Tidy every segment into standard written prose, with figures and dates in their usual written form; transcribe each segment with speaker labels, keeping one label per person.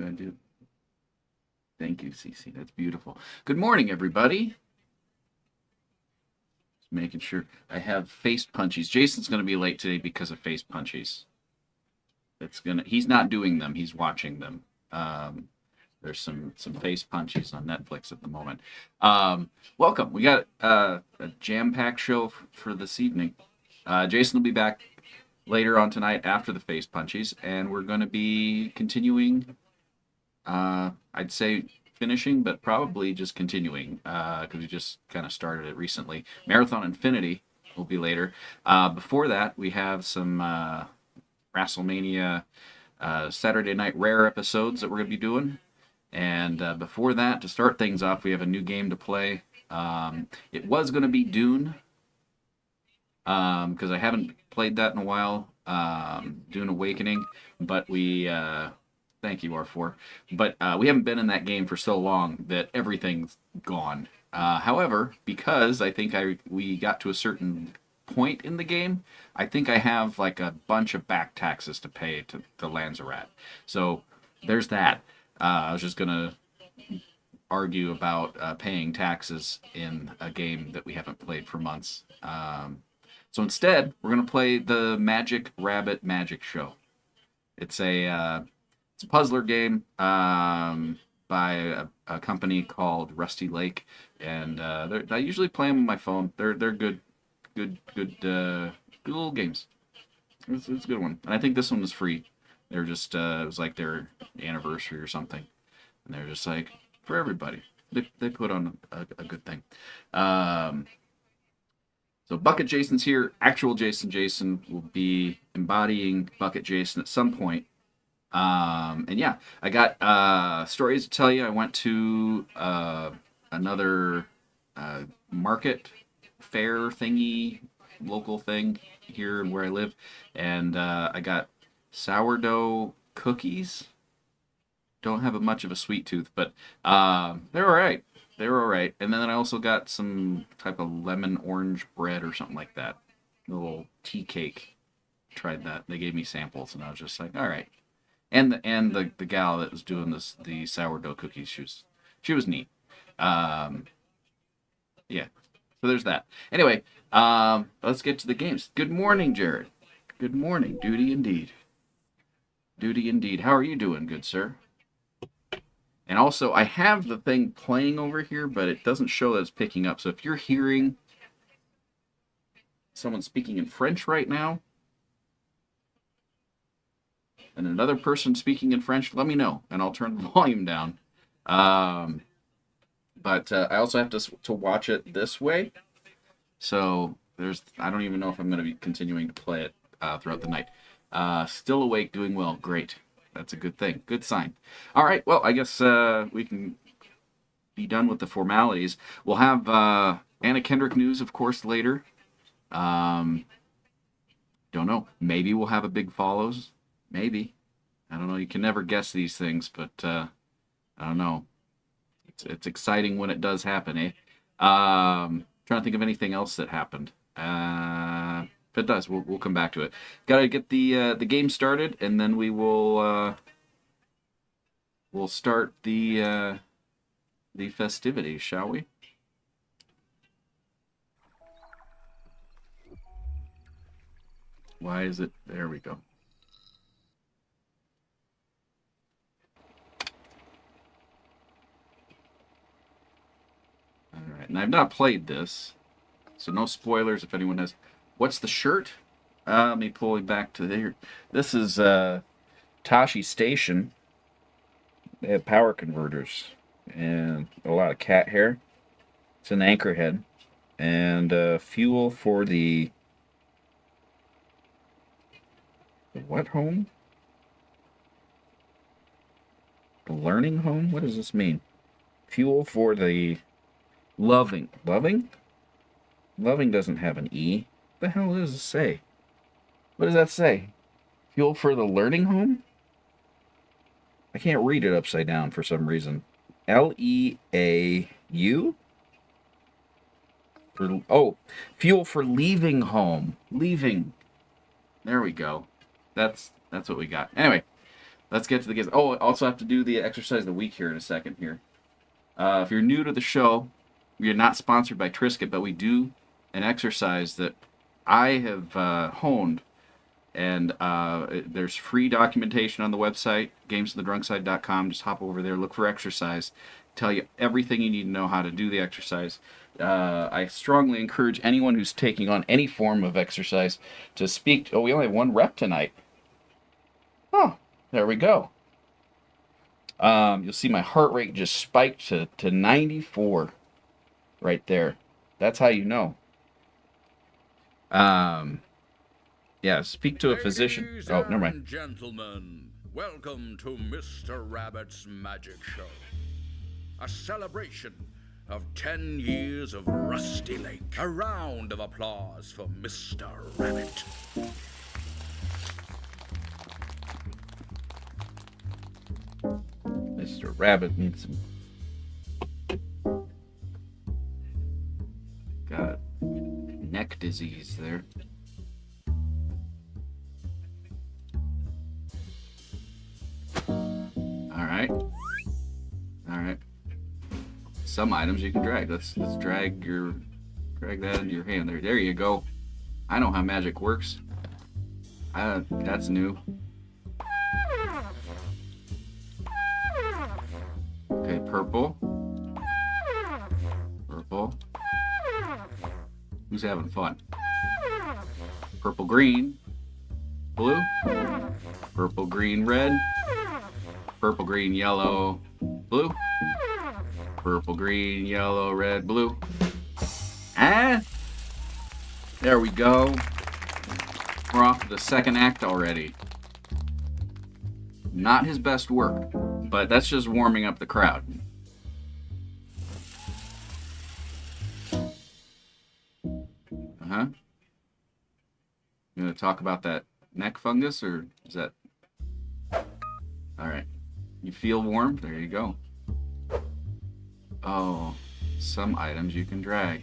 Speaker 1: Can I do? Thank you, Cece. That's beautiful. Good morning, everybody. Just making sure I have face punchies. Jason's going to be late today because of face punchies. He's not doing them. He's watching them. There's some face punchies on Netflix at the moment. Welcome. We got a jam-packed show for this evening. Jason will be back later on tonight after the face punchies, and we're going to be continuing. I'd say finishing, but probably just continuing because we just kind of started it recently. Marathon Infinity will be later. Before that, we have some WrestleMania Saturday Night Rare episodes that we're going to be doing. And before that, to start things off, we have a new game to play. It was going to be Dune, because I haven't played that in a while, Dune Awakening, but we, thank you, R4, but we haven't been in that game for so long that everything's gone. However, because I think we got to a certain point in the game, I think I have like a bunch of back taxes to pay to Lanzarat. So there's that. I was just going to argue about paying taxes in a game that we haven't played for months. So instead, we're going to play the Magic Rabbit Magic Show. It's a puzzler game by a company called Rusty Lake, and I usually play them on my phone. They're good little games. It's a good one, and I think this one was free. They're just it was like their anniversary or something, and they're just like for everybody. They put on a good thing. So Bucket Jason's here. Actual Jason will be embodying Bucket Jason at some point. And yeah, I got stories to tell you. I went to another market fair thingy, local thing here where I live, and I got sourdough cookies. Don't have much of a sweet tooth, but they're all right. They're all right. And then I also got some type of lemon orange bread or something like that. A little tea cake. Tried that. They gave me samples, and I was just like, all right. And the gal that was doing the sourdough cookies, she was neat. Yeah. So there's that. Anyway, let's get to the games. Good morning, Jarrod. Good morning. Duty indeed. Duty indeed. How are you doing, good sir? And also, I have the thing playing over here, but it doesn't show that it's picking up. So if you're hearing someone speaking in French right now, and another person speaking in French, let me know, and I'll turn the volume down. But I also have to watch it this way. So I don't even know if I'm going to be continuing to play it throughout the night. Still awake, doing well. Great. That's a good thing. Good sign. All right. Well, I guess we can be done with the formalities. We'll have Anna Kendrick news, of course, later. Don't know. Maybe we'll have a big follows. Maybe. I don't know. You can never guess these things, but I don't know. It's exciting when it does happen, eh? Trying to think of anything else that happened. If it does, we'll come back to it. Got to get the game started, and then we'll start the festivities, shall we? Why is it? There we go. All right, and I've not played this, so no spoilers if anyone has. What's the shirt? Let me pull it back to there. This is Tashi Station. They have power converters and a lot of cat hair. It's an anchor head and fuel for the what home? The learning home? What does this mean? Fuel for the loving. Loving? Loving doesn't have an E. What the hell does it say? What does that say? Fuel for the learning home? I can't read it upside down for some reason. Leau? Fuel for leaving home. Leaving. There we go. That's what we got. Anyway, let's get to the games. Oh, I also have to do the exercise of the week here in a second here. If you're new to the show, we are not sponsored by Triscuit, but we do an exercise that I have honed. And there's free documentation on the website, gamesofthedrunkside.com. Just hop over there, look for exercise. Tell you everything you need to know how to do the exercise. I strongly encourage anyone who's taking on any form of exercise to speak. Oh, we only have 1 rep tonight. Oh, there we go. You'll see my heart rate just spiked to 94 right there. That's how you know. Yeah, speak to a physician. Oh, never mind.
Speaker 2: Gentlemen, welcome to Mr. Rabbit's Magic Show. A celebration of 10 years of Rusty Lake. A round of applause for Mr. Rabbit.
Speaker 1: Mr. Rabbit needs some... Got neck disease there. Alright. Some items you can drag. Let's drag that into your hand. There you go. I know how magic works. That's new. Okay, purple. Who's having fun? Purple, green, blue. Purple, green, red. Purple, green, yellow, blue. Purple, green, yellow, red, blue. And there we go. We're off to the second act already. Not his best work, but that's just warming up the crowd. You gonna talk about that neck fungus, or is that... Alright. You feel warm? There you go. Oh, some items you can drag.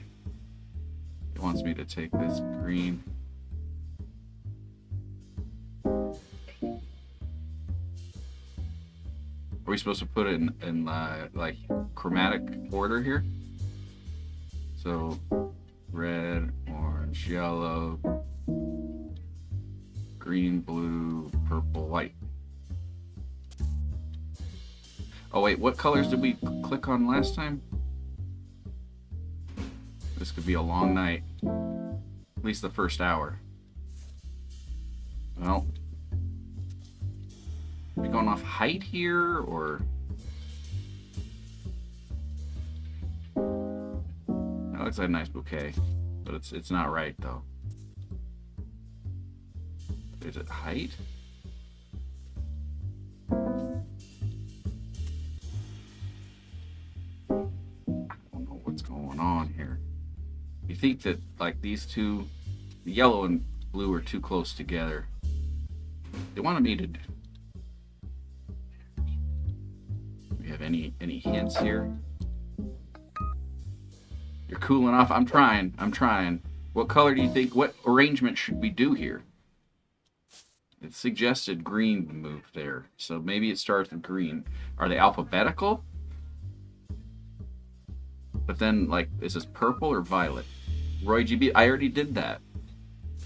Speaker 1: It wants me to take this green. Are we supposed to put it in like chromatic order here? So red, orange, yellow, green, blue, purple, white. Oh wait, what colors did we click on last time? This could be a long night. At least the first hour. Well, are we going off height here, or... That looks like a nice bouquet, but it's not right though. Is it height? Going on here. You think that like these two, the yellow and blue, are too close together. They wanted me to... Do we have any hints here? You're cooling off. I'm trying. What color do you think? What arrangement should we do here? It suggested green to move there, so maybe it starts with green. Are they alphabetical? But then, like, is this purple or violet? Roy GB, I already did that.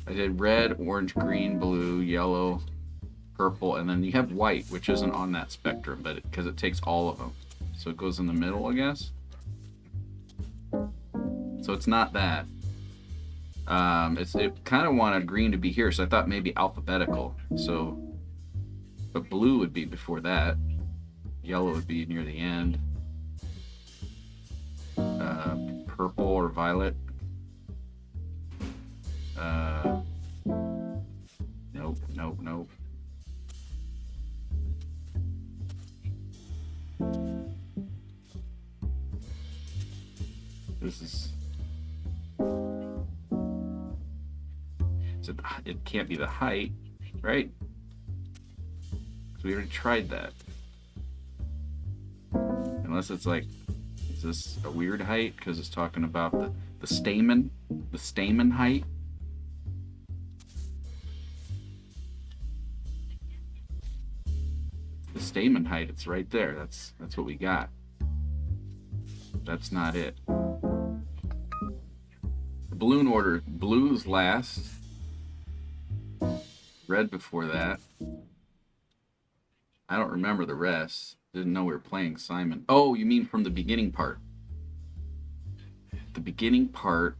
Speaker 1: I did red, orange, green, blue, yellow, purple, and then you have white, which isn't on that spectrum, but because it takes all of them. So it goes in the middle, I guess. So it's not that. It kind of wanted green to be here, so I thought maybe alphabetical. So, but blue would be before that. Yellow would be near the end. Purple or violet. Nope. This is... So it can't be the height, right? Because we already tried that. Unless it's like... Is this a weird height? Because it's talking about the stamen height. aiming height. It's right there. That's what we got. That's not it. The balloon order. Blue's last. Red before that. I don't remember the rest. Didn't know we were playing Simon. Oh, you mean from the beginning part. The beginning part.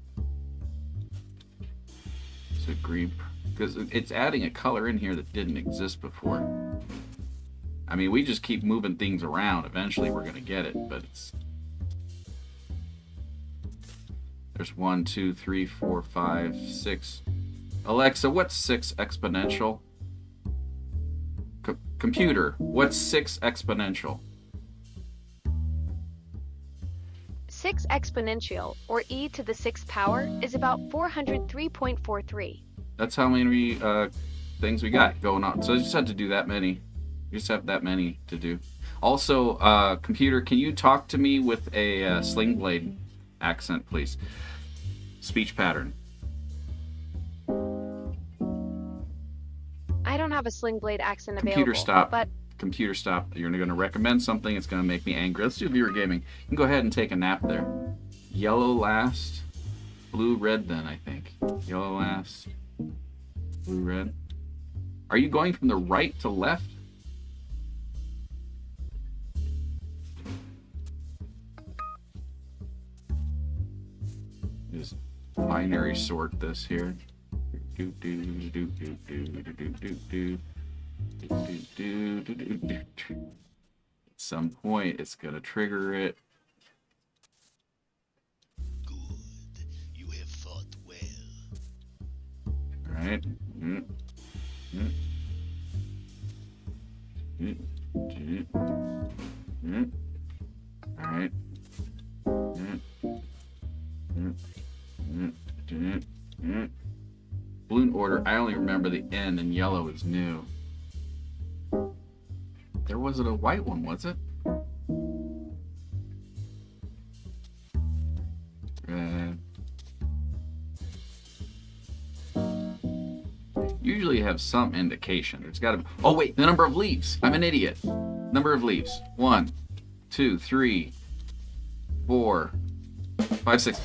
Speaker 1: Is it green? Because it's adding a color in here that didn't exist before. I mean, we just keep moving things around. Eventually we're going to get it, but it's... There's 1, 2, 3, 4, 5, 6. Alexa, what's 6 exponential? Computer, what's 6 exponential?
Speaker 3: 6 exponential, or e to the 6th power, is about 403.43.
Speaker 1: That's how many things we got going on. So you just had to do that many. You just have that many to do. Also, computer, can you talk to me with a sling blade accent, please? Speech pattern.
Speaker 3: I don't have a sling blade accent available.
Speaker 1: Computer stop.
Speaker 3: But
Speaker 1: Computer stop. You're going to recommend something. It's going to make me angry. Let's do viewer gaming. You can go ahead and take a nap there. Yellow last. Blue, red then, I think. Yellow last. Blue, red. Are you going from the right to left? Just binary sort this here. Do do do do do do do do do. At some point, it's gonna trigger it.
Speaker 4: Good. You have fought well.
Speaker 1: All right. All right. Balloon order. I only remember the N, and yellow is new. There wasn't a white one, was it? Red. Usually have some indication. There's got to be... Oh, wait, the number of leaves. I'm an idiot. Number of leaves. 1, 2, 3, 4, 5, 6.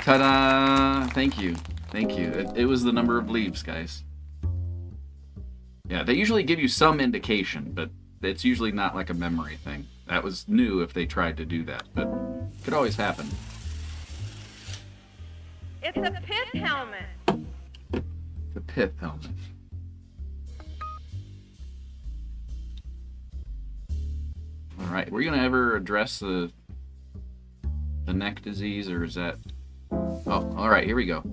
Speaker 1: Ta-da! Thank you. Thank you. It was the number of leaves, guys. Yeah, they usually give you some indication, but it's usually not like a memory thing. That was new if they tried to do that, but it could always happen.
Speaker 5: It's a pith helmet.
Speaker 1: The pith helmet. Alright, were you going to ever address the neck disease, or is that... Oh, alright, here we go.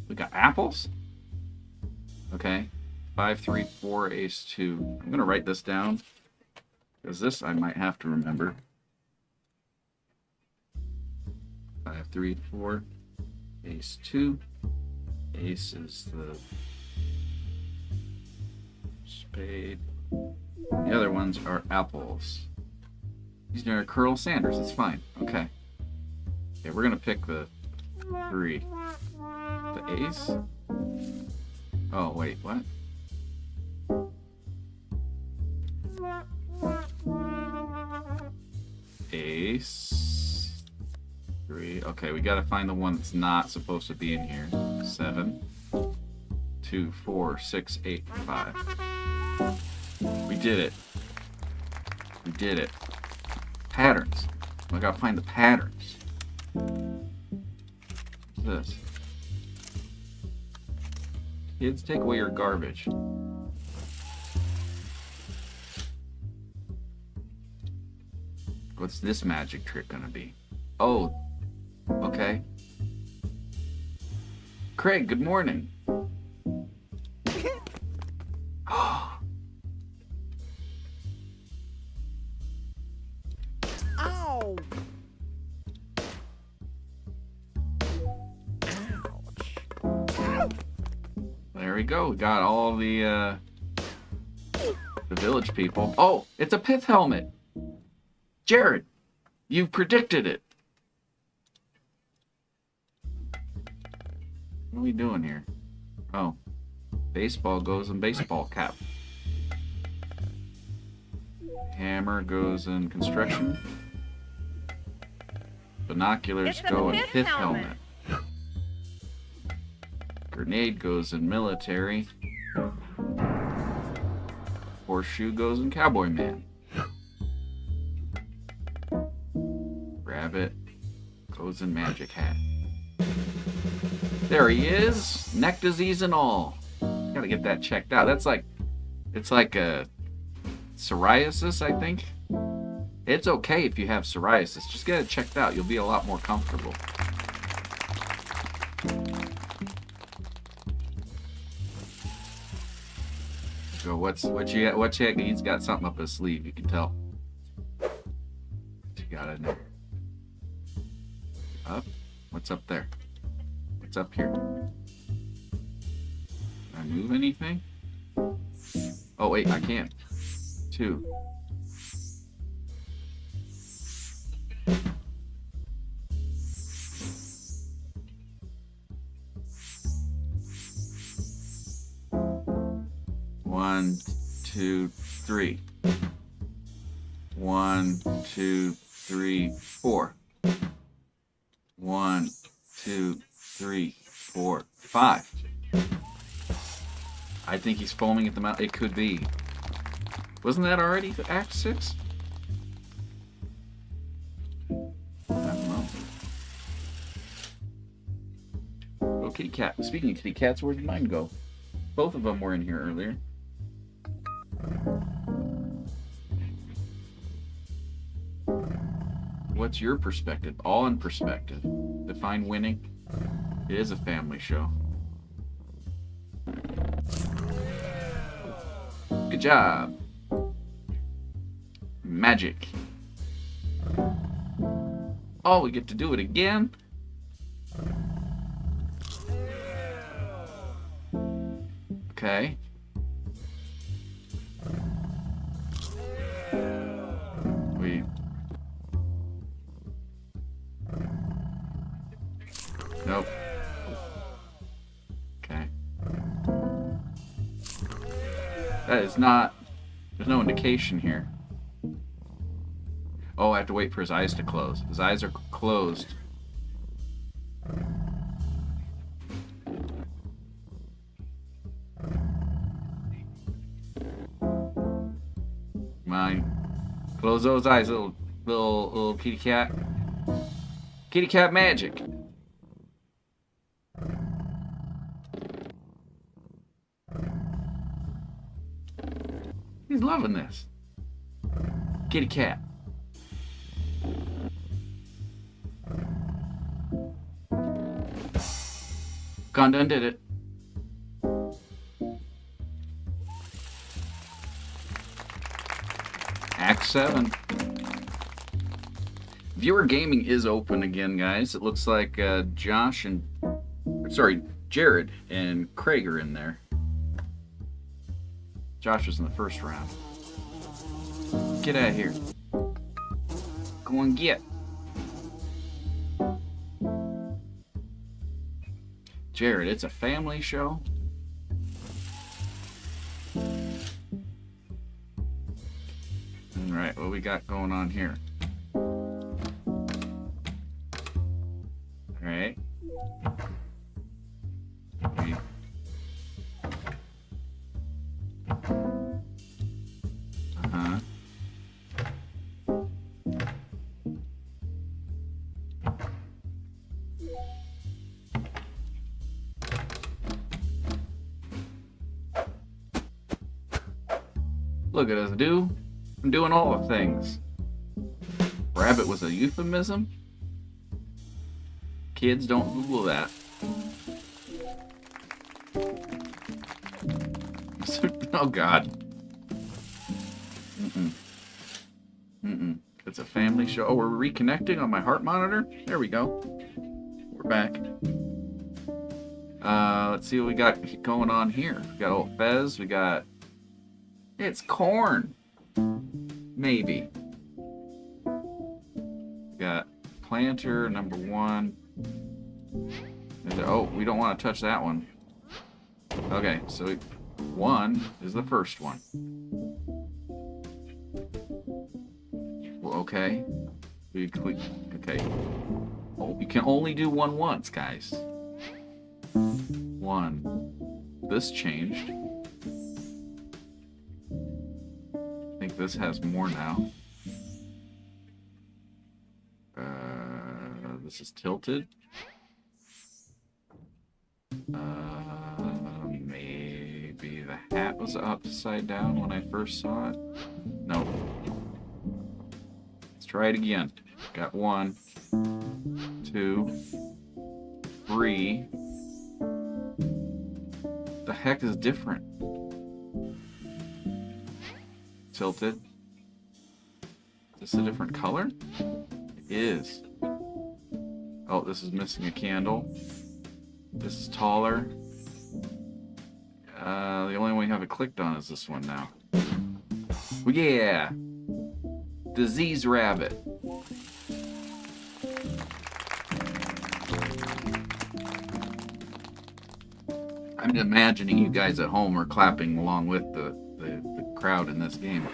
Speaker 1: We got apples? Okay. 5, 3, 4, ace 2. I'm going to write this down, because this I might have to remember. 5, 3, 4, ace 2. Ace is the spade. The other ones are apples. These are Colonel Sanders. It's fine. Okay. Okay, we're going to pick the 3. The ace? Oh, wait, what? Ace 3. Okay, we gotta find the one that's not supposed to be in here. 7, 2, 4, 6, 8, 5. We did it. We did it. Patterns. We gotta find the patterns. What's this? Kids, take away your garbage. What's this magic trick gonna be? Oh, okay. Craig, good morning.
Speaker 6: Ow!
Speaker 1: There we go. We got all the village people. Oh, it's a pith helmet. Jarrod, you predicted it. What are we doing here? Oh. Baseball goes in baseball cap. Hammer goes in construction. Binoculars
Speaker 5: It's a
Speaker 1: go in
Speaker 5: pith
Speaker 1: pith
Speaker 5: helmet.
Speaker 1: helmet. Grenade goes in military. Horseshoe goes in cowboy man. Rabbit goes in magic hat. There he is, neck disease and all. Gotta get that checked out. It's like a psoriasis, I think. It's okay if you have psoriasis. Just get it checked out. You'll be a lot more comfortable. So what you got? He's got something up his sleeve. You can tell. What you got in there? Up? What's up there? What's up here? Can I move anything? Oh wait, I can't. 2. One, 2, 3. 1, 2, 3, 4. 1, 2, 3, 4, 5. I think he's foaming at the mouth. It could be. Wasn't that already Act 6? I don't know. Oh, kitty cat. Speaking of kitty cats, where did mine go? Both of them were in here earlier. What's your perspective? All in perspective. Define winning. It is a family show. Good job. Magic. Oh, we get to do it again? Okay. Nope. Okay. That is not... There's no indication here. Oh, I have to wait for his eyes to close. His eyes are closed. Mine. Close those eyes, little kitty cat. Kitty cat magic. He's loving this. Kitty cat. Condon did it. Act 7. Viewer gaming is open again, guys. It looks like Jarrod and Craig are in there. Josh was in the first round. Get out of here. Go and get. Jarrod, it's a family show. Alright, what we got going on here? Alright. Look at us do. I'm doing all the things. Rabbit was a euphemism? Kids, don't Google that. Oh God. It's a family show. Oh, we're reconnecting on my heart monitor? There we go. We're back. Let's see what we got going on here. We got old Fez. We got... It's corn. Maybe. We got planter, number 1. Oh, we don't want to touch that one. Okay, so 1 is the first one. Well, okay. We click. Okay. Oh, you can only do 1 once, guys. 1. This changed. I think this has more now. This is tilted. Maybe the hat was upside down when I first saw it. Nope. Let's try it again. Got 1, 2, 3. The heck is different? Tilted. Is this a different color? It is. Oh, this is missing a candle. This is taller. The only one we have it clicked on is this one now. Well, yeah! Disease rabbit. I'm imagining you guys at home are clapping along with the crowd in this game.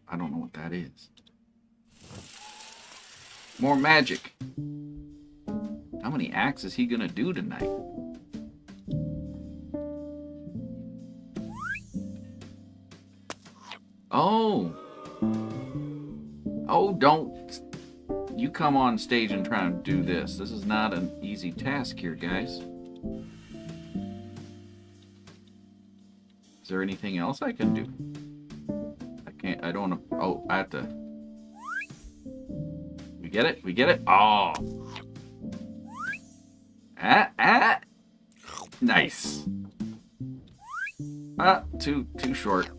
Speaker 1: I don't know what that is. More magic. How many acts is he gonna do tonight? Oh! Oh, don't you come on stage and try and do this. This is not an easy task here, guys. Is there anything else I can do? I don't want to. Oh, I have to. We get it? We get it? Oh. Nice. Too short.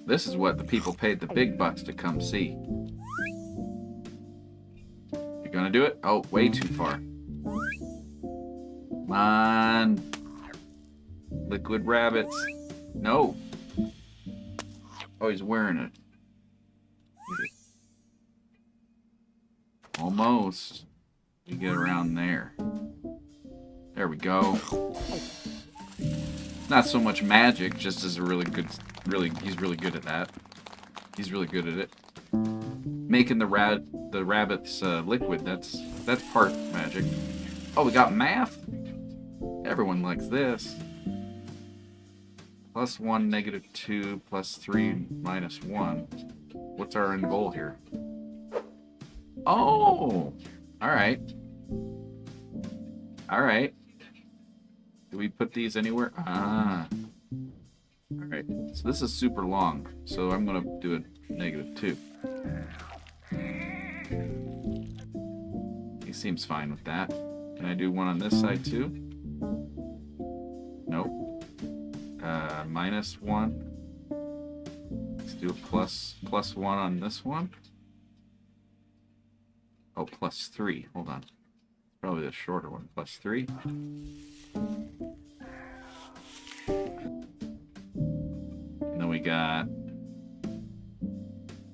Speaker 1: This is what the people paid the big bucks to come see. You gonna do it? Oh, way too far. Come on. Liquid rabbits. No. Oh, he's wearing it. Almost. You get around there. There we go. Not so much magic, just as a he's really good at that. He's really good at it. Making the rabbits liquid, that's part magic. Oh, we got math? Everyone likes this. +1, -2, +3, -1. What's our end goal here? Oh! Alright. Alright. Do we put these anywhere? Ah. Alright. So this is super long. So I'm going to do a -2. He seems fine with that. Can I do one on this side too? Nope. -1. Let's do a +1 on this one. Oh, +3. Hold on. Probably the shorter one. +3. And then we got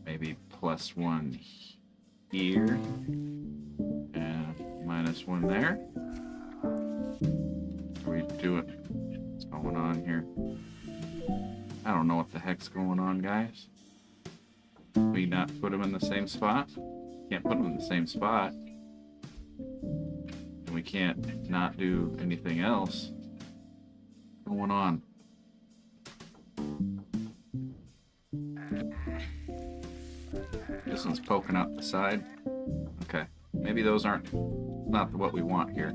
Speaker 1: maybe +1 here. And -1 there. Are we doing? What's going on here? I don't know what the heck's going on, guys. We not put them in the same spot? Can't put them in the same spot. And we can't not do anything else. What's going on? This one's poking out the side. Okay. Maybe those aren't not what we want here.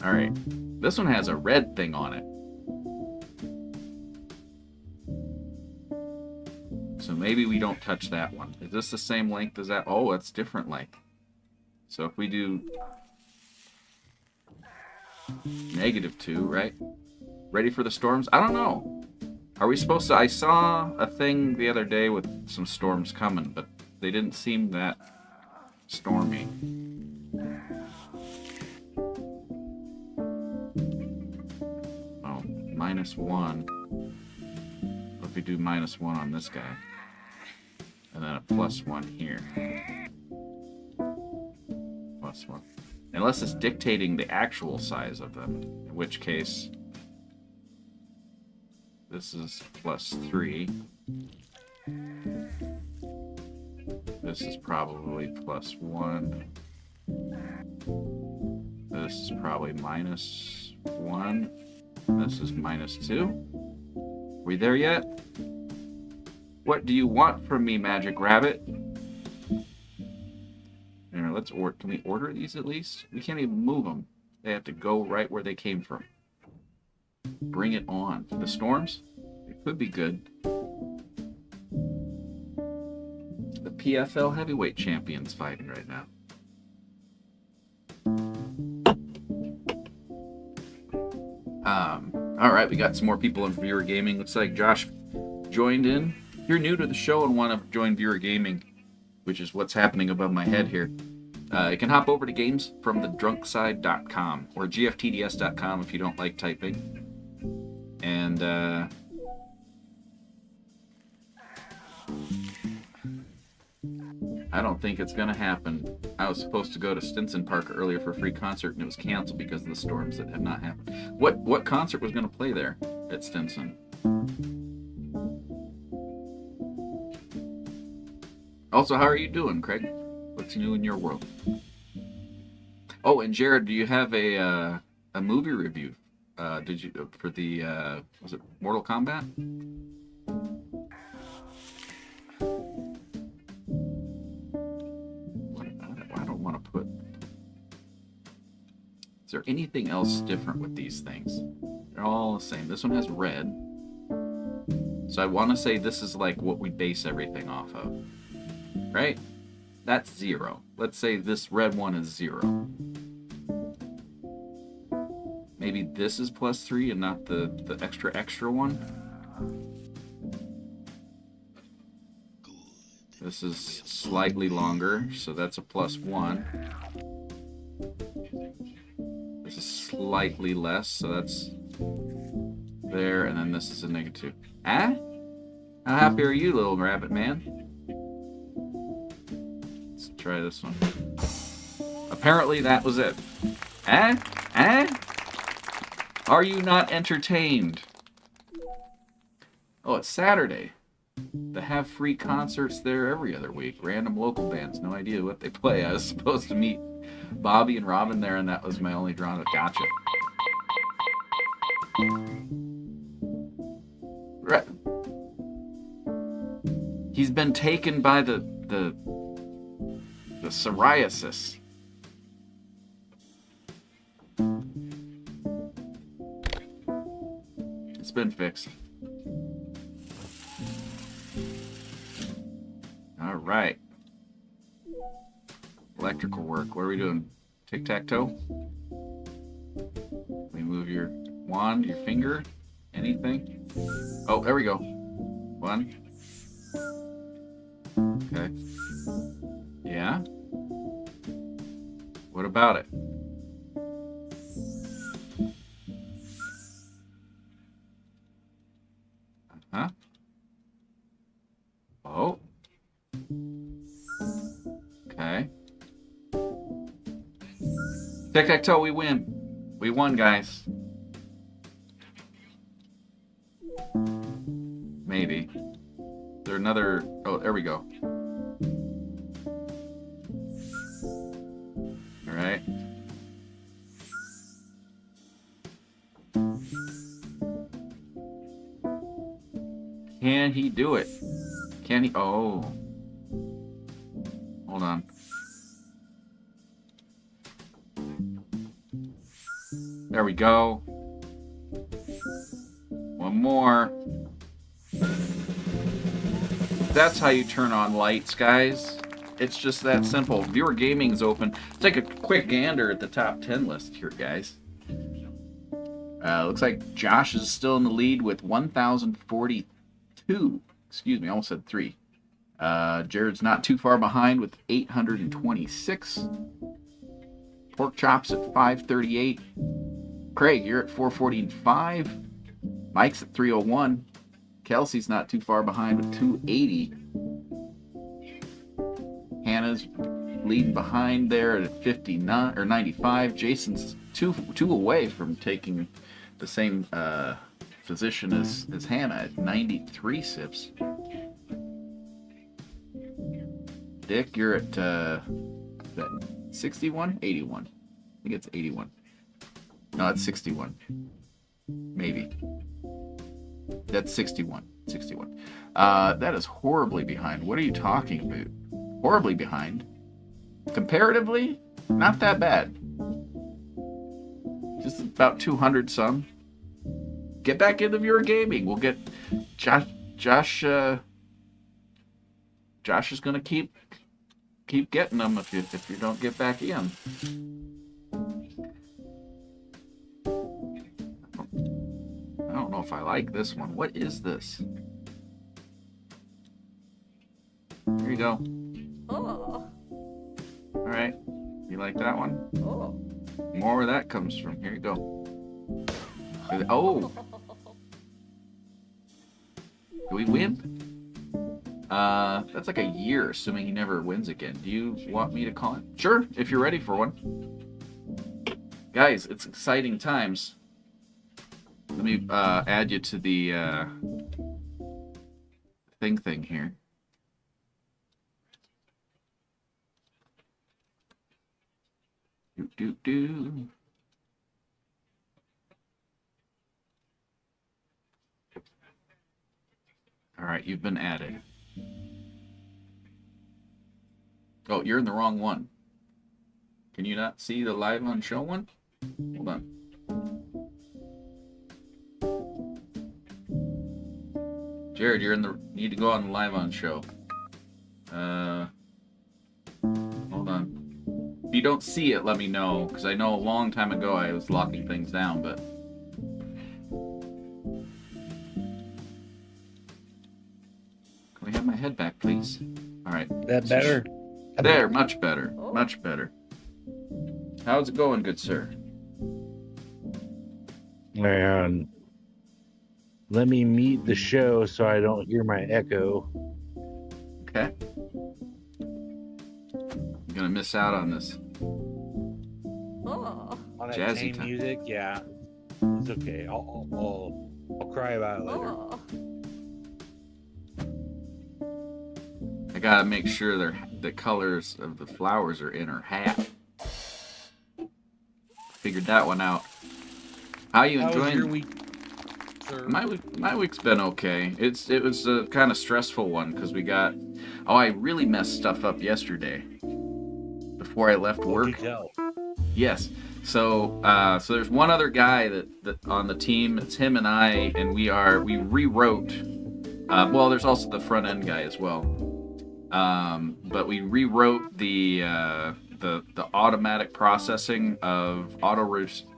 Speaker 1: Alright. This one has a red thing on it. So maybe we don't touch that one. Is this the same length as that? Oh, it's different length. So if we do -2, right? Ready for the storms? I don't know. Are we supposed to? I saw a thing the other day with some storms coming, but they didn't seem that stormy. Oh, -1. What if we do -1 on this guy? And then a +1 here. +1. Unless it's dictating the actual size of them, in which case this is +3. This is probably +1. This is probably -1. This is -2. We there yet? What do you want from me, Magic Rabbit? Here, let's order. Can we order these at least? We can't even move them. They have to go right where they came from. Bring it on. The storms? It could be good. The PFL heavyweight champion's fighting right now. All right, we got some more people in Viewer Gaming. Looks like Josh joined in. If you're new to the show and want to join Viewer Gaming, which is what's happening above my head here, you can hop over to gamesfromthedrunkside.com or gftds.com if you don't like typing. And I don't think it's going to happen. I was supposed to go to Stinson Park earlier for a free concert, and it was canceled because of the storms that had not happened. What concert was going to play there at Stinson? Also, how are you doing, Craig? What's new in your world? Oh, and Jarrod, do you have a movie review? Did you for the was it Mortal Kombat? I don't want to put. Is there anything else different with these things? They're all the same. This one has red, so I want to say this is like what we base everything off of. Right? That's 0. Let's say this red one is 0. Maybe this is +3 and not the extra one. This is slightly longer, so that's a +1. This is slightly less, so that's there, and then this is a -2. Ah? How happy are you, little rabbit man? Try this one. Apparently that was it. Are you not entertained? Oh, it's Saturday. They have free concerts there every other week. Random local bands. No idea what they play. I was supposed to meet Bobby and Robin there, and that was my only draw to gotcha. Right. He's been taken by the psoriasis. It's been fixed. All right. Electrical work. What are we doing? Tic-tac-toe? We move your wand, your finger, anything? Oh, there we go. 1. Okay. Yeah? What about it? Huh? Oh. Okay. Tic-tac-toe, we win. We won, guys. Maybe. Is there another... Oh, there we go. Alright. Can he do it? Can he? Oh. Hold on. There we go. One more. That's how you turn on lights, guys. It's just that simple. Viewer Gaming is open. Let's take a quick gander at the top 10 list here, guys. Looks like Josh is still in the lead with 1,042. Excuse me, I almost said 3. Jarrod's not too far behind with 826. Pork Chops at 538. Craig, you're at 445. Mike's at 301. Kelsey's not too far behind with 280. is leading behind there at 59 or 95. Jason's two away from taking the same position as Hannah at 93 sips. Dick, you're at 61? 81. I think it's 81. No, it's 61. Maybe. That's 61. 61. That is horribly behind. What are you talking about? Horribly behind. Comparatively, not that bad. Just about 200 some. Get back into Viewer Gaming. We'll get Josh. Josh is gonna keep getting them if you don't get back in. I don't know if I like this one. What is this? Here you go.
Speaker 5: Oh.
Speaker 1: All right. You like that one?
Speaker 5: Oh.
Speaker 1: More where that comes from. Here you go. Oh. Do we win? That's like a year, assuming he never wins again. Do you want me to call it? Sure, if you're ready for one. Guys, it's exciting times. Let me add you to the thing here. Do. All right, you've been added. Oh, you're in the wrong one. Can you not see the live on show one? Hold on. Jarrod, you're in the. You need to go on the live on show. Hold on. If you don't see it, let me know, because I know a long time ago I was locking things down, but. Can we have my head back, please? All right.
Speaker 6: That better?
Speaker 1: There, much better. Much better. How's it going, good sir?
Speaker 6: And let me mute the show so I don't hear my echo.
Speaker 1: Okay. You're gonna miss out on this.
Speaker 5: Oh.
Speaker 6: On that
Speaker 1: Jazzy
Speaker 6: same
Speaker 1: time.
Speaker 6: music, yeah. It's okay. I'll cry about it later.
Speaker 5: Oh.
Speaker 1: I gotta make sure the colors of the flowers are in her hat. Figured that one out. How you
Speaker 6: How was
Speaker 1: enjoying
Speaker 6: your week, sir?
Speaker 1: My week's been okay. It was a kind of stressful one because we got. Oh, I really messed stuff up yesterday. Before I left work.
Speaker 6: Could tell.
Speaker 1: Yes. So there's one other guy that on the team. It's him and I, and we rewrote. Well, there's also the front end guy as well. But we rewrote the automatic processing of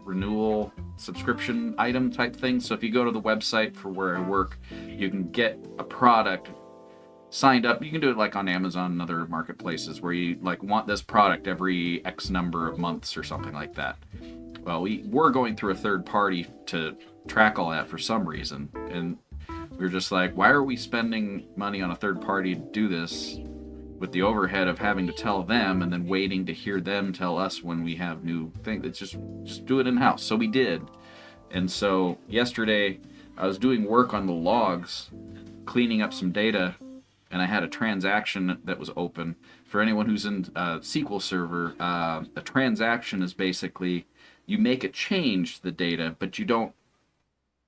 Speaker 1: renewal subscription item type thing. So if you go to the website for where I work, you can get a product signed up. You can do it like on Amazon and other marketplaces where you like want this product every X number of months or something like that. Well, we were going through a third party to track all that for some reason. And we were just like, why are we spending money on a third party to do this with the overhead of having to tell them and then waiting to hear them tell us when we have new things? It's just do it in-house. So we did. And so yesterday I was doing work on the logs, cleaning up some data, and I had a transaction that was open. For anyone who's in SQL Server, a transaction is basically you make a change to the data, but you don't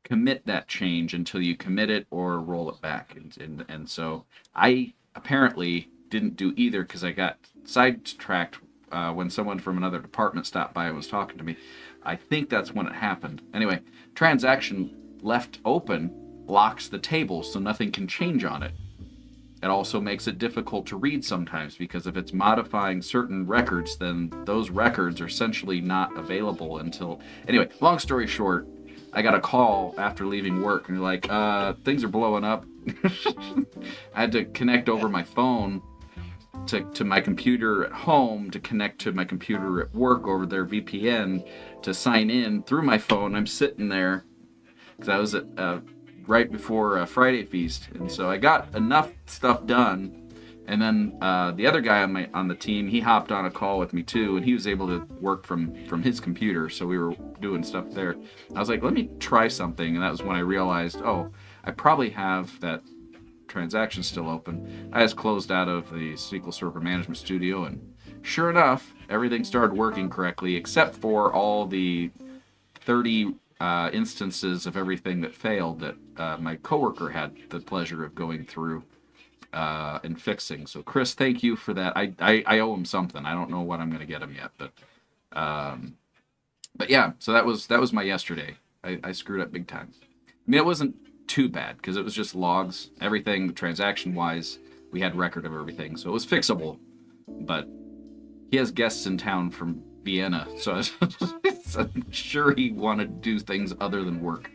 Speaker 1: commit that change until you commit it or roll it back. And so I apparently didn't do either because I got sidetracked when someone from another department stopped by and was talking to me. I think that's when it happened. Anyway, transaction left open locks the table so nothing can change on it. It also makes it difficult to read sometimes because if it's modifying certain records, then those records are essentially not available until... Anyway, long story short, I got a call after leaving work and they're like, things are blowing up. I had to connect over my phone to my computer at home to connect to my computer at work over their VPN to sign in through my phone. I'm sitting there because I was at right before Friday Feast, and so I got enough stuff done, And then the other guy on the team, he hopped on a call with me too, and he was able to work from his computer, so we were doing stuff there. I was like, let me try something, and that was when I realized, oh, I probably have that transaction still open. I just closed out of the SQL Server Management Studio, and sure enough, everything started working correctly, except for all the 30 instances of everything that failed that my coworker had the pleasure of going through and fixing. So Chris, thank you for that. I owe him something. I don't know what I'm going to get him yet, but yeah. So that was my yesterday. I screwed up big time. I mean, it wasn't too bad because it was just logs, everything transaction wise. We had record of everything, so it was fixable. But he has guests in town from Vienna, so I'm sure he wanted to do things other than work,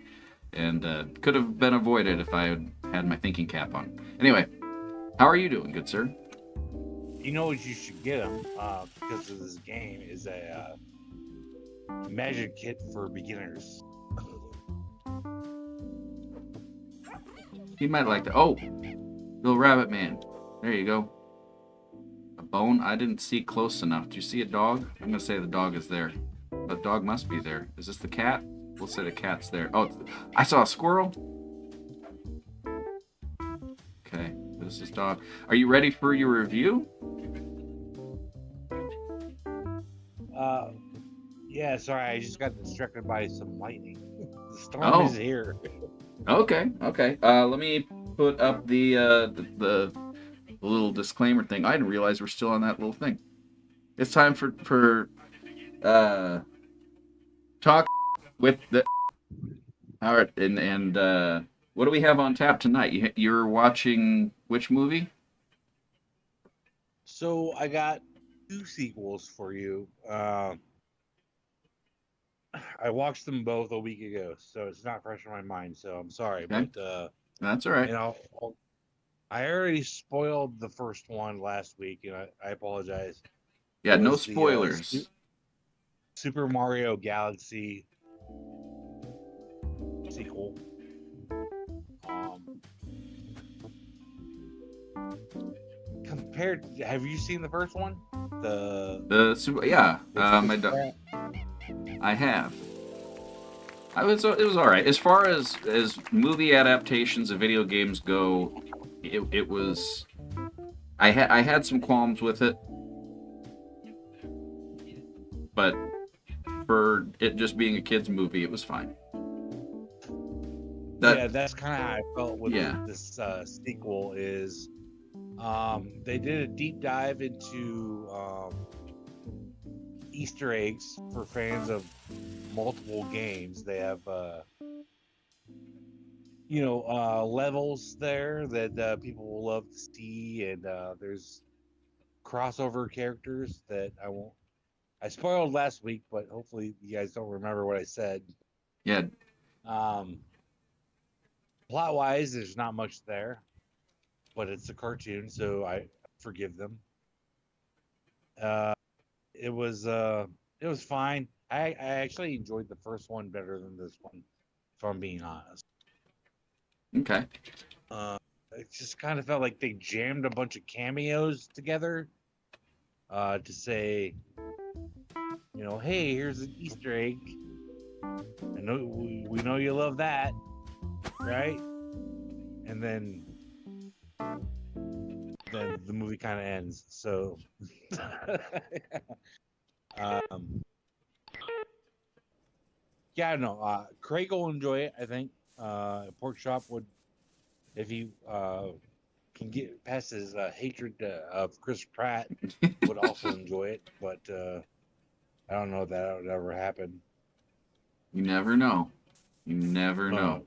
Speaker 1: and could have been avoided if I had my thinking cap on. Anyway. How are you doing, good sir?
Speaker 6: You know what you should get him because of this game is a magic kit for beginners.
Speaker 1: He might like that. Oh, little rabbit man. There you go. A bone? I didn't see close enough. Do you see a dog? I'm going to say the dog is there. The dog must be there. Is this the cat? We'll say the cat's there. Oh, I saw a squirrel. Okay. This is dog. Are you ready for your review?
Speaker 6: Yeah, sorry, I just got distracted by some lightning. The storm is here.
Speaker 1: Okay. Let me put up the little disclaimer thing. I didn't realize we're still on that little thing. It's time for talk with the. All right, and what do we have on tap tonight? You're watching which movie?
Speaker 6: So I got 2 sequels for you. I watched them both a week ago, so it's not fresh in my mind. So I'm sorry,
Speaker 1: Okay.
Speaker 6: but
Speaker 1: That's all right.
Speaker 6: and I already spoiled the first one last week, and I apologize.
Speaker 1: Yeah, no
Speaker 6: The,
Speaker 1: spoilers.
Speaker 6: Super Mario Galaxy sequel. Compared, have you seen the first one?
Speaker 1: Yeah. I have. It was all right. As far as movie adaptations of video games go, it was. I had some qualms with it, but for it just being a kids movie, it was fine.
Speaker 6: That's kind of how I felt with this sequel. Is they did a deep dive into Easter eggs for fans of multiple games. They have levels there that people will love to see, and there's crossover characters that I spoiled last week, but hopefully you guys don't remember what I said.
Speaker 1: Yeah.
Speaker 6: Plot wise, there's not much there, but it's a cartoon, so I forgive them. It was fine. I actually enjoyed the first one better than this one, if I'm being honest.
Speaker 1: Okay.
Speaker 6: It just kind of felt like they jammed a bunch of cameos together to say, hey, here's an Easter egg. I know we know you love that, right? And then the movie kind of ends. So, yeah, I don't know. Craig will enjoy it. I think Pork Chop would, if he can get past his hatred of Chris Pratt, would also enjoy it. But I don't know if that would ever happen.
Speaker 1: You never know. You never know.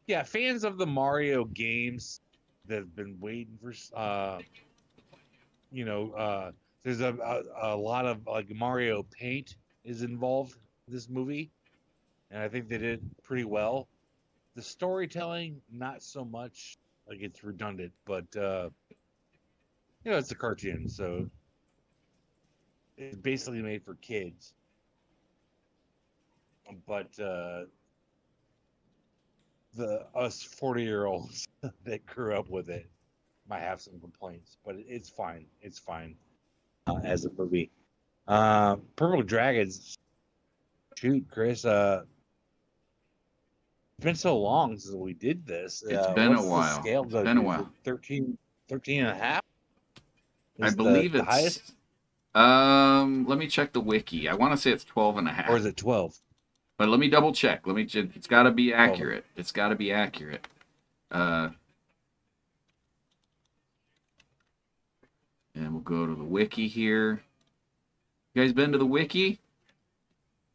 Speaker 6: Yeah, fans of the Mario games that have been waiting for, there's a lot of like Mario Paint is involved in this movie, and I think they did pretty well. The storytelling, not so much. Like it's redundant, but it's a cartoon, so it's basically made for kids. But us 40-year-olds that grew up with it might have some complaints, but it's fine. It's fine as a movie. Purple Dragons. Shoot, Chris. It's been so long since we did this.
Speaker 1: It's been a
Speaker 6: What's the
Speaker 1: while.
Speaker 6: scale
Speaker 1: It's
Speaker 6: go
Speaker 1: been a
Speaker 6: to? Is
Speaker 1: while.
Speaker 6: it 13 and a half?
Speaker 1: I
Speaker 6: Is
Speaker 1: believe
Speaker 6: the
Speaker 1: it's.
Speaker 6: highest,
Speaker 1: Let me check the wiki. I want to say it's 12 and a half.
Speaker 6: or is it 12?
Speaker 1: But let me double check. It's got to be
Speaker 6: 12.
Speaker 1: accurate. It's got to be accurate. Uh, and we'll go to the wiki here. You guys been to the wiki?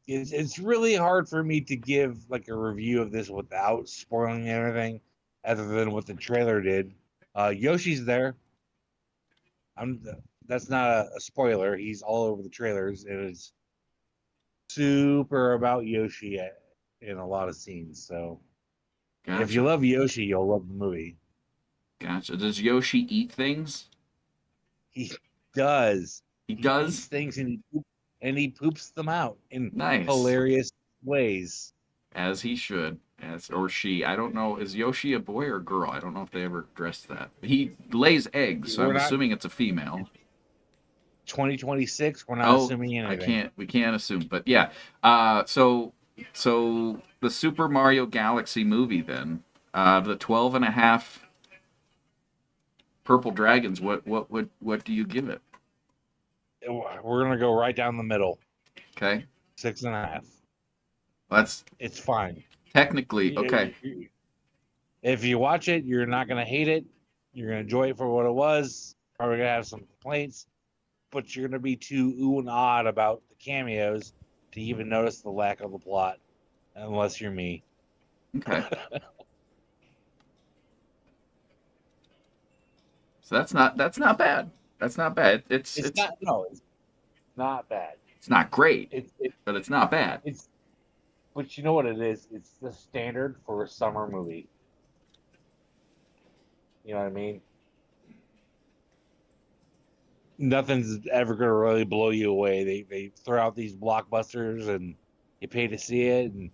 Speaker 6: It's really hard for me to give like a review of this without spoiling everything, other than what the trailer did. Yoshi's there. I'm. That's not a spoiler. He's all over the trailers. It is super about Yoshi in a lot of scenes. So if you
Speaker 1: Gotcha.
Speaker 6: love Yoshi, you'll love the movie.
Speaker 1: Gotcha. Does Yoshi eat things?
Speaker 6: He does.
Speaker 1: He
Speaker 6: He eats
Speaker 1: does?
Speaker 6: things and he poops them out in
Speaker 1: Nice.
Speaker 6: hilarious ways.
Speaker 1: As he should. As or she. I don't know. Is Yoshi a boy or a girl? I don't know if they ever addressed that. He lays eggs, so
Speaker 6: We're
Speaker 1: I'm
Speaker 6: not
Speaker 1: assuming it's a female.
Speaker 6: 2026. We're not
Speaker 1: Oh,
Speaker 6: assuming anything.
Speaker 1: we can't assume, but yeah. So the Super Mario Galaxy movie then, the 12 and a half purple dragons, what do you give it?
Speaker 6: We're gonna go right down the middle.
Speaker 1: Okay?
Speaker 6: 6.5.
Speaker 1: That's
Speaker 6: It's fine.
Speaker 1: technically okay.
Speaker 6: If you watch it, you're not gonna hate it. You're gonna enjoy it for what it was. Probably gonna have some complaints, but you're gonna be too ooh and odd about the cameos to even notice the lack of the plot, unless you're me.
Speaker 1: Okay. So that's not bad. That's not bad. It's
Speaker 6: It's not. No, it's not bad.
Speaker 1: it's not great,
Speaker 6: It
Speaker 1: but it's not bad.
Speaker 6: it's. But you know what it is? It's the standard for a summer movie. You know what I mean? Nothing's ever gonna really blow you away. They throw out these blockbusters and you pay to see it, and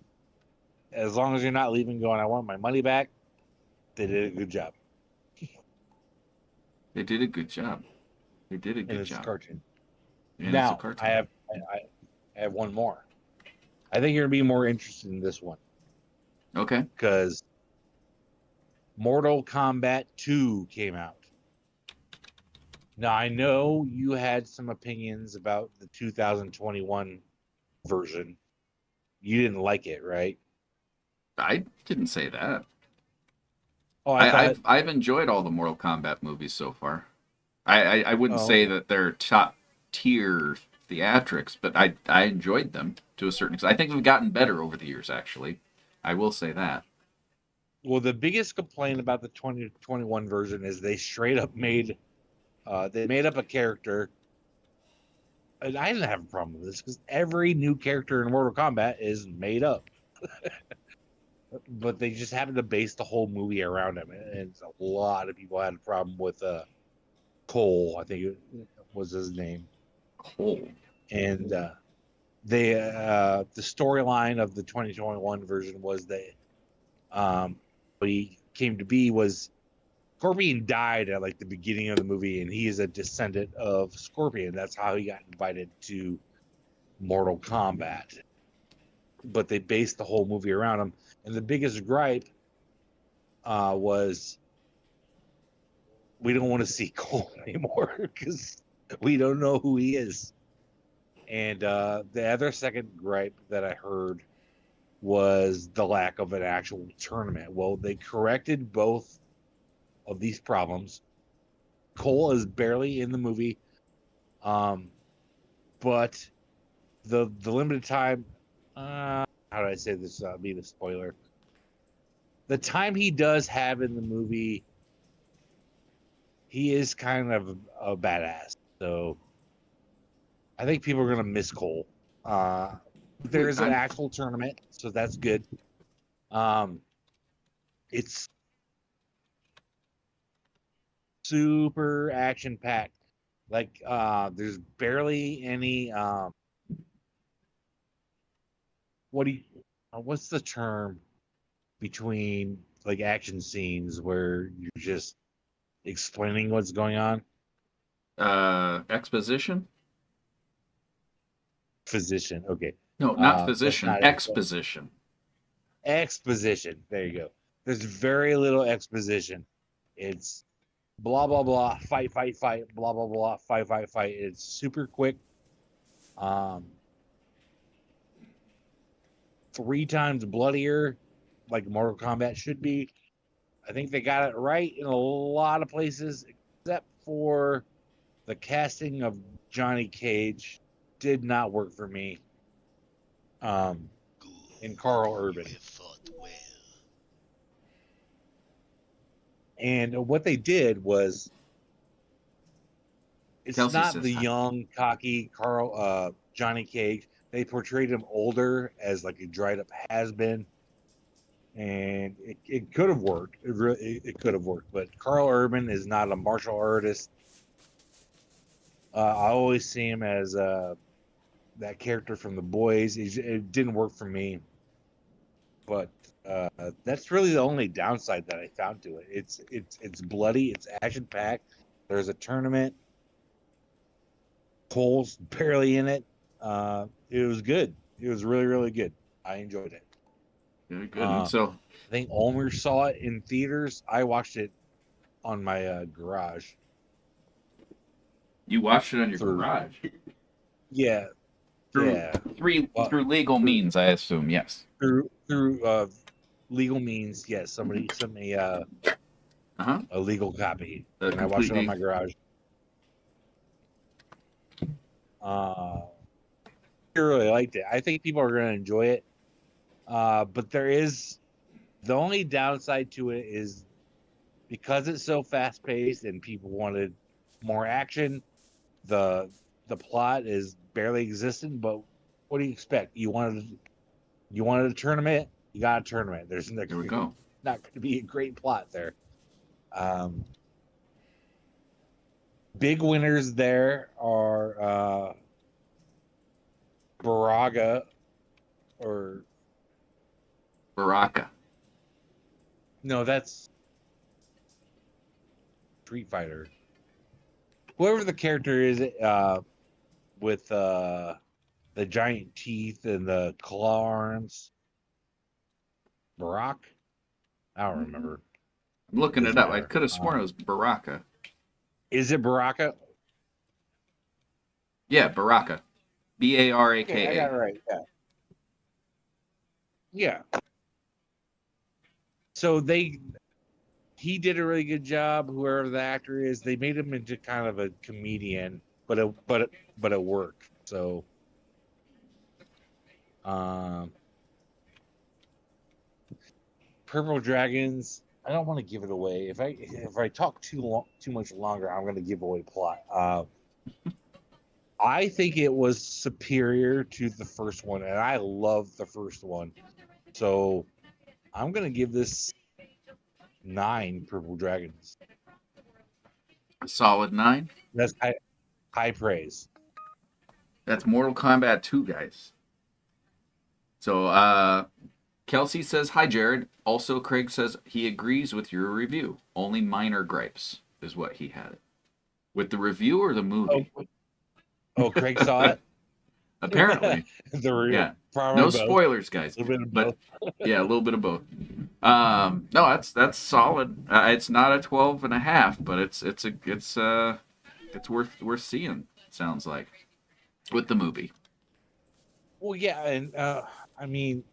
Speaker 6: as long as you're not leaving going, I want my money back, they did a good job.
Speaker 1: They did a good job. They did a
Speaker 6: And
Speaker 1: good
Speaker 6: it's a
Speaker 1: job.
Speaker 6: cartoon.
Speaker 1: And it's a
Speaker 6: Now
Speaker 1: cartoon.
Speaker 6: I have one more. I think you're gonna be more interested in this one
Speaker 1: Okay.
Speaker 6: because Mortal Kombat 2 came out. Now I know you had some opinions about the 2021 version. You didn't like it, right?
Speaker 1: I didn't say that.
Speaker 6: Oh, I thought.
Speaker 1: I've enjoyed all the Mortal Kombat movies so far. I wouldn't
Speaker 6: Oh,
Speaker 1: say
Speaker 6: okay.
Speaker 1: that they're top tier theatrics, but I enjoyed them to a certain extent. I think they've gotten better over the years, actually. I will say that.
Speaker 6: Well, the biggest complaint about the 2021 version is they straight up made up a character, and I didn't have a problem with this because every new character in Mortal Kombat is made up, but they just happened to base the whole movie around him, and a lot of people had a problem with Cole, I think it was his name,
Speaker 1: Cool.
Speaker 6: and the storyline of the 2021 version was that what he came to be was Scorpion died at like the beginning of the movie, and he is a descendant of Scorpion. That's how he got invited to Mortal Kombat. But they based the whole movie around him, and the biggest gripe was we don't want to see Cole anymore because we don't know who he is. And the other second gripe that I heard was the lack of an actual tournament. Well, they corrected both of these problems. Cole is barely in the movie, but the limited time. How do I say this? Be the spoiler. The time he does have in the movie, he is kind of a badass. So I think people are gonna miss Cole. There's an actual tournament, so that's good. It's super action packed. Like there's barely any what's the term? between like action scenes where you're just explaining what's going on.
Speaker 1: Exposition?
Speaker 6: Physician, okay.
Speaker 1: No, not
Speaker 6: That's
Speaker 1: physician.
Speaker 6: not it.
Speaker 1: Exposition.
Speaker 6: Exposition. There you go. There's very little exposition. It's blah blah blah, fight, blah blah blah, fight. It's super quick. 3 times bloodier, like Mortal Kombat should be. I think they got it right in a lot of places, except for the casting of Johnny Cage did not work for me. And Carl Urban.
Speaker 4: You have fought well.
Speaker 6: And what they did was, it's
Speaker 1: Kelsey
Speaker 6: not
Speaker 1: says
Speaker 6: the
Speaker 1: hi.
Speaker 6: young, cocky Johnny Cage. They portrayed him older as like a dried up has been, and it could have worked. It could have worked, but Carl Urban is not a martial artist. I always see him as that character from The Boys. It didn't work for me, but that's really the only downside that I found to it. It's bloody. It's action packed. There's a tournament. Cole's barely in it. It was good. It was really, really good. I enjoyed it.
Speaker 1: Very good. And so,
Speaker 6: I think Omer saw it in theaters. I watched it on my garage.
Speaker 1: you watched it on your
Speaker 6: Through-
Speaker 1: garage?
Speaker 6: Yeah,
Speaker 1: Through,
Speaker 6: yeah.
Speaker 1: through
Speaker 6: Well,
Speaker 1: legal means, I assume, yes.
Speaker 6: Through legal means, yes. Somebody sent me a legal copy, and I watched it on my garage. I really liked it. I think people are going to enjoy it. But there is the only downside to it is because it's so fast paced and people wanted more action. The plot is barely existent. But what do you expect? You wanted a tournament. You got a tournament. There we
Speaker 1: go.
Speaker 6: Not going to be a great plot there. Big winners there are Baraka. No, that's Street Fighter. Whoever the character is, with the giant teeth and the claw arms. Barak? I don't remember.
Speaker 1: I'm looking it up. I could have sworn it was Baraka.
Speaker 6: Is it Baraka?
Speaker 1: Yeah, Baraka. Baraka.
Speaker 6: Okay, I got it right. Yeah. So he did a really good job. Whoever the actor is, they made him into kind of a comedian, but it worked. So, Purple Dragons. I don't want to give it away. If I talk too much longer, I'm going to give away plot. I think it was superior to the first one, and I love the first one. So I'm going to give this 9 Purple Dragons.
Speaker 1: A solid 9?
Speaker 6: That's high praise.
Speaker 1: That's Mortal Kombat 2, guys. So, Kelsey says, hi, Jarrod. Also, Craig says he agrees with your review. Only minor gripes is what he had. With the review or the movie?
Speaker 6: Oh, Craig saw it?
Speaker 1: Apparently.
Speaker 6: Yeah.
Speaker 1: No spoilers, guys.
Speaker 6: A little bit of
Speaker 1: but
Speaker 6: both.
Speaker 1: yeah, a little bit of both. No, that's solid. It's not a 12.5, but it's worth seeing. Sounds like with the movie.
Speaker 6: Well, yeah, and I mean,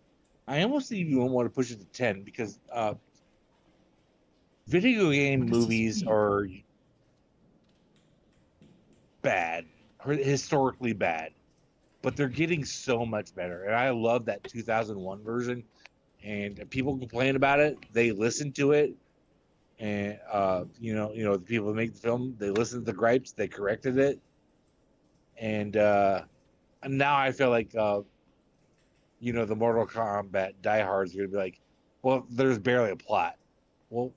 Speaker 6: I almost even want to push it to 10 because video game movies are bad, historically bad, but they're getting so much better. And I love that 2001 version. And people complain about it. They listen to it, and the people that make the film, they listen to the gripes. They corrected it, and now I feel like the Mortal Kombat diehards are gonna be like, well, there's barely a plot. Well,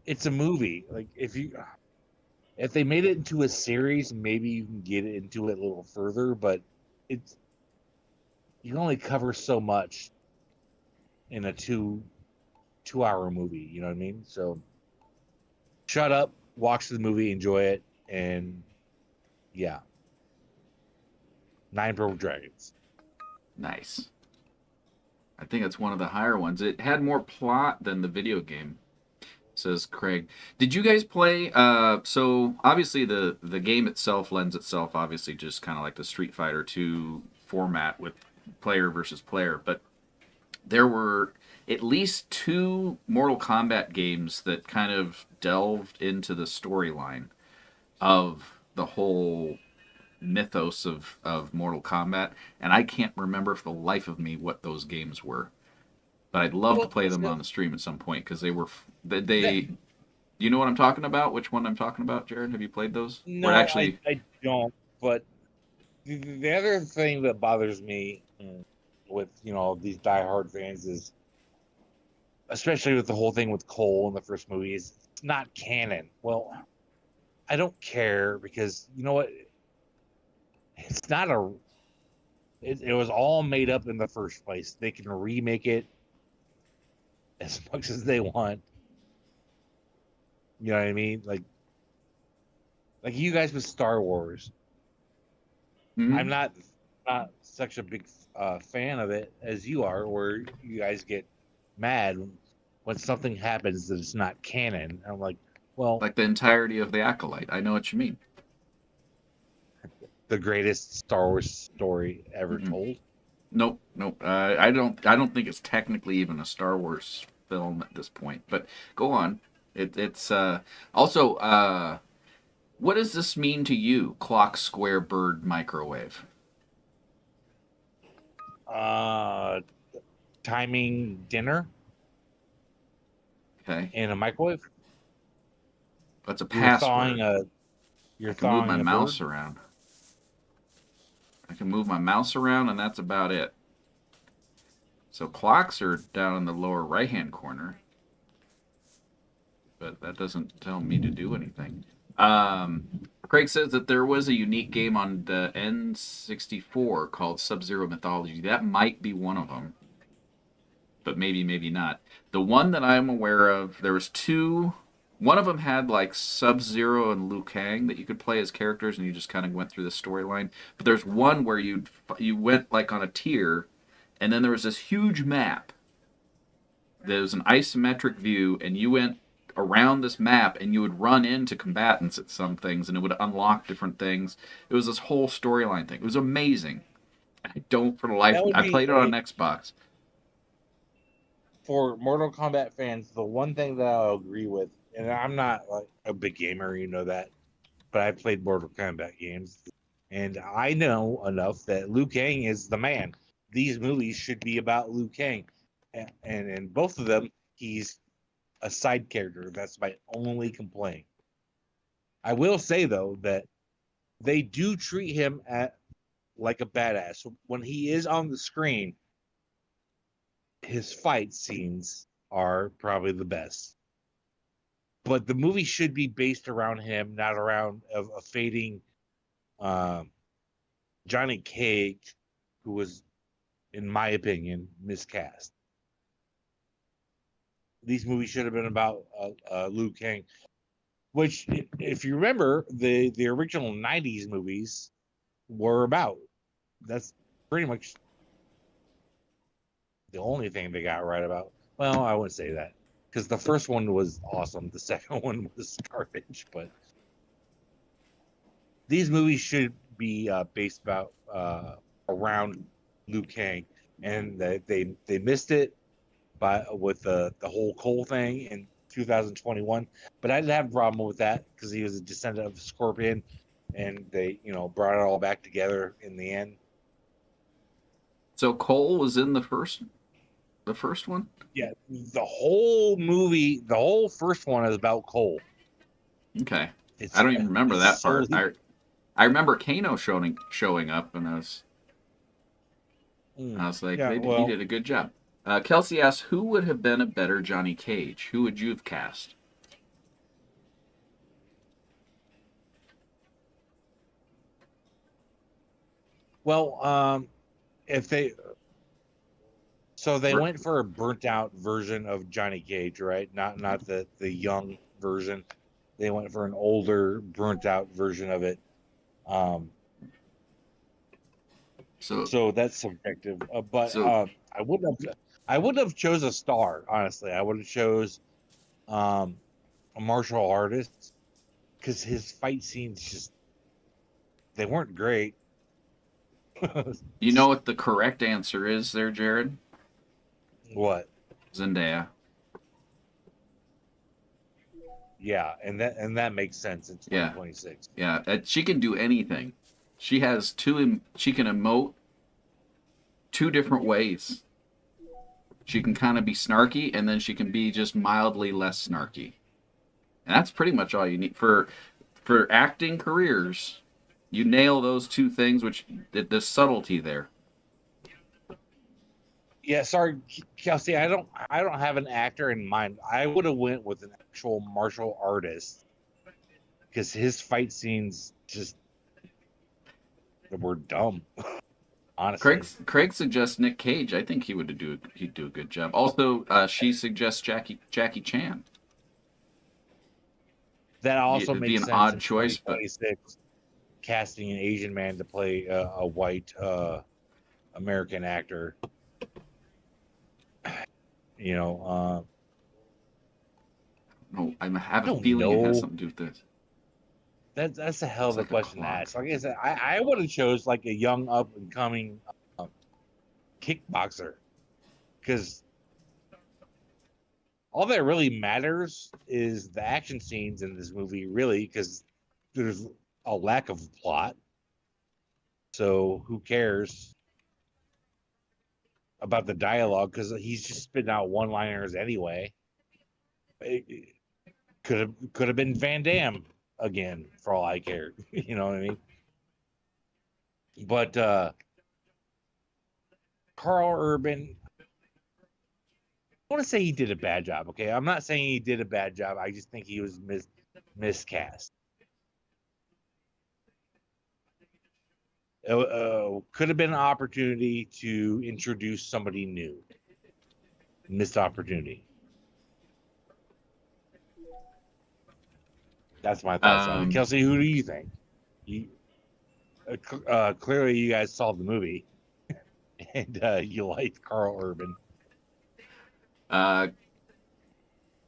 Speaker 6: it's a movie. Like if they made it into a series, maybe you can get it into it a little further, but you can only cover so much. in a two-hour movie. You know what I mean? So shut up, watch the movie, enjoy it, and yeah, 9 Purple Dragons.
Speaker 1: Nice. I think it's one of the higher ones. It had more plot than the video game, says Craig. Did you guys play? So obviously the game itself lends itself, obviously, just kind of like the Street Fighter 2 format with player versus player. But there were at least 2 Mortal Kombat games that kind of delved into the storyline of the whole mythos of Mortal Kombat, and I can't remember for the life of me what those games were. But I'd love to
Speaker 6: Well,
Speaker 1: play them on the stream at some point because they were they. You know what I'm talking about? Which one I'm talking about, Jarrod? Have you played those?
Speaker 6: no,
Speaker 1: Where actually,
Speaker 6: I don't. But the other thing that bothers me with these diehard fans is, especially with the whole thing with Cole in the first movie, is it's not canon. Well, I don't care because you know what? It's not a. It was all made up in the first place. They can remake it as much as they want. You know what I mean? Like you guys with Star Wars.
Speaker 1: Mhm.
Speaker 6: I'm not such a big fan of it as you are, where you guys get mad when something happens that it's not canon. I'm like, well,
Speaker 1: like the entirety of the Acolyte. I know what you mean.
Speaker 6: the greatest Star Wars story ever
Speaker 1: Mm-mm.
Speaker 6: told.
Speaker 1: Nope, nope. I don't. I don't think it's technically even a Star Wars film at this point. But go on. It's also. What does this mean to you? Clock, square, bird, microwave.
Speaker 6: Uh, Timing dinner
Speaker 1: Okay,
Speaker 6: in a microwave.
Speaker 1: that's a
Speaker 6: You're thawing
Speaker 1: password.
Speaker 6: a
Speaker 1: I can move my
Speaker 6: bird.
Speaker 1: mouse around. I can move my mouse around, and that's about it. So clocks are down in the lower right-hand corner, but that doesn't tell me to do anything. Craig says that there was a unique game on the N64 called Sub-Zero Mythology. That might be one of them, but maybe not. The one that I'm aware of, there was 2. One of them had like Sub-Zero and Liu Kang that you could play as characters, and you just kind of went through the storyline. But there's one where you went like on a tier, and then there was this huge map. There was an isometric view, and you went around this map, and you would run into combatants at some things, and it would unlock different things. It was this whole storyline thing. It was amazing. I don't for the life.
Speaker 6: That would
Speaker 1: I
Speaker 6: be
Speaker 1: played it on Xbox.
Speaker 6: for Mortal Kombat fans. The one thing that I'll agree with, and I'm not like a big gamer, you know that, but I played Mortal Kombat games, and I know enough that Liu Kang is the man. These movies should be about Liu Kang, and in both of them, he's a side character. That's my only complaint. I will say though that they do treat him like a badass when he is on the screen. His fight scenes are probably the best, but the movie should be based around him, not around a fading um, Johnny Cage, who was, in my opinion, miscast. These movies should have been about Liu Kang, which, if you remember, the original '90s movies were about. That's pretty much the only thing they got right about. Well, I wouldn't say that because the first one was awesome. The second one was garbage. But these movies should be based about around Liu Kang, and they missed it with the whole Cole thing in 2021. But I didn't have a problem with that because he was a descendant of Scorpion, and they brought it all back together in the end.
Speaker 1: So Cole was in the first one.
Speaker 6: Yeah, the whole movie, the whole first one is about Cole.
Speaker 1: Okay,
Speaker 6: It's
Speaker 1: I don't even remember that part.
Speaker 6: solely.
Speaker 1: I remember Kano showing up, and I was like,
Speaker 6: Yeah,
Speaker 1: he
Speaker 6: well,
Speaker 1: did a good job. Kelsey asks, who would have been a better Johnny Cage? Who would you have cast?
Speaker 6: well, if they So they went for a burnt out version of Johnny Cage, right? Not the young version. They went for an older, burnt out version of it. So that's subjective. But
Speaker 1: So
Speaker 6: I wouldn't have chose a star, honestly. I would have chose a martial artist, because his fight scenes just, they weren't great.
Speaker 1: you know what the correct answer is there, Jarrod?
Speaker 6: What?
Speaker 1: Zendaya.
Speaker 6: Yeah, and that makes sense in
Speaker 1: Yeah.
Speaker 6: 2026.
Speaker 1: Yeah, she can do anything. She has she can emote two different ways. She can kind of be snarky, and then she can be just mildly less snarky. And that's pretty much all you need for acting careers. You nail those two things, which the subtlety there.
Speaker 6: Yeah, sorry, Kelsey. I don't have an actor in mind. I would have went with an actual martial artist, because his fight scenes just were dumb. Honestly,
Speaker 1: Craig suggests Nick Cage. I think he'd do a good job. Also, she suggests Jackie Chan.
Speaker 6: that also
Speaker 1: It'd be
Speaker 6: makes
Speaker 1: an
Speaker 6: sense.
Speaker 1: odd
Speaker 6: in
Speaker 1: choice, but
Speaker 6: 2026, casting an Asian man to play a white American actor. You know,
Speaker 1: no, I have a
Speaker 6: don't
Speaker 1: feeling it has
Speaker 6: know.
Speaker 1: something to do with this.
Speaker 6: That's a hell of
Speaker 1: It's
Speaker 6: a
Speaker 1: like a
Speaker 6: question to
Speaker 1: clock.
Speaker 6: ask. Like I said, I would have chose like a young up and coming kickboxer, because all that really matters is the action scenes in this movie, really, because there's a lack of plot. So who cares about the dialogue? Because he's just spitting out one-liners anyway. It could have been Van Damme again, for all I cared. You know what I mean? But Carl Urban, I want to say he did a bad job. Okay, I'm not saying he did a bad job. I just think he was miscast. Could have been an opportunity to introduce somebody new. Missed opportunity. That's my thoughts on it. Kelsey, who do you think? Clearly, you guys saw the movie, and you liked Carl Urban.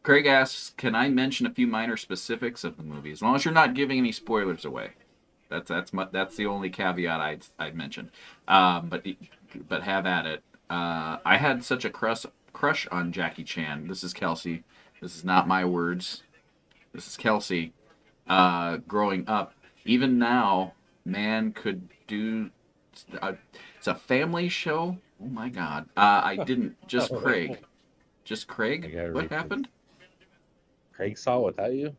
Speaker 1: Craig asks, "Can I mention a few minor specifics of the movie, as long as you're not giving any spoilers away?" That's the only caveat I'd mention. But have at it. I had such a crush on Jackie Chan. This is Kelsey. This is not my words. This is Kelsey. Growing up, even now, man could do. It's a family show. Oh my God! I didn't. Just Craig. Just Craig. What happened?
Speaker 6: Craig saw it without you?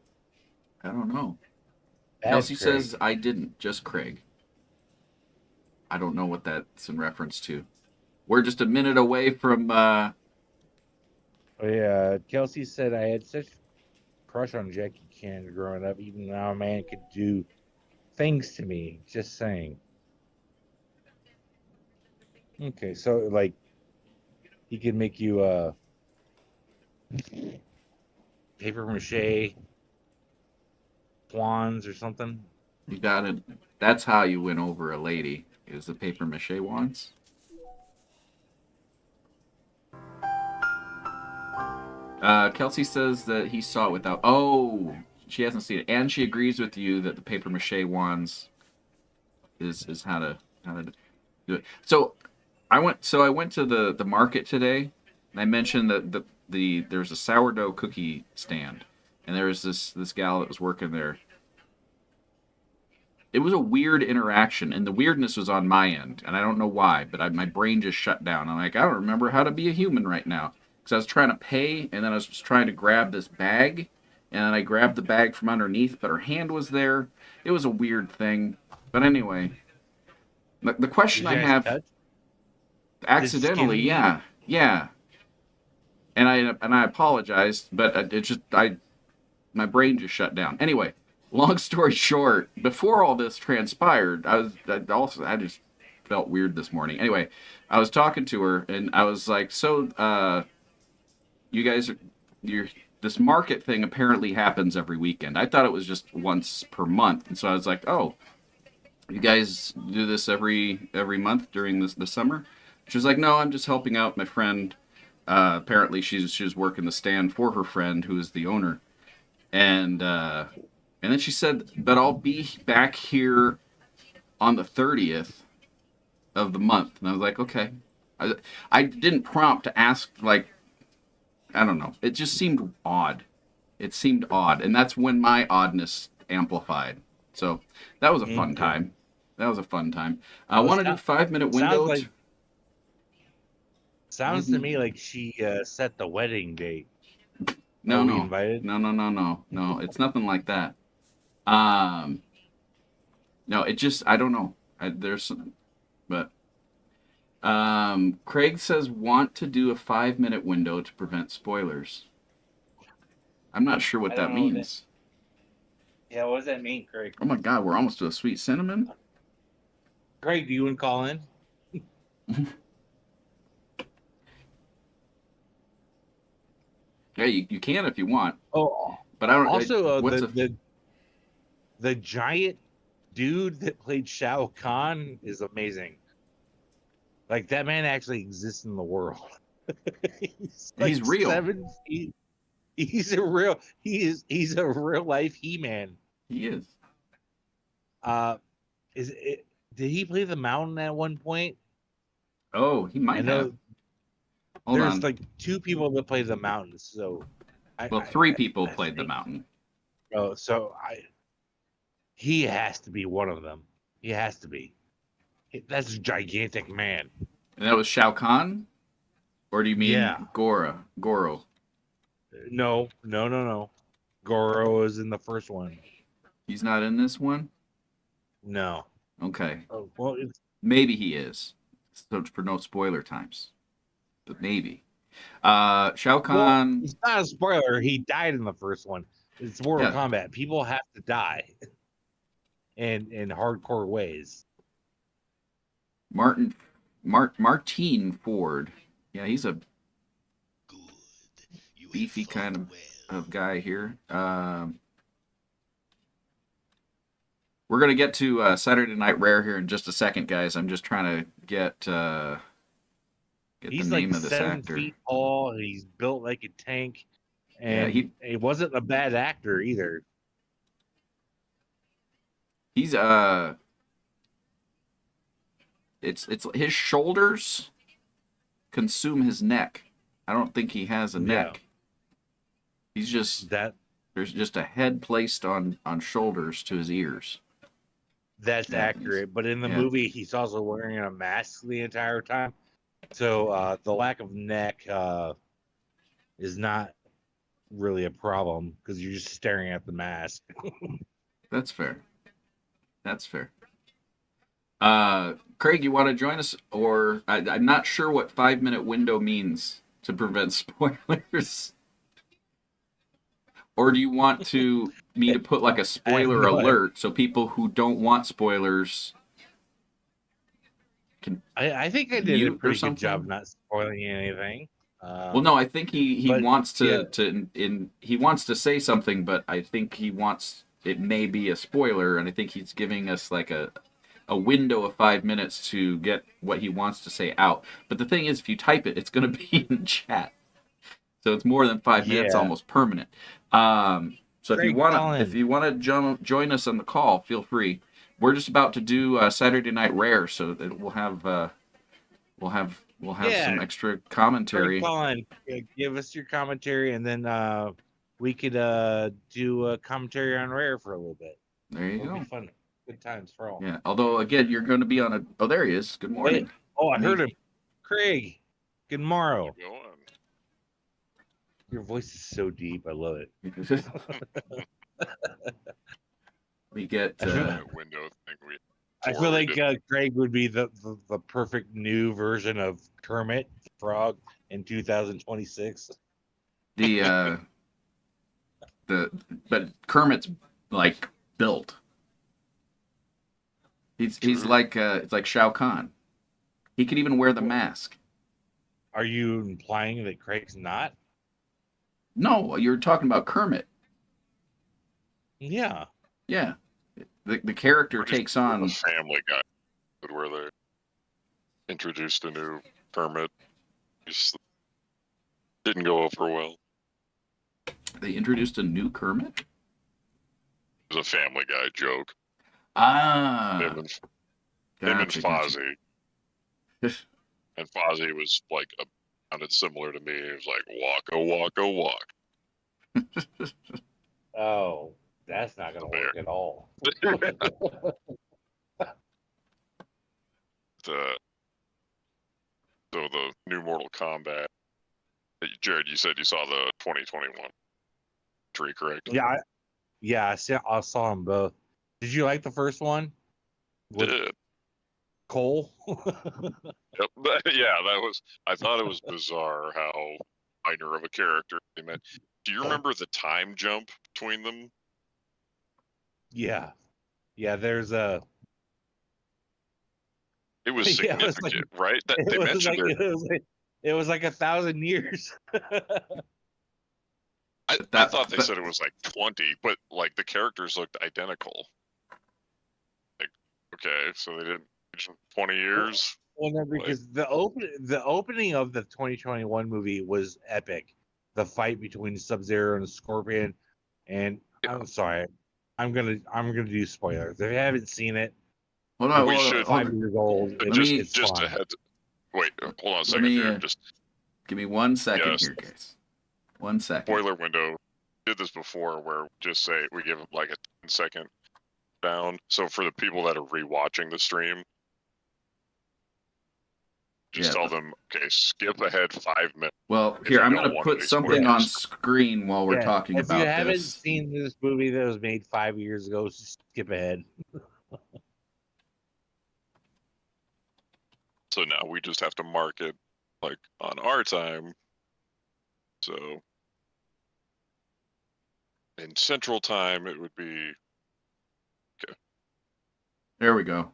Speaker 1: I don't know.
Speaker 6: Bad
Speaker 1: Kelsey
Speaker 6: Craig.
Speaker 1: says I didn't. Just Craig. I don't know what that's in reference to. We're just a minute away from.
Speaker 6: Oh yeah, Kelsey said I had such crush on Jackie Chan growing up. Even now, a man could do things to me. Just saying. Okay, so like, he could make you paper mache swans or something.
Speaker 1: You got it. That's how you win over a lady. Is the paper mache wands. Kelsey says that he saw it without. Oh, she hasn't seen it, and she agrees with you that the paper mache wands is how to do it. So I went to the market today, and I mentioned that there's a sourdough cookie stand, and there was this gal that was working there. It was a weird interaction, and the weirdness was on my end, and I don't know why, but my brain just shut down. I'm like, I don't remember how to be a human right now, because I was trying to pay, and then I was just trying to grab this bag, and then I grabbed the bag from underneath, but her hand was there. It was a weird thing, but anyway, the question I have, accidentally, yeah, and I apologized, but my brain just shut down. Anyway. Long story short, before all this transpired, I just felt weird this morning. Anyway, I was talking to her, and I was like, so, you guys, this market thing apparently happens every weekend. I thought it was just once per month. And so I was like, oh, you guys do this every month during the summer? She was like, no, I'm just helping out my friend. Apparently she was working the stand for her friend, who is the owner. And then she said, but I'll be back here on the 30th of the month. And I was like, okay. I didn't prompt to ask, like, I don't know. It just seemed odd. It seemed odd. And that's when my oddness amplified. So that was a fun time. That was a fun time. I want to do 5-minute window.
Speaker 6: Sounds to me like she set the wedding date.
Speaker 1: No,
Speaker 6: we invited?
Speaker 1: No. It's nothing like that. No, it just, I don't know. But Craig says want to do a 5-minute window to prevent spoilers. I'm not sure what that means.
Speaker 6: Yeah, what does that mean, Craig?
Speaker 1: Oh my God, we're almost to a sweet cinnamon.
Speaker 6: Craig, do you want to call in?
Speaker 1: Yeah, you can if you want.
Speaker 6: Oh,
Speaker 1: but I don't.
Speaker 6: Also, the giant dude that played Shao Kahn is amazing. Like, that man actually exists in the world.
Speaker 1: He's real.
Speaker 6: 7 feet. He's a real life He-Man.
Speaker 1: He is.
Speaker 6: Did he play the Mountain at one point?
Speaker 1: Oh, he might have.
Speaker 6: There's like 2 people that play the Mountain, so
Speaker 1: 3 people played the Mountain.
Speaker 6: Oh, so he has to be one of them. He has to be. That's a gigantic man.
Speaker 1: And that was Shao Kahn? Or do you mean Goro?
Speaker 6: No. Goro is in the first one.
Speaker 1: He's not in this one?
Speaker 6: No.
Speaker 1: Okay.
Speaker 6: Oh, well,
Speaker 1: maybe he is. So for no spoiler times. But maybe. Shao Kahn.
Speaker 6: Well, it's not a spoiler. He died in the first one. It's Mortal Kombat. People have to die. In hardcore ways.
Speaker 1: Martine Ford. Yeah, he's a beefy kind of guy here. We're going to get to Saturday Night Rare here in just a second, guys. I'm just trying to get the name of this actor. He's 7
Speaker 6: feet tall. And he's built like a tank. And he wasn't a bad actor either.
Speaker 1: He's it's his shoulders consume his neck. I don't think he has a neck. He's just there's just a head placed on shoulders to his ears.
Speaker 6: That's accurate, but in the movie he's also wearing a mask the entire time. So the lack of neck is not really a problem because you're just staring at the mask.
Speaker 1: That's fair. Craig, you want to join us? Or I'm not sure what 5-minute window means to prevent spoilers. Or do you want me to put like a spoiler alert so people who don't want spoilers can?
Speaker 6: I think I did a pretty good job not spoiling anything.
Speaker 1: Well, no, I think he wants to he wants to say something, but I think it may be a spoiler, and I think he's giving us like a window of 5 minutes to get what he wants to say out. But the thing is, if you type it, it's going to be in chat. So it's more than 5 minutes, almost permanent. So if you want to join us on the call, feel free. We're just about to do Saturday Night Rare, so that we'll have some extra commentary.
Speaker 6: Colin, give us your commentary, and then we could do a commentary on Rare for a little bit.
Speaker 1: There you go.
Speaker 6: Be fun. Good times for all.
Speaker 1: Yeah. Although again, you're going to be on a. Oh, there he is. Good morning.
Speaker 6: Wait. Oh, I heard him. Craig. Good morrow. Your voice is so deep. I love it.
Speaker 1: We get.
Speaker 6: I feel like Craig would be the perfect new version of Kermit the Frog in 2026.
Speaker 1: But Kermit's like built. He's like it's like Shao Kahn. He could even wear the mask.
Speaker 6: Are you implying that Craig's not?
Speaker 1: No, you're talking about Kermit.
Speaker 6: Yeah.
Speaker 1: Yeah. The character takes
Speaker 7: The
Speaker 1: on.
Speaker 7: Family Guy, where they introduced a new Kermit. Just didn't go over well.
Speaker 1: They introduced a new Kermit?
Speaker 7: It was a Family Guy joke.
Speaker 1: Ah.
Speaker 7: Him and
Speaker 1: Gotcha.
Speaker 7: Fozzie. And Fozzie was like sounded similar to me. He was like, waka, walk.
Speaker 6: Oh, that's not going to work at all.
Speaker 7: So the new Mortal Kombat. Jarrod, you said you saw the 2021 tree, correct?
Speaker 6: Yeah, I saw them both. Did you like the first one?
Speaker 7: Did.
Speaker 6: Cole?
Speaker 7: Yep. Yeah, I thought it was bizarre how minor of a character they met. Do you remember the time jump between them?
Speaker 6: Yeah. Yeah, there's a...
Speaker 7: It was significant, right? They mentioned it.
Speaker 6: It was like 1,000 years.
Speaker 7: I thought they said it was like 20, but like the characters looked identical. Like, okay, so they didn't mention 20 years.
Speaker 6: Well, no, because the opening of the 2021 movie was epic. The fight between Sub-Zero and Scorpion, and I'm sorry, I'm gonna do spoilers. If you haven't seen it,
Speaker 1: Hold on,
Speaker 7: we should.
Speaker 6: 5 years old.
Speaker 7: Just ahead. Wait, hold on a second here. Just
Speaker 1: give me 1 second here, guys. 1 second.
Speaker 7: Spoiler window. Did this before, where just say we give them like a 10-second down. So for the people that are rewatching the stream, just tell them, okay, skip ahead 5 minutes.
Speaker 1: Well, here, I'm going to put something on screen while we're talking about this.
Speaker 6: If you haven't seen this movie that was made 5 years ago, just skip ahead.
Speaker 7: So now we just have to mark it like on our time. So in Central Time, it would be okay.
Speaker 1: There we go.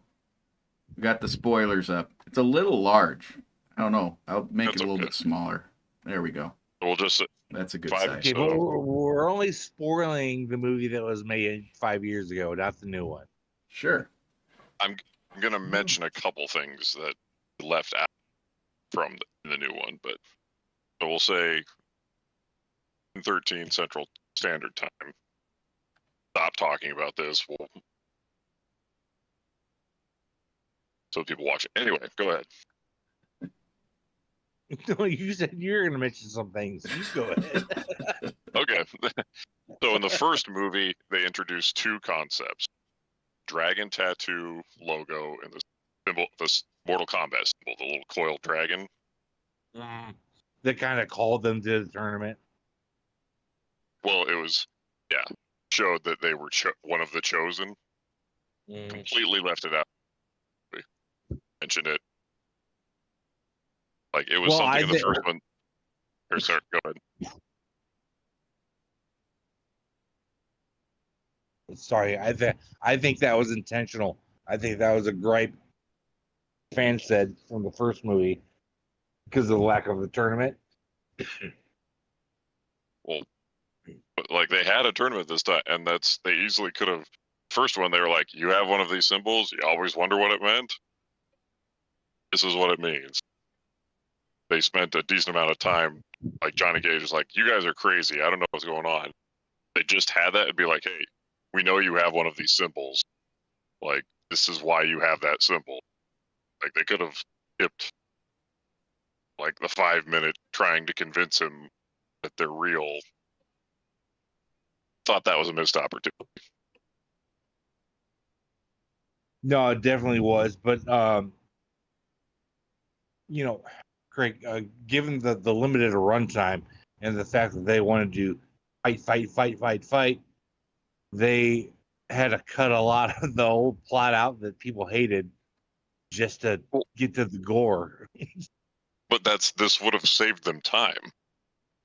Speaker 1: We got the spoilers up. It's a little large. I don't know. I'll make it a little bit smaller. There we go.
Speaker 7: We'll just.
Speaker 1: That's a good
Speaker 7: size.
Speaker 6: Okay, but we're only spoiling the movie that was made 5 years ago, not the new one.
Speaker 1: Sure.
Speaker 7: I'm gonna mention a couple things that left out from the new one, but so we'll say 13 Central Standard Time. Stop talking about this. So people watch it. Anyway, go ahead.
Speaker 6: No, you said you were going to mention some things. You go ahead.
Speaker 7: Okay. So in the first movie, they introduced two concepts: dragon tattoo logo and the symbol, the Mortal Kombat symbol, the little coiled dragon.
Speaker 6: That kind of called them to the tournament.
Speaker 7: Well, it was, showed that they were one of the chosen. Completely left it out. Mentioned it. Like, it was something in the first one. Or, sorry, go ahead.
Speaker 6: Sorry, I think that was intentional. I think that was a gripe fans said from the first movie because of the lack of the tournament.
Speaker 7: Well, but like, they had a tournament this time, and they easily could have. First one, they were like, "You have one of these symbols. You always wonder what it meant. This is what it means." They spent a decent amount of time. Like, Johnny Cage was like, "You guys are crazy. I don't know what's going on." They just had that and be like, "Hey, we know you have one of these symbols. Like, this is why you have that symbol." Like, they could have skipped like the 5-minute trying to convince him that they're real. Thought that was a missed opportunity.
Speaker 6: No, it definitely was, but Craig, given the limited runtime and the fact that they wanted to fight, they had to cut a lot of the old plot out that people hated just to get to the gore.
Speaker 7: But this would have saved them time.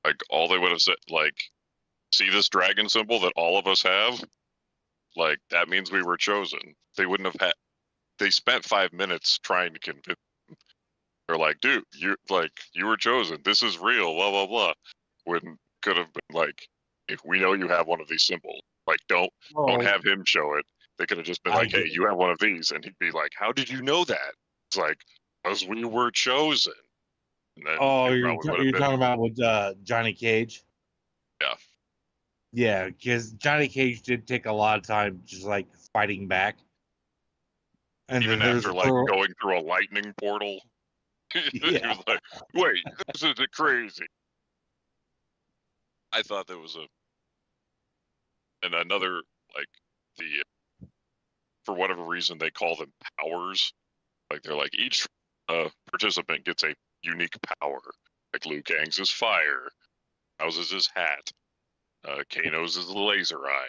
Speaker 7: Like, all they would have said, like, see this dragon symbol that all of us have? Like, that means we were chosen. They wouldn't have had. They spent 5 minutes trying to convince them They're like, dude, you were chosen. This is real. Blah blah blah. When could have been like, if we know you have one of these symbols, like don't have him show it. They could have just been like, hey, you have one of these, and he'd be like, how did you know that? It's like, because we were chosen. And then
Speaker 6: you're talking about with Johnny Cage?
Speaker 7: Yeah.
Speaker 6: Yeah, because Johnny Cage did take a lot of time just like fighting back. And
Speaker 7: even
Speaker 6: then
Speaker 7: after like going through a lightning portal. He was like, wait, this is crazy. I thought there was another, like, for whatever reason, they call them powers. Like, they're like, each participant gets a unique power. Like, Liu Kang's is fire. House's is hat. Kano's is the laser eye.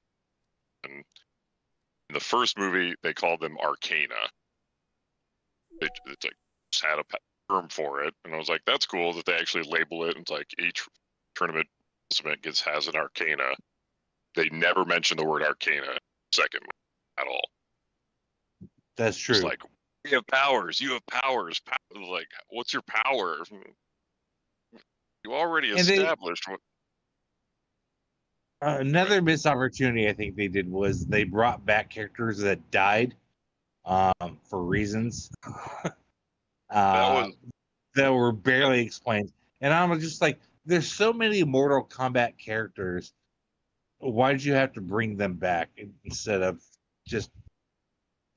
Speaker 7: And in the first movie, they called them Arcana. It's like, just had a term for it. And I was like, that's cool that they actually label it. It's like, each tournament participant has an Arcana. They never mention the word Arcana second at all.
Speaker 6: That's true.
Speaker 7: It's like, you have powers. You have powers. Like, what's your power? You already established what.
Speaker 6: Another missed opportunity I think they did was they brought back characters that died for reasons that were barely explained. And I'm just like, there's so many Mortal Kombat characters. Why did you have to bring them back instead of just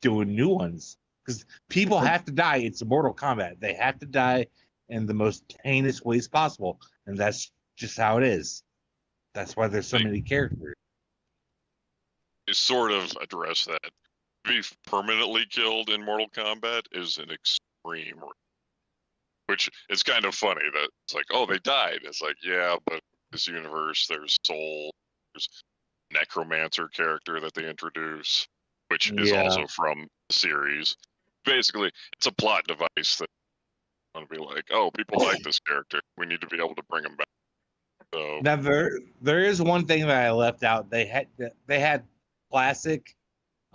Speaker 6: doing new ones? Because people have to die. It's Mortal Kombat. They have to die in the most heinous ways possible. And that's just how it is. That's why there's so many characters.
Speaker 7: You sort of address that. To be permanently killed in Mortal Kombat is an extreme, which is kind of funny that it's like, oh, they died. It's like, yeah, but this universe, there's Soul, there's Necromancer character that they introduce, which is also from the series. Basically, it's a plot device that want to be like, oh, people like this character. We need to be able to bring him back. So
Speaker 6: now there is one thing that I left out. They had classic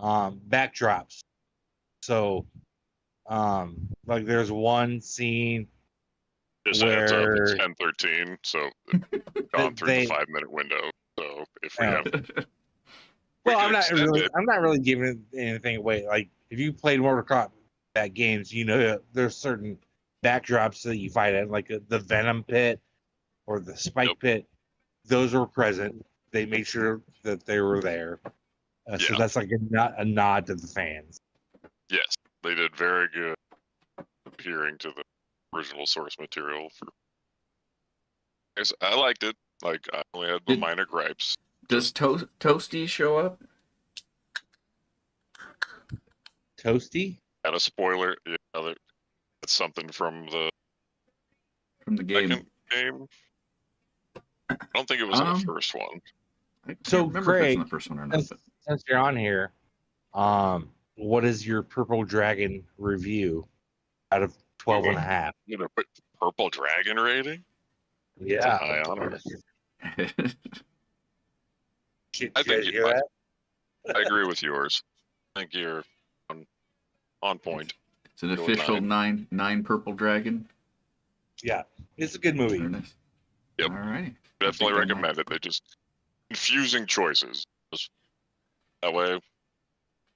Speaker 6: backdrops. So like there's one scene
Speaker 7: just heads up, it's 10:13, so gone through the 5-minute window. So if we have,
Speaker 6: well, I'm not really giving anything away. Like if you played Mortal Kombat games, you know there's certain backdrops that you fight at, like the Venom Pit or the Spike Pit. Those were present. They made sure that they were there. So that's like a nod to the fans.
Speaker 7: Yes, they did very good adhering to the original source material. I liked it. Like, I only had the minor gripes.
Speaker 1: Does Toasty show up?
Speaker 6: Toasty?
Speaker 7: And a spoiler, it's something from the
Speaker 1: game.
Speaker 7: Second game. I don't think it was in the first one.
Speaker 6: So, Craig,
Speaker 1: the first one or not,
Speaker 6: since you're on here, what is your Purple Dragon review out of 12 and a half?
Speaker 7: You know, Purple Dragon rating?
Speaker 6: Yeah.
Speaker 7: High honor. I agree with yours. I think you're on point.
Speaker 1: It's an official 9 Purple Dragon.
Speaker 6: Yeah, it's a good movie.
Speaker 1: Nice.
Speaker 7: Yep.
Speaker 1: All right.
Speaker 7: Definitely recommend it. They just confusing choices. Just that way,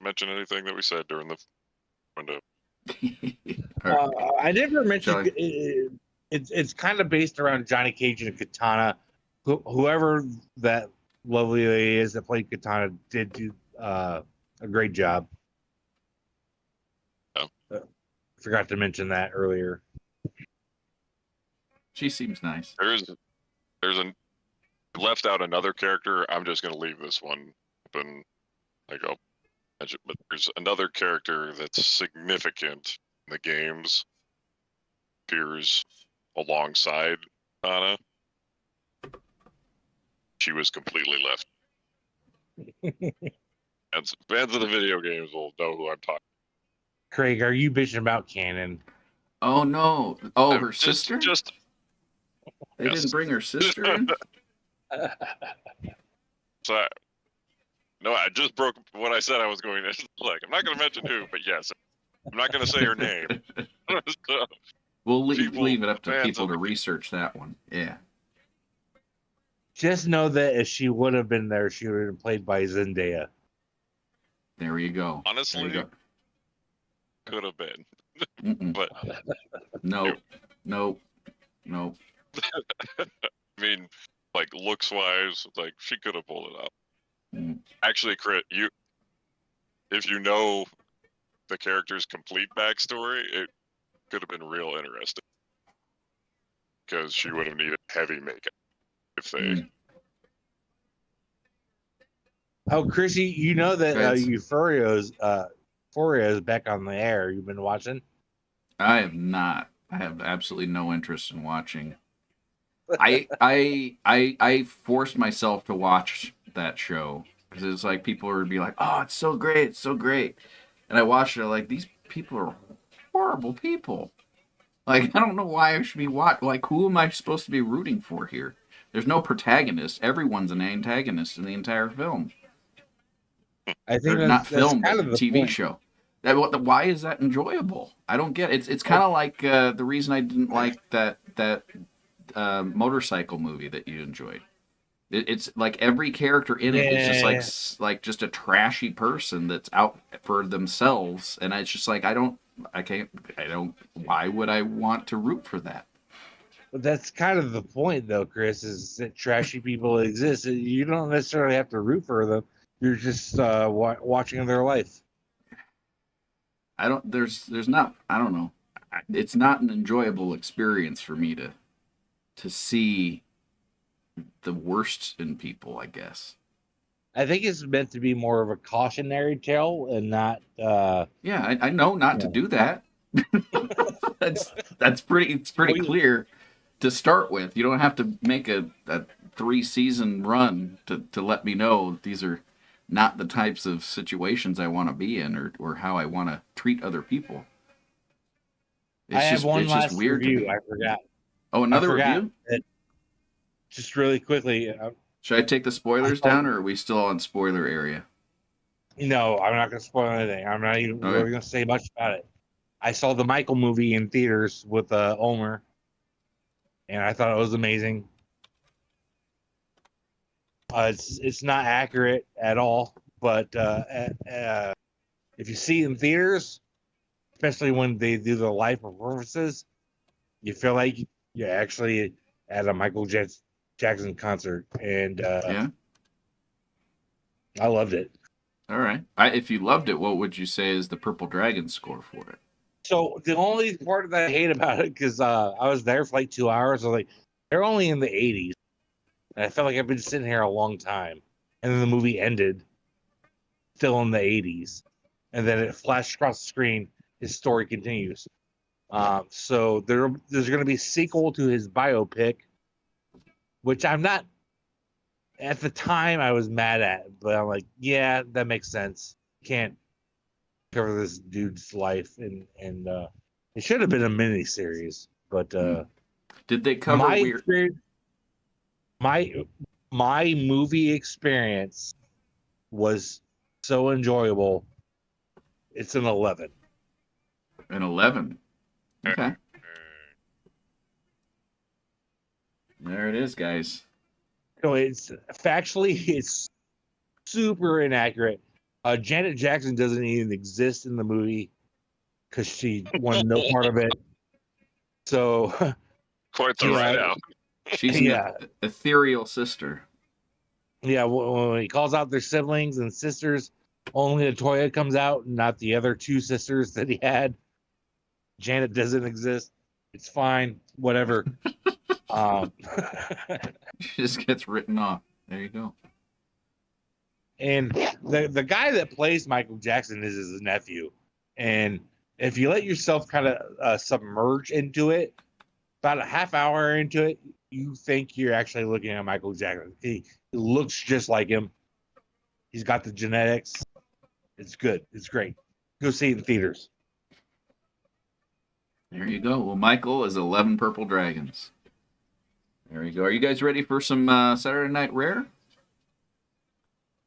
Speaker 7: mention anything that we said during the window.
Speaker 6: I never mentioned it's kind of based around Johnny Cage and Katana. Whoever that lovely lady is that played Katana did do a great job.
Speaker 7: Oh.
Speaker 6: Forgot to mention that earlier.
Speaker 1: She seems nice.
Speaker 7: Left out another character. I'm just going to leave this one open. But there's another character that's significant in the games. Appears alongside Anna. She was completely left. And fans of the video games will know who I'm talking.
Speaker 6: Craig, are you bitching about canon?
Speaker 1: Oh no! Oh, her sister. They
Speaker 7: yes.
Speaker 1: didn't bring her sister in.
Speaker 7: So, no, I just broke what I said I was going to. Like, I'm not going to mention who, but yes, I'm not going to say her name. So,
Speaker 1: We'll
Speaker 7: People-
Speaker 1: leave it up to
Speaker 7: fans
Speaker 1: people
Speaker 7: of
Speaker 1: to
Speaker 7: the game.
Speaker 1: research that one. Yeah.
Speaker 6: Just know that if she would have been there, she would have been played by Zendaya.
Speaker 1: There you go.
Speaker 7: Honestly,
Speaker 1: There you
Speaker 7: could have been,
Speaker 1: go. Mm-mm.
Speaker 7: but
Speaker 1: Nope. Nope. Nope.
Speaker 7: I mean, like looks wise, like she could have pulled it off.
Speaker 1: Mm.
Speaker 7: Actually, Crit, if you know the character's complete backstory, it could have been real interesting because she would have needed heavy makeup if they.
Speaker 1: Mm.
Speaker 6: Oh, Chrissy, you know that
Speaker 1: That's-
Speaker 6: Euphoria is back on the air. You've been watching?
Speaker 1: I have not. I have absolutely no interest in watching. I forced myself to watch that show because it's like people would be like, "Oh, it's so great, it's so great," and I watched it. Like these people are horrible people. Like I don't know why I should be Like who am I supposed to be rooting for here? There's no protagonist. Everyone's an antagonist in the entire film.
Speaker 6: I think
Speaker 1: Or not
Speaker 6: that's
Speaker 1: film,
Speaker 6: kind
Speaker 1: but
Speaker 6: of the
Speaker 1: TV
Speaker 6: point.
Speaker 1: show. Why is that enjoyable? I don't get it. It's kind of like the reason I didn't like that motorcycle movie that you enjoyed. It's like every character in it is just like just a trashy person that's out for themselves, and it's just like I don't. Why would I want to root for that?
Speaker 6: But that's kind of the point, though, Chris, is that trashy people exist. You don't necessarily have to root for them. You're just watching their life.
Speaker 1: I don't. There's not. I don't know. It's not an enjoyable experience for me to see the worst in people, I guess.
Speaker 6: I think it's meant to be more of a cautionary tale and not.
Speaker 1: Yeah, I know not to do that. That's pretty. It's pretty clear to start with. You don't have to make a 3-season run to let me know these are not the types of situations I want to be in or how I want to treat other people.
Speaker 6: I have one
Speaker 1: it's
Speaker 6: last
Speaker 1: just weird
Speaker 6: review.
Speaker 1: to me.
Speaker 6: I forgot.
Speaker 1: Oh, another review?
Speaker 6: Just really quickly.
Speaker 1: Should I take the spoilers down, or are we still on spoiler area?
Speaker 6: No, I'm not going to spoil anything. I'm not even really going to say much about it. I saw the Michael movie in theaters with Omer, and I thought it was amazing. It's not accurate at all, but if you see it in theaters, especially when they do the live performances, you feel like you're actually at a Michael Jackson concert, and
Speaker 1: Yeah.
Speaker 6: I loved it.
Speaker 1: All right. If you loved it, what would you say is the Purple Dragon score for it?
Speaker 6: So the only part that I hate about it, because I was there for like 2 hours, I was like, they're only in the 80s. And I felt like I've been sitting here a long time. And then the movie ended still in the 80s. And then it flashed across the screen. His story continues. So there's going to be a sequel to his biopic, which I'm not, at the time I was mad at. But I'm like, yeah, that makes sense. Can't cover this dude's life. And it should have been a mini series. But
Speaker 1: did they cover
Speaker 6: my
Speaker 1: weird?
Speaker 6: experience, my movie experience was so enjoyable. It's an 11.
Speaker 1: An 11. Okay. There it is, guys.
Speaker 6: So it's factually, it's super inaccurate. Janet Jackson doesn't even exist in the movie because she won no part of it. So
Speaker 7: Quite the
Speaker 6: Yeah.
Speaker 7: right out.
Speaker 1: She's an ethereal sister.
Speaker 6: yeah, when he calls out their siblings and sisters, only Latoya comes out, not the other two sisters that he had. Janet doesn't exist. It's fine, whatever.
Speaker 1: She just gets written off. There you go.
Speaker 6: And the guy that plays Michael Jackson is his nephew. And if you let yourself kind of submerge into it, about a half hour into it, you think you're actually looking at Michael Jackson. He looks just like him. He's got the genetics. It's good. It's great. Go see it in theaters.
Speaker 1: There you go. Well, Michael is 11 Purple Dragons. There you go. Are you guys ready for some Saturday Night Rare?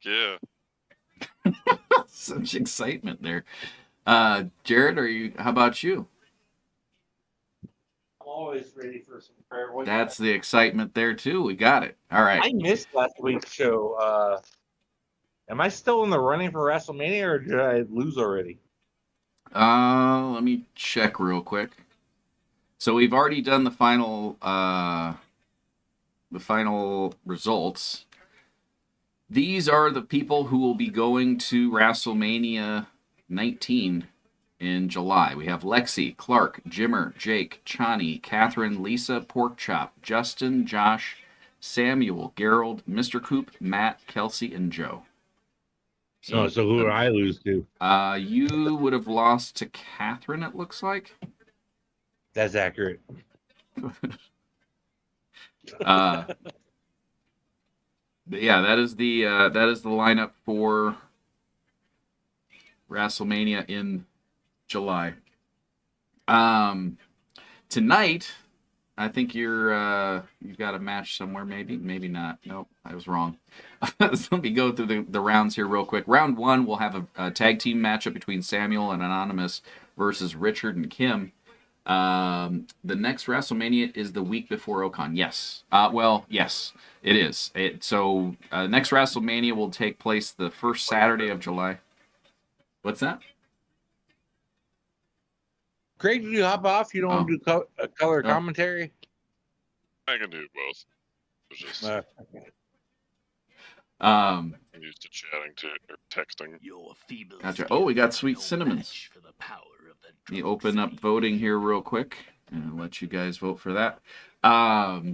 Speaker 7: Yeah.
Speaker 1: Such excitement there. Jarrod, how about you?
Speaker 6: always ready for some prayer.
Speaker 1: That's the excitement there too. We got it. All right.
Speaker 6: I missed last week's show. Am I still in the running for WrestleMania, or did I lose already?
Speaker 1: Let me check real quick. So we've already done the final results. These are the people who will be going to WrestleMania 19 in July. We have Lexi, Clark, Jimmer, Jake, Chani, Kathryn, Lisa, Porkchop, Justin, Josh, Samuel, Jarrod, Mr. Koop, Matt, Kelsey, and Joe.
Speaker 6: So who did I lose to?
Speaker 1: You would have lost to Kathryn, it looks like.
Speaker 6: That's accurate.
Speaker 1: But yeah, that is the lineup for WrestleMania in July. Tonight, I think you've got a match somewhere. Maybe not. Nope, I was wrong. Let me go through the rounds here real quick. Round 1, we'll have a tag team matchup between Samuel and Anonymous versus Richard and Kim. The next WrestleMania is the week before Ocon. Yes. Yes, it is. So next WrestleMania will take place the first Saturday of July. What's that?
Speaker 6: Craig, did you hop off? You don't want to do color commentary?
Speaker 7: I can do both. It's just
Speaker 1: I'm
Speaker 7: used to chatting or texting.
Speaker 1: Gotcha. Oh, we got Sweet Cinnamons. Let me open up voting here real quick and let you guys vote for that.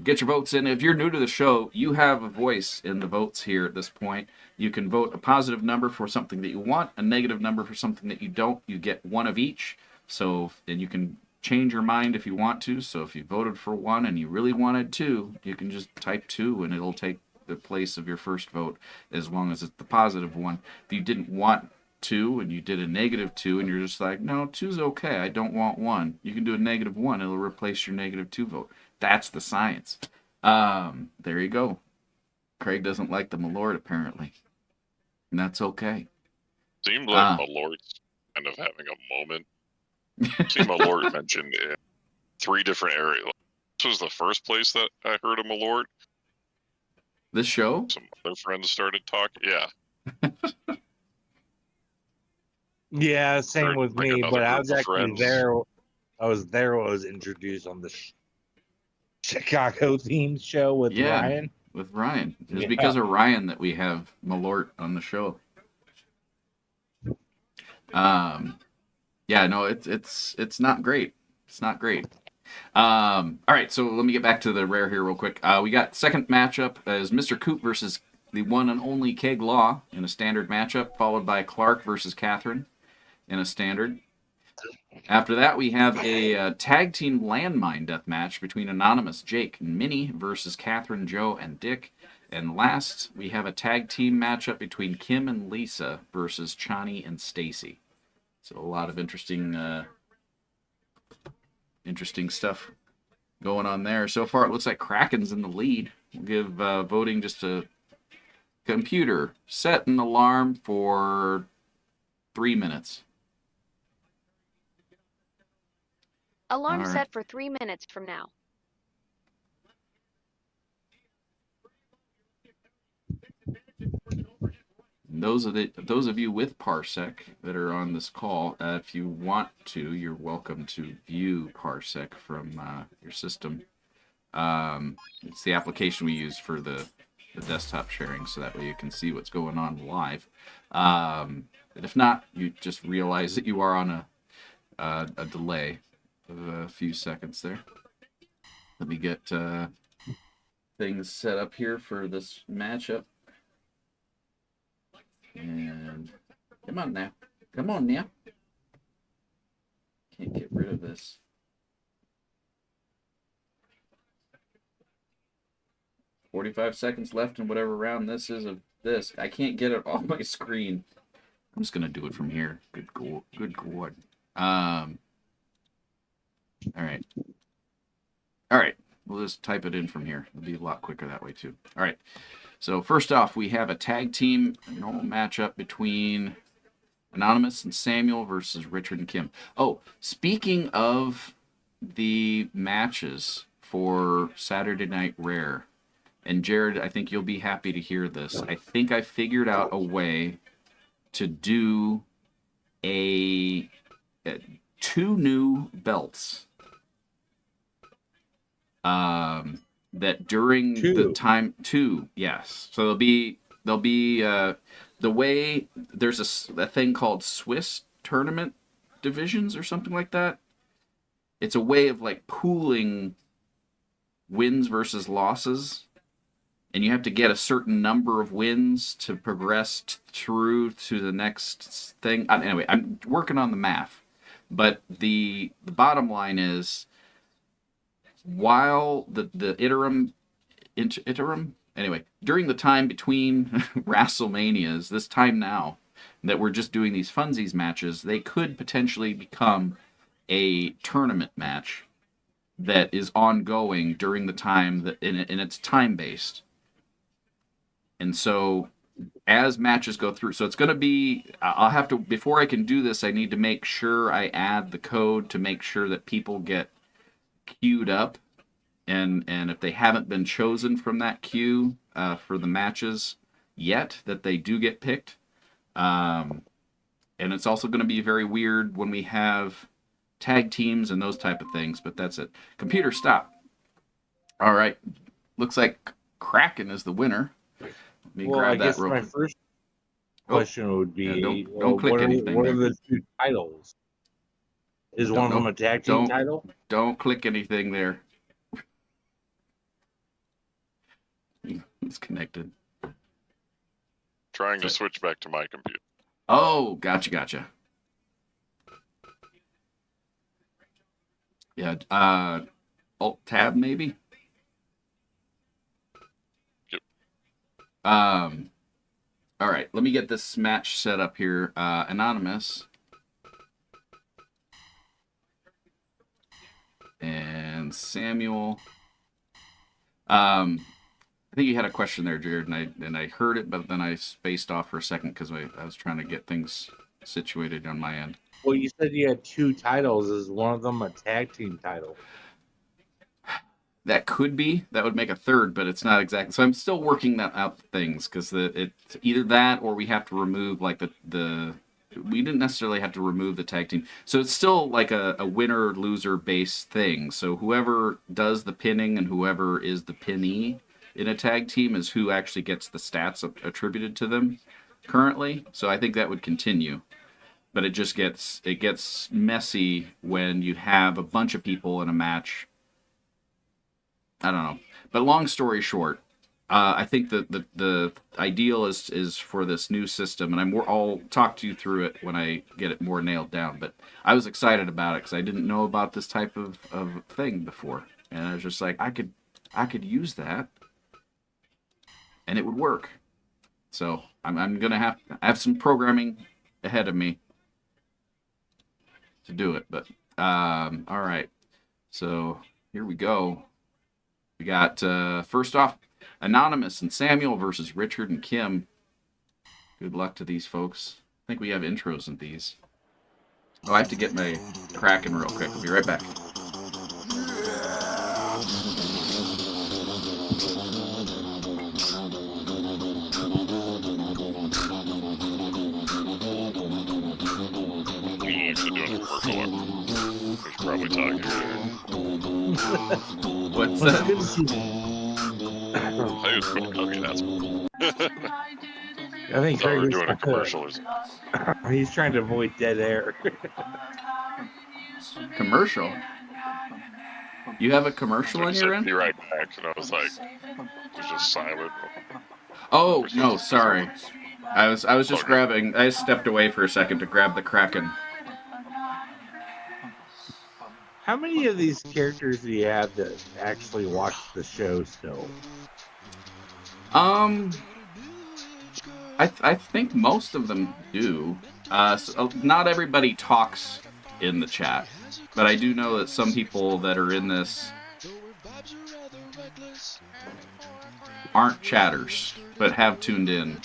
Speaker 1: Get your votes in. If you're new to the show, you have a voice in the votes here at this point. You can vote a positive number for something that you want, a negative number for something that you don't. You get one of each. So, and you can change your mind if you want to. So if you voted for 1 and you really wanted 2, you can just type 2 and it'll take the place of your first vote as long as it's the positive one. If you didn't want 2 and you did a -2 and you're just like, no, 2's okay, I don't want 1, you can do a -1. It'll replace your -2 vote. That's the science. There you go. Craig doesn't like the Malort apparently, and that's okay.
Speaker 7: Seemed like Malort's kind of having a moment. See Malort mentioned in 3 different areas. This was the first place that I heard of Malort.
Speaker 1: This show?
Speaker 7: Some other friends started talking. Yeah.
Speaker 6: Yeah, same with
Speaker 7: like
Speaker 6: me. But I
Speaker 7: group
Speaker 6: was
Speaker 7: of
Speaker 6: actually
Speaker 7: friends.
Speaker 6: there. I was there when I was introduced on the Chicago themed show with Ryan.
Speaker 1: With Ryan. It's because of Ryan that we have Malort on the show. Yeah, no, it's not great. It's not great. All right, so let me get back to the rare here real quick. We got second matchup as Mr. Koop versus the one and only Caig Law in a standard matchup, followed by Clark versus Kathryn in a standard. After that, we have a tag team landmine death match between Anonymous, Jake, and Minnie versus Kathryn, Joe, and Dick. And last, we have a tag team matchup between Kim and Lisa versus Chani and Stacy. So a lot of interesting stuff going on there. So far, it looks like Kraken's in the lead. We'll give voting just a computer. Set an alarm for 3 minutes.
Speaker 3: Alarm set for 3 minutes from now.
Speaker 1: Those of you with Parsec that are on this call, if you want to, you're welcome to view Parsec from your system. It's the application we use for the desktop sharing, so that way you can see what's going on live. And if not, you just realize that you are on a delay of a few seconds there. Let me get things set up here for this matchup. And come on now. Come on now. Can't get rid of this. $45 seconds left in whatever round this is of this. I can't get it off my screen. I'm just gonna do it from here. Good God. All right. We'll just type it in from here. It'll be a lot quicker that way too. All right. So first off, we have a tag team normal matchup between Anonymous and Samuel versus Richard and Kim. Oh, speaking of the matches for Saturday Night Rare. And Jarrod, I think you'll be happy to hear this. I think I figured out a way to do a 2 new belts. That during the time 2, yes. So there'll be the way there's a thing called Swiss tournament divisions or something like that. It's a way of like pooling wins versus losses, and you have to get a certain number of wins to progress through to the next thing. Anyway, I'm working on the math, but the bottom line is, while the interim, anyway, during the time between WrestleManias, this time now that we're just doing these funsies matches, they could potentially become a tournament match that is ongoing during the time that, and it's time based. And so as matches go through, so it's going to be, I'll have to, before I can do this, I need to make sure I add the code to make sure that people get queued up, and if they haven't been chosen from that queue for the matches yet, that they do get picked. And it's also going to be very weird when we have tag teams and those type of things, but that's it. Computer, stop. All right, looks like Kraken is the winner. Let me grab that real quick.
Speaker 6: My first question would be,
Speaker 1: don't click anything.
Speaker 6: What are the 2 titles? Is one of them a tag team title?
Speaker 1: Don't click anything there. It's connected.
Speaker 7: Trying to switch back to my computer.
Speaker 1: Oh, gotcha. Yeah, Alt Tab maybe?
Speaker 7: Yep.
Speaker 1: All right, let me get this match set up here. Anonymous. And Samuel. I think you had a question there, Jarrod, and I heard it, but then I spaced off for a second because I was trying to get things situated on my end.
Speaker 6: Well, you said you had 2 titles. Is one of them a tag team title?
Speaker 1: That could be. That would make a third, but it's not exactly. So I'm still working that out things, because it's either that or we have to remove like the. We didn't necessarily have to remove the tag team. So it's still like a winner loser based thing. So whoever does the pinning and whoever is the pinnee in a tag team is who actually gets the stats attributed to them currently. So I think that would continue. But it just gets messy when you have a bunch of people in a match. I don't know. But long story short, I think the ideal is for this new system, and I'll talk to you through it when I get it more nailed down. But I was excited about it because I didn't know about this type of thing before, and I was just like, I could use that, and it would work. So I'm gonna have some programming ahead of me to do it. But all right, so here we go. We got first off, Anonymous and Samuel versus Richard and Kim. Good luck to these folks. I think we have intros in these. Oh, I have to get my Kraken real quick. I'll be right back.
Speaker 7: I'm actually doing a commercial. He's probably talking.
Speaker 1: What's that?
Speaker 7: Okay, that's
Speaker 6: I think
Speaker 7: we're doing a commercial.
Speaker 6: He's trying to avoid dead air.
Speaker 1: Commercial? You have a commercial on your end?
Speaker 7: Be right back, and I was like, it was just silent.
Speaker 1: Oh no, sorry. I was just grabbing. I stepped away for a second to grab the Kraken.
Speaker 6: How many of these characters do you have that actually watch the show still?
Speaker 1: I think most of them do. So not everybody talks in the chat, but I do know that some people that are in this aren't chatters, but have tuned in.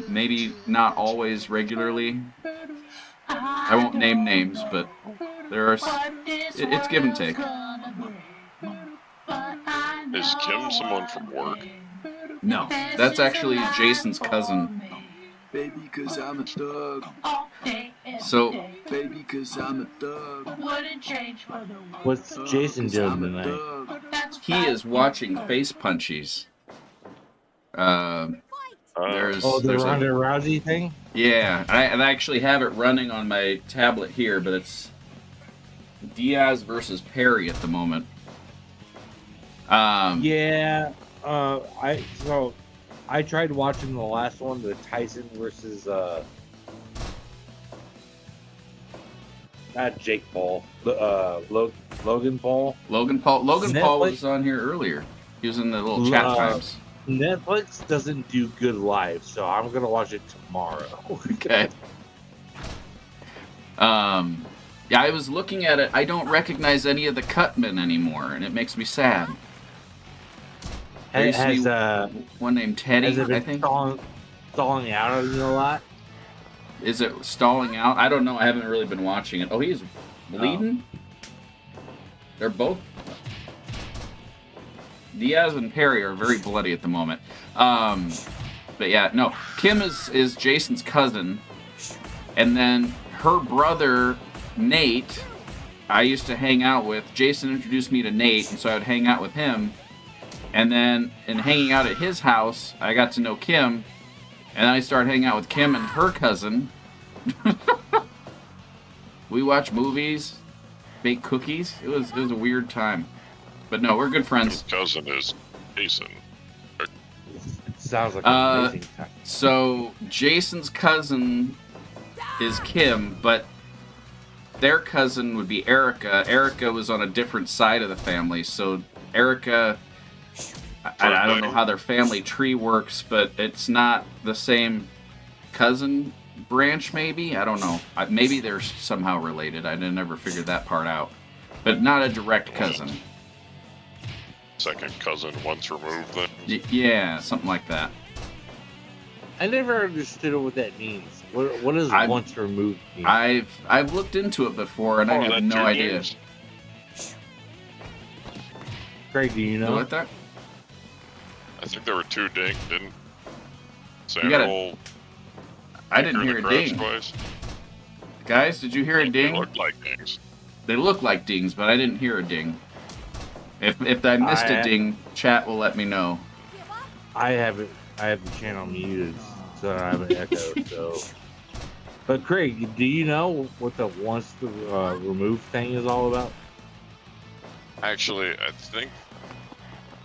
Speaker 1: Maybe not always regularly. I won't name names, but There are. It's give and take.
Speaker 7: Is Kim someone from work?
Speaker 1: No, that's actually Jason's cousin.
Speaker 8: Baby, cause I'm a thug.
Speaker 1: So
Speaker 8: Baby, cause I'm a thug.
Speaker 6: What's Jason
Speaker 8: Cause I'm
Speaker 6: doing
Speaker 8: a
Speaker 6: tonight?
Speaker 8: thug.
Speaker 1: he is watching face punchies. There's
Speaker 6: Oh, the
Speaker 1: there's a,
Speaker 6: Ronda Rousey thing?
Speaker 1: yeah, and I actually have it running on my tablet here, but it's Diaz versus Perry at the moment.
Speaker 6: Yeah. I tried watching the last one, the Tyson versus not Jake Paul, Logan Paul.
Speaker 1: Logan Paul
Speaker 6: Netflix-
Speaker 1: was on here earlier. He was in the little chat times.
Speaker 6: Netflix doesn't do good live, so I'm gonna watch it tomorrow.
Speaker 1: Okay. Yeah, I was looking at it. I don't recognize any of the cutmen anymore, and it makes me sad. There used to be one named Teddy,
Speaker 6: has it
Speaker 1: I
Speaker 6: been
Speaker 1: think.
Speaker 6: stalling out on you a lot?
Speaker 1: Is it stalling out? I don't know. I haven't really been watching it. Oh, he's bleeding? They're both... Diaz and Perry are very bloody at the moment. But yeah, no. Kim is Jason's cousin. And then her brother, Nate, I used to hang out with. Jason introduced me to Nate, and so I would hang out with him. And then in hanging out at his house, I got to know Kim. And then I started hanging out with Kim and her cousin. We watched movies, bake cookies. It was a weird time. But no, we're good friends.
Speaker 7: His cousin is Jason.
Speaker 6: Sounds like an amazing time.
Speaker 1: So Jason's cousin is Kim, but their cousin would be Erica. Erica was on a different side of the family, so Erica... I don't know how their family tree works, but it's not the same cousin branch, maybe? I don't know. Maybe they're somehow related. I never figured that part out. But not a direct cousin.
Speaker 7: Second cousin once removed then.
Speaker 1: Yeah, something like that.
Speaker 6: I never understood what that means. What does once removed mean?
Speaker 1: I've looked into it before, and I have no idea.
Speaker 6: Craig, do you know?
Speaker 1: What that?
Speaker 7: I think there were two ding, didn't
Speaker 1: You gotta-
Speaker 7: Samuel
Speaker 1: I didn't hear a ding.
Speaker 7: twice?
Speaker 1: Guys, did you hear a
Speaker 7: They
Speaker 1: ding?
Speaker 7: looked like dings.
Speaker 1: They look like dings, but I didn't hear a ding. If I missed a ding, chat will let me know.
Speaker 6: I have the channel muted, so I have an echo. So, but Craig, do you know what the once the remove thing is all about?
Speaker 7: Actually, I think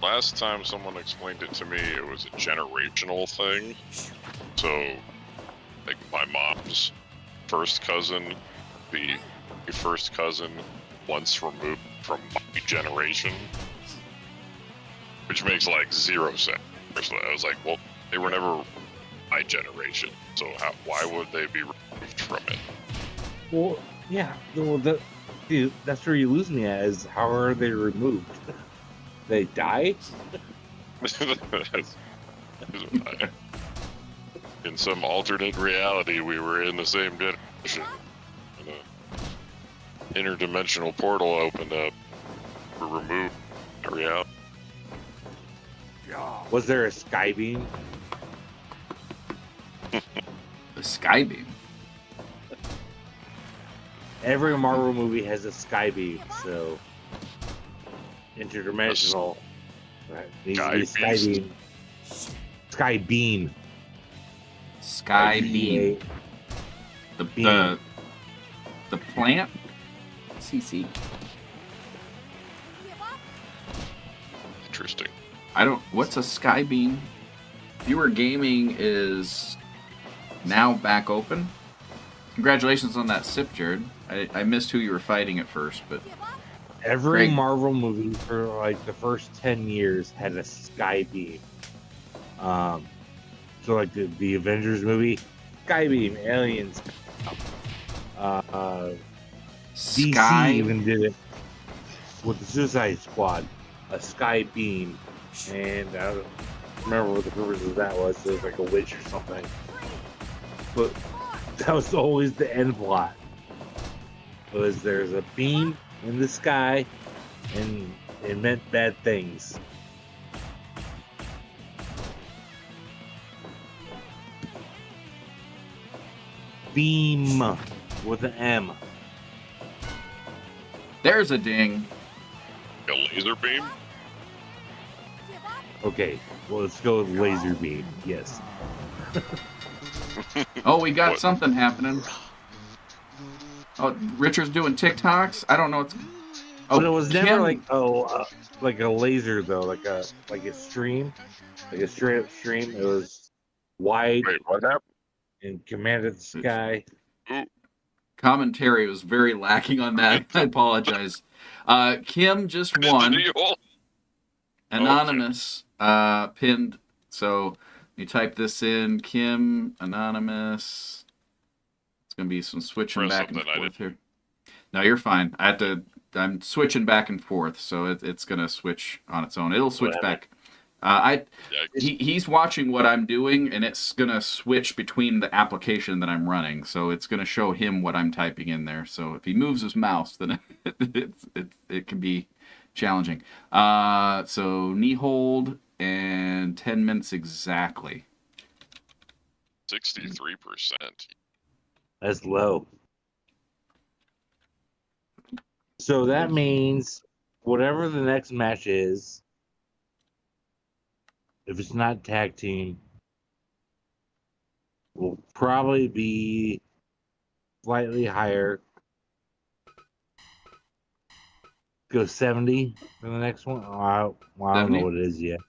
Speaker 7: last time someone explained it to me, it was a generational thing. So, like my mom's first cousin, the first cousin once removed from my generation, which makes like 0 sense. So I was like, well, they were never my generation, so why would they be removed from it?
Speaker 6: Well, yeah. Dude, that's where you lose me at. Is how are they removed? They die?
Speaker 7: In some alternate reality, we were in the same generation. And an interdimensional portal opened up. We removed the reality.
Speaker 6: Was there a sky beam?
Speaker 1: The sky beam.
Speaker 6: Every Marvel movie has a sky beam, so interdimensional. Right. Needs to be sky
Speaker 7: beast.
Speaker 6: beam. Sky beam.
Speaker 1: Sky beam. The plant? CC.
Speaker 7: Interesting.
Speaker 1: What's a sky beam? Viewer gaming is now back open. Congratulations on that sip, Jarrod. I missed who you were fighting at first, but
Speaker 6: Every
Speaker 1: Craig.
Speaker 6: Marvel movie for like the first 10 years had a sky beam. So like the Avengers movie, sky beam, aliens. DC
Speaker 1: sky.
Speaker 6: even did it with the Suicide Squad, a sky beam, and I don't remember what the purpose of that was. It was like a witch or something, but that was always the end plot. was there's a beam in the sky, and it meant bad things. Beam with an M.
Speaker 1: There's a ding.
Speaker 7: A laser beam?
Speaker 6: Okay, well, let's go with laser beam. Yes.
Speaker 1: Oh, we got
Speaker 7: What?
Speaker 1: something happening. Oh, Richard's doing TikToks. I don't know what's. Oh,
Speaker 6: But it was never
Speaker 1: Kim.
Speaker 6: like a laser though, like a stream, like a straight up stream. It was wide
Speaker 7: Wait, what happened?
Speaker 6: and commanded the sky.
Speaker 1: Commentary was very lacking on that. I apologize. Kim just won.
Speaker 7: Deal?
Speaker 1: Anonymous pinned. So you type this in, Kim Anonymous. It's gonna be some switching
Speaker 7: Press
Speaker 1: back and
Speaker 7: something I
Speaker 1: forth here. No, you're fine. I'm switching back and forth, so it's gonna switch on its own. It'll switch
Speaker 6: Whatever.
Speaker 1: back.
Speaker 7: Yeah,
Speaker 1: He's watching what I'm doing, and it's gonna switch between the application that I'm running. So it's gonna show him what I'm typing in there. So if he moves his mouse, then it can be challenging. So knee hold and 10 minutes exactly.
Speaker 7: 63%.
Speaker 6: That's low. So that means whatever the next match is, if it's not tag team, will probably be slightly higher. Go 70 for the next one. Oh, I don't
Speaker 1: 70?
Speaker 6: know what it is yet.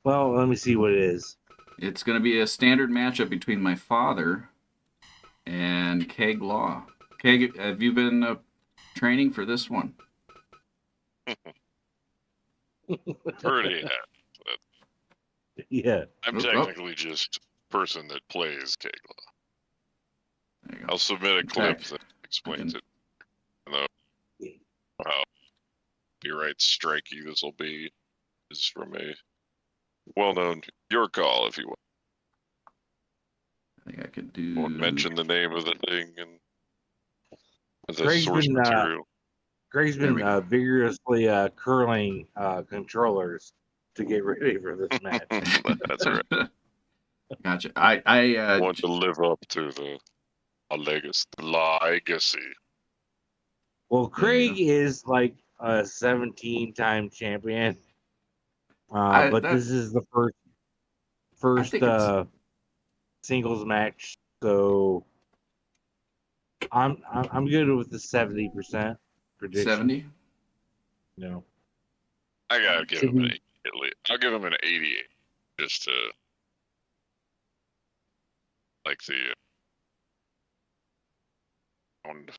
Speaker 6: Well, let me see what it is.
Speaker 1: It's gonna be a standard matchup between my father and Caig Law. Caig, have you been training for this one?
Speaker 7: Pretty happy.
Speaker 6: Yeah.
Speaker 7: I'm
Speaker 1: Oh.
Speaker 7: technically just a person that plays Caig Law.
Speaker 1: There you go.
Speaker 7: I'll submit a clip
Speaker 1: Okay.
Speaker 7: that explains it. Though how copyright strikey this will be is from a well-known your call if you want.
Speaker 1: I think I could do.
Speaker 7: Won't mention the name of the thing and the
Speaker 6: Greg's
Speaker 7: source
Speaker 6: been,
Speaker 7: material.
Speaker 6: Greg's
Speaker 1: There
Speaker 6: been
Speaker 1: we go.
Speaker 6: vigorously curling controllers to get ready for this match.
Speaker 7: That's right.
Speaker 1: Gotcha. I
Speaker 7: Want to live up to the legacy.
Speaker 6: Well,
Speaker 1: There you
Speaker 6: Craig is like a 17-time champion,
Speaker 1: I-
Speaker 6: but
Speaker 1: that-
Speaker 6: this is the
Speaker 1: I
Speaker 6: first
Speaker 1: think it's-
Speaker 6: singles match, so I'm good with the 70% prediction.
Speaker 1: 70.
Speaker 6: No,
Speaker 7: I gotta give him
Speaker 6: Should
Speaker 7: an
Speaker 6: we-
Speaker 7: 80. I'll give him an 88, just to like the sound.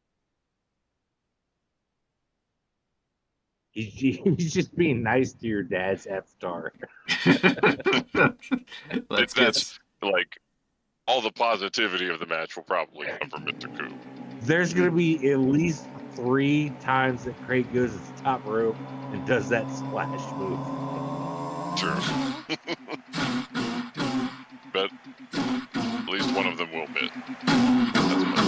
Speaker 6: he's just being nice to your dad's avatar.
Speaker 1: Let's
Speaker 7: That's like all the positivity of the match will probably come from Mr. Koop.
Speaker 6: There's gonna be at least 3 times that Craig goes to the top rope and does that splash move.
Speaker 7: True. But at least one of them will hit. That's about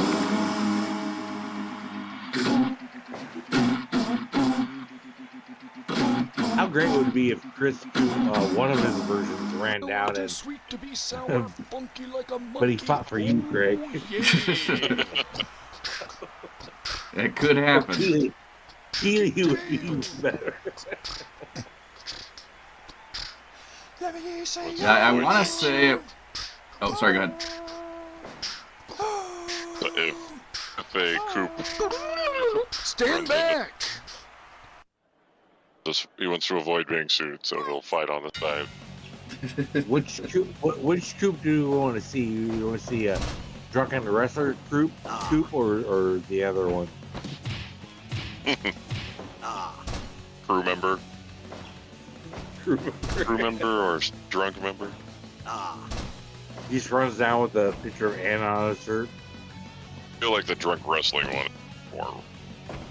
Speaker 6: How great would it be if Chris, one of his versions, ran down and
Speaker 9: Sweet to be sour, funky like a
Speaker 6: but he fought for you, Craig.
Speaker 1: It could happen.
Speaker 6: Keely would be even better.
Speaker 1: Yeah, I want to say. Oh, sorry. Go ahead.
Speaker 7: But if a Koop
Speaker 9: Stand back!
Speaker 7: he wants to avoid being sued, so he'll fight on the side.
Speaker 6: Which Coop do you want to see? You want to see a drunken wrestler Coop or the other one?
Speaker 7: Crew member,
Speaker 6: Crew
Speaker 7: crew member, or drunk member.
Speaker 6: He just runs down with a picture of Anon on his shirt.
Speaker 7: I feel like the drunk wrestling one is more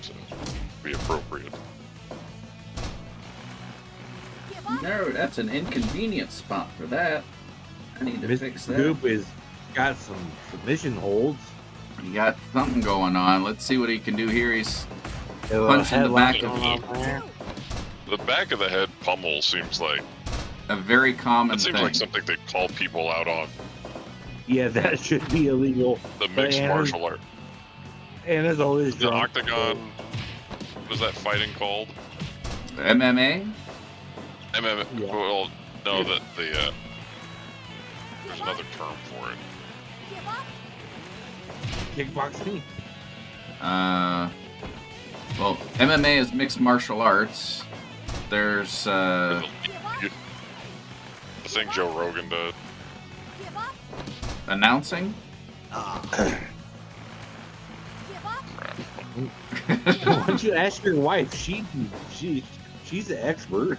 Speaker 7: so be appropriate.
Speaker 1: No, that's an inconvenient spot for that. I need to fix
Speaker 6: Mr.
Speaker 1: that.
Speaker 6: Coop is got some submission holds.
Speaker 1: He got something going on. Let's see what he can do here. He's punching the back of
Speaker 7: The back of the head pummel seems like
Speaker 1: a very common
Speaker 7: it seems
Speaker 1: thing.
Speaker 7: like something they call people out on.
Speaker 6: Yeah, that should be illegal.
Speaker 7: The mixed martial art.
Speaker 6: And as always,
Speaker 7: The octagon. What is that fighting called?
Speaker 1: MMA?
Speaker 7: MMA.
Speaker 6: Yeah.
Speaker 7: Well, no, the there's another term for it.
Speaker 6: Kickboxing.
Speaker 1: Well, MMA is mixed martial arts. There's
Speaker 7: The thing Joe Rogan did.
Speaker 1: announcing.
Speaker 6: Why don't you ask your wife? She's the expert.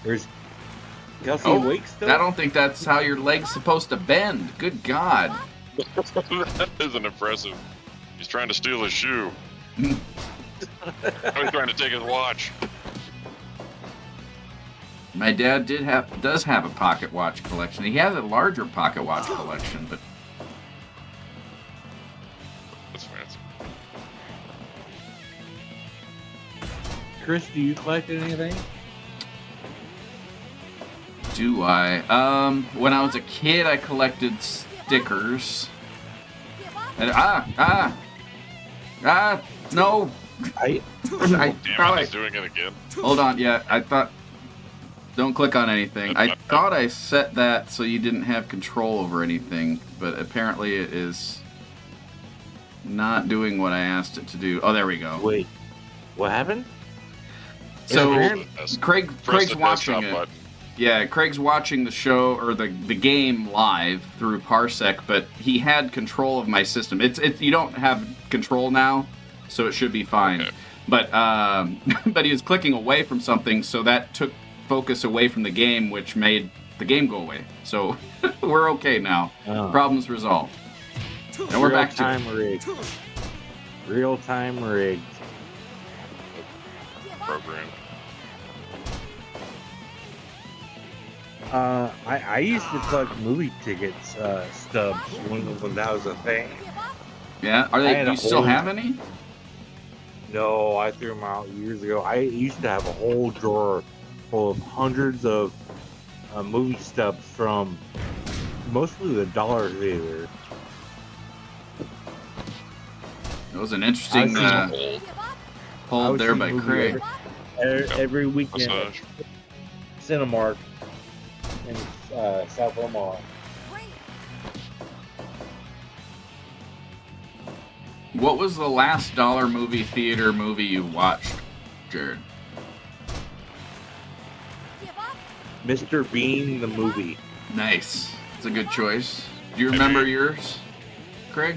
Speaker 6: There's Kelsey awake still?
Speaker 1: I don't think that's how your leg's supposed to bend. Good God.
Speaker 7: That isn't impressive. He's trying to steal his shoe. He's trying to take his watch.
Speaker 1: My dad does have a pocket watch collection. He has a larger pocket watch collection, but
Speaker 7: That's fancy.
Speaker 6: Chris, do you collect anything?
Speaker 1: do I? When I was a kid, I collected stickers. And no.
Speaker 6: I
Speaker 7: Damn it, he's doing it again.
Speaker 1: Hold on, yeah, I thought. Don't click on anything. I thought I set that so you didn't have control over anything, but apparently it is not doing what I asked it to do. Oh, there we go.
Speaker 6: Wait, what happened?
Speaker 1: So Craig's
Speaker 7: Press the
Speaker 1: watching
Speaker 7: desktop
Speaker 1: it.
Speaker 7: button.
Speaker 1: Yeah, Craig's watching the show or the game live through Parsec, but he had control of my system. It's you don't have control now, so it should be fine.
Speaker 7: Okay.
Speaker 1: But but he was clicking away from something, so that took focus away from the game, which made the game go away. So we're okay now.
Speaker 6: Oh.
Speaker 1: Problems resolved. And we're back to it.
Speaker 6: rigged. Real time rigged.
Speaker 7: Program.
Speaker 6: I used to collect movie tickets stubs when that was a thing.
Speaker 1: Yeah, are
Speaker 6: I
Speaker 1: they?
Speaker 6: had
Speaker 1: Do
Speaker 6: a
Speaker 1: you still
Speaker 6: whole-
Speaker 1: have any?
Speaker 6: No, I threw them out years ago. I used to have a whole drawer full of hundreds of movie stubs from mostly the Dollar Theater.
Speaker 1: It was an interesting
Speaker 6: I
Speaker 1: hold
Speaker 6: would
Speaker 1: there
Speaker 6: see
Speaker 1: by
Speaker 6: movies
Speaker 1: Craig.
Speaker 6: Every weekend,
Speaker 7: Massage.
Speaker 6: Cinemark in South Omaha.
Speaker 1: What was the last dollar movie theater movie you watched, Jarrod?
Speaker 6: Mr. Bean the movie.
Speaker 1: Nice. It's a good choice. Do you remember yours, Craig?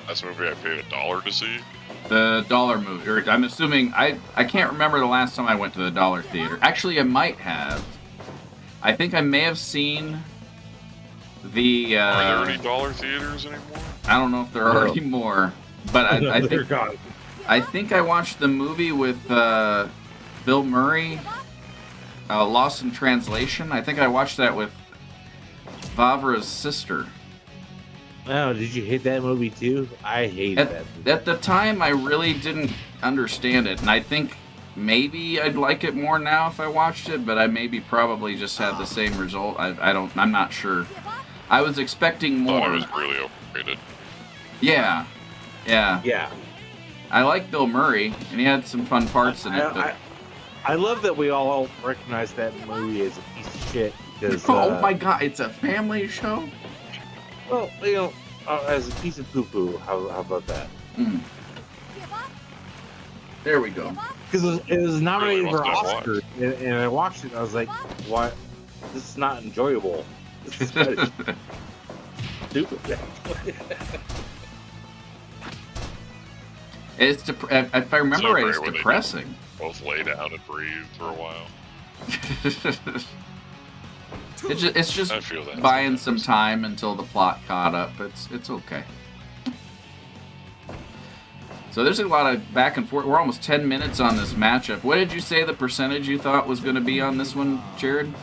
Speaker 7: That's a movie I paid $1 to see.
Speaker 1: The dollar movie. Or I'm assuming I can't remember the last time I went to the dollar theater. Actually, I might have. I think I may have seen the.
Speaker 7: Are there any dollar theaters anymore?
Speaker 1: I don't know if there are
Speaker 6: No.
Speaker 1: anymore, but I
Speaker 6: They're
Speaker 1: think
Speaker 6: gone.
Speaker 1: I think I watched the movie with Bill Murray, Lost in Translation. I think I watched that with Vavra's sister.
Speaker 6: Oh, did you hate that movie too? I hated that movie.
Speaker 1: At the time, I really didn't understand it, and I think maybe I'd like it more now if I watched it, but I maybe probably just had the same result. I'm not sure. I was expecting
Speaker 7: Thought
Speaker 1: more.
Speaker 7: it was really overrated.
Speaker 1: Yeah.
Speaker 6: Yeah.
Speaker 1: I like Bill Murray, and he had some fun parts in it. But...
Speaker 6: I love that we all recognize that movie as a piece of shit because.
Speaker 1: oh my God! It's a family show.
Speaker 6: Well, as a piece of poo-poo. How about that?
Speaker 1: Mm. There we go.
Speaker 6: Because it was nominated
Speaker 7: Really
Speaker 6: for
Speaker 7: wants that
Speaker 6: Oscar, and I watched it. And I was like, "What? This is not enjoyable. This is kind of stupid."
Speaker 1: It's if I remember right, it's
Speaker 7: Where they
Speaker 1: depressing.
Speaker 7: Both lay down and breathe for a while.
Speaker 1: It's just
Speaker 7: I feel that.
Speaker 1: buying some time until the plot caught up. It's okay. So there's a lot of back and forth. We're almost 10 minutes on this matchup. What did you say the percentage you thought was going to be on this one, Jarrod?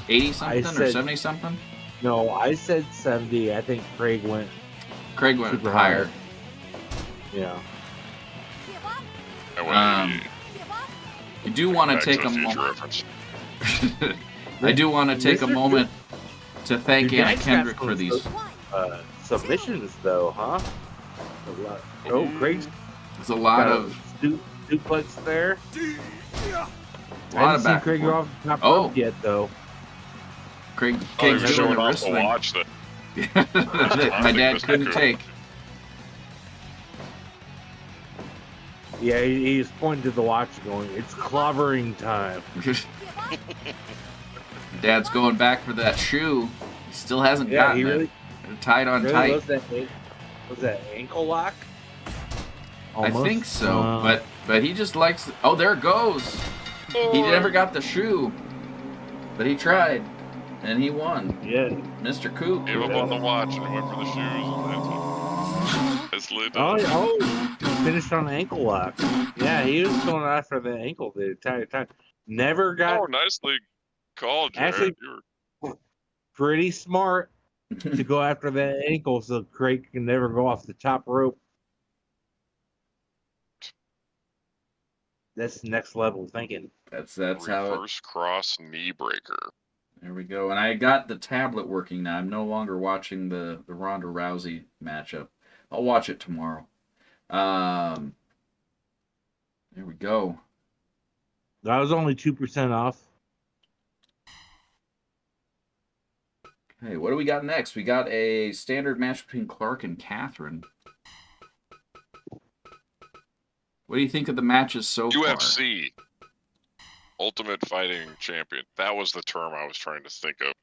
Speaker 1: 80 something or 70 something?
Speaker 6: No, I said 70. I think Craig went super
Speaker 1: higher.
Speaker 6: Yeah.
Speaker 7: I went 88.
Speaker 1: I do want to
Speaker 7: Back
Speaker 1: take
Speaker 7: to
Speaker 1: a
Speaker 7: the future
Speaker 1: moment.
Speaker 7: reference.
Speaker 1: I do want to take a moment to thank
Speaker 6: Your
Speaker 1: Anna
Speaker 6: dad's
Speaker 1: Kendrick
Speaker 6: got
Speaker 1: for these.
Speaker 6: submissions, though, huh? Oh, Craig's
Speaker 1: There's a lot
Speaker 6: got
Speaker 1: of
Speaker 6: duplex there.
Speaker 1: a lot of
Speaker 6: seen
Speaker 1: back
Speaker 6: Craig
Speaker 1: and
Speaker 6: go
Speaker 1: forth.
Speaker 6: off the top
Speaker 1: Oh.
Speaker 6: rope yet, though.
Speaker 1: Craig's
Speaker 7: Oh, he was
Speaker 1: doing
Speaker 7: showing
Speaker 1: the
Speaker 7: off
Speaker 1: wrist
Speaker 7: the
Speaker 1: thing.
Speaker 7: watch that
Speaker 1: That my dad couldn't take.
Speaker 6: Yeah, he's pointing to the watch going, it's clobbering time.
Speaker 1: Dad's going back for that shoe. He still hasn't
Speaker 6: Yeah,
Speaker 1: gotten
Speaker 6: he really,
Speaker 1: it. Tied on
Speaker 6: really
Speaker 1: tight.
Speaker 6: was that ankle lock?
Speaker 1: I
Speaker 6: Almost.
Speaker 1: think so, but he just likes. Oh, there it goes. He never got the shoe, but he tried, and he won.
Speaker 6: Yeah.
Speaker 1: Mr. Koop.
Speaker 7: gave up on the watch and went for the shoes. And that's lit.
Speaker 6: He finished on an ankle lock. Yeah, he was going after the ankle the entire time. Never got.
Speaker 7: Oh, nicely called, Jarrod.
Speaker 6: Actually, pretty smart to go after that ankle so Craig can never go off the top rope. That's next level thinking.
Speaker 1: That's how it.
Speaker 7: Reverse cross knee breaker.
Speaker 1: There we go. And I got the tablet working now. I'm no longer watching the Ronda Rousey matchup. I'll watch it tomorrow. There we go.
Speaker 6: That was only 2% off.
Speaker 1: Hey, what do we got next? We got a standard match between Clark and Kathryn. What do you think of the matches so far?
Speaker 7: UFC. Ultimate Fighting Champion. That was the term I was trying to think of.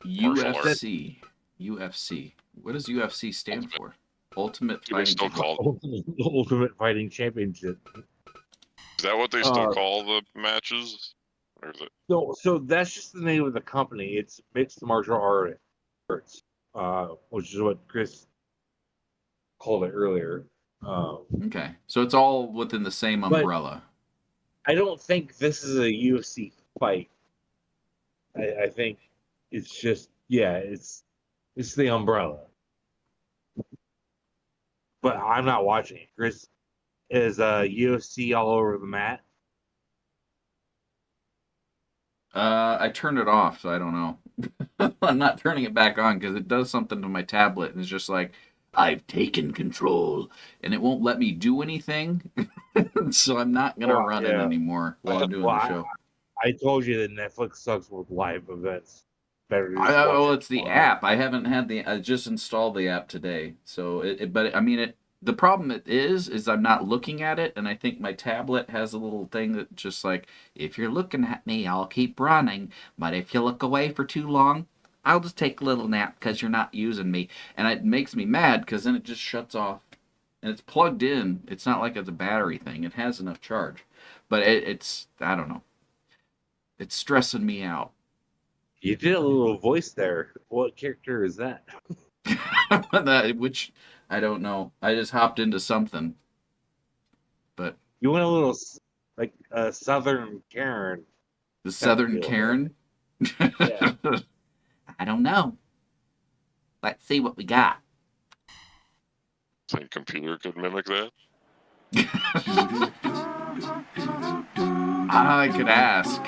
Speaker 1: UFC. UFC. What does UFC stand for? Ultimate
Speaker 7: Do they
Speaker 1: Fighting
Speaker 7: still call
Speaker 6: Ultimate Fighting Championship.
Speaker 7: Is that what they still call the matches? Or is it?
Speaker 6: No, so that's just the name of the company. It's Mixed Martial Arts, which is what Chris called it earlier.
Speaker 1: Okay, so it's all within the same umbrella.
Speaker 6: I don't think this is a UFC fight. I think it's just it's the umbrella. But I'm not watching it. Chris is UFC all over the mat.
Speaker 1: I turned it off, so I don't know. I'm not turning it back on because it does something to my tablet, and it's just like, I've taken control, and it won't let me do anything. So I'm not going to run it anymore while I'm doing the show.
Speaker 6: I told you that Netflix sucks with live events. Better to
Speaker 1: it's the app. I haven't had I just installed the app today. So, the problem is I'm not looking at it, and I think my tablet has a little thing that just like, if you're looking at me, I'll keep running, but if you look away for too long, I'll just take a little nap because you're not using me. And it makes me mad because then it just shuts off. And it's plugged in. It's not like it's a battery thing. It has enough charge. But it's, I don't know. It's stressing me out.
Speaker 6: You did a little voice there. What character is that?
Speaker 1: Which, I don't know. I just hopped into something. But
Speaker 6: you went a little, like, Southern Karen.
Speaker 1: The Southern Karen?
Speaker 6: Yeah.
Speaker 1: I don't know. Let's see what we got.
Speaker 7: Think computer could mimic that?
Speaker 1: I could ask.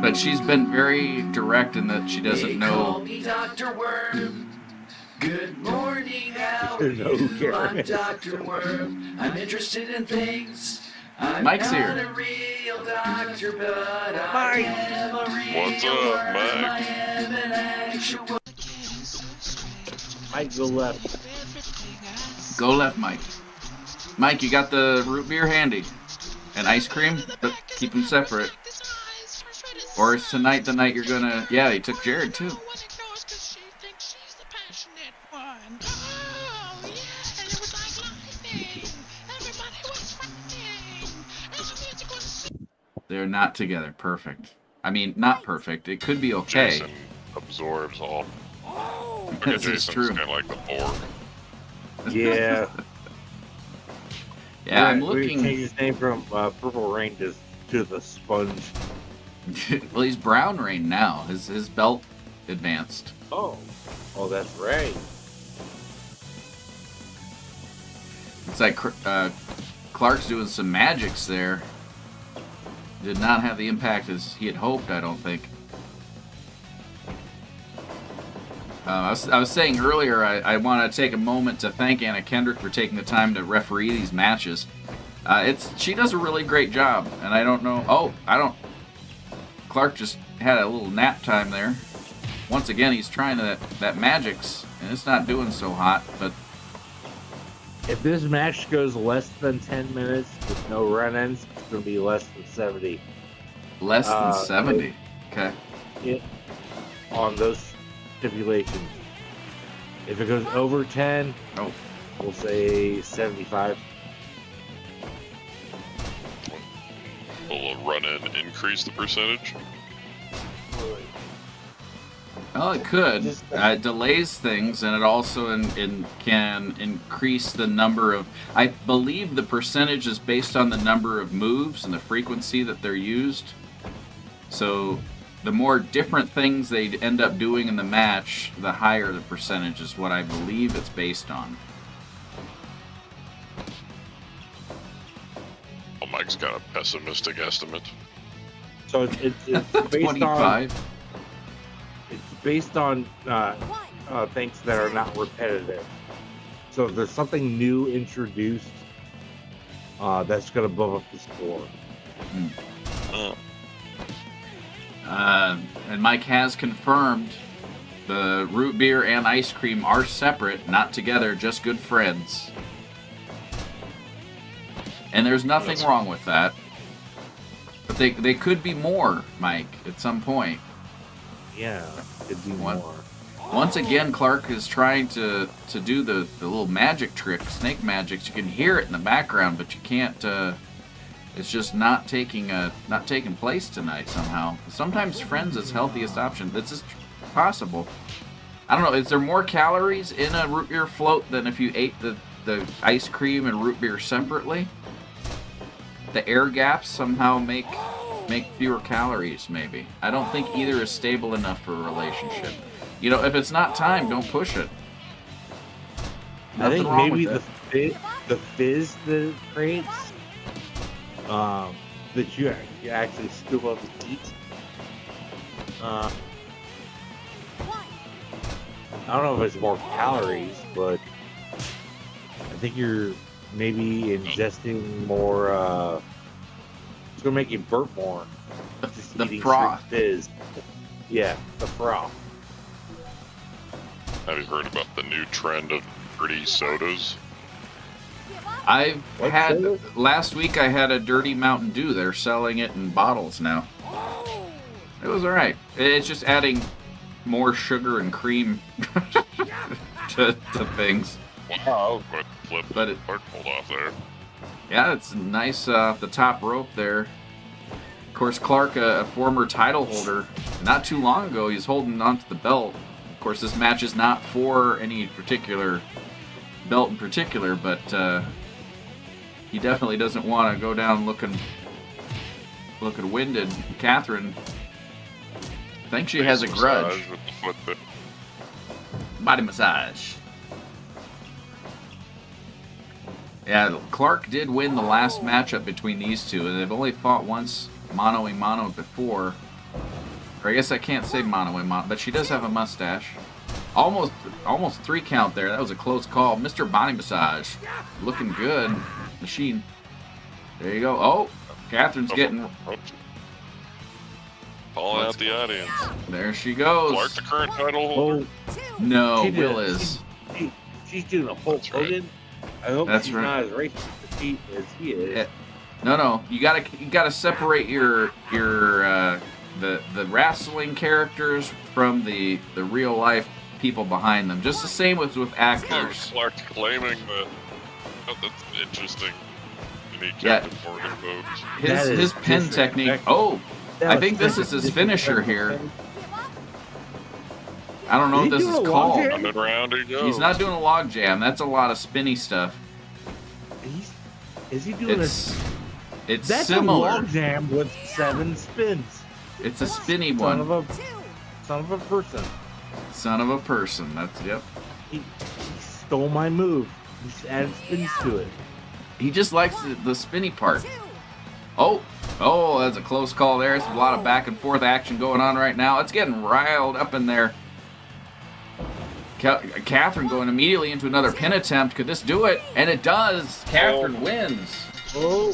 Speaker 1: But she's been very direct in that she doesn't know.
Speaker 10: Call me Dr. Worm. Good morning, how are you? I'm Dr. Worm. I'm interested in things. I'm
Speaker 1: Mike's
Speaker 10: not
Speaker 1: here.
Speaker 10: a real doctor, but I am a real
Speaker 7: What's up,
Speaker 10: worm.
Speaker 7: Mike?
Speaker 10: I am an actual.
Speaker 6: Mike, go left.
Speaker 1: Go left, Mike. Mike, you got the root beer handy. And ice cream? But keep them separate. Or is tonight the night you're gonna... Yeah, he took Jarrod, too. They're not together. Perfect. I mean, not perfect. It could be okay.
Speaker 7: Jason absorbs all.
Speaker 1: This is
Speaker 7: Jason's
Speaker 1: true.
Speaker 7: kind of like the Borg.
Speaker 6: Yeah.
Speaker 1: Yeah, I'm
Speaker 6: We
Speaker 1: looking.
Speaker 6: changed his name from Purple Rain to the Sponge.
Speaker 1: Well, he's Brown Rain now. His belt advanced.
Speaker 6: Oh, that's right.
Speaker 1: It's like Clark's doing some magics there. Did not have the impact as he had hoped, I don't think. I was saying earlier, I want to take a moment to thank Anna Kendrick for taking the time to referee these matches. She does a really great job, and I don't know. Clark just had a little nap time there. Once again, he's trying that magics, and it's not doing so hot. But
Speaker 6: If this match goes less than 10 minutes with no run-ins, it's going to be less than 70.
Speaker 1: less than 70. Okay.
Speaker 6: On those stipulations. If it goes over 10, we'll say 75.
Speaker 7: Will a run-in increase the percentage?
Speaker 1: Well, it could. It delays things, and it also can increase the number of... I believe the percentage is based on the number of moves and the frequency that they're used. So the more different things they end up doing in the match, the higher the percentage is what I believe it's based on.
Speaker 7: Well, Mike's got a pessimistic estimate.
Speaker 6: So it's based
Speaker 1: 25.
Speaker 6: It's based on things that are not repetitive. So if there's something new introduced, that's going to bump up the score.
Speaker 1: And Mike has confirmed the root beer and ice cream are separate, not together, just good friends. And there's nothing wrong with that. But they could be more, Mike, at some point.
Speaker 6: Yeah, could be more.
Speaker 1: Once again, Clark is trying to do the little magic trick, snake magics. You can hear it in the background, but you can't. It's just not taking place tonight somehow. Sometimes friends is healthiest option. This is possible. I don't know. Is there more calories in a root beer float than if you ate the ice cream and root beer separately? The air gaps somehow make fewer calories, maybe. I don't think either is stable enough for a relationship. You know, if it's not time, don't push it.
Speaker 6: I think
Speaker 1: wrong
Speaker 6: maybe
Speaker 1: with
Speaker 6: the fizz that it creates, that you actually scoop up and eat. I don't know if it's more calories, but I think you're maybe ingesting more. It's gonna make you burp more.
Speaker 1: The froth.
Speaker 6: Fizz. Yeah, the froth.
Speaker 7: Have you heard about the new trend of dirty sodas?
Speaker 1: Last week I had a dirty Mountain Dew. They're selling it in bottles now. It was alright. It's just adding more sugar and cream to things.
Speaker 7: Wow, flip
Speaker 1: But it
Speaker 7: pulled off there.
Speaker 1: Yeah, it's nice off the top rope there. Of course, Clark, a former title holder, not too long ago, he's holding onto the belt. Of course, this match is not for any particular belt in particular, but he definitely doesn't want to go down looking winded. Kathryn, I think she has a grudge. Body massage. Yeah, Clark did win the last matchup between these two, and they've only fought once mano-a-mano before. Or I guess I can't say mano-a-mano, but she does have a mustache. Almost 3 count there. That was a close call. Mr. Body Massage. Looking good. Machine. There you go. Oh, Kathryn's getting...
Speaker 7: Calling out the audience.
Speaker 1: There she goes.
Speaker 7: Clark, the current title holder?
Speaker 1: No, Will is.
Speaker 6: She's doing a Hulk Hogan. I hope
Speaker 1: That's
Speaker 6: she's
Speaker 1: right.
Speaker 6: not as racist as he is.
Speaker 1: Yeah. No. You gotta separate your the wrestling characters from the real life people behind them. Just the same with actors.
Speaker 7: Clark claiming that. Oh, that's interesting. Unique
Speaker 1: Yeah.
Speaker 7: Morgan folks.
Speaker 1: His pin technique. Oh, I think this is his finisher here. I don't know what this is called.
Speaker 7: Coming around he goes.
Speaker 1: He's not doing a log jam. That's a lot of spinny stuff.
Speaker 6: Is he doing
Speaker 1: It's
Speaker 6: That's
Speaker 1: similar.
Speaker 6: a log jam with 7 spins.
Speaker 1: It's a spinny
Speaker 6: Son
Speaker 1: one.
Speaker 6: of a person.
Speaker 1: Son of a person. That's yep.
Speaker 6: He stole my move. He just added spins to it.
Speaker 1: He just likes the spinny part. Oh, that's a close call there. There's a lot of back and forth action going on right now. It's getting riled up in there. Kathryn going immediately into another pin attempt. Could this do it? And it does. Kathryn wins.
Speaker 6: Oh,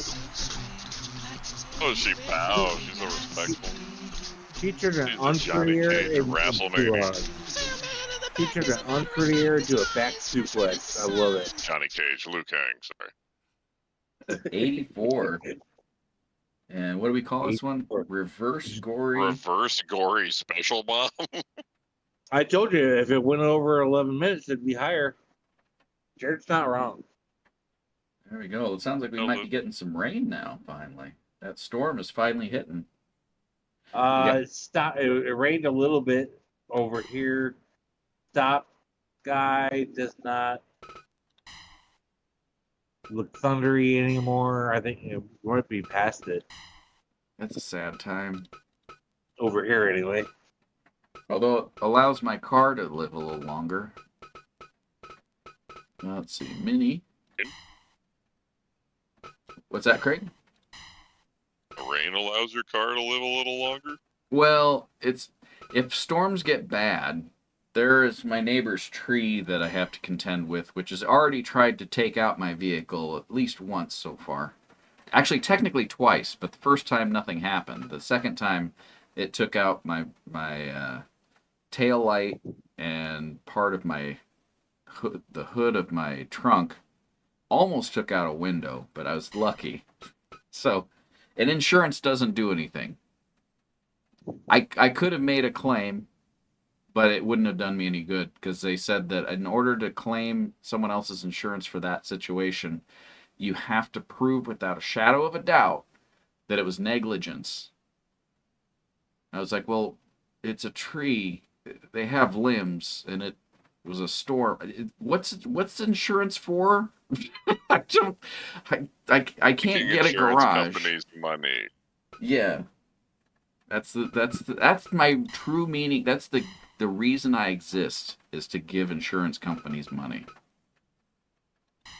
Speaker 7: Oh, she bows. She's so respectful.
Speaker 6: featured an
Speaker 7: She's a Johnny
Speaker 6: unfair
Speaker 7: Cage of WrestleMania.
Speaker 6: featured an unfair to a back suplex. I love it.
Speaker 7: Johnny Cage, Liu Kang, sorry.
Speaker 1: 84. And what do we call this one?
Speaker 6: 84.
Speaker 1: Reverse gory.
Speaker 7: Reverse gory special bomb.
Speaker 6: I told you if it went over 11 minutes, it'd be higher. Jared's not wrong.
Speaker 1: There we go. It sounds like we might be getting some rain now, finally. That storm is finally hitting.
Speaker 6: It rained a little bit over here. Stop guy does not look thundery anymore. I think it might be past it.
Speaker 1: That's a sad time.
Speaker 6: Over here, anyway.
Speaker 1: Although it allows my car to live a little longer. Let's see. Mini. What's that, Craig?
Speaker 7: The rain allows your car to live a little longer?
Speaker 1: Well, if storms get bad, there is my neighbor's tree that I have to contend with, which has already tried to take out my vehicle at least once so far. Actually, technically twice, but the first time nothing happened. The second time, it took out my tail light and part of my the hood of my trunk. Almost took out a window, but I was lucky. So, and insurance doesn't do anything. I could have made a claim, but it wouldn't have done me any good because they said that in order to claim someone else's insurance for that situation, you have to prove without a shadow of a doubt that it was negligence. I was like, well, it's a tree. They have limbs, and it was a storm. What's insurance for? I can't get a garage.
Speaker 7: Company's money.
Speaker 1: Yeah. That's my true meaning. That's the reason I exist is to give insurance companies money.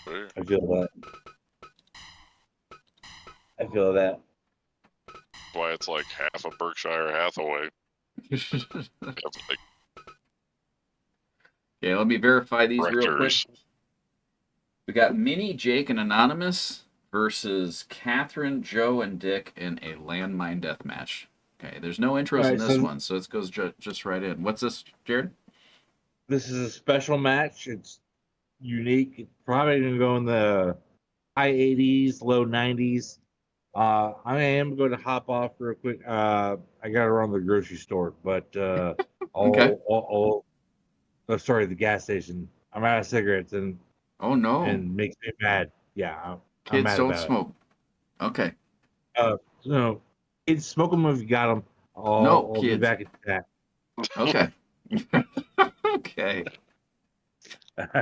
Speaker 6: I feel that.
Speaker 7: That's why it's like half a Berkshire Hathaway.
Speaker 1: Yeah, let me verify these real quick.
Speaker 7: Directors.
Speaker 1: We got Minnie, Jake, and Anonymous versus Kathryn, Joe, and Dick in a Landmine Deathmatch. Okay, there's no intros in this one, so it goes just right in. What's this, Jared?
Speaker 6: This is a special match. It's unique. It's probably going to go in the high 80s, low 90s. I am going to hop off real quick. I got to run the grocery store, but
Speaker 1: Okay.
Speaker 6: Sorry, the gas station. I'm out of cigarettes and
Speaker 1: Oh no!
Speaker 6: and makes me mad. Yeah, I'm
Speaker 1: Kids
Speaker 6: mad
Speaker 1: don't
Speaker 6: about
Speaker 1: smoke. Okay.
Speaker 6: No, kids smoke them if you got them.
Speaker 1: No,
Speaker 6: I'll be
Speaker 1: kids.
Speaker 6: back at that.
Speaker 1: Okay. Okay.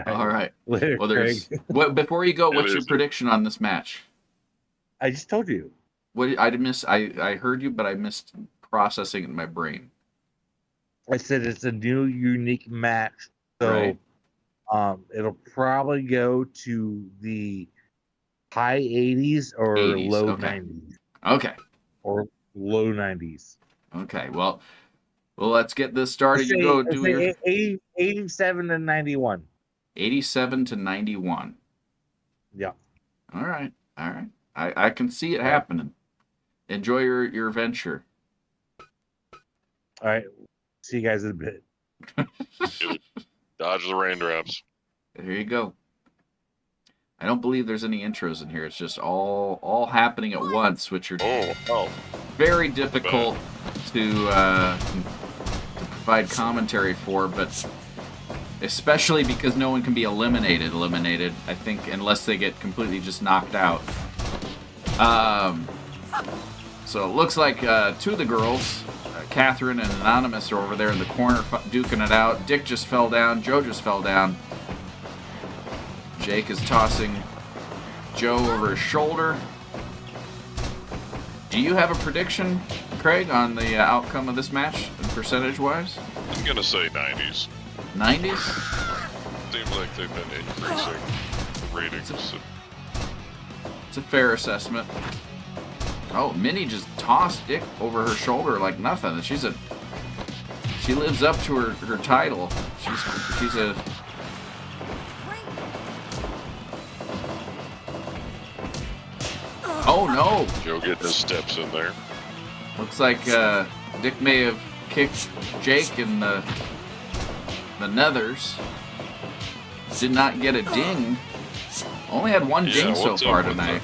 Speaker 1: All right.
Speaker 6: Later,
Speaker 1: Well, there's
Speaker 6: Craig.
Speaker 1: before you go. What's
Speaker 7: It
Speaker 1: your
Speaker 7: is.
Speaker 1: prediction on this match?
Speaker 6: I just told you.
Speaker 1: What I miss? I heard you, but I missed processing in my brain.
Speaker 6: I said it's a new, unique match. So,
Speaker 1: Right.
Speaker 6: it'll probably go to the high 80s or
Speaker 1: 80s,
Speaker 6: low
Speaker 1: okay.
Speaker 6: 90s.
Speaker 1: Okay.
Speaker 6: Or low 90s.
Speaker 1: Okay. Well, let's get this started. You go do your
Speaker 6: 87 to 91.
Speaker 1: 87 to 91.
Speaker 6: Yeah.
Speaker 1: All right. All right. I can see it happening. Enjoy your venture.
Speaker 6: All right. See you guys in a bit.
Speaker 7: Dodge the raindrops.
Speaker 1: There you go. I don't believe there's any intros in here. It's just all happening at once, which are
Speaker 7: Oh.
Speaker 1: very difficult to provide commentary for, but especially because no one can be eliminated, I think, unless they get completely just knocked out. So it looks like two of the girls, Kathryn and Anonymous, are over there in the corner duking it out. Dick just fell down. Joe just fell down. Jake is tossing Joe over his shoulder. Do you have a prediction, Craig, on the outcome of this match, percentage-wise?
Speaker 7: I'm gonna say 90s.
Speaker 1: 90s?
Speaker 7: Seems like they've been increasing the ratings.
Speaker 1: It's a fair assessment. Oh, Minnie just tossed Dick over her shoulder like nothing. She lives up to her title. She's a... Oh no!
Speaker 7: Joe getting his steps in there.
Speaker 1: Looks like Dick may have kicked Jake in the nethers. Did not get a ding. Only had one ding so far tonight.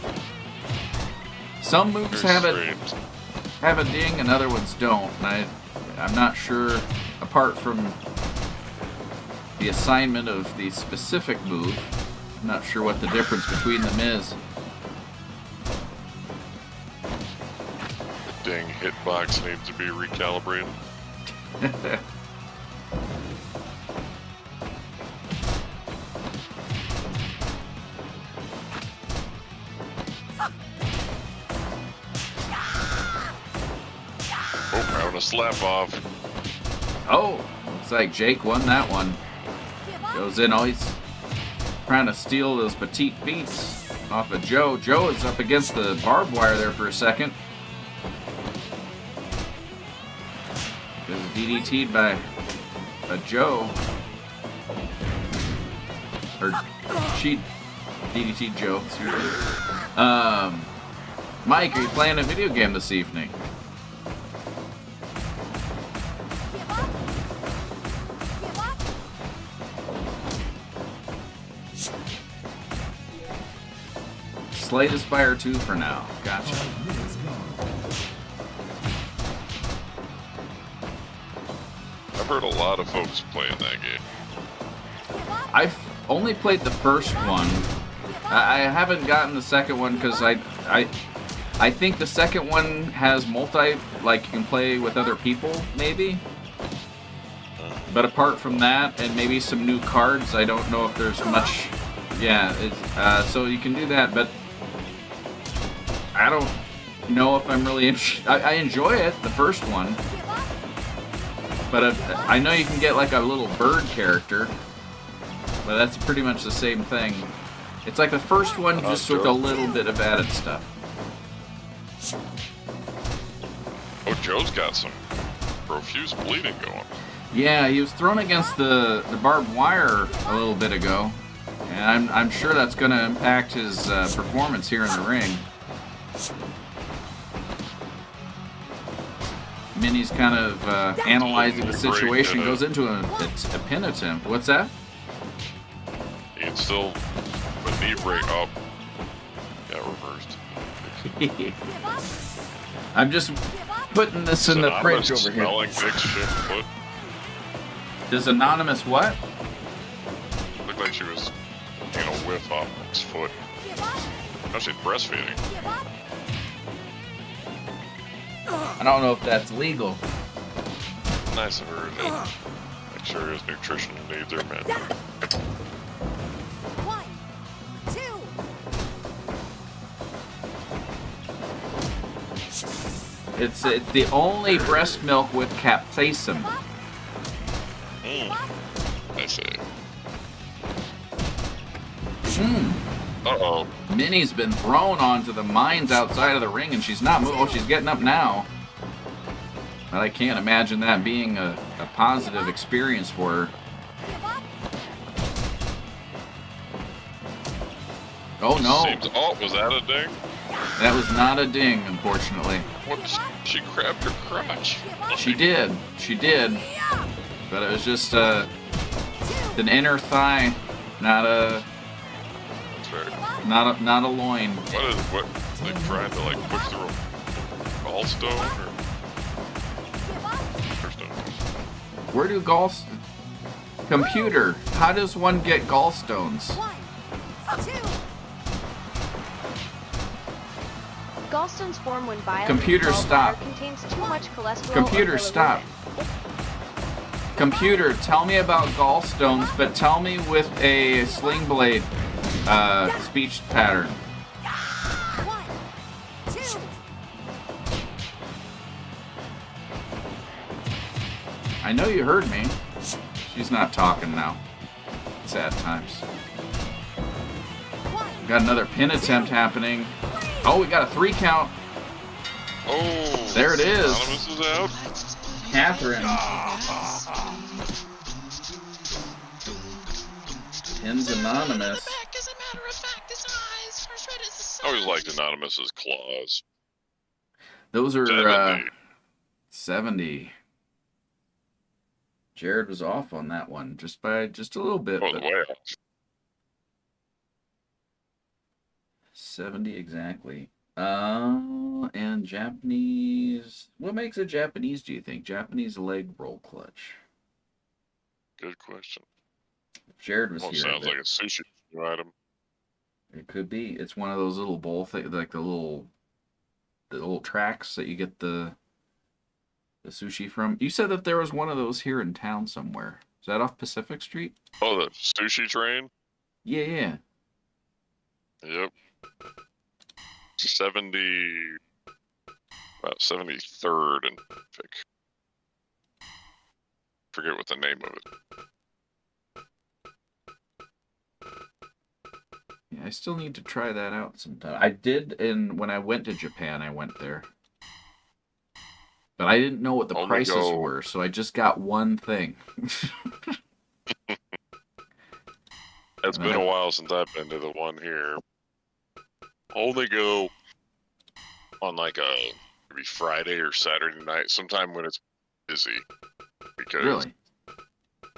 Speaker 1: Some moves have a ding and other ones don't. And I'm not sure, apart from the assignment of the specific move, I'm not sure what the difference between them is.
Speaker 7: The ding hitbox needs to be recalibrated. A slap off.
Speaker 1: Oh, looks like Jake won that one. Goes in. Oh, he's trying to steal those petite beats off of Joe. Joe is up against the barbed wire there for a second. Gets DDT'd by Joe. Or she DDT'd Joe. Mike, are you playing a video game this evening? Slay the Spire 2 for now. Gotcha.
Speaker 7: I've heard a lot of folks playing that game.
Speaker 1: I've only played the first one. I haven't gotten the second one because I think the second one has like you can play with other people, maybe. But apart from that, and maybe some new cards, I don't know if there's much. Yeah, so you can do that, but I don't know if I'm really interested. I enjoy it, the first one. But I know you can get like a little bird character. But that's pretty much the same thing. It's like the first one just with a little bit of added stuff.
Speaker 7: Oh, Joe's got some profuse bleeding going.
Speaker 1: Yeah, he was thrown against the barbed wire a little bit ago. And I'm sure that's going to impact his performance here in the ring. Minnie's kind of analyzing the situation, goes into a pin attempt. What's that?
Speaker 7: It's still a knee break up. Yeah, reversed.
Speaker 1: I'm just putting this in the fridge over here.
Speaker 7: Smelling Nick's shift foot.
Speaker 1: Does Anonymous what?
Speaker 7: Looked like she was taking a whiff off Nick's foot. Especially breastfeeding.
Speaker 1: I don't know if that's legal.
Speaker 7: Nice of her to make sure his nutritional needs are met.
Speaker 11: 1, 2.
Speaker 1: It's the only breast milk with capsaicin.
Speaker 7: I see.
Speaker 1: Uh-oh. Minnie's been thrown onto the mines outside of the ring, and she's not moving. Oh, she's getting up now. But I can't imagine that being a positive experience for her. Oh, no.
Speaker 7: Was that a ding?
Speaker 1: That was not a ding, unfortunately.
Speaker 7: What? She grabbed her crotch.
Speaker 1: She did. She did. But it was just an inner thigh, not a... Not a loin.
Speaker 7: What? They trying to like push through a gallstone or?
Speaker 1: Where do Computer, how does one get gallstones?
Speaker 11: 1, 2.
Speaker 3: Gallstones form when bile
Speaker 1: Computer, stop.
Speaker 3: contains too much cholesterol.
Speaker 1: Computer, stop. Computer, tell me about gallstones, but tell me with a sling blade speech pattern. I know you heard me. She's not talking now. Sad times. Got another pin attempt happening. Oh, we got a 3 count.
Speaker 7: Oh,
Speaker 1: there it is.
Speaker 7: Anonymous is out.
Speaker 1: Kathryn. Pins Anonymous.
Speaker 7: I always liked Anonymous's claws.
Speaker 1: Those are
Speaker 7: 70.
Speaker 1: 70. Jarrod was off on that one, just by just a little bit.
Speaker 7: Oh, the way off.
Speaker 1: 70 exactly. And Japanese. What makes a Japanese, do you think? Japanese leg roll clutch.
Speaker 7: Good question.
Speaker 1: Jarrod was
Speaker 7: Almost
Speaker 1: here.
Speaker 7: sounds like a sushi item.
Speaker 1: It could be. It's one of those little bowl things, like the little tracks that you get the sushi from. You said that there was one of those here in town somewhere. Is that off Pacific Street?
Speaker 7: Oh, the sushi train?
Speaker 1: Yeah.
Speaker 7: Yep. 70, about 73rd and Pacific. Forget what the name of it.
Speaker 1: Yeah, I still need to try that out sometime. I did, when I went to Japan, I went there. But I didn't know what the prices were, so I just got one thing.
Speaker 7: It's been a while since I've been to the one here. Only go on like a maybe Friday or Saturday night, sometime when it's busy. Because it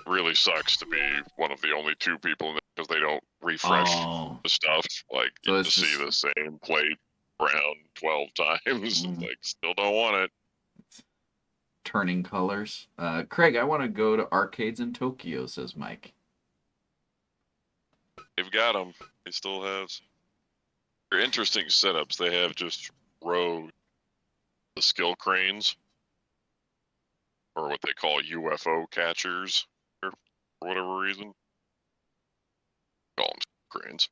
Speaker 7: really sucks to be one of the only 2 people in it because they don't refresh the stuff. Like,
Speaker 1: So
Speaker 7: you just see the same plate around 12 times. Like, still don't want it.
Speaker 1: Turning colors. Craig, I want to go to arcades in Tokyo, says Mike.
Speaker 7: They've got them. They still have. They're interesting setups. They have just the skill cranes, or what they call UFO catchers, for whatever reason. Call them cranes.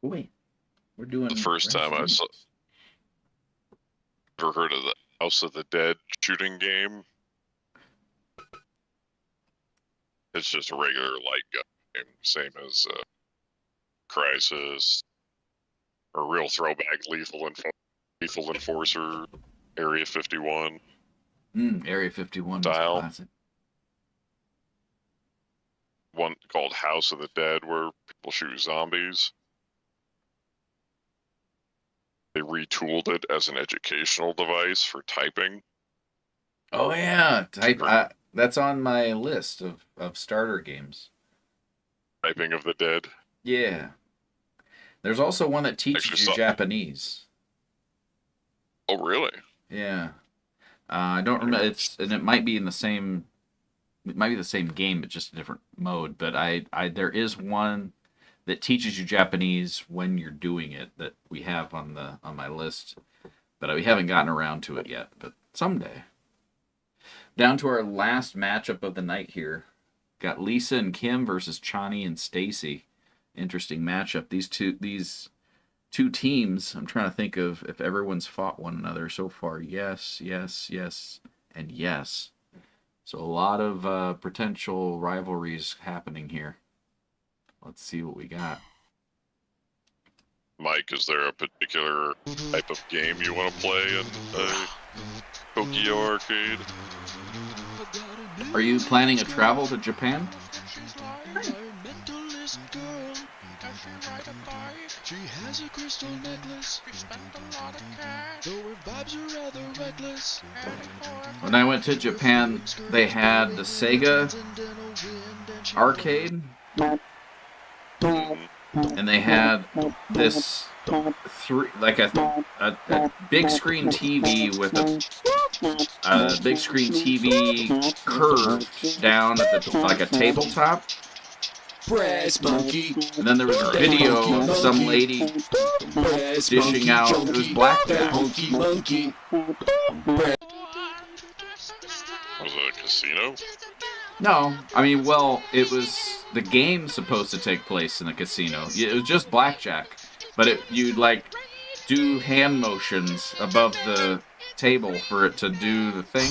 Speaker 1: Wait, we're doing
Speaker 7: the first time I saw. Ever heard of the House of the Dead shooting game? It's just a regular light gun game, same as Crisis, or real throwback Lethal Enforcer, Area 51.
Speaker 1: Area 51
Speaker 7: style.
Speaker 1: was classic.
Speaker 7: One called House of the Dead, where people shoot zombies. They retooled it as an educational device for typing.
Speaker 1: Oh yeah, that's on my list of starter games.
Speaker 7: Typing of the Dead.
Speaker 1: Yeah. There's also one that teaches you Japanese.
Speaker 7: Oh really?
Speaker 1: Yeah. I don't remember. It might be in the same. It might be the same game, but just a different mode. But there is one that teaches you Japanese when you're doing it that we have on my list, but we haven't gotten around to it yet. But someday. Down to our last matchup of the night here. Got Lisa and Kim versus Chani and Stacy. Interesting matchup. These two teams. I'm trying to think of if everyone's fought one another so far. Yes, and yes. So a lot of potential rivalries happening here. Let's see what we got.
Speaker 7: Mike, is there a particular type of game you want to play in a Tokyo arcade?
Speaker 1: Are you planning a travel to Japan?
Speaker 8: She has a crystal necklace. We spent a lot of cash. Though her vibes are rather reckless.
Speaker 1: When I went to Japan, they had the Sega arcade. And they had this a big screen TV with a big screen TV curved down at like a tabletop.
Speaker 8: Brass monkey.
Speaker 1: And then there was a video of some lady dishing out. It was blackjack.
Speaker 8: Monkey.
Speaker 7: Was it a casino?
Speaker 1: No, I mean, well, it was the game supposed to take place in the casino. It was just blackjack, but you'd like do hand motions above table for it to do the thing.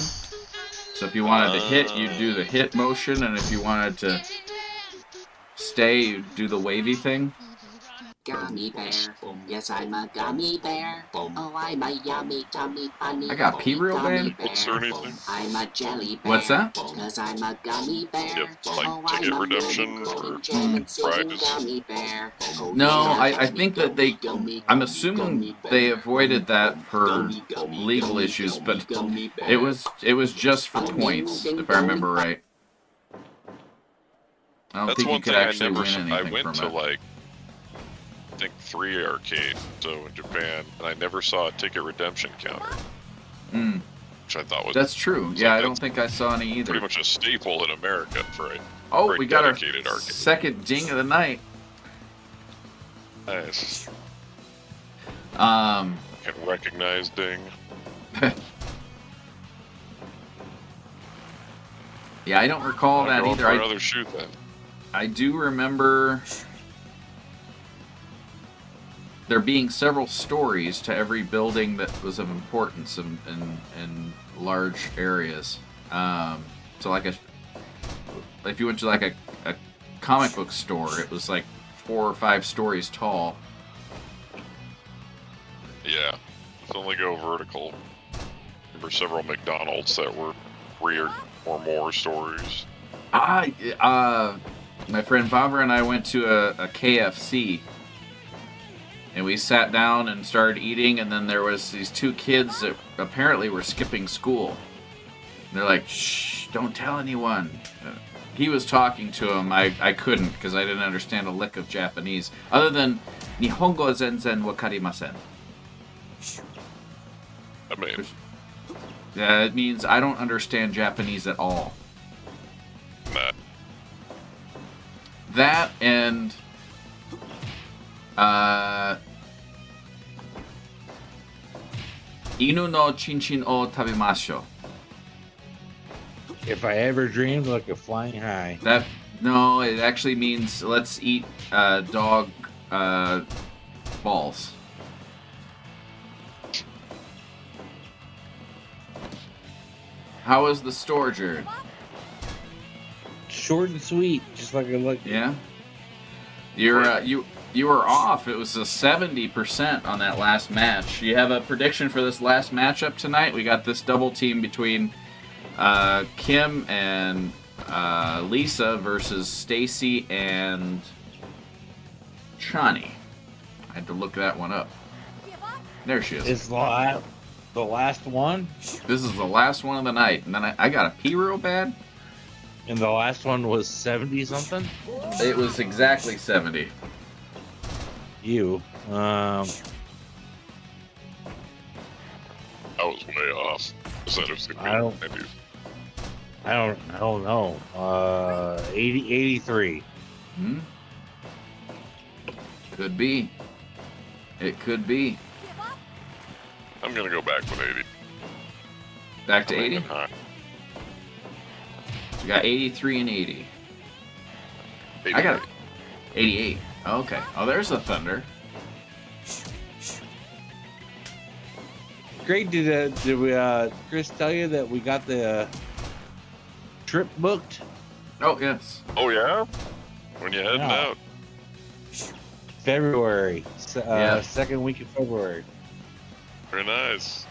Speaker 1: So if you wanted to hit, you'd do the hit motion, and if you wanted to stay, you'd do the wavy thing.
Speaker 11: Gummy bear. Yes, I'm a gummy bear. Oh, I'm a yummy, tummy, funny.
Speaker 1: I got P-Reel Band?
Speaker 7: Is there anything?
Speaker 11: I'm a jelly bear.
Speaker 1: What's that?
Speaker 11: Cause I'm a gummy bear.
Speaker 7: Yep, like ticket redemption or prize.
Speaker 1: No, I think that I'm assuming they avoided that for legal issues, but it was just for points, if I remember right. I don't
Speaker 7: That's
Speaker 1: think you
Speaker 7: one
Speaker 1: could
Speaker 7: thing
Speaker 1: actually win anything
Speaker 7: I went
Speaker 1: from
Speaker 7: to
Speaker 1: it.
Speaker 7: like, I think 3 arcades, so in Japan, and I never saw a ticket redemption counter. Which I thought was...
Speaker 1: That's true. Yeah, I don't think I saw any either.
Speaker 7: Pretty much a staple in America for a
Speaker 1: Oh, we got our
Speaker 7: dedicated arcade.
Speaker 1: second ding of the night.
Speaker 7: Nice.
Speaker 1: Um,
Speaker 7: Can recognize ding.
Speaker 1: Yeah, I don't recall that either.
Speaker 7: Another shoot then.
Speaker 1: I do remember there being several stories to every building that was of importance in large areas. So like if you went to like a comic book store, it was like 4 or 5 stories tall.
Speaker 7: Yeah, let's only go vertical. There were several McDonald's that were 3 or more stories.
Speaker 1: My friend Vavra and I went to a KFC, and we sat down and started eating, and then there was these 2 kids that apparently were skipping school. And they're like, shh, don't tell anyone. He was talking to him. I couldn't, because I didn't understand a lick of Japanese, other than Nihongo zenzen wakarimasen.
Speaker 7: I mean...
Speaker 1: It means I don't understand Japanese at all.
Speaker 7: Nah.
Speaker 1: That and Inu no chinchin o tabemashou.
Speaker 6: If I ever dreamed like a flying high.
Speaker 1: No, it actually means let's eat dog balls. How was the store, Jarrod?
Speaker 6: Short and sweet, just like I like.
Speaker 1: Yeah. You were off. It was a 70% on that last match. You have a prediction for this last matchup tonight? We got this double team between Kim and Lisa versus Stacy and Chani. I had to look that one up. There she is.
Speaker 6: It's the last one?
Speaker 1: This is the last one of the night. And then I got a P-Reel bad.
Speaker 6: And the last one was 70 something?
Speaker 1: It was exactly 70.
Speaker 6: You.
Speaker 7: I was way off.
Speaker 6: I don't know. 83.
Speaker 1: Could be. It could be.
Speaker 7: I'm gonna go back with 80.
Speaker 1: Back to 80? You got 83 and 80.
Speaker 7: 88.
Speaker 1: I got 88. Okay. Oh, there's the thunder.
Speaker 6: Great. Did we, Chris tell you that we got the trip booked?
Speaker 1: Oh, yes.
Speaker 7: Oh, yeah? When you heading out?
Speaker 6: February.
Speaker 1: Yeah.
Speaker 6: Second week of February.
Speaker 7: Very nice.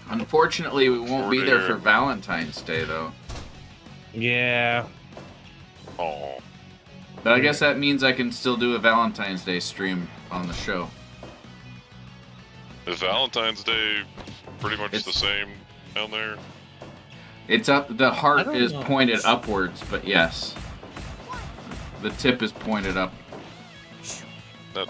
Speaker 1: Unfortunately, we won't be there
Speaker 7: Dear.
Speaker 1: for Valentine's Day, though.
Speaker 6: Yeah.
Speaker 7: Oh.
Speaker 1: But I guess that means I can still do a Valentine's Day stream on the show.
Speaker 7: Is Valentine's Day pretty much the same down there?
Speaker 1: It's up. The heart
Speaker 6: don't
Speaker 1: is
Speaker 6: know.
Speaker 1: pointed upwards, but yes. The tip is pointed up.
Speaker 7: That,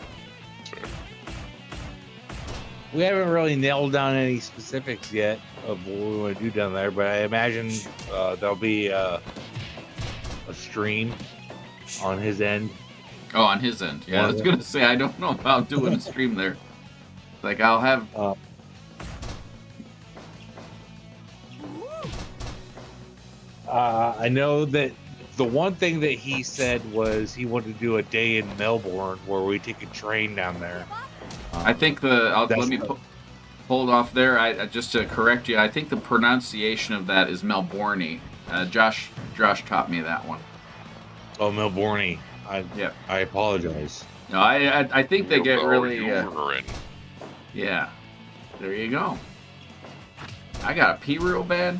Speaker 6: We haven't really nailed down any specifics yet of what we want to do down there, but I imagine there'll be a stream on his end.
Speaker 1: Oh, on his end. Yeah, I was going to say, I don't know about doing a stream there. Like, I'll have...
Speaker 6: I know that the one thing that he said was he wanted to do a day in Melbourne where we take a train down there.
Speaker 1: I think let me hold off there. I just to correct you, I think the pronunciation of that is Melbourne. Josh taught me that one.
Speaker 6: Oh, Melbourne.
Speaker 1: Yeah.
Speaker 6: I apologize.
Speaker 1: No, I think they get really.
Speaker 7: Urine.
Speaker 1: Yeah. There you go. I got to pee real bad.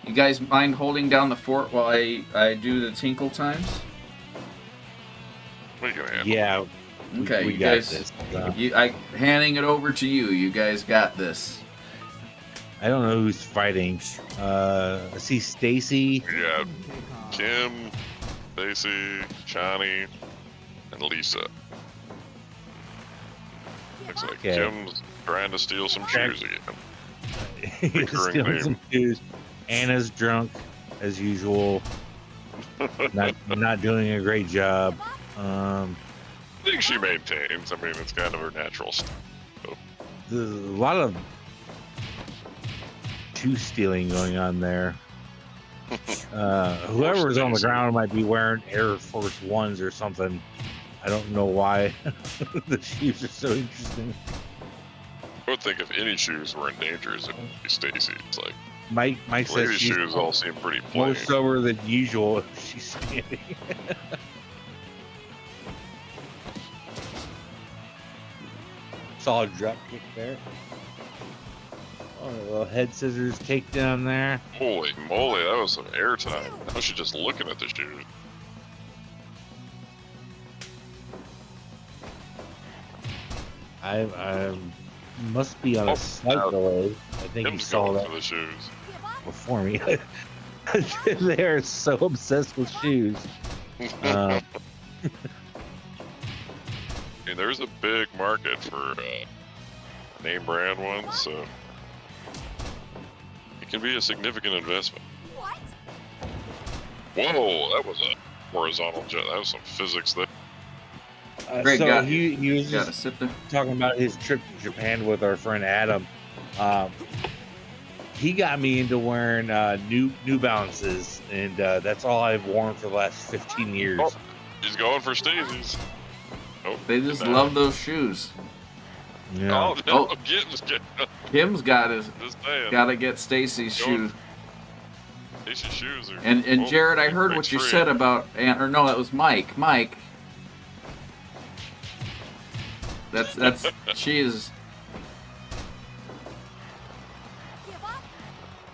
Speaker 1: You guys mind holding down the fort while I do the tinkle times?
Speaker 7: What are you gonna handle?
Speaker 6: Yeah.
Speaker 1: Okay,
Speaker 6: we
Speaker 1: you
Speaker 6: got
Speaker 1: guys.
Speaker 6: this.
Speaker 1: Handing it over to you. You guys got this.
Speaker 6: I don't know who's fighting. I see Stacy.
Speaker 7: We got Kim, Stacy, Chani, and Lisa. Looks like
Speaker 6: Okay.
Speaker 7: Kim's trying to steal some shoes again. Recurring
Speaker 6: Stealing
Speaker 7: theme.
Speaker 6: some shoes. Anna's drunk as usual. not doing a great job.
Speaker 7: I think she maintains. I mean, it's kind of her natural stuff.
Speaker 6: There's a lot of shoe stealing going on there. Whoever's on the ground might be wearing Air Force Ones or something. I don't know why the shoes are so interesting.
Speaker 7: I would think if any shoes were in danger, it would be Stacy. It's like
Speaker 6: Mike says
Speaker 7: ladies'
Speaker 6: she's
Speaker 7: shoes all seem pretty plain.
Speaker 6: more sober than usual if she's standing. Solid drop kick there. Oh, a little head scissors takedown there.
Speaker 7: Holy moly, that was some airtime. Now she's just looking at the shoes.
Speaker 6: I must be on a slight delay. I think you
Speaker 7: Kim's
Speaker 6: saw
Speaker 7: going
Speaker 6: that
Speaker 7: for the shoes.
Speaker 6: before me. They are so obsessed with shoes.
Speaker 7: I mean, there's a big market for name brand ones, so it can be a significant investment. Whoa, that was a horizontal jet. That was some physics there.
Speaker 1: Great
Speaker 6: so
Speaker 1: guy.
Speaker 6: he was
Speaker 1: Gotta
Speaker 6: just
Speaker 1: sit there.
Speaker 6: talking about his trip to Japan with our friend Adam. He got me into wearing New Balances, and that's all I've worn for the last 15 years.
Speaker 7: Oh, he's going for Stacy's. Oh,
Speaker 1: They just
Speaker 7: nah.
Speaker 1: love those shoes.
Speaker 6: Yeah.
Speaker 7: Oh, no,
Speaker 1: Oh.
Speaker 7: Kim's
Speaker 1: Kim's got his.
Speaker 7: just saying.
Speaker 1: Got to get Stacy's
Speaker 7: Going-
Speaker 1: shoes.
Speaker 7: Stacy's shoes are.
Speaker 1: And
Speaker 7: oh,
Speaker 1: Jarrod, I heard
Speaker 7: great
Speaker 1: what you
Speaker 7: trade.
Speaker 1: said about, or no, that was Mike. Mike. That's she is.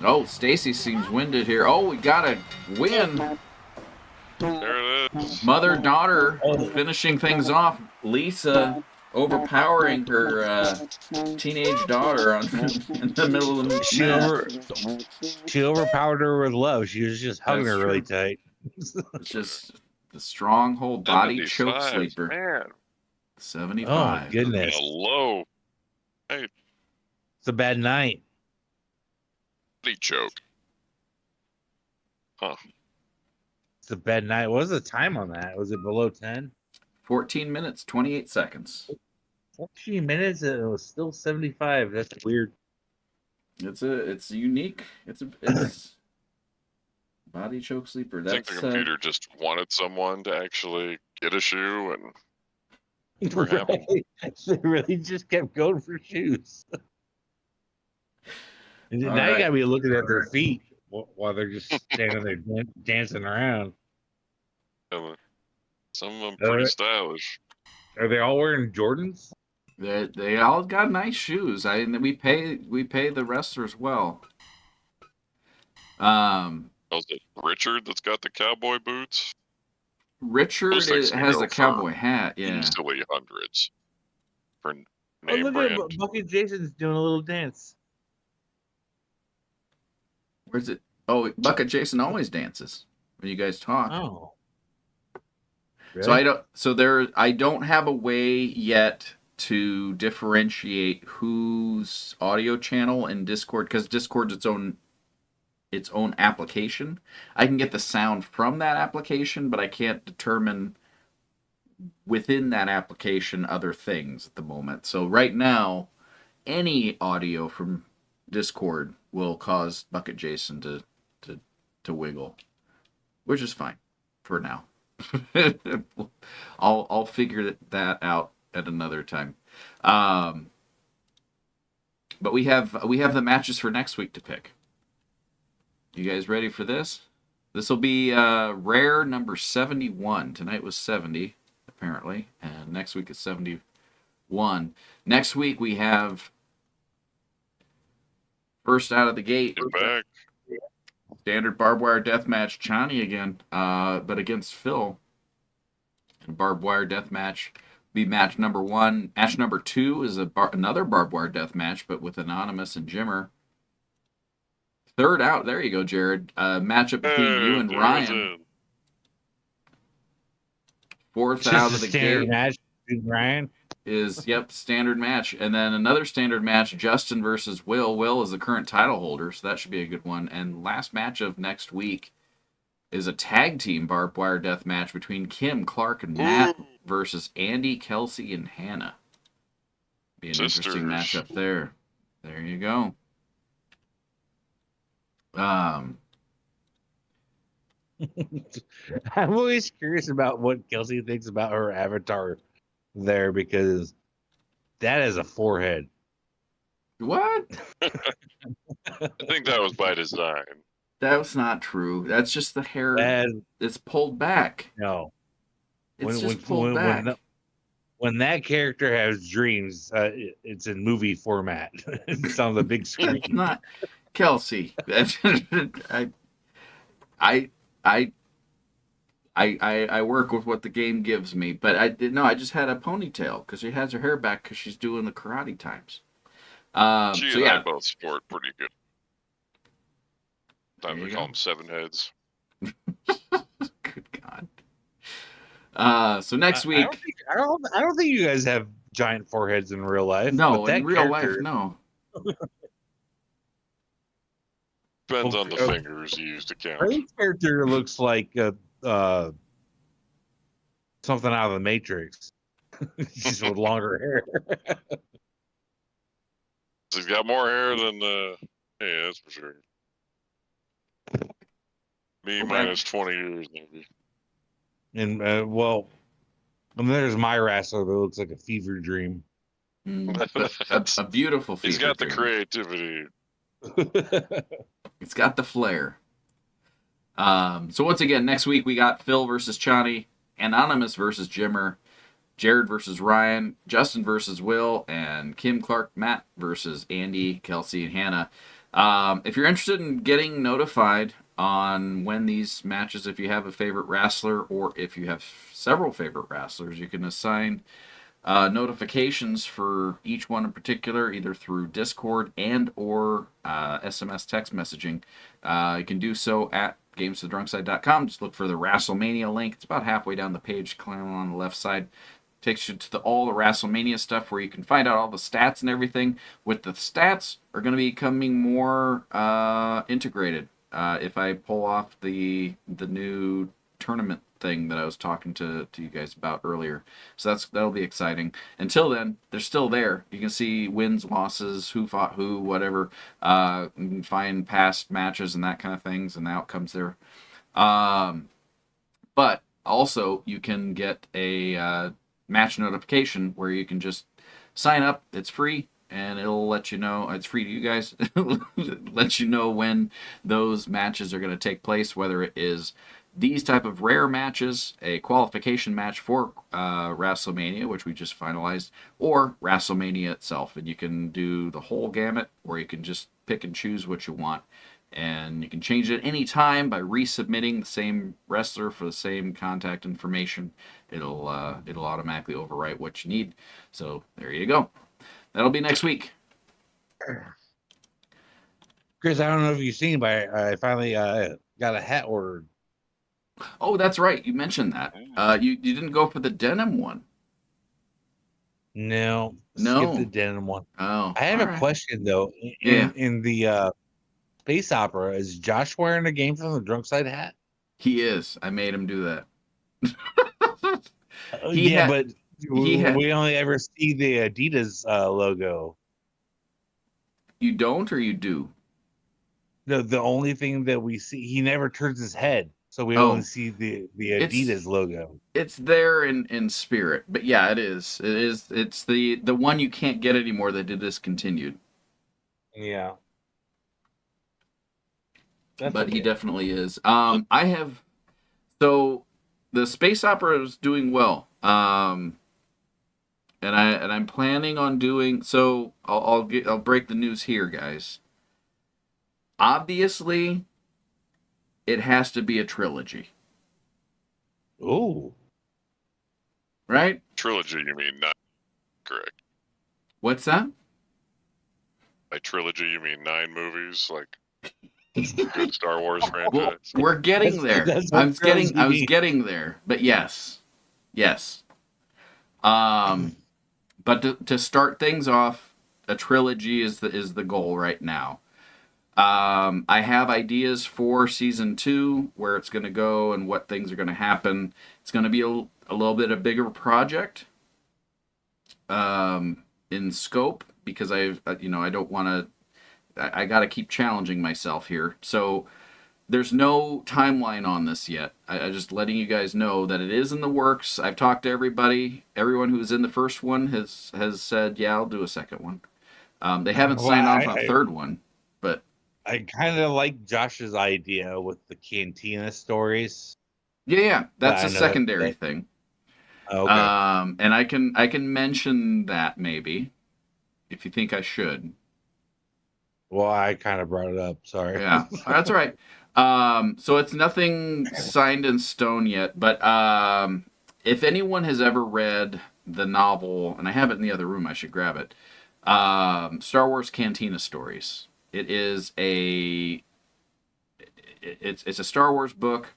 Speaker 1: Oh, Stacy seems winded here. Oh, we got a win.
Speaker 7: There it is.
Speaker 1: Mother-daughter finishing things off. Lisa overpowering her teenage daughter in the middle of the match.
Speaker 6: She overpowered her with love. She was just hugging
Speaker 1: That's
Speaker 6: her really
Speaker 1: true.
Speaker 6: tight.
Speaker 1: It's just the stronghold body choke
Speaker 7: 75,
Speaker 1: sleeper.
Speaker 7: Man,
Speaker 1: 75.
Speaker 6: Oh my goodness.
Speaker 7: a low
Speaker 6: It's a bad night.
Speaker 7: body choke. Huh.
Speaker 6: It's a bad night. What was the time on that? Was it below 10?
Speaker 1: 14 minutes, 28 seconds.
Speaker 6: 14 minutes and it was still 75. That's weird.
Speaker 1: It's unique. It's body choke sleeper.
Speaker 7: I think
Speaker 1: That's
Speaker 7: the computer just wanted someone to actually get a shoe, and we're happy.
Speaker 6: They really just kept going for shoes. And now
Speaker 1: right.
Speaker 6: you gotta be looking at their feet while they're just standing there dancing around.
Speaker 7: Some of them pretty stylish.
Speaker 6: Are they all wearing Jordans?
Speaker 1: They all got nice shoes. We pay the wrestlers well.
Speaker 7: Oh, is it Richard that's got the cowboy boots?
Speaker 1: Richard
Speaker 7: Those things can
Speaker 1: has
Speaker 7: go
Speaker 1: the
Speaker 7: for
Speaker 1: cowboy hat. Yeah.
Speaker 7: Easily hundreds for name
Speaker 6: Oh, look
Speaker 7: brand.
Speaker 6: at Bucket Jason's doing a little dance.
Speaker 1: Where's it? Oh, Bucket Jason always dances when you guys talk.
Speaker 6: Oh.
Speaker 1: So I don't have a way yet to differentiate whose audio channel in Discord, because Discord's its own application. I can get the sound from that application, but I can't determine within that application other things at the moment. So right now, any audio from Discord will cause Bucket Jason to wiggle, which is fine for now. I'll figure that out at another time. But we have the matches for next week to pick. You guys ready for this? This will be rare number 71. Tonight was 70, apparently, and next week is 71. Next week we have first out of the gate.
Speaker 7: Get back.
Speaker 1: Standard barbed wire death match, Chani again, but against Phil. And barbed wire death match be match number 1. Match number 2 is another barbed wire death match, but with Anonymous and Jimmer. Third out, there you go, Jarrod. Matchup between you and Ryan. Fourth out of the gate
Speaker 6: match between Ryan
Speaker 1: is standard match, and then another standard match, Justin versus Will. Will is the current title holder, so that should be a good one. And last match of next week is a tag team barbed wire death match between Kim, Clark, and Matt versus Andy, Kelsey, and Hannah. Be an interesting matchup there. There you go.
Speaker 6: I'm always curious about what Kelsey thinks about her avatar there, because that is a forehead.
Speaker 1: What?
Speaker 7: I think that was by design.
Speaker 1: That's not true. That's just the hair. It's pulled back.
Speaker 6: No.
Speaker 1: It's just pulled back.
Speaker 6: When that character has dreams, it's in movie format. It's on the big screen.
Speaker 1: It's not. Kelsey, I work with what the game gives me, but I just had a ponytail because she has her hair back because she's doing the karate times.
Speaker 7: She and I both sport pretty good. Sometimes we call them 7 heads.
Speaker 1: Good God. So next week,
Speaker 6: I don't think you guys have giant foreheads in real life.
Speaker 1: No, in real life, no.
Speaker 7: Depends on the fingers you use to count.
Speaker 6: Her character looks like something out of the Matrix. She's with longer hair.
Speaker 7: She's got more hair than yeah, that's for sure. Me minus 20 years, maybe.
Speaker 6: And and there's my wrestler that looks like a fever dream.
Speaker 1: A beautiful fever.
Speaker 7: He's got the
Speaker 1: dream.
Speaker 7: creativity.
Speaker 1: It's got the flair. So once again, next week we got Phil versus Chani, Anonymous versus Jimmer, Jarrod versus Ryan, Justin versus Will, and Kim, Clark, Matt versus Andy, Kelsey, and Hannah. If you're interested in getting notified on when these matches, if you have a favorite wrestler or if you have several favorite wrestlers, you can assign notifications for each one in particular, either through Discord and or SMS text messaging. You can do so at gamesofthedrunkside.com. Just look for the WrestleMania link. It's about halfway down the page, climb on the left side. Takes you to all the WrestleMania stuff where you can find out all the stats and everything. With the stats are going to be becoming more integrated. If I pull off the new tournament thing that I was talking to you guys about earlier. So that'll be exciting. Until then, they're still there. You can see wins, losses, who fought who, whatever. You can find past matches and that kind of things and the outcomes there. But also you can get a match notification where you can just sign up. It's free. And it'll let you know, it's free to you guys, let you know when those matches are going to take place, whether it is these type of rare matches, a qualification match for WrestleMania, which we just finalized, or WrestleMania itself. And you can do the whole gamut, or you can just pick and choose what you want. And you can change it any time by resubmitting the same wrestler for the same contact information. It'll automatically overwrite what you need. So there you go. That'll be next week.
Speaker 6: Chris, I don't know if you've seen, but I finally got a hat ordered.
Speaker 1: Oh, that's right. You mentioned that. You didn't go for the denim one.
Speaker 6: No.
Speaker 1: No.
Speaker 6: Skip the denim one.
Speaker 1: Oh.
Speaker 6: I have a question, though. In the space opera, is Josh wearing a Game from the Drunk Side hat?
Speaker 1: He is. I made him do that.
Speaker 6: But we only ever see the Adidas logo.
Speaker 1: You don't, or you do?
Speaker 6: The only thing that we see, he never turns his head, so we only see the Adidas logo.
Speaker 1: It's there in spirit, but yeah, it is. It's the one you can't get anymore that they discontinued.
Speaker 6: Yeah. That's
Speaker 1: but he
Speaker 6: okay.
Speaker 1: definitely is. I have so the space opera is doing well. And I'm planning on doing so. I'll break the news here, guys. Obviously, it has to be a trilogy,
Speaker 6: Ooh.
Speaker 1: right?
Speaker 7: Trilogy, you mean not correct?
Speaker 1: What's that?
Speaker 7: By trilogy, you mean 9 movies, like a good Star Wars
Speaker 1: Well,
Speaker 7: franchise?
Speaker 1: we're getting there.
Speaker 6: That's
Speaker 1: I
Speaker 6: what
Speaker 1: was
Speaker 6: trilogy means.
Speaker 1: getting there, but yes, yes. But to start things off, a trilogy is the goal right now. I have ideas for season 2, where it's going to go and what things are going to happen. It's going to be a little bit a bigger project in scope, because I don't want to. I got to keep challenging myself here. So there's no timeline on this yet. I just letting you guys know that it is in the works. I've talked to everybody. Everyone who was in the first one has said, yeah, I'll do a second one. They haven't
Speaker 6: Well,
Speaker 1: signed off on a third one, but
Speaker 6: I kind of like Josh's idea with the cantina stories.
Speaker 1: yeah, that's
Speaker 6: I
Speaker 1: a
Speaker 6: know
Speaker 1: secondary
Speaker 6: that.
Speaker 1: thing.
Speaker 6: Okay.
Speaker 1: And I can mention that maybe if you think I should.
Speaker 6: Well, I kind of brought it up. Sorry.
Speaker 1: Yeah, that's all right. So it's nothing signed in stone yet, but if anyone has ever read the novel, and I have it in the other room, I should grab it. Star Wars Cantina Stories. It's a Star Wars book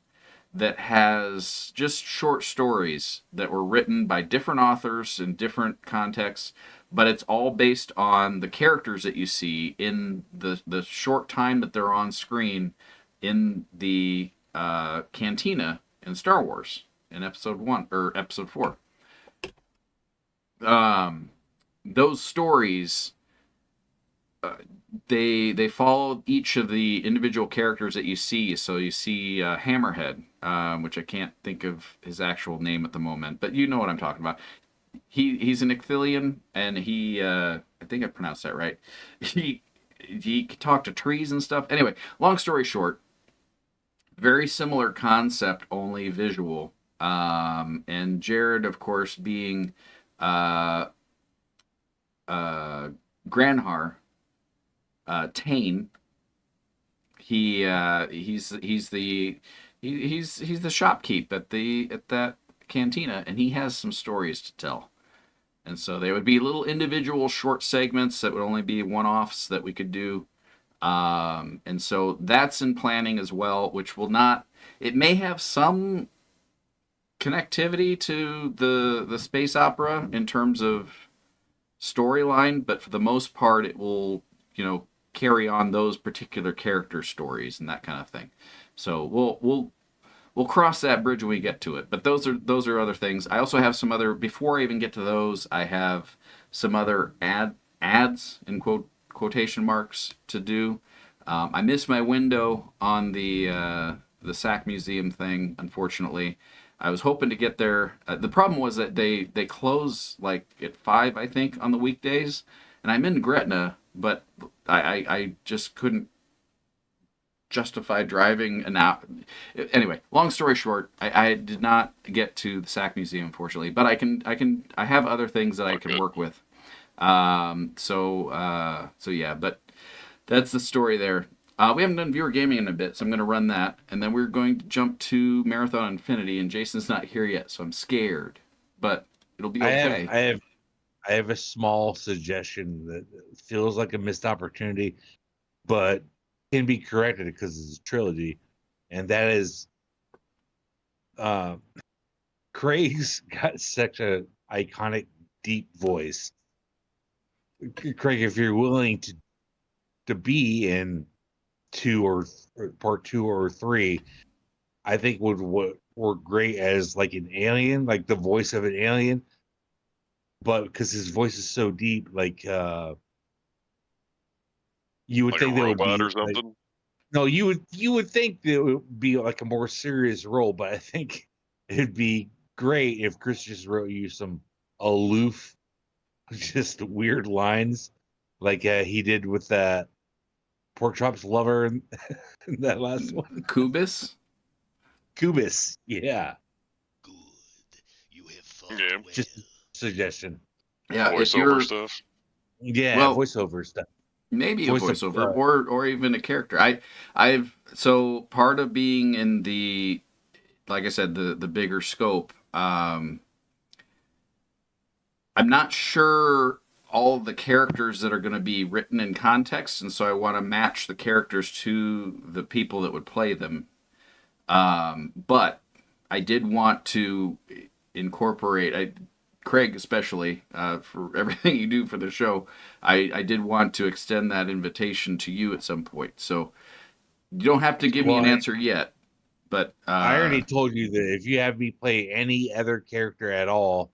Speaker 1: that has just short stories that were written by different authors in different contexts, but it's all based on the characters that you see in the short time that they're on screen in the cantina in Star Wars in episode 1 or episode 4. Those stories, they follow each of the individual characters that you see. So you see Hammerhead, which I can't think of his actual name at the moment, but you know what I'm talking about. He's an Icthilian, and he I think I pronounced that right. He can talk to trees and stuff. Anyway, long story short, very similar concept, only visual. And Jarrod, of course, being Granhar, Tane. He's the shopkeep at that cantina, and he has some stories to tell. And so they would be little individual short segments that would only be one-offs that we could do. And so that's in planning as well, which will not. It may have some connectivity to the space opera in terms of storyline, but for the most part, it will carry on those particular character stories and that kind of thing. So we'll cross that bridge when we get to it. But those are other things. I also have some other. Before I even get to those, I have some other ads in quotation marks to do. I missed my window on the SAC Museum thing, unfortunately. I was hoping to get there. The problem was that they close like at 5, I think, on the weekdays, and I'm in Gretna, but I just couldn't justify driving an hour. Anyway, long story short, I did not get to the SAC Museum, unfortunately, but I have other things that I can work with. So yeah, but that's the story there. We haven't done viewer gaming in a bit, so I'm going to run that, and then we're going to jump to Marathon Infinity, and Jason's not here yet, so I'm scared, but it'll be okay.
Speaker 6: I have a small suggestion that feels like a missed opportunity, but can be corrected because it's a trilogy, and that is, Craig's got such a iconic, deep voice. Craig, if you're willing to be in 2 or part 2 or 3, I think would work great as like an alien, like the voice of an alien. But because his voice is so deep, like you would
Speaker 7: Like
Speaker 6: think
Speaker 7: a
Speaker 6: that would
Speaker 7: robot
Speaker 6: be
Speaker 7: or something?
Speaker 6: like, no, you would think that it would be like a more serious role, but I think it'd be great if Chris just wrote you some aloof, just weird lines like he did with that pork chops lover in that last one.
Speaker 1: Kubis?
Speaker 6: Kubis, yeah.
Speaker 4: Good. You have fought
Speaker 7: Yeah.
Speaker 4: well.
Speaker 6: Just suggestion.
Speaker 1: Yeah, if
Speaker 7: Voiceover
Speaker 1: you're
Speaker 7: stuff.
Speaker 6: Yeah,
Speaker 1: well,
Speaker 6: voiceover stuff.
Speaker 1: maybe a
Speaker 6: Voice of,
Speaker 1: voiceover or even a character. I've so part of being in the, like I said, the bigger scope. I'm not sure all the characters that are going to be written in context, and so I want to match the characters to the people that would play them. But I did want to incorporate, Craig especially, for everything you do for the show. I did want to extend that invitation to you at some point. So you don't have to give me an answer yet, but
Speaker 6: I already told you that if you have me play any other character at all,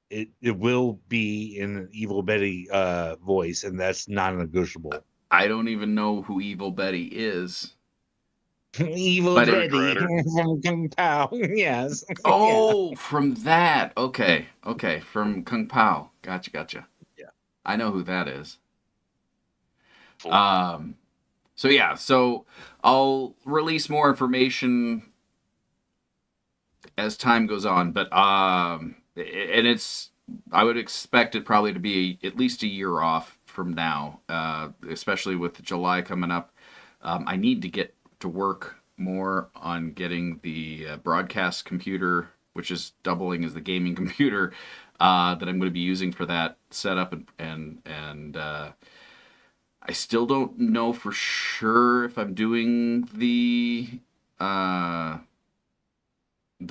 Speaker 6: it will be in an Evil Betty voice, and that's non-negotiable.
Speaker 1: I don't even know who Evil Betty is.
Speaker 6: Evil
Speaker 1: But
Speaker 6: Betty from Kung Pao. Yes.
Speaker 1: Oh, from that. Okay. From Kung Pao. Gotcha.
Speaker 6: Yeah.
Speaker 1: I know who that is.
Speaker 7: Cool.
Speaker 1: So yeah, so I'll release more information as time goes on, but and it's, I would expect it probably to be at least a year off from now, especially with July coming up. I need to get to work more on getting the broadcast computer, which is doubling as the gaming computer, that I'm going to be using for that setup, and I still don't know for sure if I'm doing the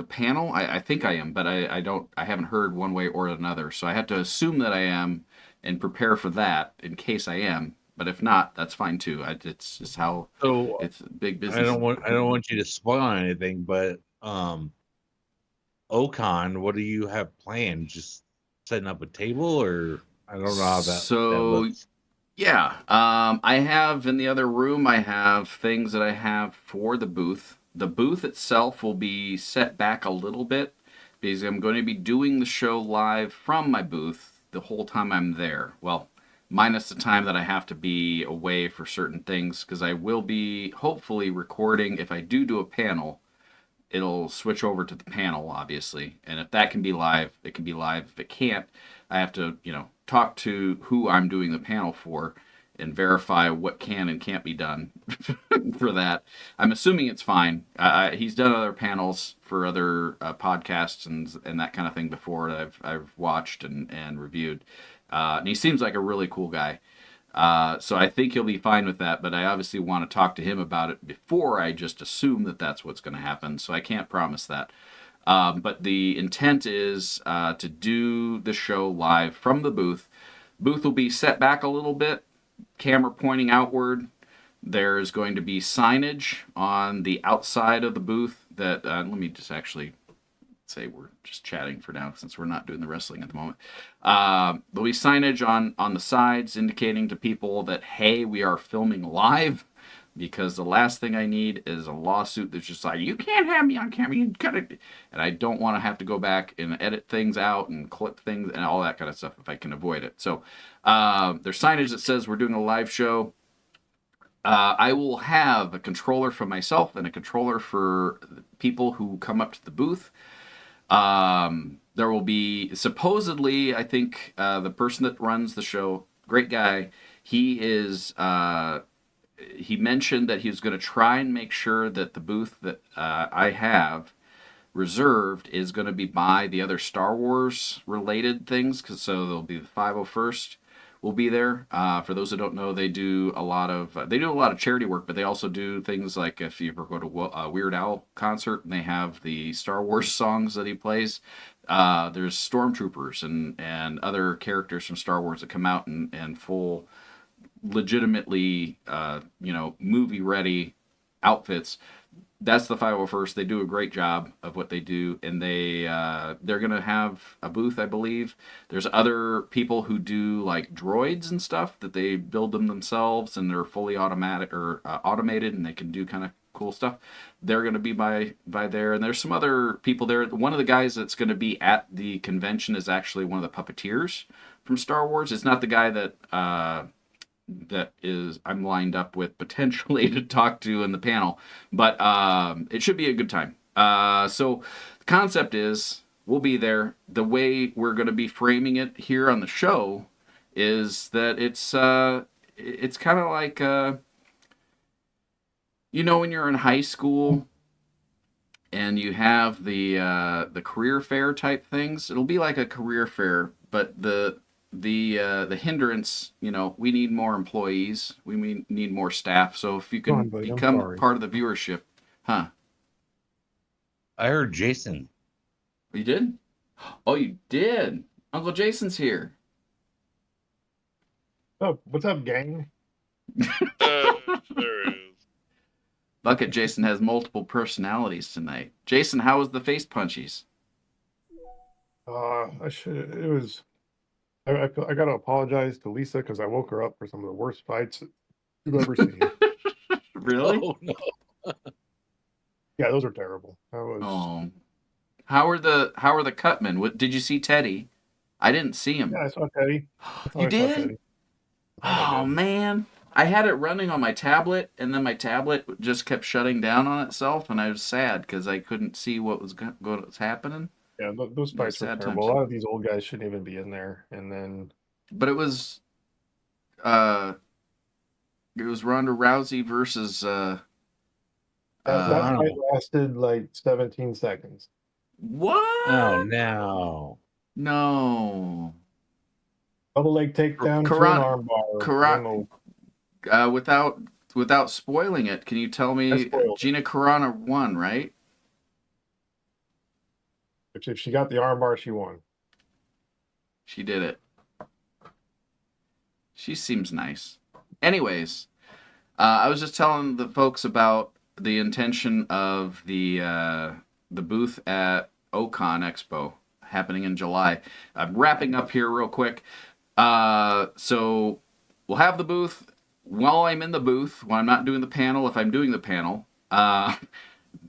Speaker 1: panel. I think I am, but I don't. I haven't heard one way or another, so I have to assume that I am and prepare for that in case I am. But if not, that's fine too. It's just how it's big business.
Speaker 6: I don't want you to spoil anything, but Ocon, what do you have planned? Just setting up a table, or I don't know how that looks.
Speaker 1: Yeah, I have in the other room, I have things that I have for the booth. The booth itself will be set back a little bit because I'm going to be doing the show live from my booth the whole time I'm there. Well, minus the time that I have to be away for certain things, because I will be hopefully recording. If I do a panel, it'll switch over to the panel, obviously. And if that can be live, it can be live. If it can't, I have to, talk to who I'm doing the panel for and verify what can and can't be done for that. I'm assuming it's fine. He's done other panels for other podcasts and that kind of thing before that I've watched and reviewed. And he seems like a really cool guy. So I think he'll be fine with that, but I obviously want to talk to him about it before I just assume that that's what's going to happen. So I can't promise that. But the intent is to do the show live from the booth. Booth will be set back a little bit, camera pointing outward. There's going to be signage on the outside of the booth that, let me just actually say we're just chatting for now since we're not doing the wrestling at the moment. There'll be signage on the sides indicating to people that, hey, we are filming live, because the last thing I need is a lawsuit that's just like, you can't have me on camera, you gotta, and I don't want to have to go back and edit things out and clip things and all that kind of stuff if I can avoid it. So there's signage that says we're doing a live show. I will have a controller for myself and a controller for people who come up to the booth. There will be, supposedly, I think the person that runs the show, great guy, he is, he mentioned that he was going to try and make sure that the booth that I have reserved is going to be by the other Star Wars related things, because so there'll be the 501st will be there. For those who don't know, they do a lot of charity work, but they also do things like if you ever go to a Weird Al concert and they have the Star Wars songs that he plays. There's stormtroopers and other characters from Star Wars that come out and full, legitimately, movie ready outfits. That's the 501st. They do a great job of what they do, and they're gonna have a booth, I believe. There's other people who do like droids and stuff that they build them themselves, and they're fully automatic or automated, and they can do kind of cool stuff. They're gonna be by there, and there's some other people there. One of the guys that's gonna be at the convention is actually one of the puppeteers from Star Wars. It's not the guy that that is I'm lined up with potentially to talk to in the panel, but it should be a good time. So the concept is we'll be there. The way we're going to be framing it here on the show is that it's kind of like when you're in high school and you have the career fair type things. It'll be like a career fair, but the hindrance, we need more employees. We need more staff. So if you
Speaker 12: Go
Speaker 1: can
Speaker 12: on, buddy. I'm
Speaker 1: become
Speaker 12: sorry.
Speaker 1: part of the viewership, huh?
Speaker 6: I heard Jason.
Speaker 1: You did? Oh, you did. Uncle Jason's here.
Speaker 12: Oh, what's up, gang?
Speaker 7: There it is.
Speaker 1: Bucket Jason has multiple personalities tonight. Jason, how was the face punchies?
Speaker 12: I should. It was. I gotta apologize to Lisa because I woke her up for some of the worst fights you've ever seen.
Speaker 1: Really?
Speaker 6: Oh no.
Speaker 12: Yeah, those are terrible. That was.
Speaker 1: Oh. How are the Cutmen? What did you see Teddy? I didn't see him.
Speaker 12: Yeah, I saw Teddy.
Speaker 1: You did? Oh man. I had it running on my tablet, and then my tablet just kept shutting down on itself, and I was sad because I couldn't see what was happening.
Speaker 12: Yeah, those fights were
Speaker 1: sad
Speaker 12: terrible.
Speaker 1: times.
Speaker 12: A lot of these old guys shouldn't even be in there. And then.
Speaker 1: But it was Ronda Rousey versus
Speaker 12: That fight lasted like 17 seconds.
Speaker 1: What?
Speaker 6: Oh no.
Speaker 1: No.
Speaker 12: Double leg takedown to an arm bar.
Speaker 1: Without spoiling it, can you tell me Gina Carano won, right?
Speaker 12: If she got the arm bar, she won.
Speaker 1: She did it. She seems nice. Anyways, I was just telling the folks about the intention of the booth at Ocon Expo happening in July. I'm wrapping up here real quick. So we'll have the booth. While I'm in the booth, while I'm not doing the panel, if I'm doing the panel, I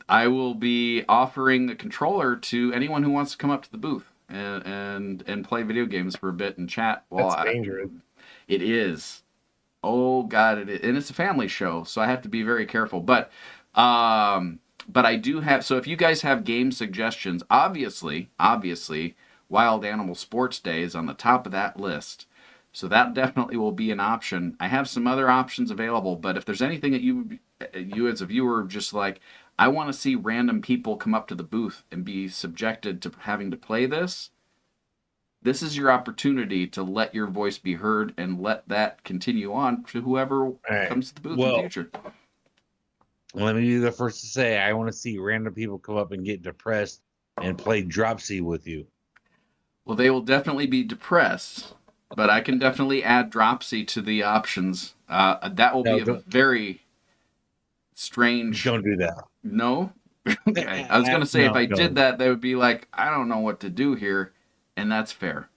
Speaker 1: will be offering a controller to anyone who wants to come up to the booth and play video games for a bit and chat.
Speaker 12: That's dangerous.
Speaker 1: It is. Oh God, it is. And it's a family show, so I have to be very careful. But I do have. So if you guys have game suggestions, obviously, Wild Animal Sports Day is on the top of that list. So that definitely will be an option. I have some other options available, but if there's anything that you as a viewer just like, I want to see random people come up to the booth and be subjected to having to play this, this is your opportunity to let your voice be heard and let that continue on to whoever comes to the booth in the future.
Speaker 6: Let me be the first to say I want to see random people come up and get depressed and play Dropsy with you.
Speaker 1: Well, they will definitely be depressed. But I can definitely add Dropsy to the options. That will be a very strange...
Speaker 6: Don't do that.
Speaker 1: No? Okay. I was going to say, if I did that, they would be like, I don't know what to do here. And that's fair.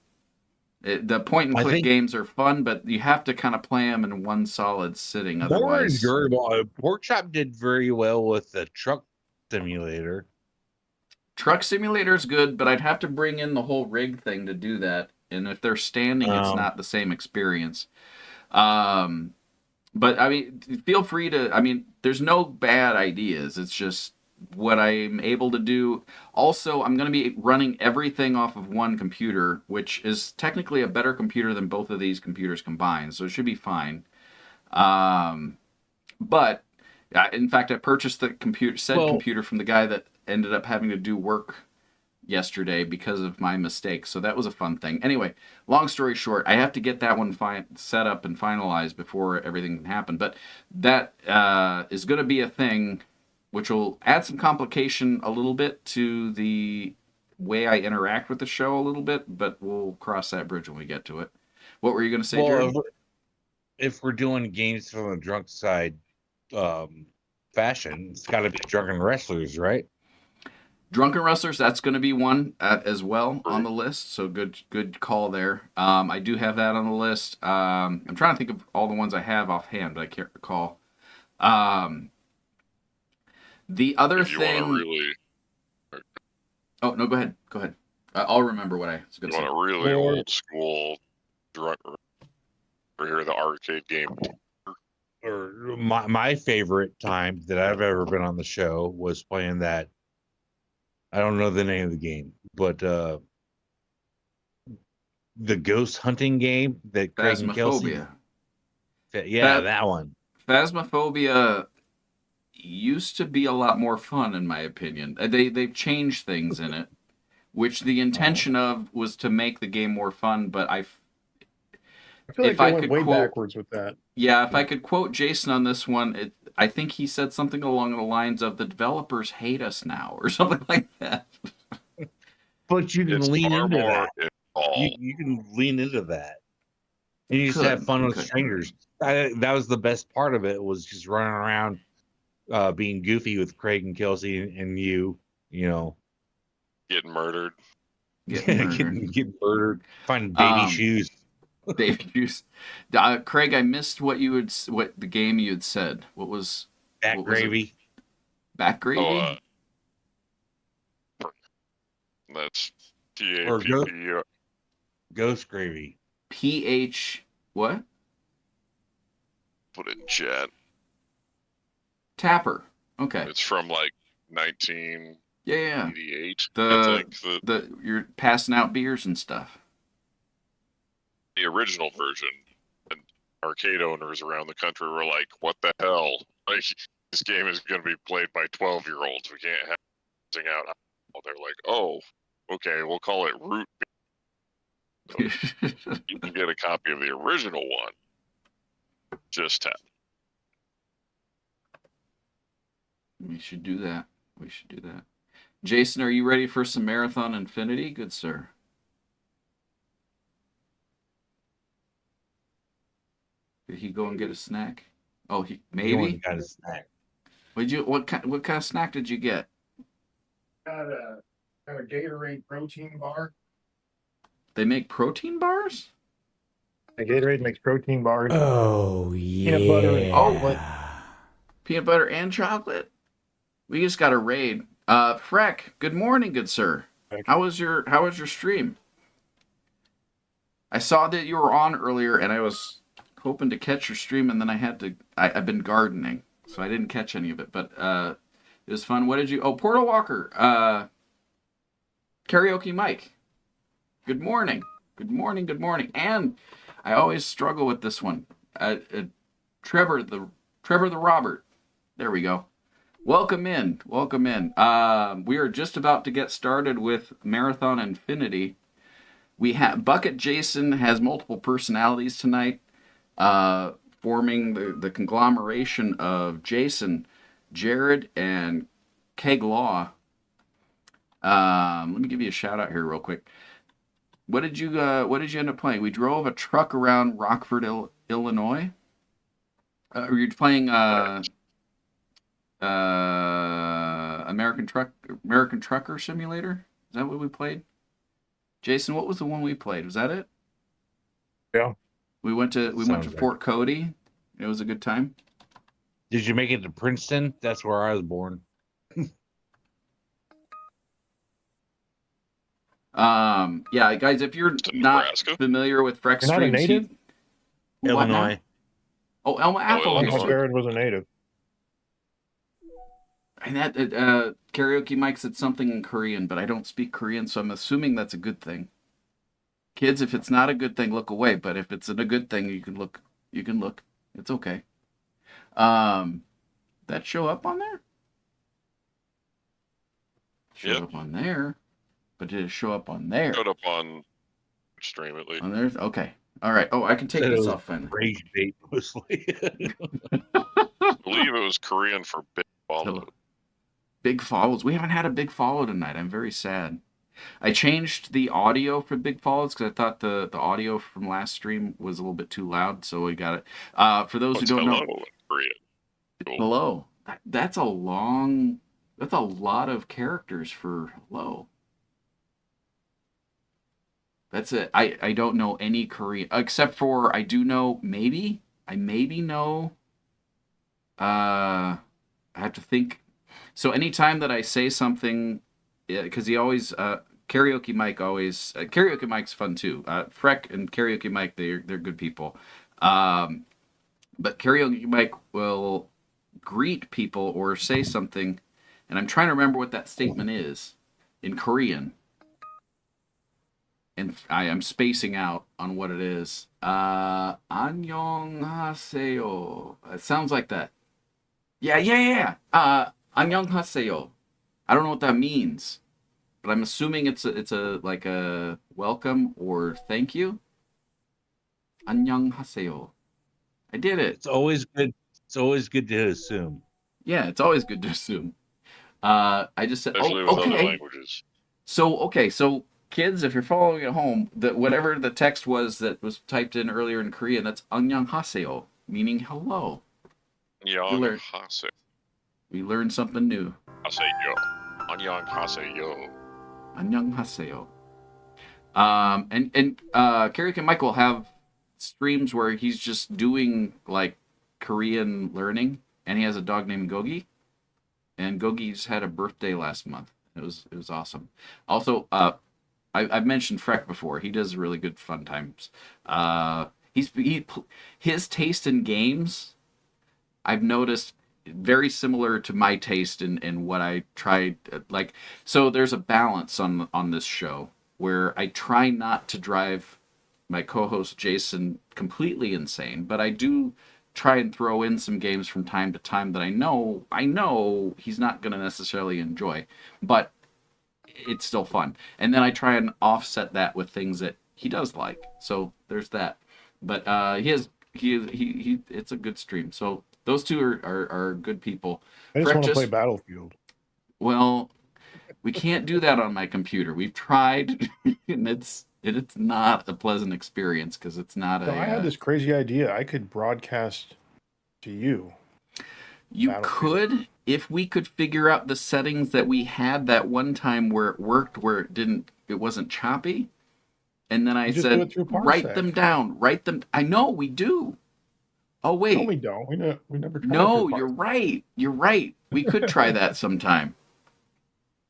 Speaker 1: The point-and-click games are fun, but you have to kind of play them in one solid sitting. Otherwise...
Speaker 6: More enjoyable. Pork Chop did very well with the truck simulator.
Speaker 1: Truck simulator is good, but I'd have to bring in the whole rig thing to do that. And if they're standing, it's not the same experience. But, I mean, feel free to... I mean, there's no bad ideas. It's just what I'm able to do. Also, I'm going to be running everything off of one computer, which is technically a better computer than both of these computers combined. So it should be fine. But, in fact, I purchased the computer from the guy that ended up having to do work yesterday because of my mistake. So that was a fun thing. Anyway, long story short, I have to get that one set up and finalized before everything can happen. But that is going to be a thing which will add some complication a little bit to the way I interact with the show a little bit, but we'll cross that bridge when we get to it. What were you going to say, Jarrod?
Speaker 6: If we're doing games from the drunk side fashion, it's got to be Drunken Wrestlers, right?
Speaker 1: Drunken Wrestlers, that's going to be one as well on the list. So good call there. I do have that on the list. I'm trying to think of all the ones I have offhand, but I can't recall. The other thing...
Speaker 7: Really...
Speaker 1: Oh, no, go ahead. Go ahead. I'll remember what I was going to say.
Speaker 7: You want a really old school drunk... or hear the arcade game.
Speaker 6: Or my favorite time that I've ever been on the show was playing that. I don't know the name of the game, but the ghost hunting game that Craig and Kelsey.
Speaker 1: Phasmophobia.
Speaker 6: Yeah, that one.
Speaker 1: Phasmophobia used to be a lot more fun, in my opinion. They've changed things in it, which the intention of was to make the game more fun. But
Speaker 12: I feel like
Speaker 1: if
Speaker 12: they
Speaker 1: I
Speaker 12: went
Speaker 1: could
Speaker 12: way
Speaker 1: quote,
Speaker 12: backwards with that.
Speaker 1: yeah, if I could quote Jason on this one, I think he said something along the lines of "the developers hate us now" or something like that.
Speaker 6: But you can
Speaker 7: It's
Speaker 6: lean
Speaker 7: far
Speaker 6: into
Speaker 7: more
Speaker 6: that.
Speaker 7: involved.
Speaker 6: You can lean into that. And you just
Speaker 1: Could,
Speaker 6: have fun with
Speaker 1: could.
Speaker 6: strangers. That was the best part of it, was just running around being goofy with Craig and Kelsey and you know.
Speaker 7: Getting murdered.
Speaker 6: Getting murdered. Finding baby shoes.
Speaker 1: Baby shoes. Craig, I missed what the game you had said. What was
Speaker 6: Bat Gravy?
Speaker 1: Bat Gravy?
Speaker 7: That's TAPP.
Speaker 6: Ghost Gravy.
Speaker 1: PH what?
Speaker 7: Put it in chat.
Speaker 1: Tapper. Okay.
Speaker 7: It's from like 1988.
Speaker 1: Yeah.
Speaker 7: I think
Speaker 1: you're passing out beers and stuff.
Speaker 7: The original version, and arcade owners around the country were like, "What the hell? Like, this game is going to be played by 12-year-olds. We can't have this out." Well, they're like, "Oh, okay, we'll call it Root." So you can get a copy of the original one. Just tap.
Speaker 1: We should do that. Jason, are you ready for some Marathon Infinity? Good sir. Did he go and get a snack? Oh, he maybe
Speaker 6: got a snack.
Speaker 1: What kind of snack did you get?
Speaker 12: Got a Gatorade protein bar.
Speaker 1: They make protein bars?
Speaker 12: The Gatorade makes protein bars.
Speaker 13: Oh, yeah.
Speaker 12: Peanut butter and chocolate.
Speaker 1: Peanut butter and chocolate? We just got a raid. Freck, good morning, good sir. How was your stream? I saw that you were on earlier, and I was hoping to catch your stream, and then I've been gardening, so I didn't catch any of it, but it was fun. What did you... Oh, Portal Walker. Karaoke Mike. Good morning. And I always struggle with this one. Trevor the Robert. There we go. Welcome in. We are just about to get started with Marathon Infinity. We have Bucket Jason has multiple personalities tonight, forming the conglomeration of Jason, Jarrod, and Caig Law. Let me give you a shout out here real quick. What did you end up playing? We drove a truck around Rockford, Illinois. Were you playing American Trucker Simulator? Is that what we played? Jason, what was the one we played? Was that it?
Speaker 12: Yeah.
Speaker 1: We went to Fort Cody. It was a good time.
Speaker 6: Did you make it to Princeton? That's where I was born.
Speaker 1: Yeah, guys, if you're not familiar with Freck
Speaker 12: You're not a
Speaker 1: streams,
Speaker 12: native?
Speaker 6: Illinois.
Speaker 1: Oh, Elma Apple.
Speaker 12: Jarrod was a native.
Speaker 1: And that Karaoke Mike said something in Korean, but I don't speak Korean, so I'm assuming that's a good thing. Kids, if it's not a good thing, look away. But if it's a good thing, you can look. It's okay. That show up on there? Showed up on there. But did it show up on there?
Speaker 7: Showed up on stream at least.
Speaker 1: On there? Okay. All right. Oh, I can take this off finally.
Speaker 6: Rage bait mostly.
Speaker 7: I believe it was Korean for Big Follow.
Speaker 1: Big Follows. We haven't had a Big Follow tonight. I'm very sad. I changed the audio for Big Follows because I thought the audio from last stream was a little bit too loud, so we got it. For those who don't know,
Speaker 7: Korean. Cool.
Speaker 1: Hello. That's a lot of characters for hello. That's it. I don't know any Korean except for I do know maybe know. I have to think. So anytime that I say something, because he always Karaoke Mike always Karaoke Mike's fun too. Freck and Karaoke Mike they're good people. But karaoke Mike will greet people or say something, and I'm trying to remember what that statement is in Korean. And I am spacing out on what it is. 안녕하세요. It sounds like that. Yeah. 안녕하세요. I don't know what that means, but I'm assuming it's a like a welcome or thank you. 안녕하세요. I did it.
Speaker 6: It's always good. It's always good to assume.
Speaker 1: Yeah, it's always good to assume. I just said,
Speaker 7: Especially with other languages.
Speaker 1: So kids, if you're following at home, that whatever the text was that was typed in earlier in Korean, that's 안녕하세요, meaning hello.
Speaker 7: 안녕하세요.
Speaker 1: We learned something new.
Speaker 7: 하세요. 안녕하세요.
Speaker 1: 안녕하세요. And Karaoke and Mike will have streams where he's just doing like Korean learning, and he has a dog named Gogi, and Gogi just had a birthday last month. It was awesome. Also, I've mentioned Freck before. He does really good fun times. His taste in games, I've noticed, very similar to my taste in what I tried. Like, so there's a balance on this show where I try not to drive my co-host Jason completely insane, but I do try and throw in some games from time to time that I know he's not going to necessarily enjoy, but it's still fun. And then I try and offset that with things that he does like. So there's that. But it's a good stream. So those two are good people.
Speaker 12: I just want to play Battlefield.
Speaker 1: Well, we can't do that on my computer. We've tried, and it's not a pleasant experience because it's not
Speaker 12: I had this crazy idea. I could broadcast to you.
Speaker 1: You could, if we could figure out the settings that we had that one time where it worked, where it wasn't choppy. And then I said, write them down. I know we do. Oh wait,
Speaker 12: no, we don't. We never.
Speaker 1: No, you're right. You're right. We could try that sometime.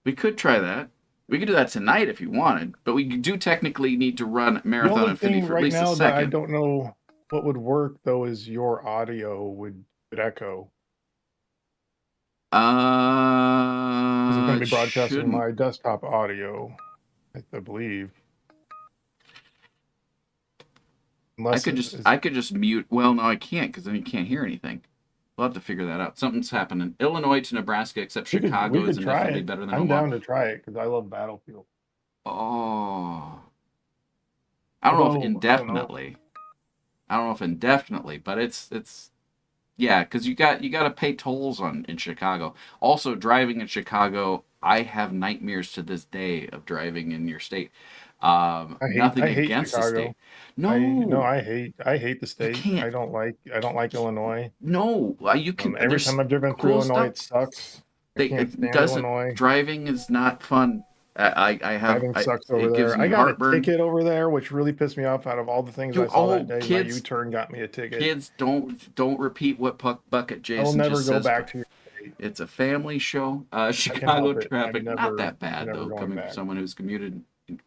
Speaker 1: We could try that. We could do that tonight if you wanted, but we do technically need to run Marathon Infinity for at least a second.
Speaker 12: That I don't know what would work though is your audio would echo. It's going to be broadcasting my desktop audio, I believe.
Speaker 1: Unless I could just mute. Well, no, I can't because then you can't hear anything. We'll have to figure that out. Something's happening. Illinois to Nebraska, except Chicago is definitely better than Omaha.
Speaker 12: I'm down to try it because I love Battlefield.
Speaker 1: Oh, I don't know if indefinitely. I don't know if indefinitely, but it's yeah, because you got to pay tolls in Chicago. Also, driving in Chicago, I have nightmares to this day of driving in your state. Nothing against the state. No,
Speaker 12: I hate the state. I don't like Illinois.
Speaker 1: No, you can.
Speaker 12: Every time I've driven through Illinois, it sucks. Illinois.
Speaker 1: Driving is not fun.
Speaker 12: Driving sucks over there. I got a ticket over there, which really pissed me off. Out of all the things I saw that day, my U-turn got me a ticket.
Speaker 1: Kids, don't repeat what Bucket Jason
Speaker 12: I'll never
Speaker 1: just
Speaker 12: go
Speaker 1: says.
Speaker 12: back to your state.
Speaker 1: It's a family show. Chicago traffic, not that bad though. Coming from someone who's commuted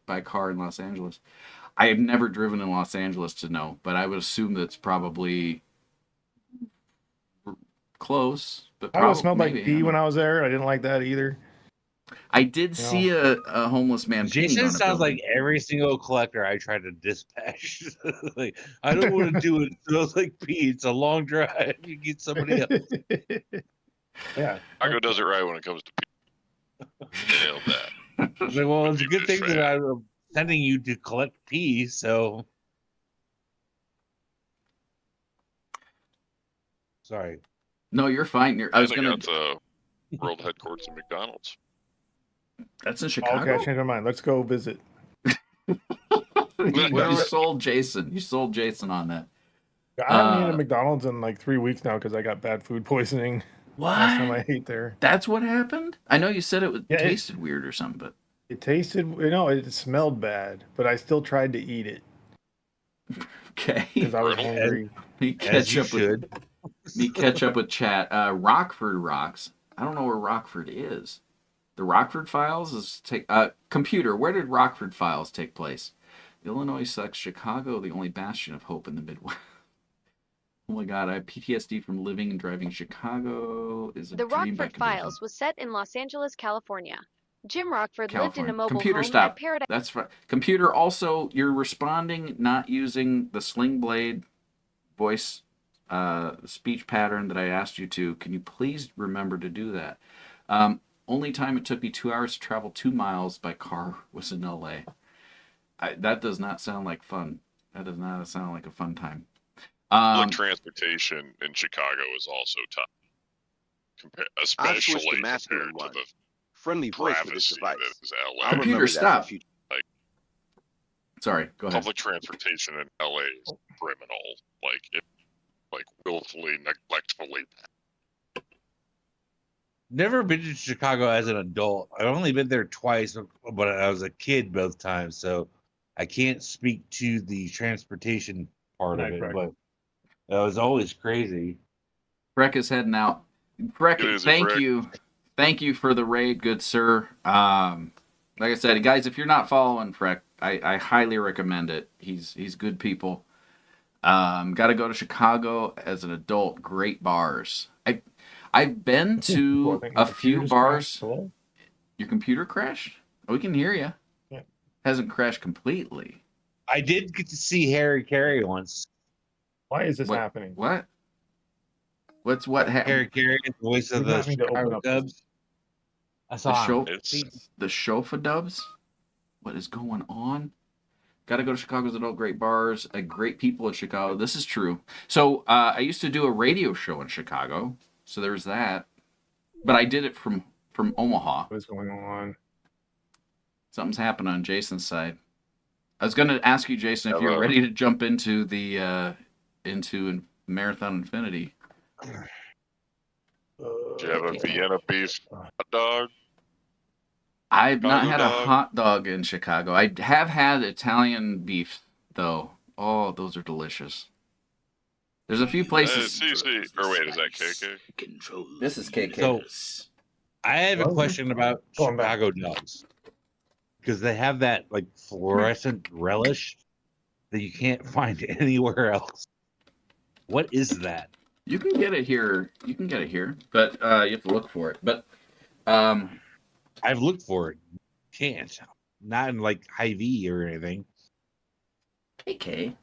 Speaker 1: by car in Los Angeles. I have never driven in Los Angeles to know, but I would assume that's probably close. But
Speaker 12: I smelled like pee when I was there. I didn't like that either.
Speaker 1: I did see a homeless man.
Speaker 6: Jason sounds like every single collector I try to dispatch. Like, I don't want to do it. It smells like pee. It's a long drive. You get somebody else.
Speaker 12: Yeah.
Speaker 7: Chicago does it right when it comes to pee. Nailed that.
Speaker 6: Like, well, it's a good thing that I'm sending you to collect pee, so. Sorry.
Speaker 1: No, you're fine. I was going
Speaker 7: to. World headquarters of McDonald's.
Speaker 1: That's in Chicago.
Speaker 12: Okay, I changed my mind. Let's go visit.
Speaker 1: You sold Jason. You sold Jason on that.
Speaker 12: I haven't eaten at McDonald's in like 3 weeks now because I got bad food poisoning.
Speaker 1: What?
Speaker 12: Last time I ate there.
Speaker 1: That's what happened? I know you said it tasted weird or something, but
Speaker 12: it tasted. It smelled bad, but I still tried to eat it.
Speaker 1: Okay.
Speaker 12: Because I was hungry.
Speaker 1: Me catch up with chat. Rockford rocks. I don't know where Rockford is. The Rockford Files computer. Where did Rockford Files take place? Illinois sucks. Chicago, the only bastion of hope in the Midwest. Oh my God, I have PTSD from living and driving Chicago. Is a
Speaker 3: The
Speaker 1: dream by
Speaker 3: Rockford
Speaker 1: comparison.
Speaker 3: Files was set in Los Angeles, California. Jim Rockford lived in a
Speaker 1: California.
Speaker 3: mobile
Speaker 1: Computer,
Speaker 3: home
Speaker 1: stop.
Speaker 3: at Paradise.
Speaker 1: That's right. Computer, also, you're responding not using the Sling Blade voice speech pattern that I asked you to. Can you please remember to do that? Only time it took me 2 hours to travel 2 miles by car was in LA. That does not sound like fun. That does not sound like a fun time.
Speaker 7: Public transportation in Chicago is also tough, especially compared to the
Speaker 13: friendly voice for this
Speaker 7: travesty
Speaker 13: device.
Speaker 7: that is LA.
Speaker 1: Computer, stop.
Speaker 7: Like,
Speaker 1: sorry, go ahead.
Speaker 7: Public transportation in LA is criminal. Like willfully, neglectfully.
Speaker 6: Never been to Chicago as an adult. I've only been there twice, but I was a kid both times, so I can't speak to the transportation part of it. But that was always crazy.
Speaker 1: Freck is heading out. Freck, thank you for the raid, good sir. Like I said, guys, if you're not following Freck, I highly recommend it. He's good people. Got to go to Chicago as an adult. Great bars. I've been to a few bars. Your computer crashed? Oh, we can hear you.
Speaker 12: Yeah.
Speaker 1: Hasn't crashed completely.
Speaker 6: I did get to see Harry Carey once.
Speaker 12: Why is this happening?
Speaker 1: What? What happened?
Speaker 6: Harry Carey, the voice of the Chicago Cubs. I saw
Speaker 1: the Shofa Dubs. What is going on? Got to go to Chicago's adult great bars, great people in Chicago. This is true. So I used to do a radio show in Chicago. So there's that. But I did it from Omaha.
Speaker 12: What's going on?
Speaker 1: Something's happened on Jason's side. I was going to ask you, Jason, if you're ready to jump into the into Marathon Infinity.
Speaker 7: Do you have a Vienna beef hot dog?
Speaker 1: I've not had a hot dog in Chicago. I have had Italian beef, though. Oh, those are delicious. There's a few places.
Speaker 7: Or wait, is that KK?
Speaker 1: This is KK.
Speaker 6: So, I have a question about Chicago dogs. Because they have that like fluorescent relish that you can't find anywhere else. What is that?
Speaker 1: You can get it here. But you have to look for it. But
Speaker 6: I've looked for it. Can't. Not in like Hy-Vee or anything.
Speaker 1: KK.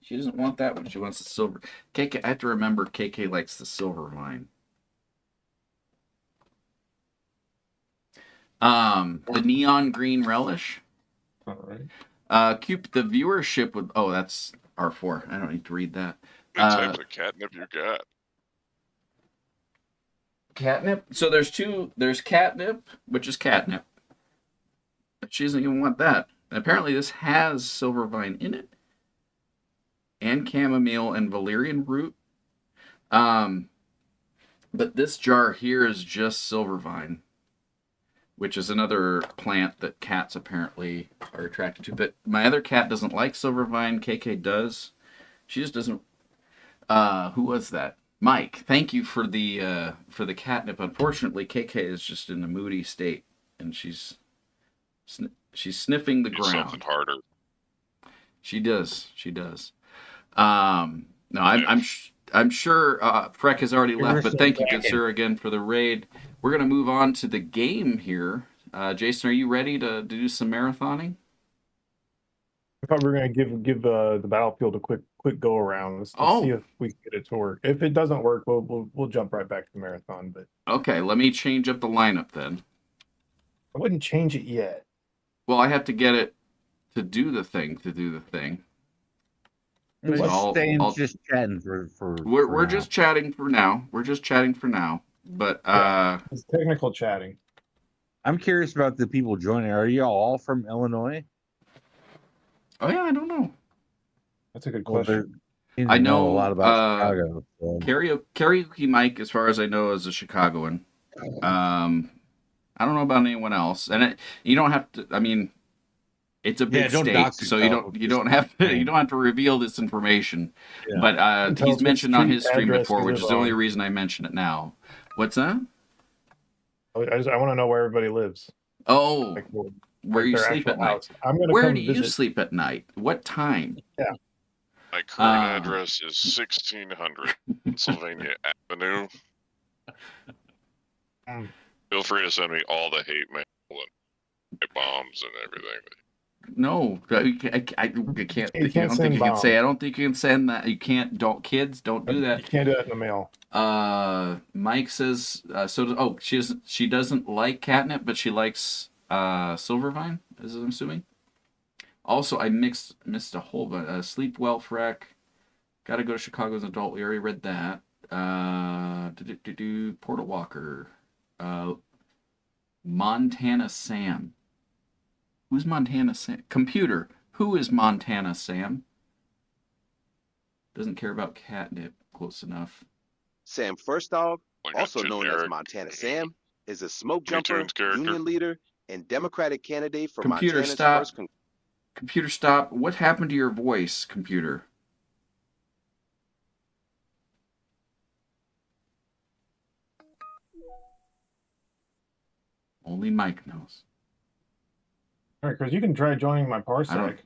Speaker 1: She doesn't want that one. She wants the silver. KK. I have to remember KK likes the silver vine. The neon green relish.
Speaker 12: All right.
Speaker 1: Coop, the viewership would. Oh, that's R4. I don't need to read that.
Speaker 7: What type of catnip you got?
Speaker 1: Catnip. So there's two. There's catnip, which is catnip. But she doesn't even want that. Apparently, this has silver vine in it, and chamomile and valerian root. But this jar here is just silver vine, which is another plant that cats apparently are attracted to. But my other cat doesn't like silver vine. KK does. She just doesn't. Who was that? Mike. Thank you for the catnip. Unfortunately, KK is just in a moody state, and she's sniffing the ground.
Speaker 7: Something harder.
Speaker 1: She does. No, I'm sure Freck has already left, but thank you, good sir, again for the raid. We're gonna move on to the game here. Jason, are you ready to do some marathoning?
Speaker 12: I thought we were going to give the battlefield a quick go around. Let's see if we can get it to work. If it doesn't work, we'll jump right back to the marathon. But
Speaker 1: okay, let me change up the lineup then.
Speaker 12: I wouldn't change it yet.
Speaker 1: Well, I have to get it to do the thing.
Speaker 6: Let's just chatting for
Speaker 1: we're just chatting for now. But
Speaker 12: it's technical chatting.
Speaker 6: I'm curious about the people joining. Are you all from Illinois?
Speaker 1: Oh yeah, I don't know.
Speaker 12: That's a good question.
Speaker 6: I know a lot about Chicago. So.
Speaker 1: Karaoke Mike, as far as I know, is a Chicagoan. I don't know about anyone else, and you don't have to. I mean, it's a big state, so you don't have to reveal this information. Yeah. But he's mentioned on his stream before, which is the only reason I mention it now. What's that?
Speaker 12: I want to know where everybody lives.
Speaker 1: Oh. Where you sleep at night. Where do you sleep at night? What time?
Speaker 12: Yeah.
Speaker 7: My current address is 1600 Pennsylvania Avenue. Feel free to send me all the hate mail and bombs and everything.
Speaker 1: No, I can't. I don't think you can say. I don't think you can send that. You can't. Don't kids. Don't do that.
Speaker 12: You can't do that in the mail.
Speaker 1: Mike says. She doesn't like catnip, but she likes Silvervine. Is I'm assuming. Also, I missed a whole bunch. Sleep well, Freck. Got to go to Chicago as an adult. We already read that. Portal Walker. Montana Sam. Who's Montana Sam? Computer. Who is Montana Sam? Doesn't care about catnip. Close enough.
Speaker 13: Sam First Dog, also known as Montana Sam, is a smoke jumper, union leader, and Democratic candidate for Montana's first.
Speaker 1: Computer, stop. What happened to your voice, computer? Only Mike knows.
Speaker 12: All right, Chris, you can try joining my parsec.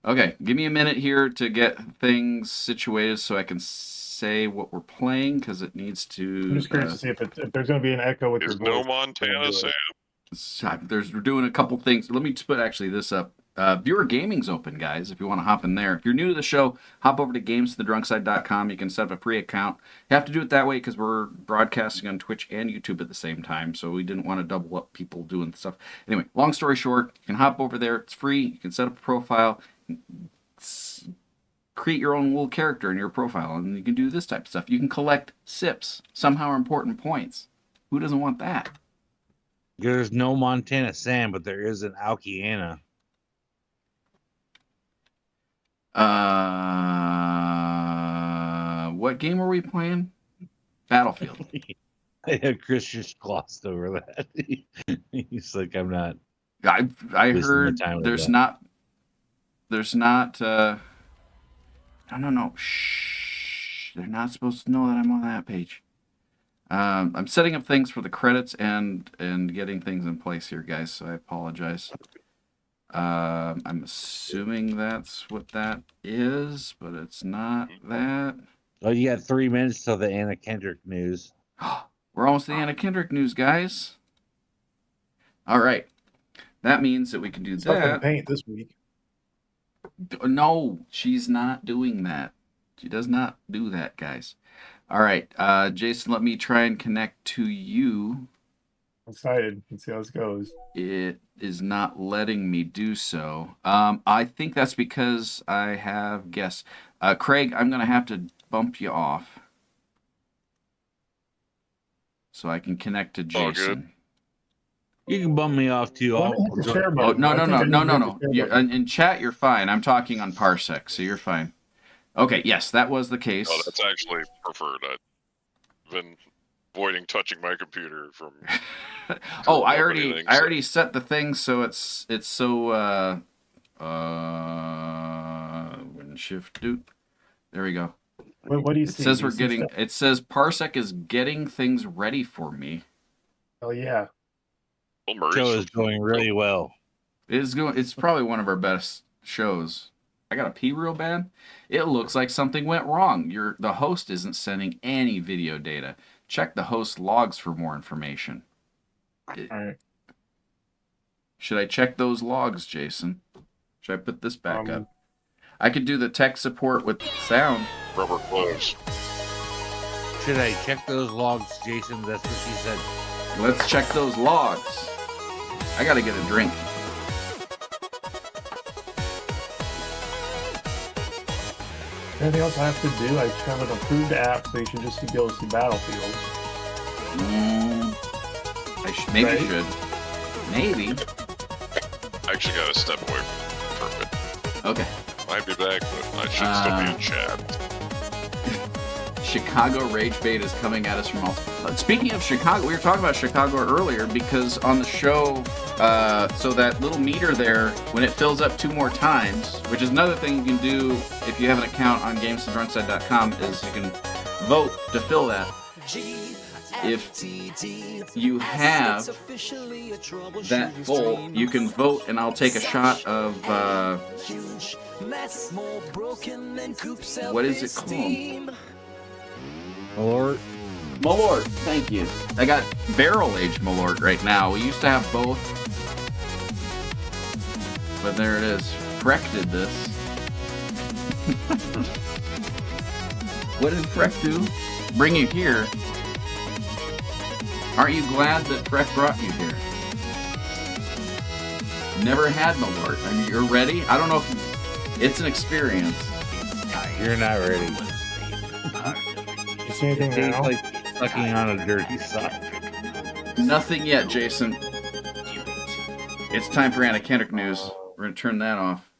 Speaker 1: Okay, give me a minute here to get things situated so I can say what we're playing, because it needs to...
Speaker 12: I'm just curious to see if there's going to be an echo with your voice.
Speaker 7: No Montana Sam.
Speaker 1: We're doing a couple things. Let me just put actually this up. Viewer Gaming's open, guys, if you want to hop in there. If you're new to the show, hop over to gamesthedrunkside.com. You can set up a free account. You have to do it that way because we're broadcasting on Twitch and YouTube at the same time, so we didn't want to double up people doing stuff. Anyway, long story short, you can hop over there. It's free. You can set up a profile, create your own little character in your profile, and you can do this type of stuff. You can collect SIPs, somehow important points. Who doesn't want that?
Speaker 6: There's no Montana Sam, but there is an Alkiana.
Speaker 1: What game are we playing? Battlefield.
Speaker 6: I had Chris just glossed over that. He's like, I'm not.
Speaker 1: I heard there's not. No. Shh. They're not supposed to know that I'm on that page. I'm setting up things for the credits and getting things in place here, guys. So I apologize. I'm assuming that's what that is, but it's not that.
Speaker 6: Oh, you got 3 minutes till the Anna Kendrick news.
Speaker 1: We're almost to the Anna Kendrick news, guys. All right. That means that we can do that.
Speaker 12: Paint this week.
Speaker 1: No, she's not doing that. She does not do that, guys. All right. Jason, let me try and connect to you.
Speaker 12: I'm excited. Let's see how this goes.
Speaker 1: It is not letting me do so. I think that's because I have guests. Craig, I'm going to have to bump you off so I can connect to Jason.
Speaker 6: Good. You can bump me off too.
Speaker 1: No. In chat, you're fine. I'm talking on Parsec, so you're fine. Okay, yes, that was the case.
Speaker 7: Oh, that's actually preferred. I've been avoiding touching my computer from.
Speaker 1: Oh, I already set the thing so it's so when shift do. There we go.
Speaker 12: What do you see?
Speaker 1: It says Parsec is getting things ready for me.
Speaker 12: Oh yeah.
Speaker 6: The show is going really well.
Speaker 1: It's probably one of our best shows. I gotta pee real bad. It looks like something went wrong. The host isn't sending any video data. Check the host logs for more information.
Speaker 12: All right.
Speaker 1: Should I check those logs, Jason? Should I put this back up? I could do the tech support with sound.
Speaker 7: Rubber close.
Speaker 6: Should I check those logs, Jason? That's what she said.
Speaker 1: Let's check those logs. I gotta get a drink.
Speaker 12: Anything else I have to do? I have an approved app, so you should just be able to see Battlefield.
Speaker 1: Maybe I should. Maybe.
Speaker 7: I actually got to step away for a bit.
Speaker 1: Okay.
Speaker 7: Might be back, but I should still be in chat.
Speaker 1: Chicago Rage Bait is coming at us from all. Speaking of Chicago, we were talking about Chicago earlier because on the show, so that little meter there, when it fills up 2 more times, which is another thing you can do if you have an account on gamesandrunkside.com, is you can vote to fill that. if you have that full, you can vote, and I'll take a shot of, what is it called?
Speaker 6: Malort.
Speaker 1: Malort, thank you. I got barrel-aged Malort right now. We used to have both, but there it is. Freck did this. What did Freck do? Bring you here. Aren't you glad that Freck brought you here? Never had Malort. I mean, you're ready? I don't know if it's an experience.
Speaker 6: You're not ready.
Speaker 12: You see anything
Speaker 6: It tastes
Speaker 12: now?
Speaker 6: like sucking on a dirty sock.
Speaker 1: Nothing yet, Jason. It's time for Anna Kendrick news. We're going to turn that off.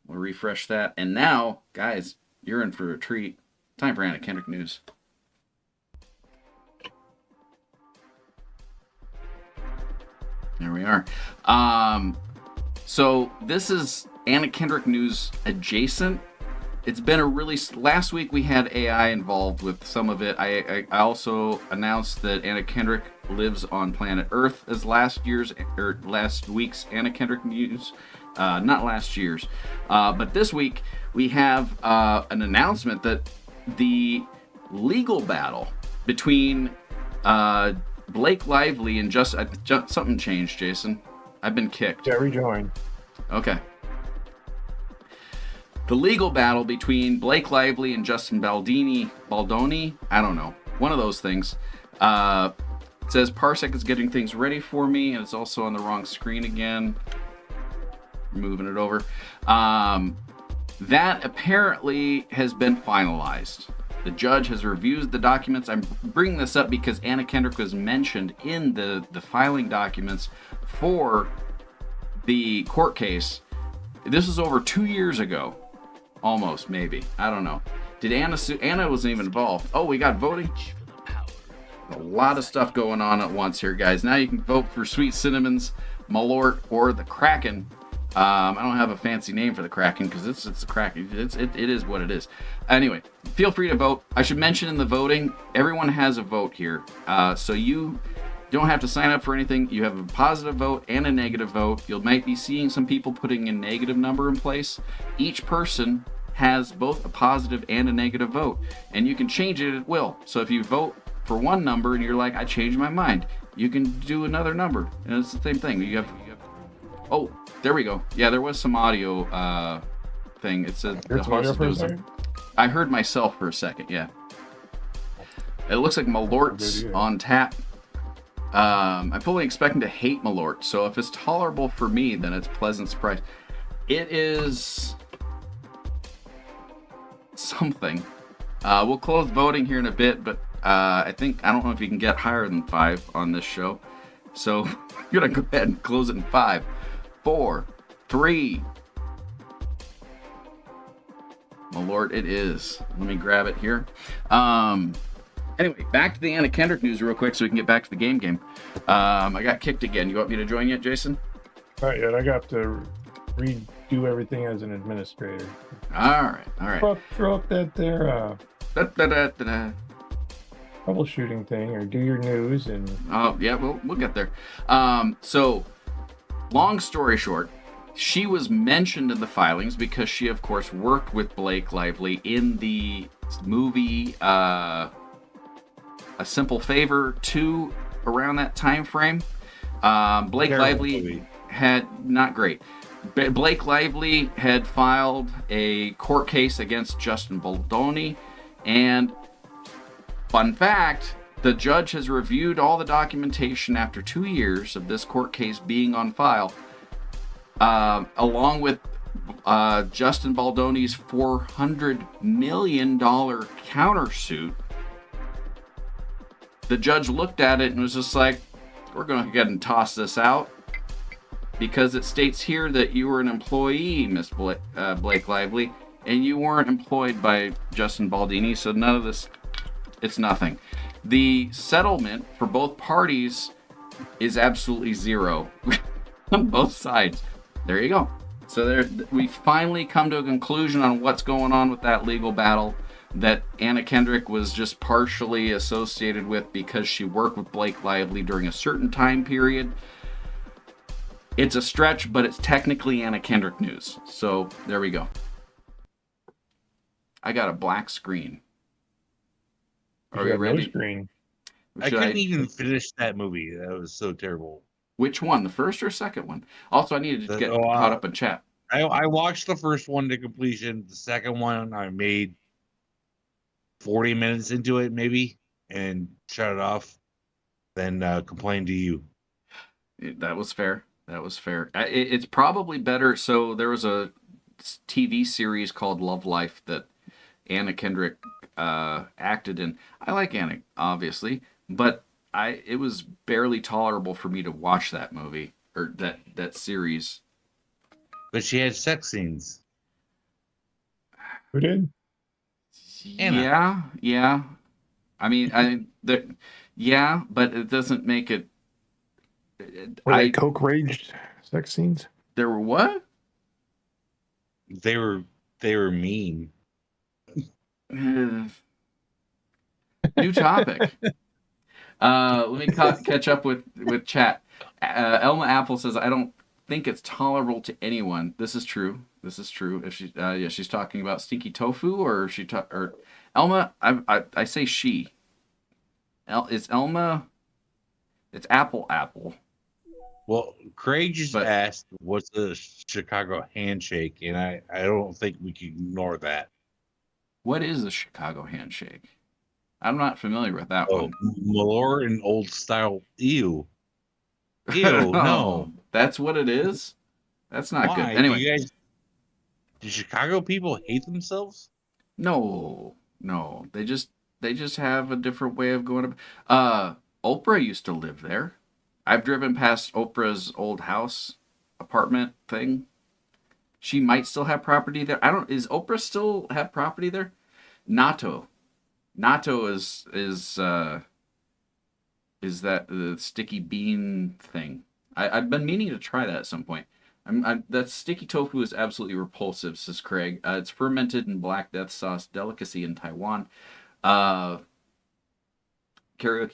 Speaker 1: We'll refresh that. And now, guys, you're in for a treat. Time for Anna Kendrick news. There we are. So this is Anna Kendrick news adjacent. It's been a really... Last week we had AI involved with some of it. I also announced that Anna Kendrick lives on planet Earth as last week's Anna Kendrick news. Not last year's. But this week we have an announcement that the legal battle between Blake Lively and something changed, Jason. I've been kicked.
Speaker 12: Yeah, rejoin.
Speaker 1: Okay. The legal battle between Blake Lively and Justin Baldoni, I don't know, one of those things. It says Parsec is getting things ready for me, and it's also on the wrong screen again. Moving it over. That apparently has been finalized. The judge has reviewed the documents. I'm bringing this up because Anna Kendrick was mentioned in the filing documents for the court case. This was over 2 years ago. Almost, maybe. I don't know. Did Anna wasn't even involved. Oh, we got voting? A lot of stuff going on at once here, guys. Now you can vote for Sweet Cinnamons, Malort, or the Kraken. I don't have a fancy name for the Kraken because it's the Kraken. It is what it is. Anyway, feel free to vote. I should mention in the voting, everyone has a vote here. So you don't have to sign up for anything. You have a positive vote and a negative vote. You might be seeing some people putting a negative number in place. Each person has both a positive and a negative vote, and you can change it at will. So if you vote for one number and you're like, I changed my mind, you can do another number, and it's the same thing. You have oh, there we go. Yeah, there was some audio thing. It said the horse was. I heard myself for a second. Yeah, it looks like Malort's on tap. I'm fully expecting to hate Malort, so if it's tolerable for me, then it's a pleasant surprise. It is something. We'll close voting here in a bit, but I don't know if you can get higher than 5 on this show. So I'm gonna go ahead and close it in 5, 4, 3. Malort it is. Let me grab it here. Anyway, back to the Anna Kendrick news real quick so we can get back to the game. I got kicked again. You want me to join yet, Jason?
Speaker 12: Not yet. I got to redo everything as an administrator.
Speaker 1: All right.
Speaker 12: Throw up that there troubleshooting thing, or do your news and...
Speaker 1: Oh, yeah, we'll get there. So, long story short, she was mentioned in the filings because she, of course, worked with Blake Lively in the movie... A Simple Favor 2 around that time frame. Blake Lively had not great. Blake Lively had filed a court case against Justin Baldoni, and fun fact, the judge has reviewed all the documentation after 2 years of this court case being on file, along with Justin Baldoni's $400 million countersuit. The judge looked at it and was just like, we're going to go ahead and toss this out because it states here that you were an employee, Miss Blake Lively, and you weren't employed by Justin Baldoni, so none of this, it's nothing. The settlement for both parties is absolutely zero on both sides. There you go. So we finally come to a conclusion on what's going on with that legal battle. that Anna Kendrick was just partially associated with because she worked with Blake Lively during a certain time period. It's a stretch, but it's technically Anna Kendrick news. So there we go. I got a black screen. Are you ready?
Speaker 12: No screen.
Speaker 6: I couldn't even finish that movie. That was so terrible.
Speaker 1: Which one? The first or second one? Also, I needed to get caught up in chat.
Speaker 6: I watched the first one to completion. The second one, I made 40 minutes into it, maybe, and shut it off. Then complained to you.
Speaker 1: That was fair. That was fair. It's probably better. So there was a TV series called Love Life that Anna Kendrick acted in. I like Anna, obviously, but it was barely tolerable for me to watch that movie or that series.
Speaker 6: But she had sex scenes.
Speaker 12: Who did?
Speaker 1: Anna. Yeah. I mean, yeah, but it doesn't make it.
Speaker 12: Were they coke raged sex scenes?
Speaker 1: There were what?
Speaker 6: They were mean.
Speaker 1: New topic. Let me catch up with chat. Elma Apple says, I don't think it's tolerable to anyone. This is true. If she, she's talking about stinky tofu, or or Elma. I say she. It's Elma. It's Apple.
Speaker 6: Well, Craig just asked, "What's the Chicago handshake?" And I don't think we can ignore that.
Speaker 1: What is a Chicago handshake? I'm not familiar with that one.
Speaker 6: Malort and old style. Ew. No.
Speaker 1: That's what it is? That's not good. Anyway.
Speaker 6: Do Chicago people hate themselves?
Speaker 1: No. They just have a different way of going. Oprah used to live there. I've driven past Oprah's old house apartment thing. She might still have property there. Is Oprah still have property there? Natto is that the sticky bean thing. I've been meaning to try that at some point. That sticky tofu is absolutely repulsive, says Craig. It's fermented in Black Death sauce, delicacy in Taiwan. Karaoke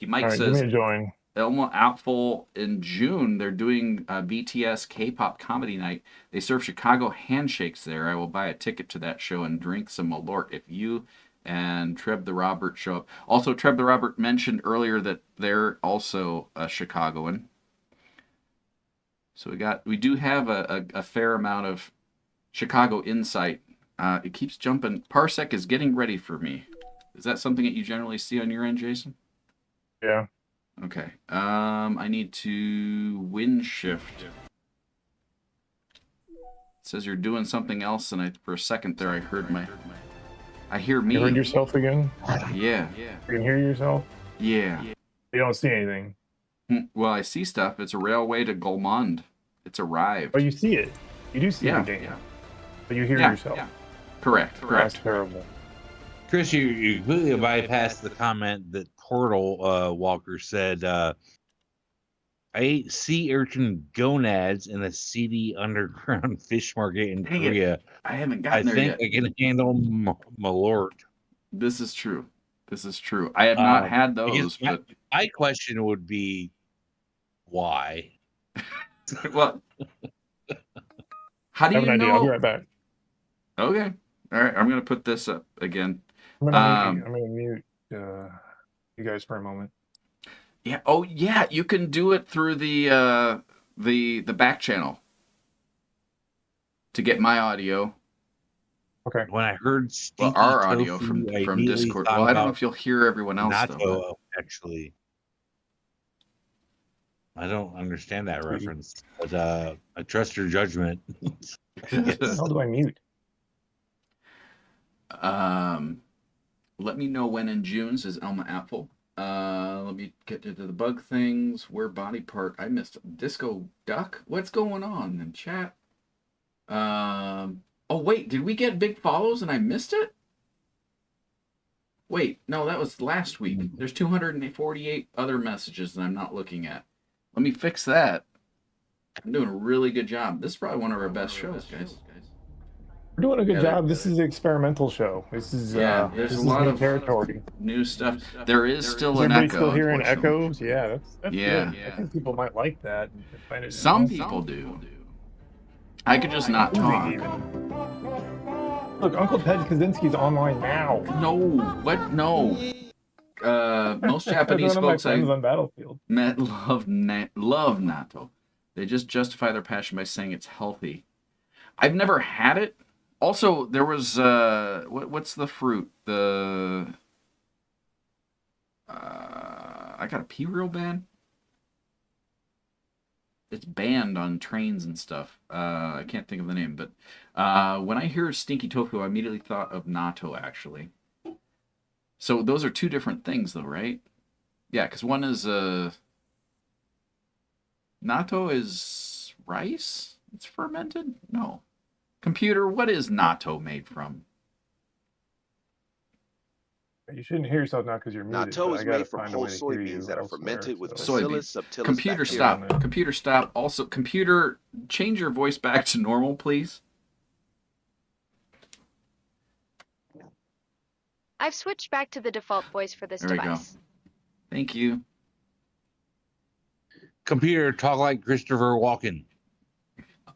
Speaker 1: Mike says,
Speaker 12: give me a join.
Speaker 1: Elma Apple in June, they're doing BTS K-pop comedy night. They serve Chicago handshakes there. I will buy a ticket to that show and drink some Malort if you and Treb the Robert show up. Also, Treb the Robert mentioned earlier that they're also a Chicagoan. So we do have a fair amount of Chicago insight. It keeps jumping. Parsec is getting ready for me. Is that something that you generally see on your end, Jason?
Speaker 12: Yeah.
Speaker 1: Okay. I need to wind shift. It says you're doing something else, and for a second there, I hear me.
Speaker 12: You heard yourself again?
Speaker 1: Yeah.
Speaker 12: You can hear yourself?
Speaker 1: Yeah.
Speaker 12: You don't see anything.
Speaker 1: Well, I see stuff. It's a railway to Golmond. It's arrived.
Speaker 12: Oh, you see it. You do see the game. But you hear yourself.
Speaker 1: Yeah. Correct.
Speaker 12: That's terrible.
Speaker 6: Chris, you completely bypassed the comment that Portal Walker said, I ate sea urchin gonads in a seedy underground fish market in Korea.
Speaker 1: I haven't gotten there yet.
Speaker 6: I think I can handle Malort.
Speaker 1: This is true. I have not had those. But
Speaker 6: my question would be, why?
Speaker 1: Well, how do you know?
Speaker 12: I'll be right back.
Speaker 1: Okay. All right. I'm going to put this up again.
Speaker 12: I'm going to mute you guys for a moment.
Speaker 1: Yeah. Oh, yeah. You can do it through the back channel to get my audio.
Speaker 12: Okay.
Speaker 6: When I heard
Speaker 1: our audio from Discord. Well, I don't know if you'll hear everyone else though.
Speaker 6: Actually, I don't understand that reference, but I trust your judgment.
Speaker 12: How do I mute?
Speaker 1: Let me know when in June, says Elma Apple. Let me get to the bug things. Where body part? I missed Disco Duck. What's going on in chat? Oh wait, did we get big follows and I missed it? Wait, no, that was last week. There's 248 other messages that I'm not looking at. Let me fix that. I'm doing a really good job. This is probably one of our best shows, guys.
Speaker 12: We're doing a good
Speaker 1: Yeah,
Speaker 12: job. This is an experimental show. This is
Speaker 1: there's
Speaker 12: this
Speaker 1: a
Speaker 12: is
Speaker 1: lot
Speaker 12: new
Speaker 1: of
Speaker 12: territory.
Speaker 1: new stuff. There is still
Speaker 12: Is
Speaker 1: an
Speaker 12: everybody
Speaker 1: echo.
Speaker 12: still hearing
Speaker 1: Unfortunately.
Speaker 12: echoes? Yeah, that's
Speaker 1: Yeah.
Speaker 12: good. I think people might like that. And find it
Speaker 1: Some
Speaker 12: interesting.
Speaker 1: people do. I could just not talk.
Speaker 12: Look, Uncle Ted Kaczynski's online now.
Speaker 1: No, what? No. Most Japanese
Speaker 12: one of my
Speaker 1: folks I
Speaker 12: friends on Battlefield
Speaker 1: met love natto. They just justify their passion by saying it's healthy. I've never had it. Also, there was what's the fruit? I got a pee real bad. It's banned on trains and stuff. I can't think of the name, but when I hear stinky tofu, I immediately thought of natto, actually. So those are two different things, though, right? Yeah, because one is natto is rice. It's fermented. No, computer. What is natto made from?
Speaker 12: You shouldn't hear yourself now because you're muted.
Speaker 13: Natto is made from
Speaker 12: find a
Speaker 13: whole
Speaker 12: way to hear you
Speaker 13: soybeans that are
Speaker 12: elsewhere,
Speaker 13: fermented with
Speaker 12: so.
Speaker 13: Bacillus subtilis
Speaker 1: Computer,
Speaker 13: bacteria.
Speaker 1: stop. Computer, stop. Also, computer, change your voice back to normal, please.
Speaker 3: I've switched back to the default voice for this
Speaker 1: There we
Speaker 3: device.
Speaker 1: go. Thank you.
Speaker 6: Computer, talk like Christopher Walken.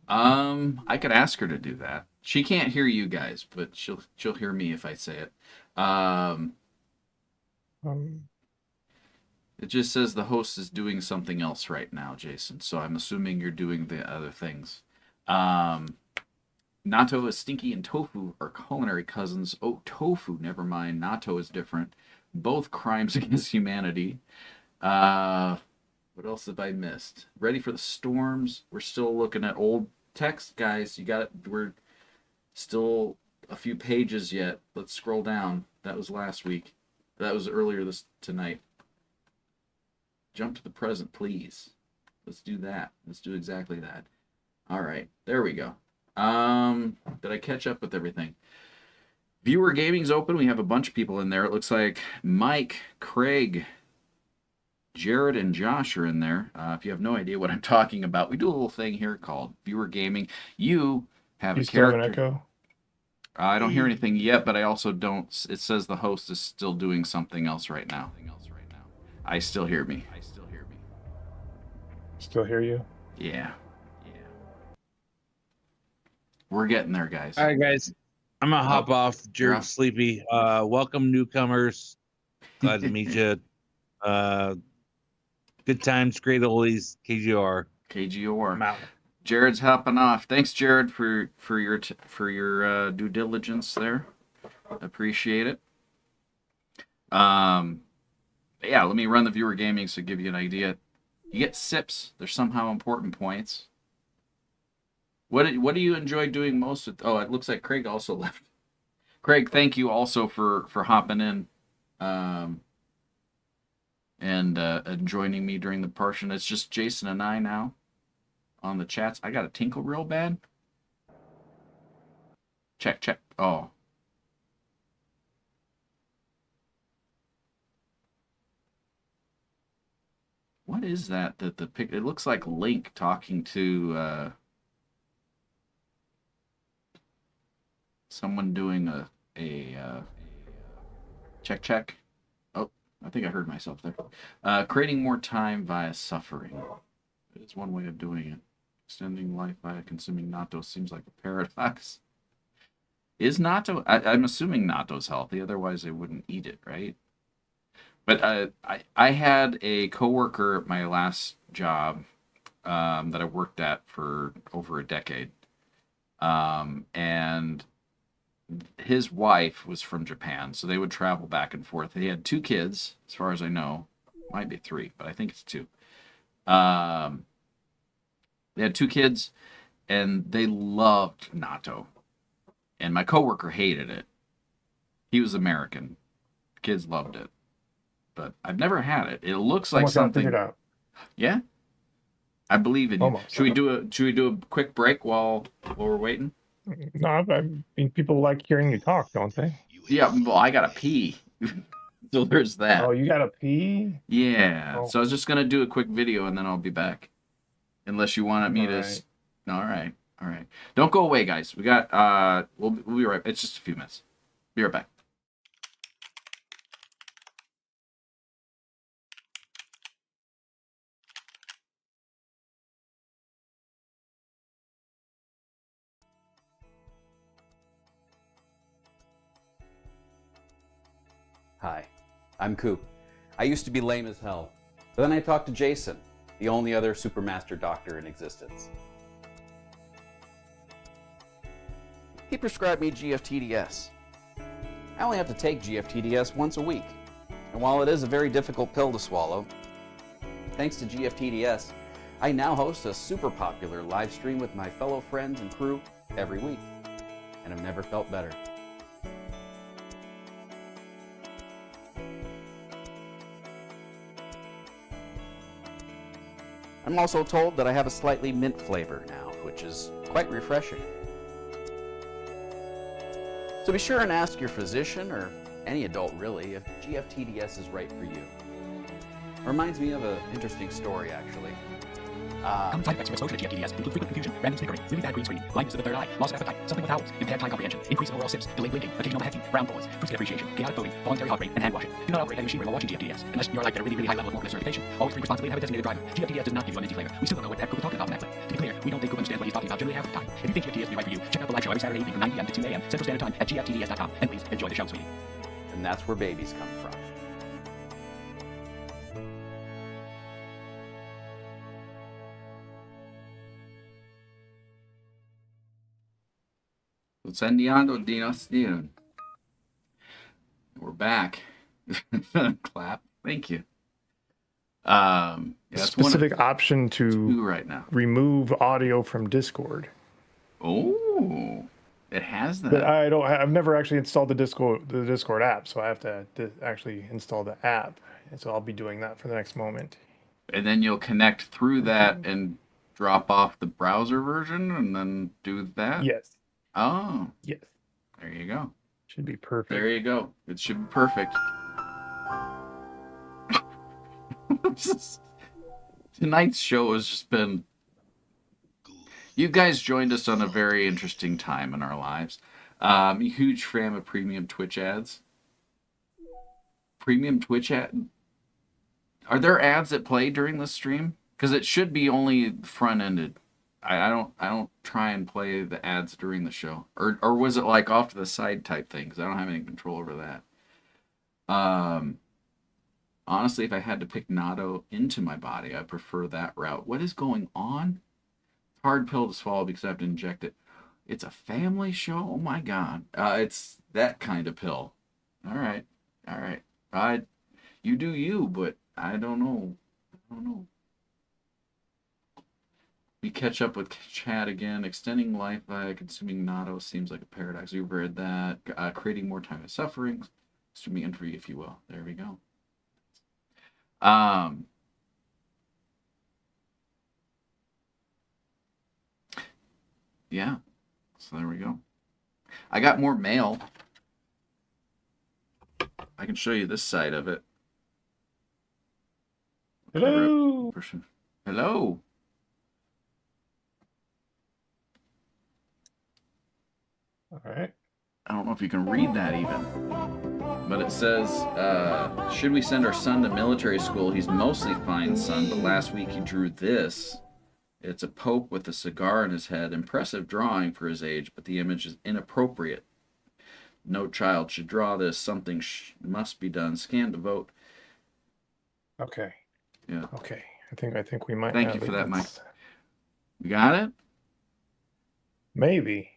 Speaker 1: I could ask her to do that. She can't hear you guys, but she'll hear me if I say it. It just says the host is doing something else right now, Jason. So I'm assuming you're doing the other things. Natto is stinky and tofu are culinary cousins. Oh, tofu, never mind. Natto is different. Both crimes against humanity. What else have I missed? Ready for the storms. We're still looking at old text, guys. You got it. We're still a few pages yet. Let's scroll down. That was last week. That was earlier tonight. Jump to the present, please. Let's do that. Let's do exactly that. All right. There we go. Did I catch up with everything? Viewer Gaming's open. We have a bunch of people in there. It looks like Mike, Craig, Jarrod, and Josh are in there. If you have no idea what I'm talking about, we do a little thing here called Viewer Gaming. You have a character.
Speaker 12: An echo?
Speaker 1: I don't hear anything yet, but I also don't. It says the host is still doing something else right now. I still hear me.
Speaker 12: Still hear you?
Speaker 1: Yeah. We're getting there, guys.
Speaker 6: All right, guys. I'm gonna hop off. Jarrod's sleepy. Welcome, newcomers. Glad to meet you. Good times, great oldies. KGR.
Speaker 1: I'm out. Jarrod's hopping off. Thanks, Jarrod, for your due diligence there. Appreciate it. Yeah, let me run the viewer gaming so give you an idea. You get sips. They're somehow important points. What do you enjoy doing most with? Oh, it looks like Craig also left. Craig, thank you also for hopping in, and joining me during the portion. It's just Jason and I now on the chats. I got a tinkle real bad. Check. Oh. What is that? The pic? It looks like Link talking to someone doing a check. Oh, I think I heard myself there. Creating more time via suffering. It's one way of doing it. Extending life via consuming natto seems like a paradox. Is natto? I'm assuming natto's healthy. Otherwise, they wouldn't eat it, right? But I had a coworker at my last job that I worked at for over a decade, and his wife was from Japan, so they would travel back and forth. They had 2 kids, as far as I know. Might be 3, but I think it's 2. They had 2 kids, and they loved natto. And my coworker hated it. He was American. Kids loved it. But I've never had it. It looks like something.
Speaker 12: Figured out.
Speaker 1: Yeah, I believe in you.
Speaker 12: Almost.
Speaker 1: Should we do a quick break while we're waiting?
Speaker 12: No, I mean people like hearing you talk, don't they?
Speaker 1: Yeah. Well, I gotta pee, so there's that.
Speaker 12: Oh, you gotta pee?
Speaker 1: Yeah.
Speaker 12: Oh.
Speaker 1: So I was just gonna do a quick video and then I'll be back. Unless you wanted me to.
Speaker 12: Right.
Speaker 1: All right. All right. Don't go away, guys. We got, we'll be right. It's just a few minutes. Be right back.
Speaker 14: Hi, I'm Koop. I used to be lame as hell, but then I talked to Jason, the only other Supermaster doctor in existence. He prescribed me GFTDS. I only have to take GFTDS once a week, and while it is a very difficult pill to swallow, thanks to GFTDS, I now host a super popular live stream with my fellow friends and crew every week, and have never felt better. I'm also told that I have a slightly mint flavor now, which is quite refreshing. So be sure and ask your physician, or any adult really, if GFTDS is right for you. Reminds me of an interesting story, actually.
Speaker 15: Common side effects of exposure to GFTDS include frequent confusion, random snickering, really bad green screen, blindness of the third eye, loss of appetite, something with howls, impaired time comprehension, increase in oral sips, delayed blinking, occasional hacking, brown boys, fruit appreciation, chaotic voting, voluntary heart rate, and hand washing. Do not operate heavy machinery while watching GFTDS, unless you're like at a really, really high level of forklift certification. Always drink responsibly and have a designated driver. GFTDS does not give you a minty flavor. We still don't know what Koop is talking about in that clip. To be clear, we don't think Koop understands what he's talking about generally half the time. If you think GFTDS will be right for you, check out the live show every Saturday evening from 9 p.m. to 2 a.m. Central Standard Time at GFTDS.com. And please enjoy the show, sweetie.
Speaker 14: And that's where babies come from.
Speaker 1: Incendiando Dinastien. We're back. Clap. Thank you. Yeah,
Speaker 12: specific option to
Speaker 1: right now.
Speaker 12: Remove audio from Discord.
Speaker 1: Oh, it has that.
Speaker 12: But I've never actually installed the Discord app, so I have to actually install the app, and so I'll be doing that for the next moment.
Speaker 1: And then you'll connect through that and drop off the browser version, and then do that.
Speaker 12: Yes.
Speaker 1: Oh.
Speaker 12: Yes.
Speaker 1: There you go.
Speaker 12: Should be perfect.
Speaker 1: There you go. It should be perfect. Tonight's show has just been... You guys joined us on a very interesting time in our lives. A huge fan of premium Twitch ads. Premium Twitch ad... Are there ads that play during the stream? Because it should be only front-ended. I don't try and play the ads during the show, or was it like off to the side type thing? Because I don't have any control over that. Honestly, if I had to pick Natto into my body, I prefer that route. What is going on? Hard pill to swallow because I have to inject it. It's a family show. Oh my god! It's that kind of pill. All right. You do you, but I don't know. We catch up with Chad again. Extending life by consuming Natto seems like a paradox. We've read that. Creating more time of suffering. Streaming entry, if you will. There we go. Yeah. So there we go. I got more mail. I can show you this side of it.
Speaker 12: Hello.
Speaker 1: Hello.
Speaker 12: All right.
Speaker 1: I don't know if you can read that even. But it says, should we send our son to military school? He's mostly fine, son, but last week he drew this. It's a pope with a cigar in his head. Impressive drawing for his age, but the image is inappropriate. No child should draw this. Something must be done. Scan to vote.
Speaker 12: Okay.
Speaker 1: Yeah.
Speaker 12: Okay. I think we might.
Speaker 1: Thank you for that, Mike. You got it?
Speaker 12: Maybe.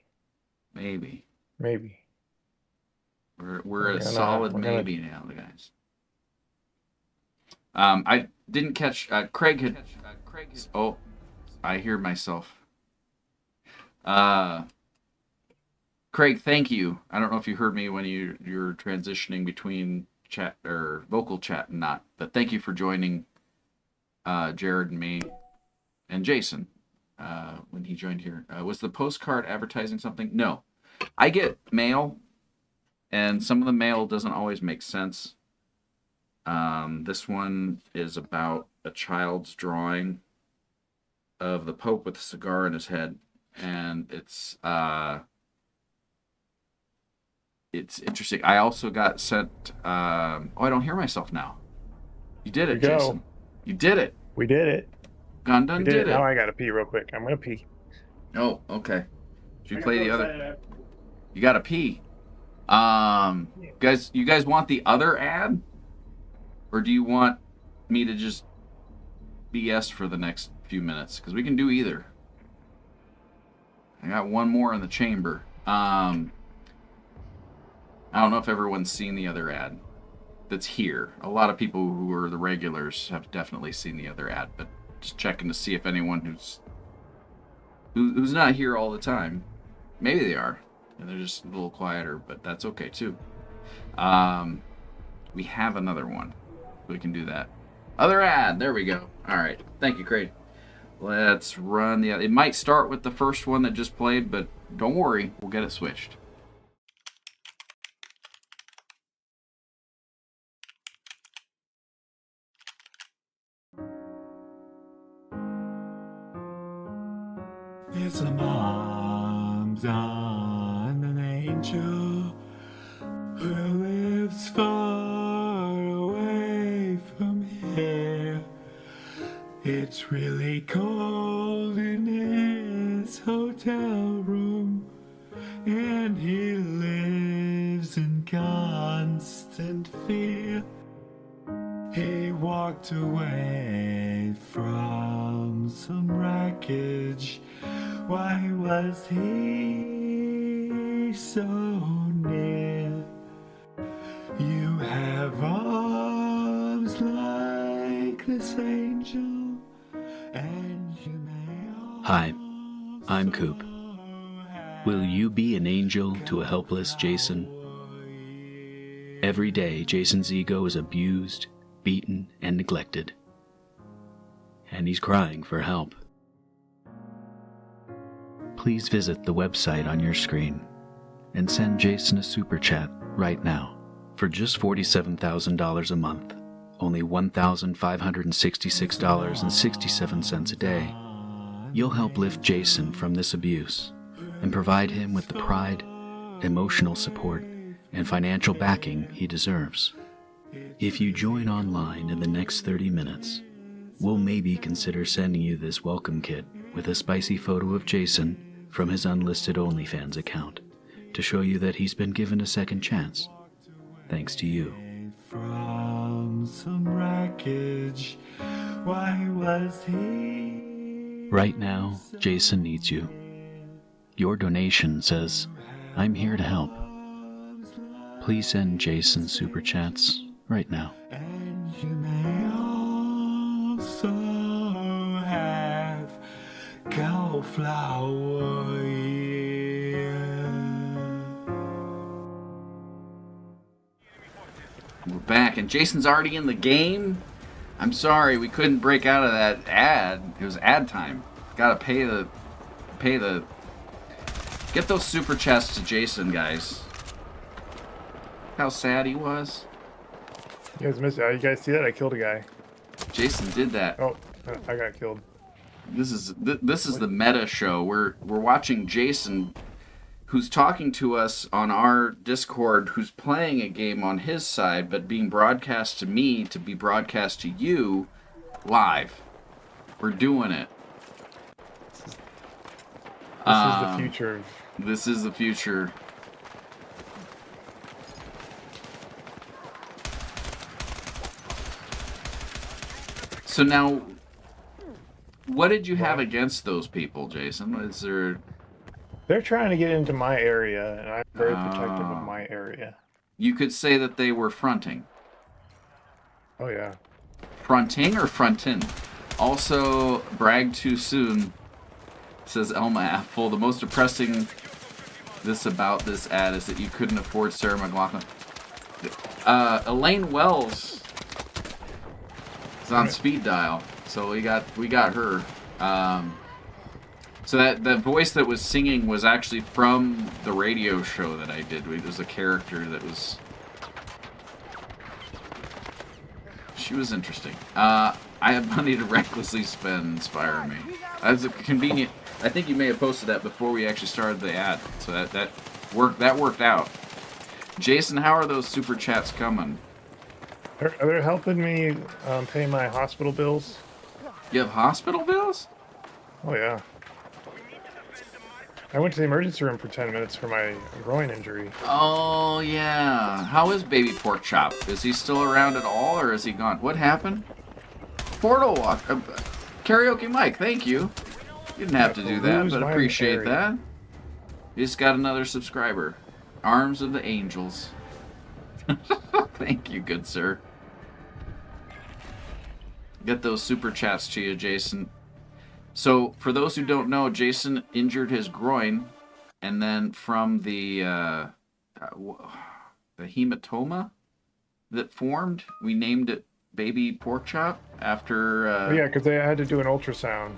Speaker 1: We're a solid maybe now, guys. I didn't catch Craig had. Oh, I hear myself. Craig, thank you. I don't know if you heard me when you're transitioning between chat or vocal chat and not, but thank you for joining Jarrod and me and Jason when he joined here. Was the postcard advertising something? No. I get mail, and some of the mail doesn't always make sense. This one is about a child's drawing of the Pope with a cigar in his head. and it's interesting. I also got sent. I don't hear myself now. You did it, Jason. You did it.
Speaker 12: We did it.
Speaker 1: Gundun did it.
Speaker 12: Now I gotta pee real quick. I'm gonna pee.
Speaker 1: Oh, okay. Should we play the other? You gotta pee. Guys, you guys want the other ad, or do you want me to just BS for the next few minutes? Because we can do either. I got one more in the chamber. I don't know if everyone's seen the other ad that's here. A lot of people who are the regulars have definitely seen the other ad, but just checking to see if anyone who's not here all the time, maybe they are, and they're just a little quieter, but that's okay too. We have another one. We can do that. Other ad. There we go. All right. Thank you, Craig. Let's run the other. It might start with the first one that just played, but don't worry. We'll get it switched.
Speaker 16: It's a mom's on an angel who lives far away from here. It's really cold in his hotel room, and he lives in constant fear. He walked away from some wreckage. Why was he so near? You have arms like this angel, and you may.
Speaker 15: Hi, I'm Koop. Will you be an angel to a helpless Jason? Every day, Jason's ego is abused, beaten, and neglected. And he's crying for help. Please visit the website on your screen and send Jason a super chat right now. For just $47,000 a month, only $1,566.67 a day, you'll help lift Jason from this abuse and provide him with the pride, emotional support, and financial backing he deserves. If you join online in the next 30 minutes, we'll maybe consider sending you this welcome kit with a spicy photo of Jason from his unlisted OnlyFans account to show you that he's been given a second chance, thanks to you.
Speaker 16: From some wreckage, why was he?
Speaker 15: Right now, Jason needs you. Your donation says, "I'm here to help." Please send Jason super chats right now.
Speaker 16: And you may also have cauliflower ear.
Speaker 1: We're back, and Jason's already in the game. I'm sorry, we couldn't break out of that ad. It was ad time. Gotta pay the. Get those super chats to Jason, guys. How sad he was.
Speaker 12: You guys missed it. You guys see that? I killed a guy.
Speaker 1: Jason did that.
Speaker 12: Oh, I got killed.
Speaker 1: This is the meta show. We're watching Jason, who's talking to us on our Discord, who's playing a game on his side, but being broadcast to me to be broadcast to you live. We're doing it.
Speaker 12: This is the future.
Speaker 1: This is the future. So now, what did you have against those people, Jason? Is there?
Speaker 12: They're trying to get into my area, and I'm very protective of my area.
Speaker 1: You could say that they were fronting.
Speaker 12: Oh yeah.
Speaker 1: Fronting or frontin'? Also, brag too soon. Says Elma Apple. The most depressing about this ad is that you couldn't afford Sarah McLachlan. Elaine Wells is on speed dial, so we got her. So that voice that was singing was actually from the radio show that I did. It was a character that was. She was interesting. I have money to recklessly spend. Inspire me. That's a convenient. I think you may have posted that before we actually started the ad, so that worked out. Jason, how are those super chats coming?
Speaker 12: Are they helping me pay my hospital bills?
Speaker 1: You have hospital bills?
Speaker 12: Oh yeah. I went to the emergency room for 10 minutes for my groin injury.
Speaker 1: Oh yeah. How is Baby Pork Chop? Is he still around at all, or is he gone? What happened? Portal walk. Karaoke Mike, thank you. You didn't have to do that, but appreciate that. You just got another subscriber. Arms of the Angels. Thank you, good sir. Get those super chats to you, Jason. So, for those who don't know, Jason injured his groin, and then from the hematoma that formed, we named it Baby Pork Chop after...
Speaker 12: yeah, because they had to do an ultrasound.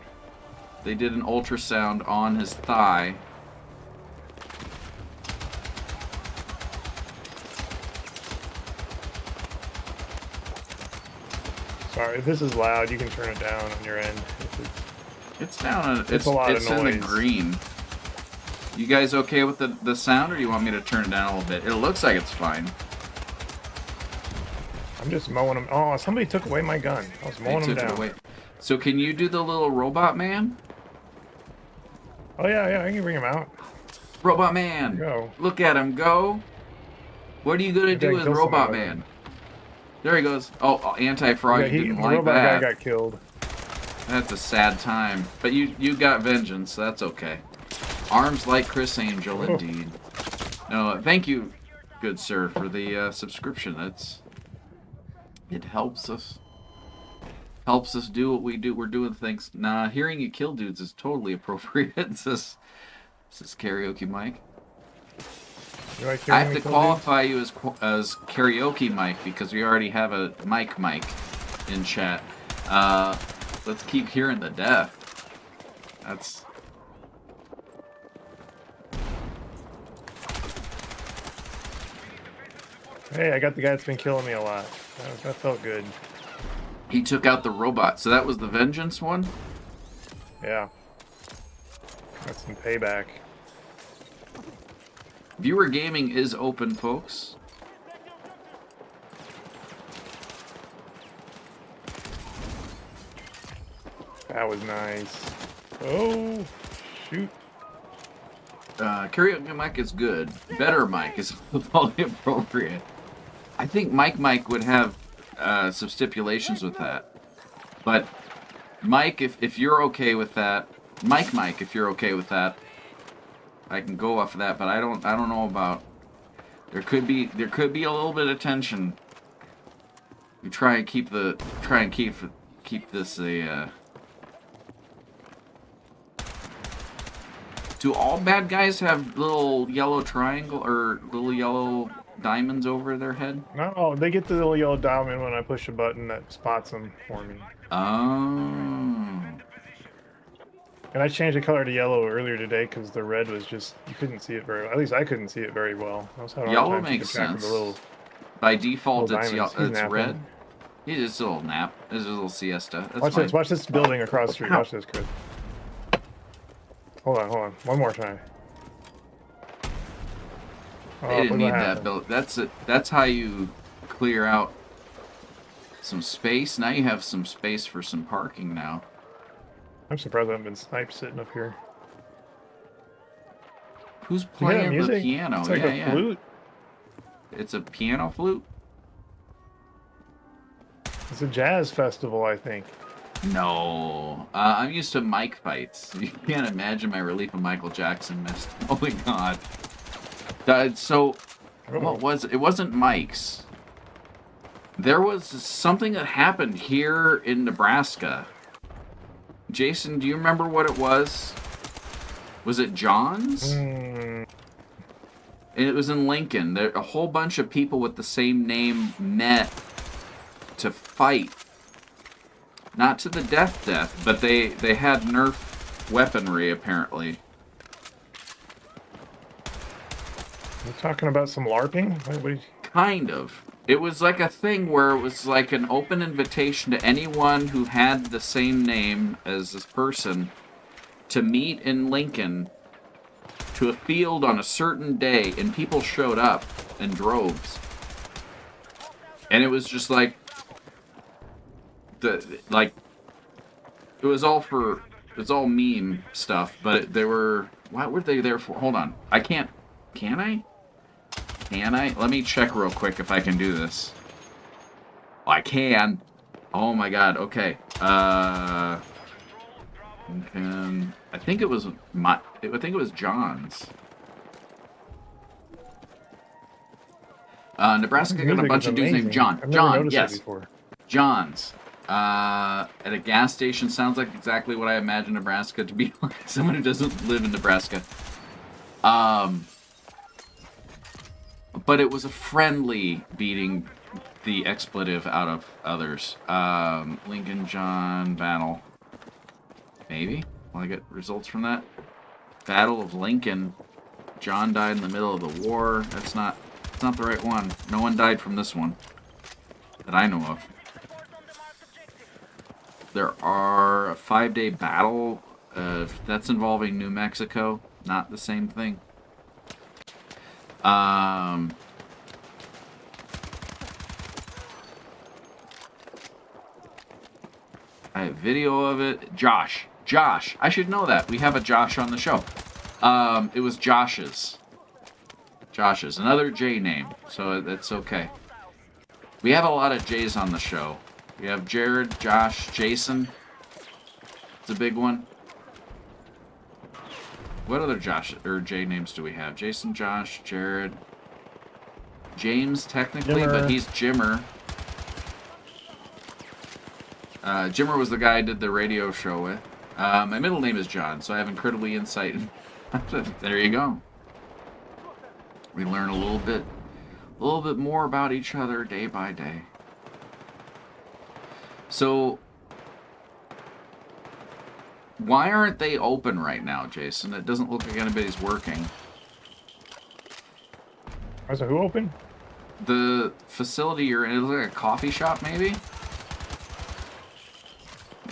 Speaker 1: They did an ultrasound on his thigh.
Speaker 12: Sorry, if this is loud, you can turn it down on your end.
Speaker 1: It's down.
Speaker 12: It's a lot of
Speaker 1: noise.
Speaker 12: noise.
Speaker 1: In the green. You guys okay with the sound, or do you want me to turn it down a little bit? It looks like it's fine.
Speaker 12: I'm just mowing them. Oh, somebody took away my gun. I was mowing them down.
Speaker 1: Away. So can you do the little robot man?
Speaker 12: Oh yeah, I can bring him out.
Speaker 1: Robot man.
Speaker 12: Go.
Speaker 1: Look at him go. What are you gonna do with Robot Man? There he goes. Oh, anti-frog.
Speaker 12: Yeah,
Speaker 1: didn't
Speaker 12: the
Speaker 1: like
Speaker 12: robot
Speaker 1: that.
Speaker 12: guy got killed.
Speaker 1: That's a sad time. But you got vengeance, so that's okay. Arms like Chris Angel, indeed. No, thank you, good sir, for the subscription. It helps us. Helps us do what we do. We're doing things. Nah, hearing you kill dudes is totally appropriate. This is Karaoke Mike. I have to qualify you as Karaoke Mike because we already have a Mike in chat. Let's keep hearing the death. That's...
Speaker 12: Hey, I got the guy that's been killing me a lot. That felt good.
Speaker 1: He took out the robot, so that was the vengeance one?
Speaker 12: Yeah. Got some payback.
Speaker 1: Viewer gaming is open, folks.
Speaker 12: That was nice. Oh, shoot.
Speaker 1: Karaoke Mike is good. Better Mike is totally appropriate. I think Mike would have some stipulations with that. But Mike, if you're okay with that, Mike, if you're okay with that, I can go off of that. But I don't know about. There could be a little bit of tension. We try and keep this a. Do all bad guys have little yellow triangle or little yellow diamonds over their head?
Speaker 12: No, they get the little yellow diamond when I push a button that spots them for me.
Speaker 1: Oh.
Speaker 12: And I changed the color to yellow earlier today because the red was just, you couldn't see it very well. At least I couldn't see it very well. I was having
Speaker 1: Yellow makes sense. By default, it's red. He's just a little nap. This is a little siesta. That's fine.
Speaker 12: Watch this building across the street. Watch this, Chris. Hold on. One more time.
Speaker 1: They didn't need that build. That's how you clear out some space. Now you have some space for some parking now.
Speaker 12: I'm surprised I haven't been sniped sitting up here.
Speaker 1: Who's playing the piano?
Speaker 12: It's like a flute.
Speaker 1: It's a piano flute?
Speaker 12: It's a jazz festival, I think.
Speaker 1: No. I'm used to mic fights. You can't imagine my Relief of Michael Jackson missed. Oh my god. What was it? It wasn't mics. There was something that happened here in Nebraska. Jason, do you remember what it was? Was it John's? And it was in Lincoln. A whole bunch of people with the same name met to fight. Not to the death, but they had Nerf weaponry, apparently.
Speaker 12: You're talking about some LARPing?
Speaker 1: Kind of. It was like a thing where it was like an open invitation to anyone who had the same name as this person to meet in Lincoln to a field on a certain day, and people showed up in droves. And it was just like it was all meme stuff, but they were, what were they there for? Hold on. Can I? Let me check real quick if I can do this. I can. Oh my god, okay. I think it was John's. Nebraska got a bunch of dudes named John. John, yes. John's. At a gas station, sounds like exactly what I imagine Nebraska to be like. Someone who doesn't live in Nebraska. But it was a friendly beating the expletive out of others. Lincoln John battle. Maybe? Will I get results from that? Battle of Lincoln. John died in the middle of the war. That's not the right one. No one died from this one that I know of. There are a 5-day battle. That's involving New Mexico. Not the same thing. I have video of it. Josh. I should know that. We have a Josh on the show. It was Josh's. Another J name, so that's okay. We have a lot of J's on the show. We have Jarrod, Josh, Jason. It's a big one. What other Josh or J names do we have? Jason, Josh, Jarrod, James technically, but he's Jimmer. Jimmer was the guy I did the radio show with. My middle name is John, so I have incredibly insight. There you go. We learn a little bit more about each other day by day. So, why aren't they open right now, Jason? It doesn't look like anybody's working.
Speaker 12: Is it who open?
Speaker 1: The facility you're in, it looks like a coffee shop, maybe?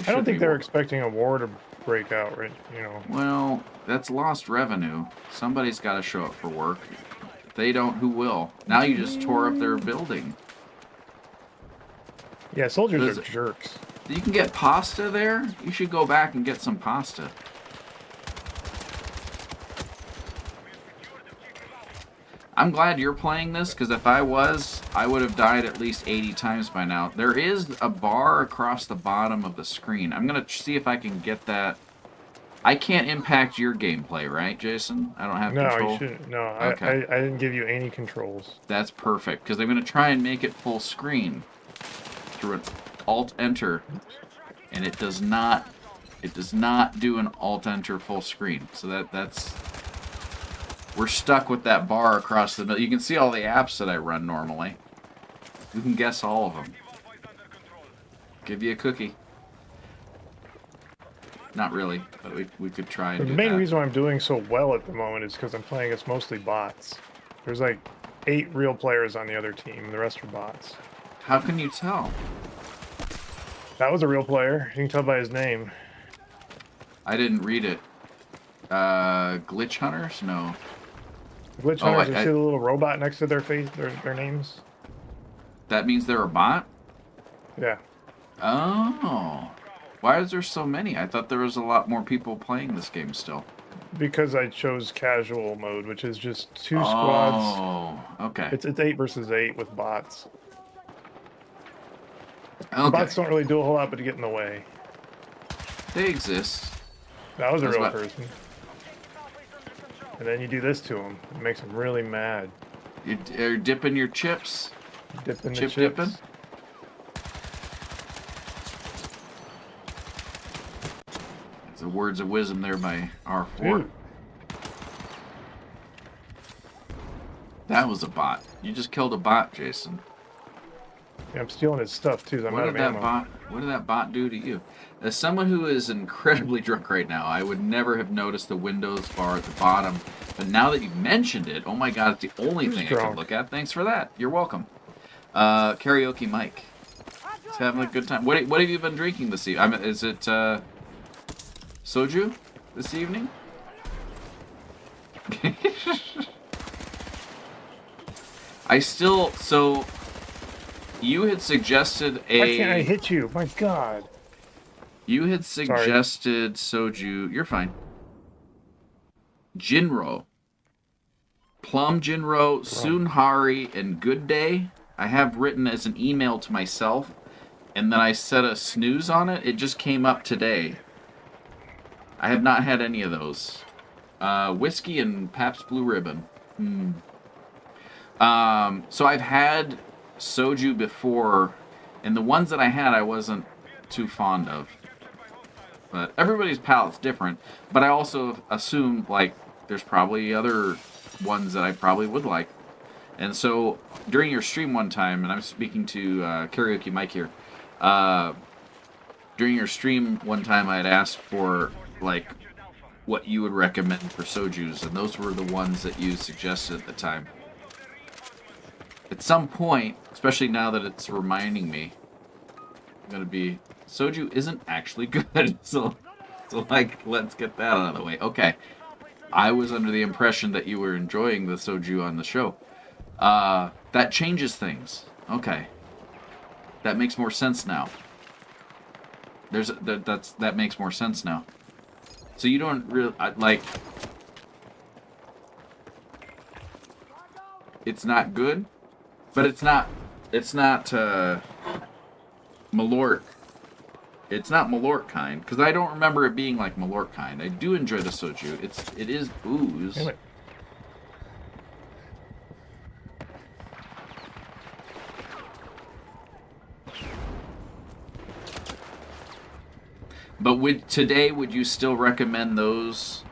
Speaker 12: I don't think they're expecting a war to break out, right? You know.
Speaker 1: Well, that's lost revenue. Somebody's got to show up for work. If they don't, who will? Now you just tore up their building.
Speaker 12: Yeah, soldiers are jerks.
Speaker 1: You can get pasta there? You should go back and get some pasta. I'm glad you're playing this, because if I was, I would have died at least 80 times by now. There is a bar across the bottom of the screen. I'm going to see if I can get that. I can't impact your gameplay, right, Jason? I don't have control?
Speaker 12: No, you shouldn't. No,
Speaker 1: okay.
Speaker 12: I didn't give you any controls.
Speaker 1: That's perfect, because I'm going to try and make it full screen through an Alt-Enter, and it does not do an Alt-Enter full screen. So that's... We're stuck with that bar across the middle. You can see all the apps that I run normally. You can guess all of them. Give you a cookie. Not really, but we could try and do that.
Speaker 12: The main reason why I'm doing so well at the moment is because I'm playing against mostly bots. There's like 8 real players on the other team, and the rest are bots.
Speaker 1: How can you tell?
Speaker 12: That was a real player. You can tell by his name.
Speaker 1: I didn't read it. Glitch Hunters? No.
Speaker 12: Glitch Hunters, you see the little robot next to their face, their names?
Speaker 1: That means they're a bot?
Speaker 12: Yeah.
Speaker 1: Oh. Why is there so many? I thought there was a lot more people playing this game still.
Speaker 12: Because I chose casual mode, which is just 2 squads.
Speaker 1: Oh, okay.
Speaker 12: It's 8 versus 8 with bots.
Speaker 1: Okay.
Speaker 12: The bots don't really do a whole lot but to get in the way.
Speaker 1: They exist.
Speaker 12: That was a real person. And then you do this to him. It makes him really mad.
Speaker 1: You're dipping your chips?
Speaker 12: Dipping the
Speaker 1: Chip
Speaker 12: chips.
Speaker 1: dipping? The words of wisdom there by R4.
Speaker 12: Dude.
Speaker 1: That was a bot. You just killed a bot, Jason.
Speaker 12: Yeah, I'm stealing his stuff too. I'm out of ammo.
Speaker 1: What did that bot do to you? As someone who is incredibly drunk right now, I would never have noticed the Windows bar at the bottom. But now that you've mentioned it, oh my god, it's the only thing I can look at. Thanks for that. You're welcome. Karaoke Mike. He's having a good time. What have you been drinking this evening? Is it soju this evening? So you had suggested a...
Speaker 12: Why can't I hit you? My God.
Speaker 1: You had suggested soju. You're fine. Jinro. Plum Jinro, Sunhari, and Good Day. I have written as an email to myself, and then I set a snooze on it. It just came up today. I have not had any of those. Whiskey and Pabst Blue Ribbon. So I've had soju before, and the ones that I had I wasn't too fond of. But everybody's palate's different. But I also assume, like, there's probably other ones that I probably would like. And so during your stream one time, and I'm speaking to Karaoke Mike here, during your stream one time I had asked for, like, what you would recommend for sojus, and those were the ones that you suggested at the time. At some point, especially now that it's reminding me, I'm going to be... Soju isn't actually good, so like, let's get that out of the way. Okay. I was under the impression that you were enjoying the soju on the show. That changes things. Okay. That makes more sense now. That makes more sense now. So you don't really, like... It's not good, but it's not Malort. It's not Malort kind, because I don't remember it being like Malort kind. I do enjoy the soju. It is booze.
Speaker 12: Damn it.
Speaker 1: But would you still recommend those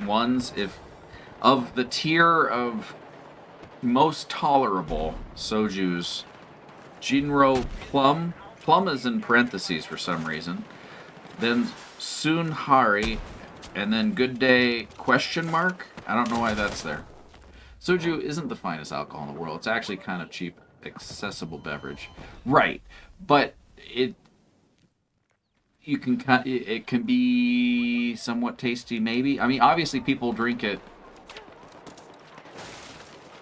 Speaker 1: ones if of the tier of most tolerable sojus? Jinro Plum. Plum is in parentheses for some reason. Then Sunhari, and then Good Day question mark. I don't know why that's there. Soju isn't the finest alcohol in the world. It's actually kind of cheap, accessible beverage. Right, but it can be somewhat tasty maybe. I mean, obviously people drink it.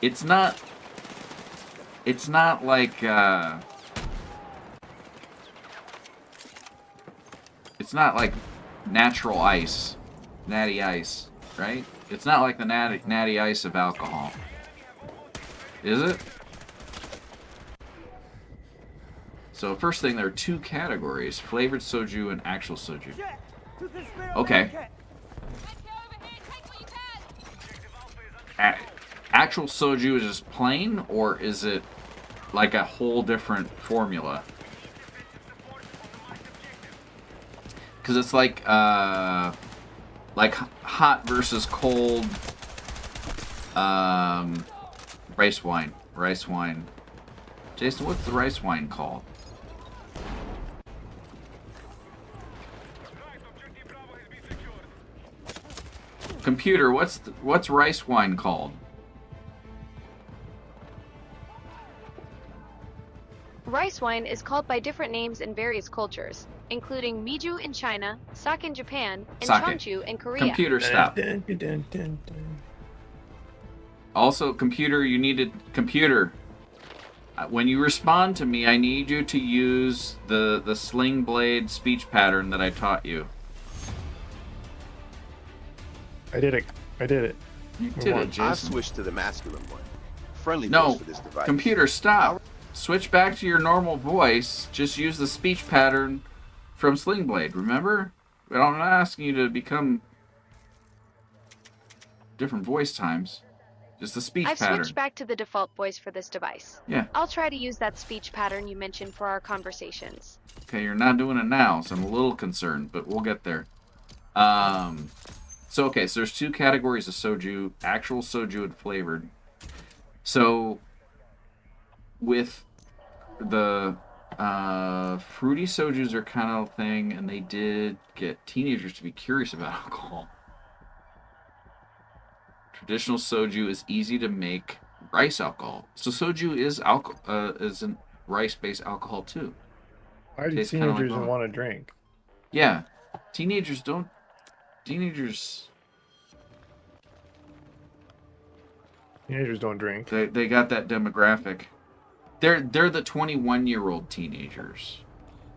Speaker 1: It's not like it's not like natural ice, natty ice, right? It's not like the natty ice of alcohol. Is it? So first thing, there are two categories: flavored soju and actual soju. Okay. Actual soju is just plain, or is it like a whole different formula? Because it's like hot versus cold rice wine. Jason, what's the rice wine called? Computer, what's rice wine called?
Speaker 3: Rice wine is called by different names in various cultures, including Miju in China, Sake in Japan, and Chonchu in Korea.
Speaker 1: Computer, stop. Also, computer, when you respond to me, I need you to use the sling blade speech pattern that I taught you.
Speaker 12: I did it.
Speaker 1: You did it, Jason.
Speaker 13: I switched to the masculine one. Friendly
Speaker 1: No,
Speaker 13: voice for this device.
Speaker 1: computer, stop. Switch back to your normal voice. Just use the speech pattern from Sling Blade, remember? But I'm not asking you to become different voice times. Just the speech
Speaker 3: I've
Speaker 1: pattern.
Speaker 3: switched back to the default voice for this device.
Speaker 1: Yeah.
Speaker 3: I'll try to use that speech pattern you mentioned for our conversations.
Speaker 1: Okay, you're not doing it now, so I'm a little concerned, but we'll get there. So there's two categories of soju: actual soju and flavored. So with the fruity sojus are kind of a thing, and they did get teenagers to be curious about alcohol. Traditional soju is easy to make rice alcohol. So soju is is a rice-based alcohol too.
Speaker 12: Why do
Speaker 1: Tastes kinda like
Speaker 12: teenagers
Speaker 1: vodka.
Speaker 12: want to drink?
Speaker 1: Yeah, teenagers don't. Teenagers
Speaker 12: don't drink.
Speaker 1: They got that demographic. They're the 21-year-old teenagers,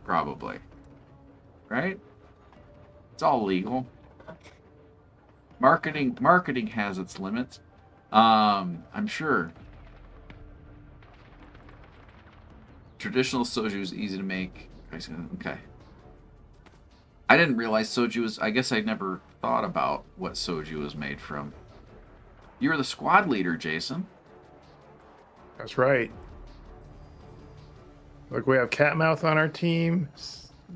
Speaker 1: probably. Right? It's all legal. Marketing has its limits. I'm sure. Traditional soju is easy to make. Okay. I didn't realize soju was. I guess I never thought about what soju was made from. You were the squad leader, Jason.
Speaker 12: That's right. Look, we have Catmouth on our team.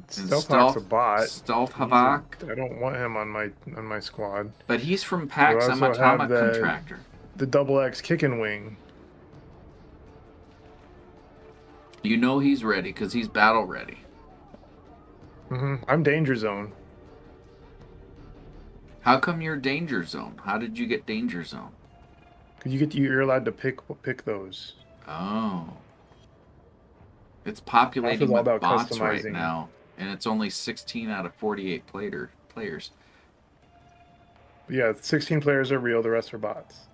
Speaker 12: Stealthhawk's a bot.
Speaker 1: Stealthhawk.
Speaker 12: I don't want him on my squad.
Speaker 1: But he's from PAX. I'm Atomic Contractor.
Speaker 12: The Double X Kickin' Wing.
Speaker 1: You know he's ready because he's battle ready.
Speaker 12: I'm Danger Zone.
Speaker 1: How come you're Danger Zone? How did you get Danger Zone?
Speaker 12: Because you're allowed to pick those.
Speaker 1: Oh. It's populating with bots right now, and it's only 16 out of 48 players.
Speaker 12: Yeah, 16 players are real. The rest are bots.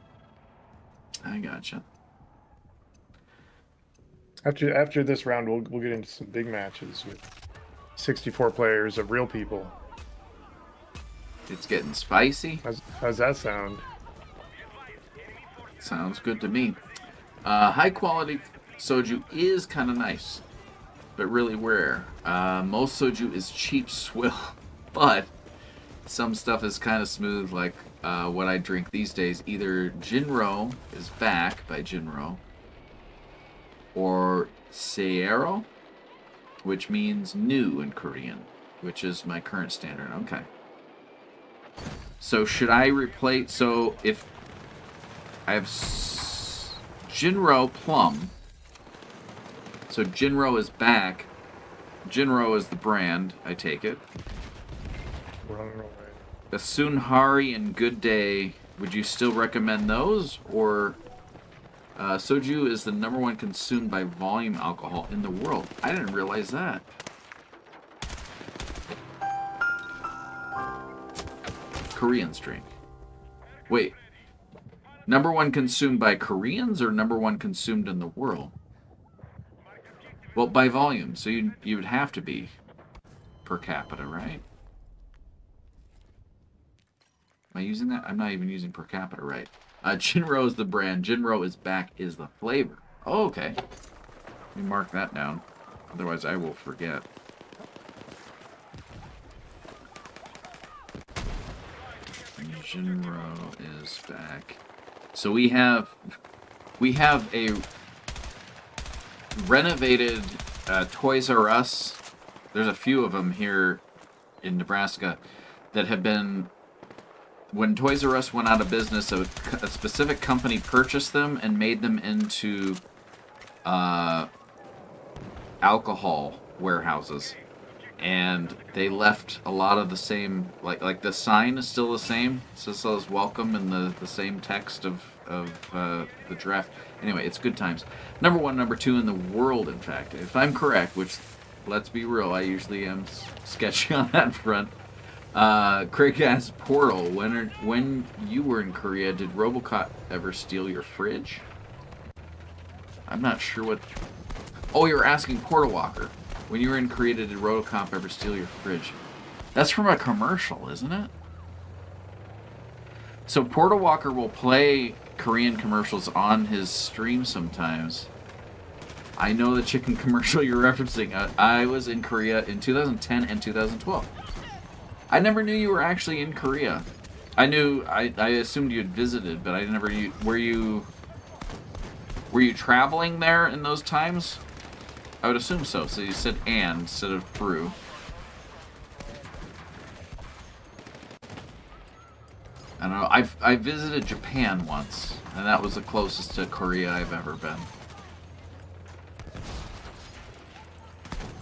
Speaker 1: I gotcha.
Speaker 12: After this round, we'll get into some big matches with 64 players of real people.
Speaker 1: It's getting spicy.
Speaker 12: How's that sound?
Speaker 1: Sounds good to me. High quality soju is kind of nice, but really rare. Most soju is cheap swill, but some stuff is kind of smooth, like what I drink these days. Either Jinro is back by Jinro, or Seiro, which means new in Korean, which is my current standard. Okay. So should I replace? So if I have Jinro Plum, so Jinro is back. Jinro is the brand, I take it. The Sunhari and Good Day, would you still recommend those? Or soju is the #1 consumed by volume alcohol in the world. I didn't realize that. Koreans drink. Wait. #1 consumed by Koreans or #1 consumed in the world? Well, by volume, so you would have to be per capita, right? Am I using that? I'm not even using per capita, right? Jinro is the brand. Jinro is back is the flavor. Oh, okay. Let me mark that down. Otherwise, I will forget. Jinro is back. So we have a renovated Toys R Us. There's a few of them here in Nebraska that have been. When Toys R Us went out of business, a specific company purchased them and made them into alcohol warehouses. And they left a lot of the same, like the sign is still the same. It says welcome in the same text of the draft. Anyway, it's good times. #1, #2 in the world, in fact. If I'm correct, which, let's be real, I usually am sketchy on that front. Craig asks, Portal, when you were in Korea, did Robocop ever steal your fridge? I'm not sure what... Oh, you're asking Portal Walker. When you were in Korea, did Robocop ever steal your fridge? That's from a commercial, isn't it? So Portal Walker will play Korean commercials on his stream sometimes. I know the chicken commercial you're referencing. I was in Korea in 2010 and 2012. I never knew you were actually in Korea. I assumed you had visited, but I never knew. Were you traveling there in those times? I would assume so. So you said and instead of through. I don't know. I visited Japan once, and that was the closest to Korea I've ever been.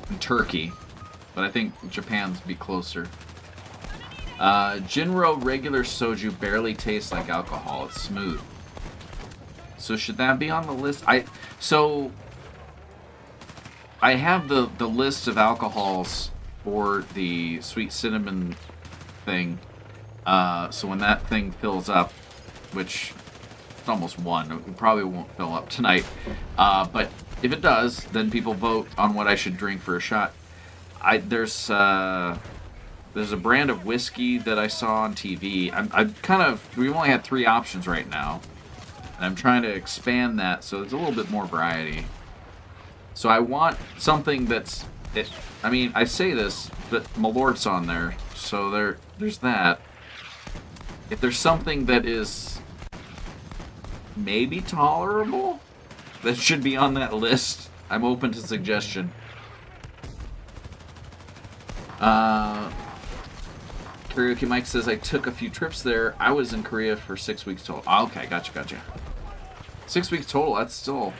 Speaker 1: And Turkey, but I think Japan's be closer. Jinro regular soju barely tastes like alcohol. It's smooth. So should that be on the list? I have the list of alcohols for the sweet cinnamon thing. So when that thing fills up, which it's almost one, it probably won't fill up tonight. But if it does, then people vote on what I should drink for a shot. There's a brand of whiskey that I saw on TV. We've only had 3 options right now. And I'm trying to expand that so there's a little bit more variety. So I want something that's... I say this, but Malort's on there. So there's that. If there's something that is maybe tolerable, that should be on that list, I'm open to suggestion. Karaoke Mike says, I took a few trips there. I was in Korea for 6 weeks total. Oh, okay, gotcha. 6 weeks total, that's still...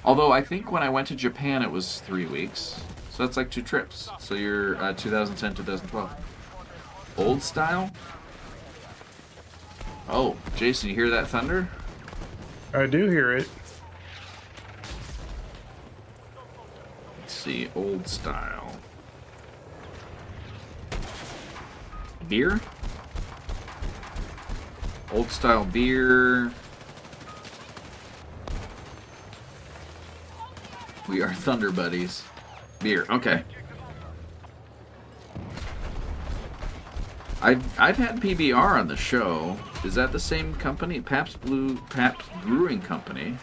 Speaker 1: Although I think when I went to Japan, it was 3 weeks. So that's like 2 trips. So you're 2010, 2012. Old style? Oh, Jason, you hear that thunder?
Speaker 12: I do hear it.
Speaker 1: Let's see, old style. Beer? Old style beer. We are Thunder Buddies. Beer, okay. I've had PBR on the show. Is that the same company? Pabst Brewing Company.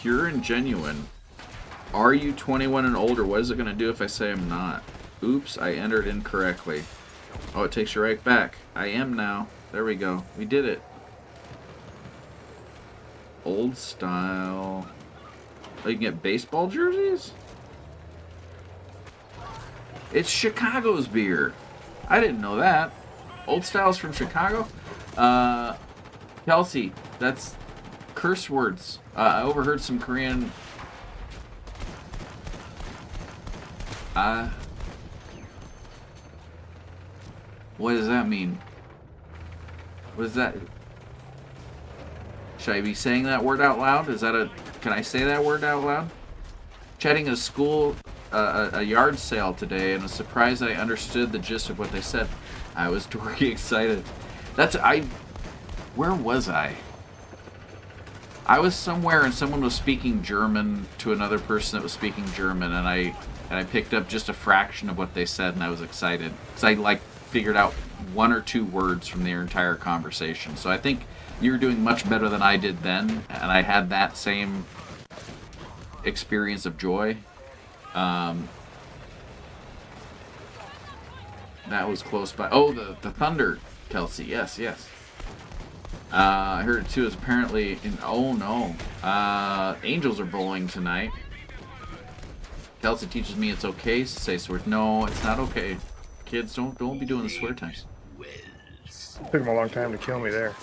Speaker 1: Pure and genuine. Are you 21 and older? What is it going to do if I say I'm not? Oops, I entered incorrectly. Oh, it takes you right back. I am now. There we go. We did it. Old style. Oh, you can get baseball jerseys? It's Chicago's beer. I didn't know that. Old style's from Chicago? Kelsey, that's curse words. I overheard some Korean... what does that mean? What is that? Should I be saying that word out loud? Is that a... Can I say that word out loud? Chatting a school, a yard sale today, and was surprised I understood the gist of what they said. I was dorky excited. Where was I? I was somewhere and someone was speaking German to another person that was speaking German, and I picked up just a fraction of what they said, and I was excited because I figured out 1 or 2 words from their entire conversation. So I think you're doing much better than I did then, and I had that same experience of joy. That was close by. Oh, the thunder, Kelsey. Yes. I heard it too. Is apparently in. Oh no, Angels are bowling tonight. Kelsey teaches me it's okay to say swear. No, it's not okay. Kids, don't be doing the swear times.
Speaker 12: It took him a long time to kill me there.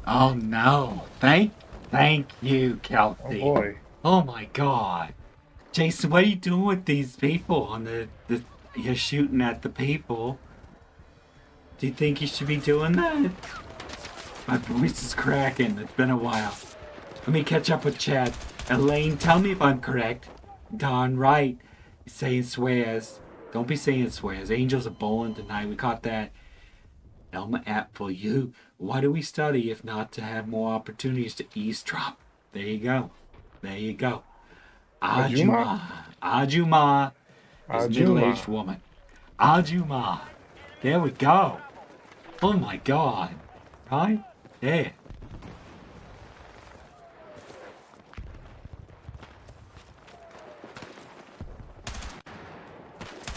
Speaker 17: Oh no! Thank you, Kelsey.
Speaker 12: Oh boy!
Speaker 17: Oh my God, Jason, what are you doing with these people on the? You're shooting at the people. Do you think you should be doing that? My voice is cracking. It's been a while. Let me catch up with Chad. Elaine, tell me if I'm correct. Darn right. You're saying swears. Don't be saying swears. Angels are bowling tonight. We caught that. Elma app for you. Why do we study if not to have more opportunities to eavesdrop? There you go. Ajuma. Ajuma is middle-aged woman. Ajuma. There we go. Oh my God. Right? There.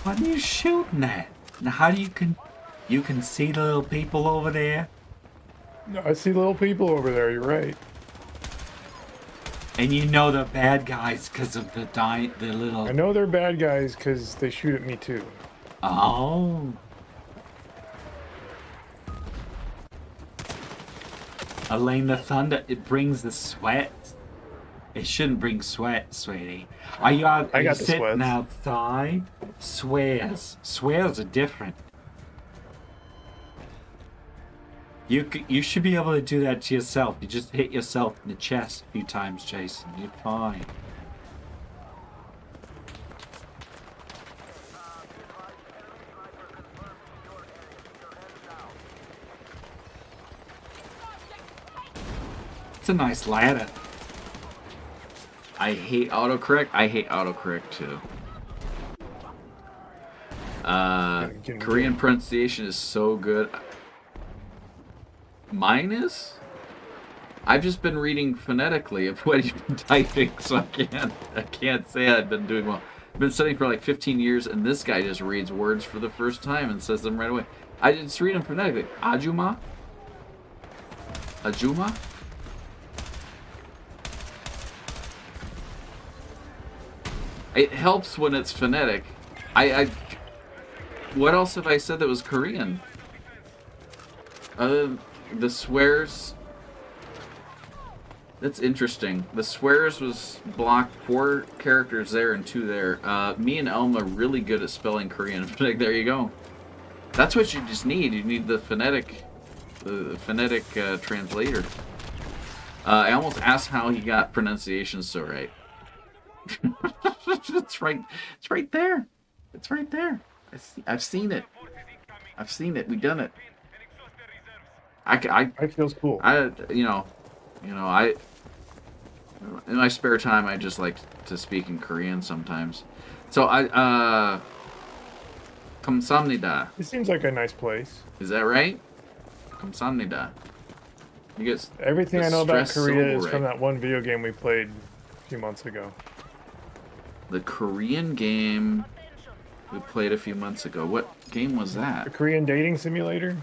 Speaker 17: What are you shooting at? Now how do you can see the little people over there?
Speaker 12: No, I see little people over there, you're right.
Speaker 17: And you know they're bad guys because of the little...
Speaker 12: I know they're bad guys because they shoot at me too.
Speaker 17: Oh. Elaine, the thunder, it brings the sweat. It shouldn't bring sweat, sweetie. Are you out? Are you sitting outside? Swears are different. You should be able to do that to yourself. You just hit yourself in the chest a few times, Jason. You're fine. It's a nice ladder.
Speaker 1: I hate autocorrect. I hate autocorrect too. Korean pronunciation is so good. Mine is? I've just been reading phonetically of what you've been typing, so I can't say I've been doing well. I've been studying for like 15 years, and this guy just reads words for the first time and says them right away. I just read them phonetically. Ajuma? Ajuma? It helps when it's phonetic. What else have I said that was Korean? The swears. That's interesting. The swears was blocked 4 characters there and 2 there. Me and Elma are really good at spelling Korean. There you go. That's what you just need. You need the phonetic translator. I almost asked how he got pronunciation so right. It's right there. It's right there. I've seen it. I've seen it. We've done it.
Speaker 12: It feels cool.
Speaker 1: In my spare time, I just like to speak in Korean sometimes. So 감사합니다.
Speaker 12: It seems like a nice place.
Speaker 1: Is that right? 감사합니다. You get
Speaker 12: everything I know about Korea is
Speaker 1: right.
Speaker 12: from that one video game we played a few months ago.
Speaker 1: The Korean game we played a few months ago. What game was that?
Speaker 12: The Korean dating simulator?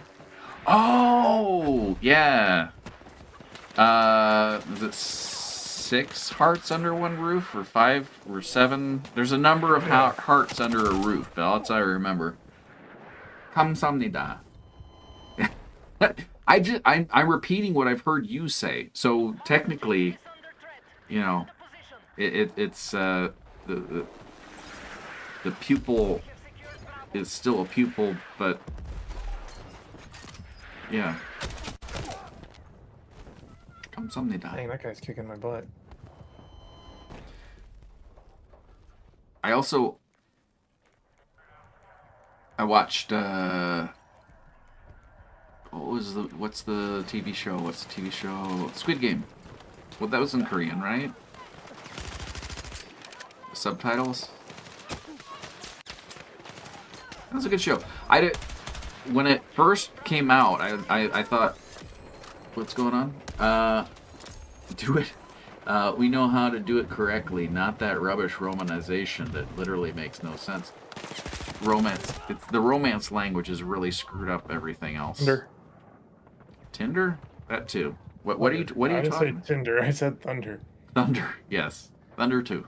Speaker 1: Oh, yeah. Was it 6 hearts under one roof, or 5, or 7? There's a number of hearts under a roof. That's all I remember. 감사합니다. I'm repeating what I've heard you say. So technically, it's the pupil is still a pupil, but yeah. 감사합니다.
Speaker 12: Dang, that guy's kicking my butt.
Speaker 1: I watched what's the TV show? What's the TV show? Squid Game. Well, that was in Korean, right? The subtitles. That was a good show. When it first came out, I thought, what's going on? Do it. We know how to do it correctly, not that rubbish romanization that literally makes no sense. The romance language has really screwed up everything else. Tinder? That too. What are you talking?
Speaker 12: I didn't say Tinder. I said Thunder.
Speaker 1: Thunder, yes. Thunder too.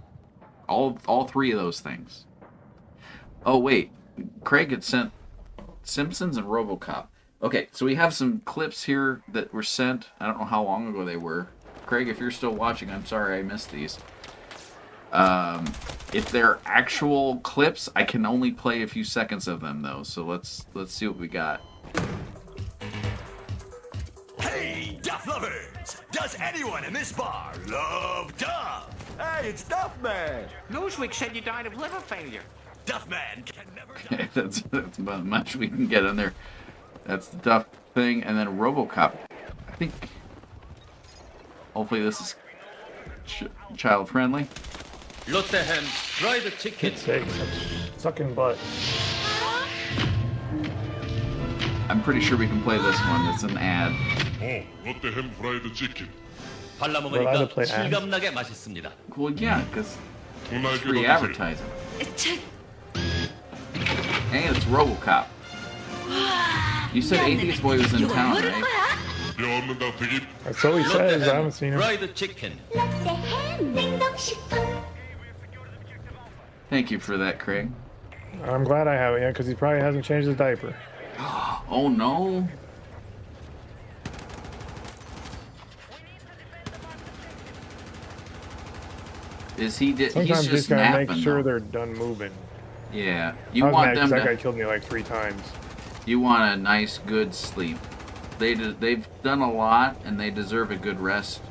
Speaker 1: All 3 of those things. Oh wait, Craig had sent Simpsons and RoboCop. Okay, so we have some clips here that were sent. I don't know how long ago they were. Craig, if you're still watching, I'm sorry I missed these. If they're actual clips, I can only play a few seconds of them though. So let's see what we got.
Speaker 18: Hey, Duff lovers! Does anyone in this bar love Duff? Hey, it's Duff Man!
Speaker 19: Newsweek said you died of liver failure.
Speaker 18: Duff Man can never die.
Speaker 1: that's about much we can get in there. That's the Duff thing, and then RoboCop. I think. Hopefully this is child friendly.
Speaker 20: Lottehem, try the chicken.
Speaker 12: It's sucking butt.
Speaker 1: I'm pretty sure we can play this one. It's an ad.
Speaker 7: Oh, Lottehem fried chicken.
Speaker 20: 발라먹으니까 실감나게 맛있습니다.
Speaker 1: Well, yeah, because it's free advertising. And it's RoboCop. You said Atheist Boy was in town, right?
Speaker 12: That's what he says. I haven't seen him.
Speaker 20: Fried chicken.
Speaker 1: Thank you for that, Craig.
Speaker 12: I'm glad I haven't yet, because he probably hasn't changed his diaper.
Speaker 1: Oh no. Is he? He's
Speaker 12: Sometimes
Speaker 1: just
Speaker 12: gotta
Speaker 1: napping,
Speaker 12: make sure
Speaker 1: though.
Speaker 12: they're done moving.
Speaker 1: Yeah,
Speaker 12: I
Speaker 1: you
Speaker 12: was
Speaker 1: want
Speaker 12: mad
Speaker 1: them
Speaker 12: 'cause
Speaker 1: to.
Speaker 12: that guy killed me like 3 times.
Speaker 1: You want a nice, good sleep. They've done a lot, and they deserve a good rest.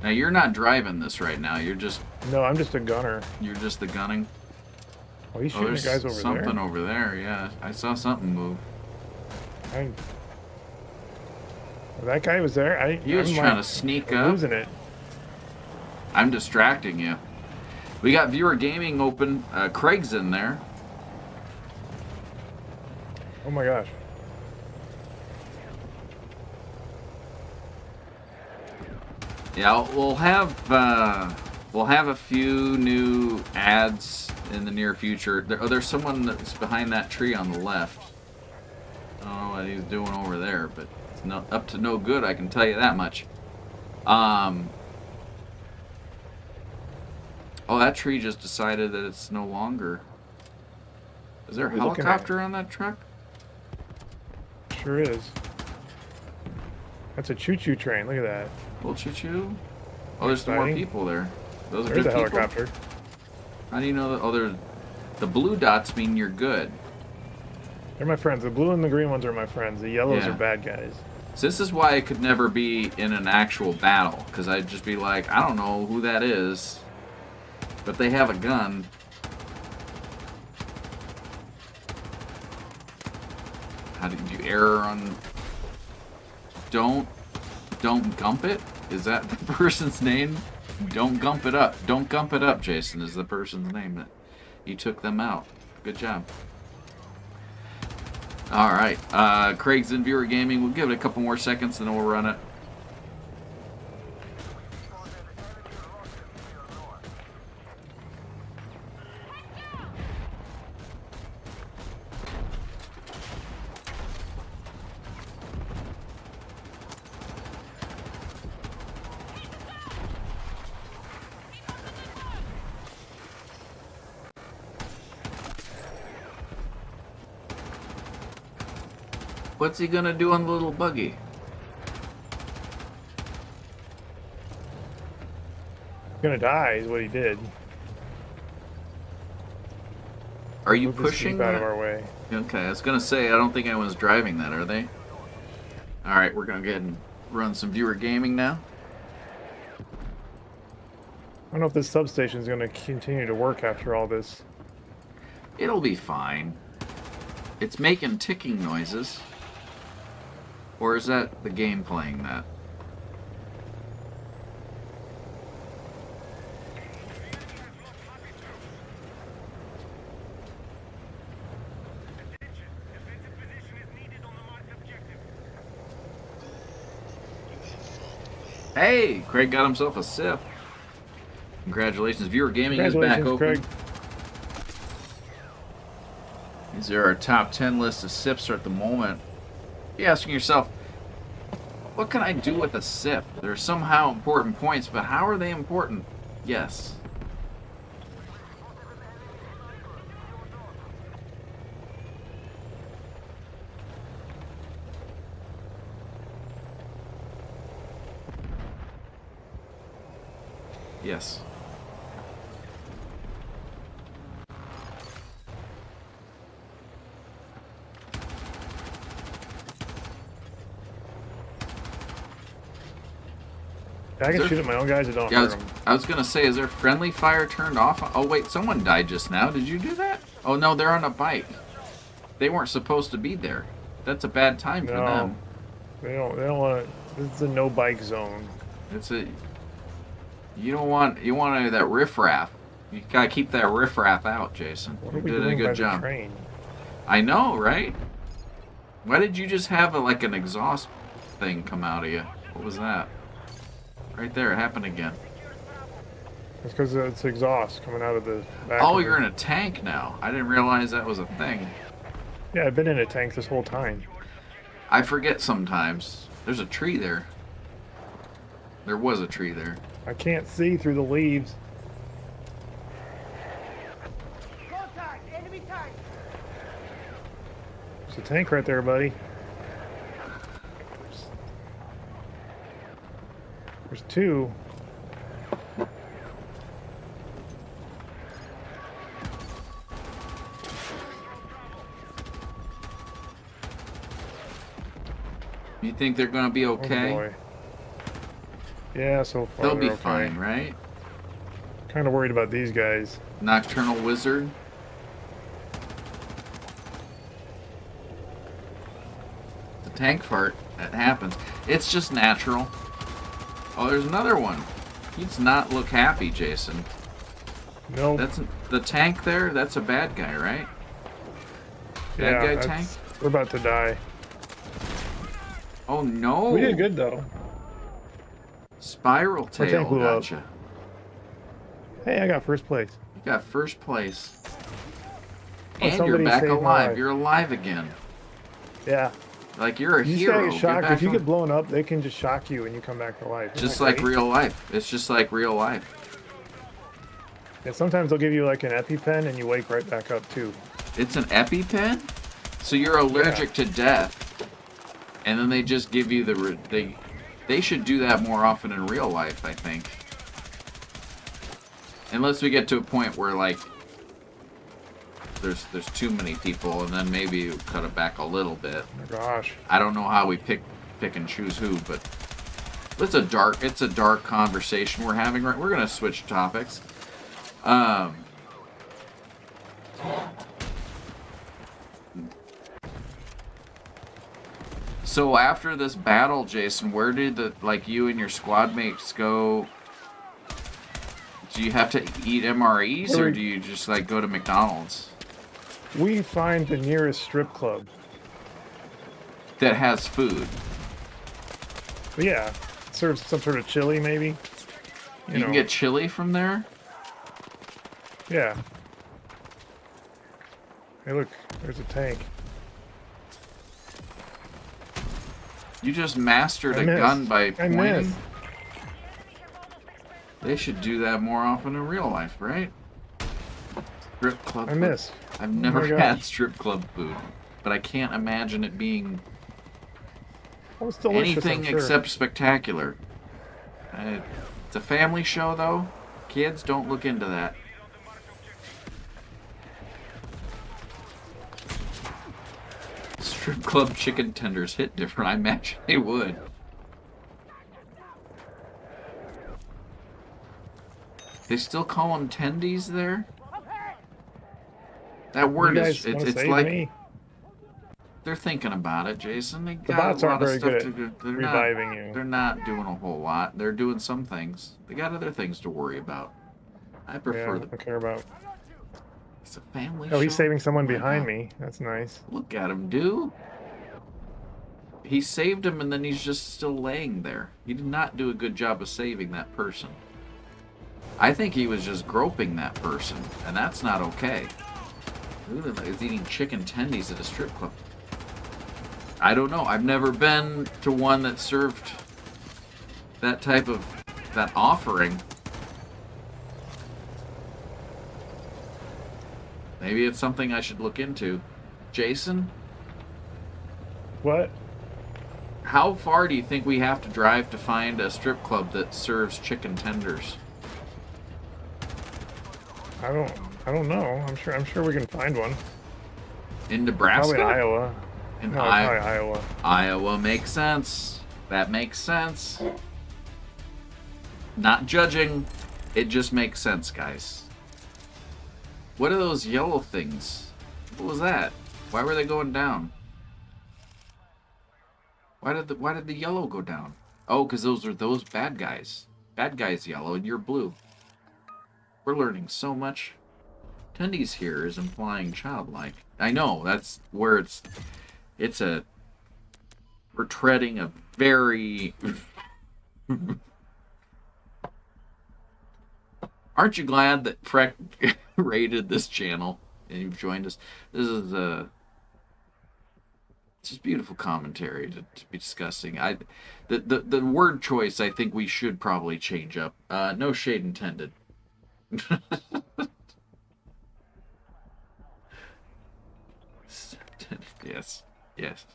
Speaker 1: Now you're not driving this right now. You're just.
Speaker 12: No, I'm just a gunner.
Speaker 1: You're just the gunning.
Speaker 12: Oh, he's shooting the guys over
Speaker 1: something
Speaker 12: there.
Speaker 1: over there. Yeah, I saw something move.
Speaker 12: That guy was there.
Speaker 1: He was trying to sneak up.
Speaker 12: Losing it.
Speaker 1: I'm distracting you. We got viewer gaming open. Craig's in there.
Speaker 12: Oh my gosh.
Speaker 1: Yeah, we'll have a few new ads in the near future. There's someone that's behind that tree on the left. I don't know what he's doing over there, but it's up to no good. I can tell you that much. Oh, that tree just decided that it's no longer. Is there a helicopter on that truck?
Speaker 12: Sure is. That's a choo-choo train. Look at that.
Speaker 1: Little choo-choo. Oh, there's more people there. Those are
Speaker 12: There's
Speaker 1: good
Speaker 12: a
Speaker 1: people.
Speaker 12: helicopter.
Speaker 1: How do you know that? Oh, there's the blue dots mean you're good.
Speaker 12: They're my friends. The blue and the green ones are my friends. The yellows
Speaker 1: Yeah.
Speaker 12: are bad guys.
Speaker 1: So this is why I could never be in an actual battle, because I'd just be like, I don't know who that is, but they have a gun. How did you error on? Don't gump it? Is that the person's name? Don't gump it up. Don't gump it up, Jason, is the person's name that you took them out. Good job. Alright, Craig's in viewer gaming. We'll give it a couple more seconds and then we'll run it. What's he gonna do on the little buggy?
Speaker 12: Gonna die is what he did.
Speaker 1: Are you
Speaker 12: Move this
Speaker 1: pushing
Speaker 12: Jeep out
Speaker 1: that?
Speaker 12: of our way?
Speaker 1: Okay, I was gonna say, I don't think anyone's driving that, are they? Alright, we're gonna go ahead and run some viewer gaming now.
Speaker 12: I don't know if this substation is gonna continue to work after all this.
Speaker 1: It'll be fine. It's making ticking noises. Or is that the game playing that? Hey, Craig got himself a sip. Congratulations, viewer gaming is back open.
Speaker 12: Craig.
Speaker 1: These are our top 10 list of sips at the moment. You're asking yourself, what can I do with a sip? They're somehow important points, but how are they important? Yes. Yes.
Speaker 12: I can shoot at my own guys, it don't
Speaker 1: Yeah,
Speaker 12: hurt them.
Speaker 1: I was gonna say, is there friendly fire turned off? Oh wait, someone died just now. Did you do that? Oh no, they're on a bike. They weren't supposed to be there. That's a bad time for them.
Speaker 12: They don't want to. This is a no bike zone.
Speaker 1: It's a. You want that riffraff. You gotta keep that riffraff out, Jason.
Speaker 12: What
Speaker 1: You
Speaker 12: are we
Speaker 1: did a
Speaker 12: doing by
Speaker 1: good
Speaker 12: the
Speaker 1: job.
Speaker 12: train?
Speaker 1: I know, right? Why did you just have like an exhaust thing come out of you? What was that? Right there, it happened again.
Speaker 12: It's because it's exhaust coming out of the back.
Speaker 1: Oh,
Speaker 12: of
Speaker 1: you're
Speaker 12: the...
Speaker 1: in a tank now. I didn't realize that was a thing.
Speaker 12: Yeah, I've been in a tank this whole time.
Speaker 1: I forget sometimes. There's a tree there. There was a tree there.
Speaker 12: I can't see through the leaves. There's a tank right there, buddy. There's two.
Speaker 1: You think they're gonna be okay?
Speaker 12: Oh boy. Yeah, so far
Speaker 1: They'll be
Speaker 12: okay.
Speaker 1: fine, right?
Speaker 12: Kind of worried about these guys.
Speaker 1: Nocturnal Wizard. The tank fart. That happens. It's just natural. Oh, there's another one. He does not look happy, Jason.
Speaker 12: No.
Speaker 1: That's the tank there. That's a bad guy, right? Bad guy tank.
Speaker 12: We're about to die.
Speaker 1: Oh no!
Speaker 12: We did good though.
Speaker 1: Spiral tail gotcha.
Speaker 12: Hey, I got first place.
Speaker 1: You got first place.
Speaker 12: Oh,
Speaker 1: And you're back alive. You're alive again.
Speaker 12: Yeah.
Speaker 1: Like you're a
Speaker 12: you
Speaker 1: hero.
Speaker 12: Get shocked. If you get blown up, they can just shock you and you come back to life.
Speaker 1: Just like real life. It's just like real life.
Speaker 12: Yeah, sometimes they'll give you like an EpiPen and you wake right back up too.
Speaker 1: It's an EpiPen? So you're allergic to death. And then they just give you the... They should do that more often in real life, I think. Unless we get to a point where, like, there's too many people, and then maybe you cut it back a little bit.
Speaker 12: Oh my gosh.
Speaker 1: I don't know how we pick and choose who, but it's a dark conversation we're having. Right, we're gonna switch topics. So after this battle, Jason, where did you and your squad mates go? Do you have to eat MREs, or do you just like go to McDonald's?
Speaker 12: We find the nearest strip club
Speaker 1: that has food.
Speaker 12: Yeah, serves some sort of chili, maybe.
Speaker 1: You can get chili from there?
Speaker 12: Yeah. Hey, look, there's a tank.
Speaker 1: You just mastered a gun by pointing? They should do that more often in real life, right? Strip club food.
Speaker 12: missed.
Speaker 1: I've never had strip club food, but I can't imagine it being anything except spectacular. It's a family show, though. Kids, don't look into that. Strip club chicken tenders hit different. I imagine they would. They still call them tendies there? That word is, it's like, me? They're thinking about it, Jason. They got a lot of stuff to do. They're
Speaker 12: reviving you.
Speaker 1: They're not doing a whole lot. They're doing some things. They got other things to worry about. I prefer
Speaker 12: I care about.
Speaker 1: It's a family show.
Speaker 12: Oh, he's saving someone behind me. That's nice.
Speaker 1: Look at him, dude. He saved him, and then he's just still laying there. He did not do a good job of saving that person. I think he was just groping that person, and that's not okay. He's eating chicken tendies at a strip club. I don't know. I've never been to one that served that offering. Maybe it's something I should look into. Jason?
Speaker 12: What?
Speaker 1: How far do you think we have to drive to find a strip club that serves chicken tenders?
Speaker 12: I don't know. I'm sure we can find one.
Speaker 1: In Nebraska?
Speaker 12: Probably Iowa.
Speaker 1: Probably
Speaker 12: Iowa.
Speaker 1: Iowa makes sense. That makes sense. Not judging. It just makes sense, guys. What are those yellow things? What was that? Why were they going down? Why did the yellow go down? Oh, because those are those bad guys. Bad guys yellow and you're blue. We're learning so much. Tendies here is implying childlike. I know, that's where we're treading a very... Aren't you glad that Freck rated this channel and you've joined us? This is just beautiful commentary to be discussing. The word choice I think we should probably change up. No shade intended. Yes.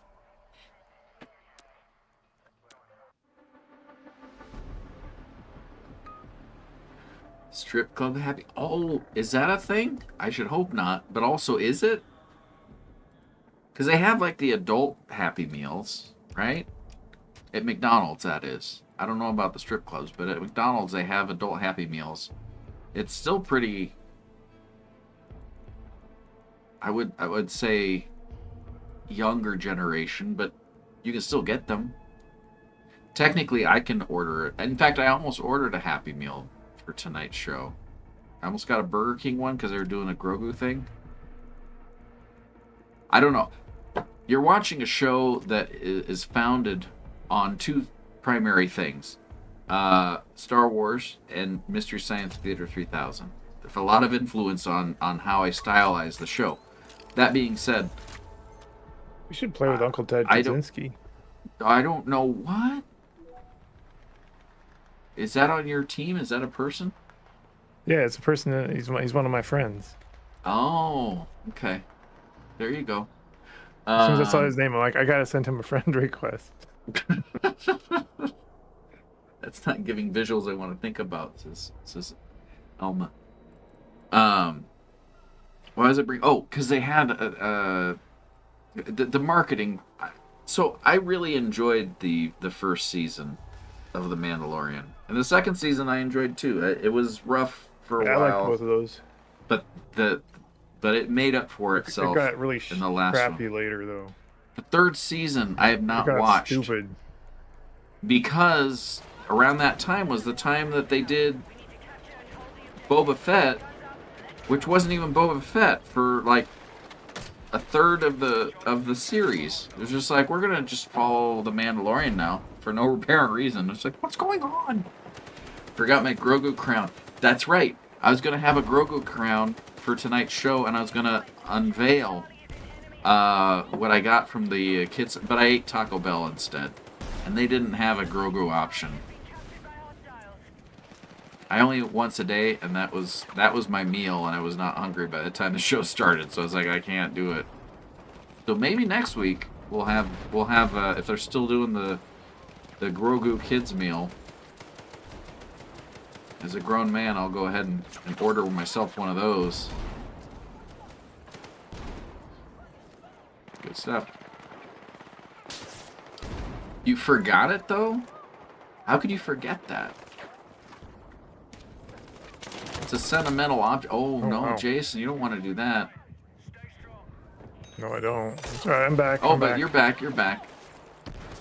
Speaker 1: Strip club happy. Oh, is that a thing? I should hope not. But also, is it? Because they have like the adult Happy Meals, right? At McDonald's, that is. I don't know about the strip clubs, but at McDonald's they have adult Happy Meals. It's still pretty. I would say younger generation, but you can still get them. Technically, I can order it. In fact, I almost ordered a Happy Meal for tonight's show. I almost got a Burger King one because they were doing a Grogu thing. I don't know. You're watching a show that is founded on two primary things. Star Wars and Mystery Science Theater 3000. There's a lot of influence on how I stylize the show. That being said...
Speaker 12: We should play with Uncle Ted Kaczynski.
Speaker 1: I don't know what? Is that on your team? Is that a person?
Speaker 12: Yeah, it's a person. He's one of my friends.
Speaker 1: Oh, okay. There you go.
Speaker 12: As soon as I saw his name, I'm like, I gotta send him a friend request.
Speaker 1: That's not giving visuals I want to think about, says Elma. Why does it bring... Oh, because they had the marketing. So I really enjoyed the first season of The Mandalorian. And the second season I enjoyed too. It was rough for a while.
Speaker 12: I like both of those.
Speaker 1: But it made up for itself.
Speaker 12: It got really
Speaker 1: in the last
Speaker 12: crappy
Speaker 1: one.
Speaker 12: later though.
Speaker 1: The third season I have not watched.
Speaker 12: Stupid.
Speaker 1: Because around that time was the time that they did Boba Fett, which wasn't even Boba Fett for like a third of the series. It was just like, we're gonna just follow the Mandalorian now for no apparent reason. It's like, what's going on? Forgot my Grogu crown. That's right. I was gonna have a Grogu crown for tonight's show, and I was gonna unveil what I got from the kids, but I ate Taco Bell instead, and they didn't have a Grogu option. I only eat once a day, and that was my meal, and I was not hungry by the time the show started, so I was like, I can't do it. So maybe next week we'll have if they're still doing the Grogu kids meal. As a grown man, I'll go ahead and order myself one of those. Good stuff. You forgot it though? How could you forget that? It's a sentimental object. Oh no,
Speaker 12: wow.
Speaker 1: Jason, you don't want to do that.
Speaker 12: No, I don't. It's all right, I'm back.
Speaker 1: Oh,
Speaker 12: I'm
Speaker 1: but
Speaker 12: back.
Speaker 1: you're back. You're back.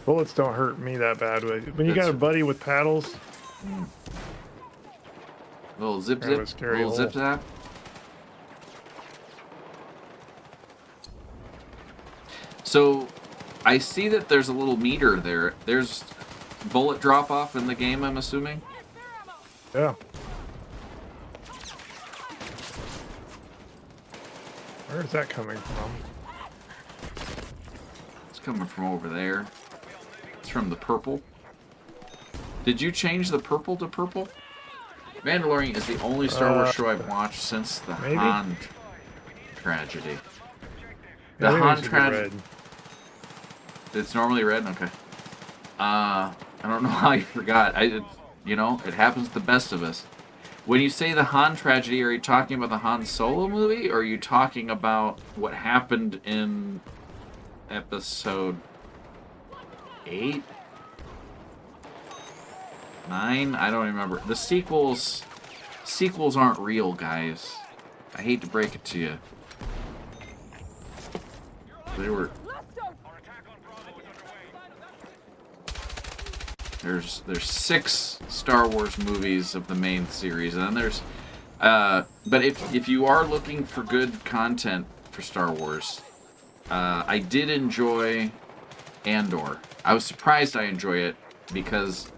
Speaker 12: Bullets don't hurt me that bad. When you got a buddy with paddles.
Speaker 1: Little zip
Speaker 12: Kind of a
Speaker 1: zip.
Speaker 12: scary
Speaker 1: Little
Speaker 12: hole.
Speaker 1: zip zap. So, I see that there's a little meter there. There's bullet drop off in the game, I'm assuming.
Speaker 12: Yeah. Where's that coming from?
Speaker 1: It's coming from over there. It's from the purple. Did you change the purple to purple? Mandalorian is the only Star Wars show I've watched since the
Speaker 12: maybe?
Speaker 1: Han tragedy.
Speaker 12: Yeah,
Speaker 1: The
Speaker 12: I think it
Speaker 1: Han
Speaker 12: should be
Speaker 1: tragedy.
Speaker 12: red.
Speaker 1: It's normally red? Okay. I don't know how you forgot. It happens to the best of us. When you say the Han tragedy, are you talking about the Han Solo movie, or are you talking about what happened in episode 8? 9? I don't remember. The sequels aren't real, guys. I hate to break it to you. They were... There's 6 Star Wars movies of the main series, and then there's... but if you are looking for good content for Star Wars, I did enjoy Andor. I was surprised I enjoyed it, because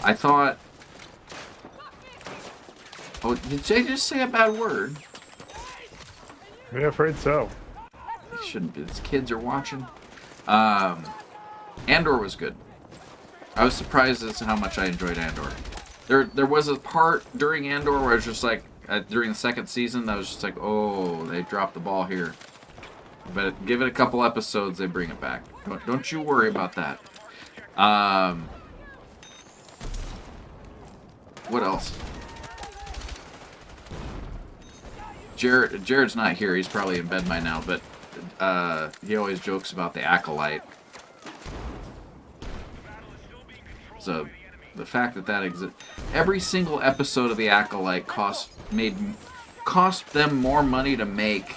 Speaker 1: I thought... Oh, did Jay just say a bad word?
Speaker 12: Yeah, afraid so.
Speaker 1: He shouldn't be. His kids are watching. Andor was good. I was surprised as to how much I enjoyed Andor. There was a part during Andor where I was just like, during the second season, I was just like, oh, they dropped the ball here. But give it a couple episodes, they bring it back. Don't you worry about that. What else? Jared's not here. He's probably in bed by now, but he always jokes about the Acolyte. So the fact that exists, every single episode of The Acolyte cost them more money to make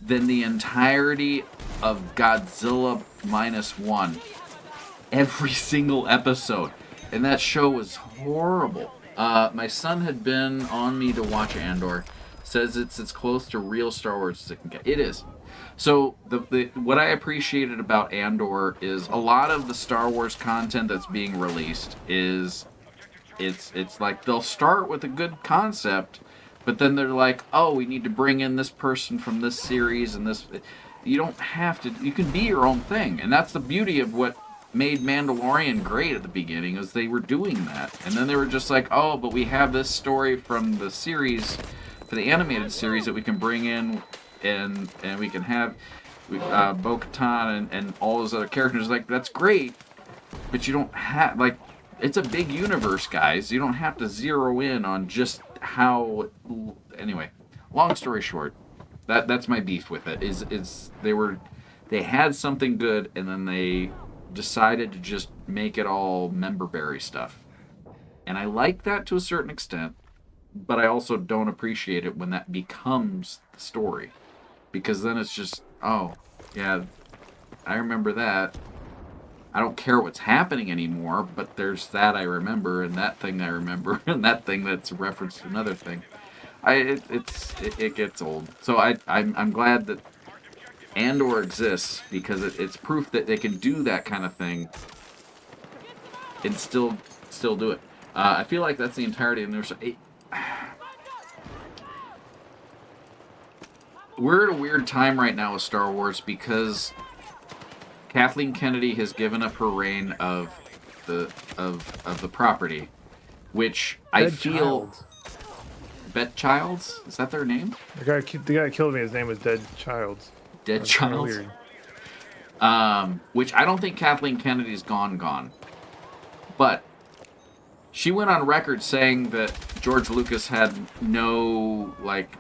Speaker 1: than the entirety of Godzilla -1. Every single episode. And that show was horrible. My son had been on me to watch Andor. Says it's as close to real Star Wars as it can get. It is. So what I appreciated about Andor is a lot of the Star Wars content that's being released is it's like they'll start with a good concept, but then they're like, oh, we need to bring in this person from this series and this. You don't have to. You can be your own thing, and that's the beauty of what made Mandalorian great at the beginning, is they were doing that. And then they were just like, oh, but we have this story from the series, for the animated series, that we can bring in, and we can have Bo-Katan and all those other characters. Like, that's great, but you don't have, like, it's a big universe, guys. You don't have to zero in on just how. Anyway, long story short, that's my beef with it. Is they had something good, and then they decided to just make it all member berry stuff. And I like that to a certain extent, but I also don't appreciate it when that becomes the story. Because then it's just, oh, yeah, I remember that. I don't care what's happening anymore, but there's that I remember, and that thing I remember, and that thing that's referenced to another thing. It gets old. So I'm glad that Andor exists, because it's proof that they can do that kind of thing and still do it. I feel like that's the entirety of the universe. We're at a weird time right now with Star Wars, because Kathleen Kennedy has given up her reign of the property, which I feel. Bet Childs? Is that their name?
Speaker 12: The guy that killed me, his name was Dead Childs.
Speaker 1: Dead Childs? Which I don't think Kathleen Kennedy's gone. But she went on record saying that George Lucas had no, like...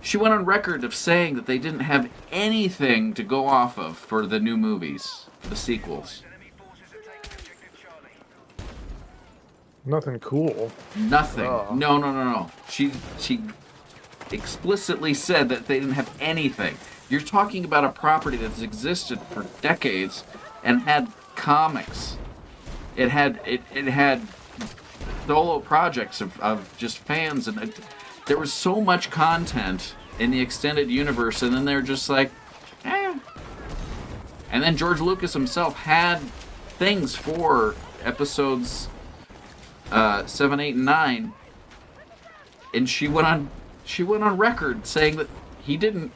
Speaker 1: She went on record of saying that they didn't have anything to go off of for the new movies, the sequels.
Speaker 12: Nothing cool.
Speaker 1: Nothing. No. She explicitly said that they didn't have anything. You're talking about a property that's existed for decades and had comics. It had solo projects of just fans, and there was so much content in the extended universe, and then they're just like, eh. And then George Lucas himself had things for episodes 7, 8, and 9, and she went on record saying that he didn't,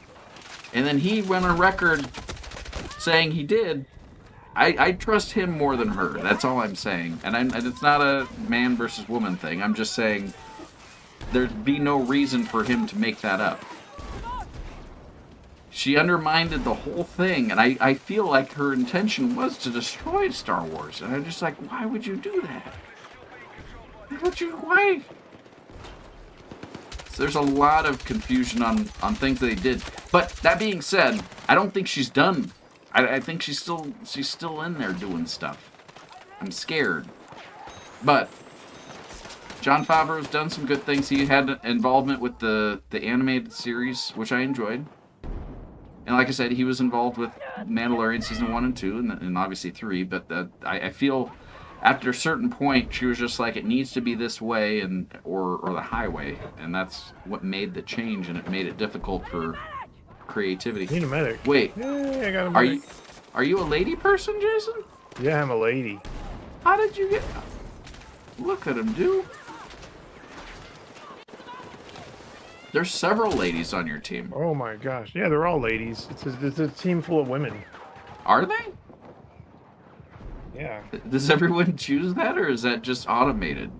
Speaker 1: and then he went on record saying he did. I trust him more than her. That's all I'm saying, and it's not a man versus woman thing. I'm just saying there'd be no reason for him to make that up. She undermined the whole thing, and I feel like her intention was to destroy Star Wars, and I'm just like, why would you do that? Why? So there's a lot of confusion on things that they did. But that being said, I don't think she's done. I think she's still in there doing stuff. I'm scared. But Jon Favreau's done some good things. He had involvement with the animated series, which I enjoyed. And like I said, he was involved with Mandalorian season 1 and 2, and obviously 3. But I feel after a certain point, she was just like, it needs to be this way or the highway, and that's what made the change, and it made it difficult for creativity.
Speaker 12: Need a medic.
Speaker 1: Wait,
Speaker 12: yeah, I got a medic.
Speaker 1: Are you a lady person, Jason?
Speaker 12: Yeah, I'm a lady.
Speaker 1: How did you get? Look at him, dude. There's several ladies on your team.
Speaker 12: Oh my gosh, yeah, they're all ladies. It's a team full of women.
Speaker 1: Are they?
Speaker 12: Yeah.
Speaker 1: Does everyone choose that, or is that just automated?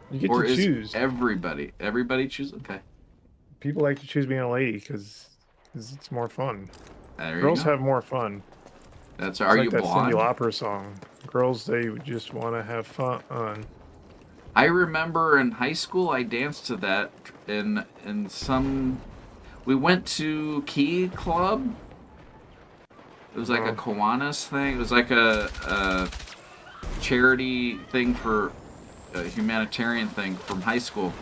Speaker 12: You get
Speaker 1: or
Speaker 12: to
Speaker 1: is
Speaker 12: choose.
Speaker 1: Everybody choose? Okay.
Speaker 12: People like to choose being a lady because it's more fun.
Speaker 1: There
Speaker 12: Girls
Speaker 1: you go.
Speaker 12: have more fun.
Speaker 1: That's are you
Speaker 12: that
Speaker 1: blonde?
Speaker 12: Cyndi Lauper song. Girls, they just want to have fun.
Speaker 1: I remember in high school I danced to that in some. We went to Key Club. It was like a Kiwanis thing. It was like a charity thing for a humanitarian thing from high school.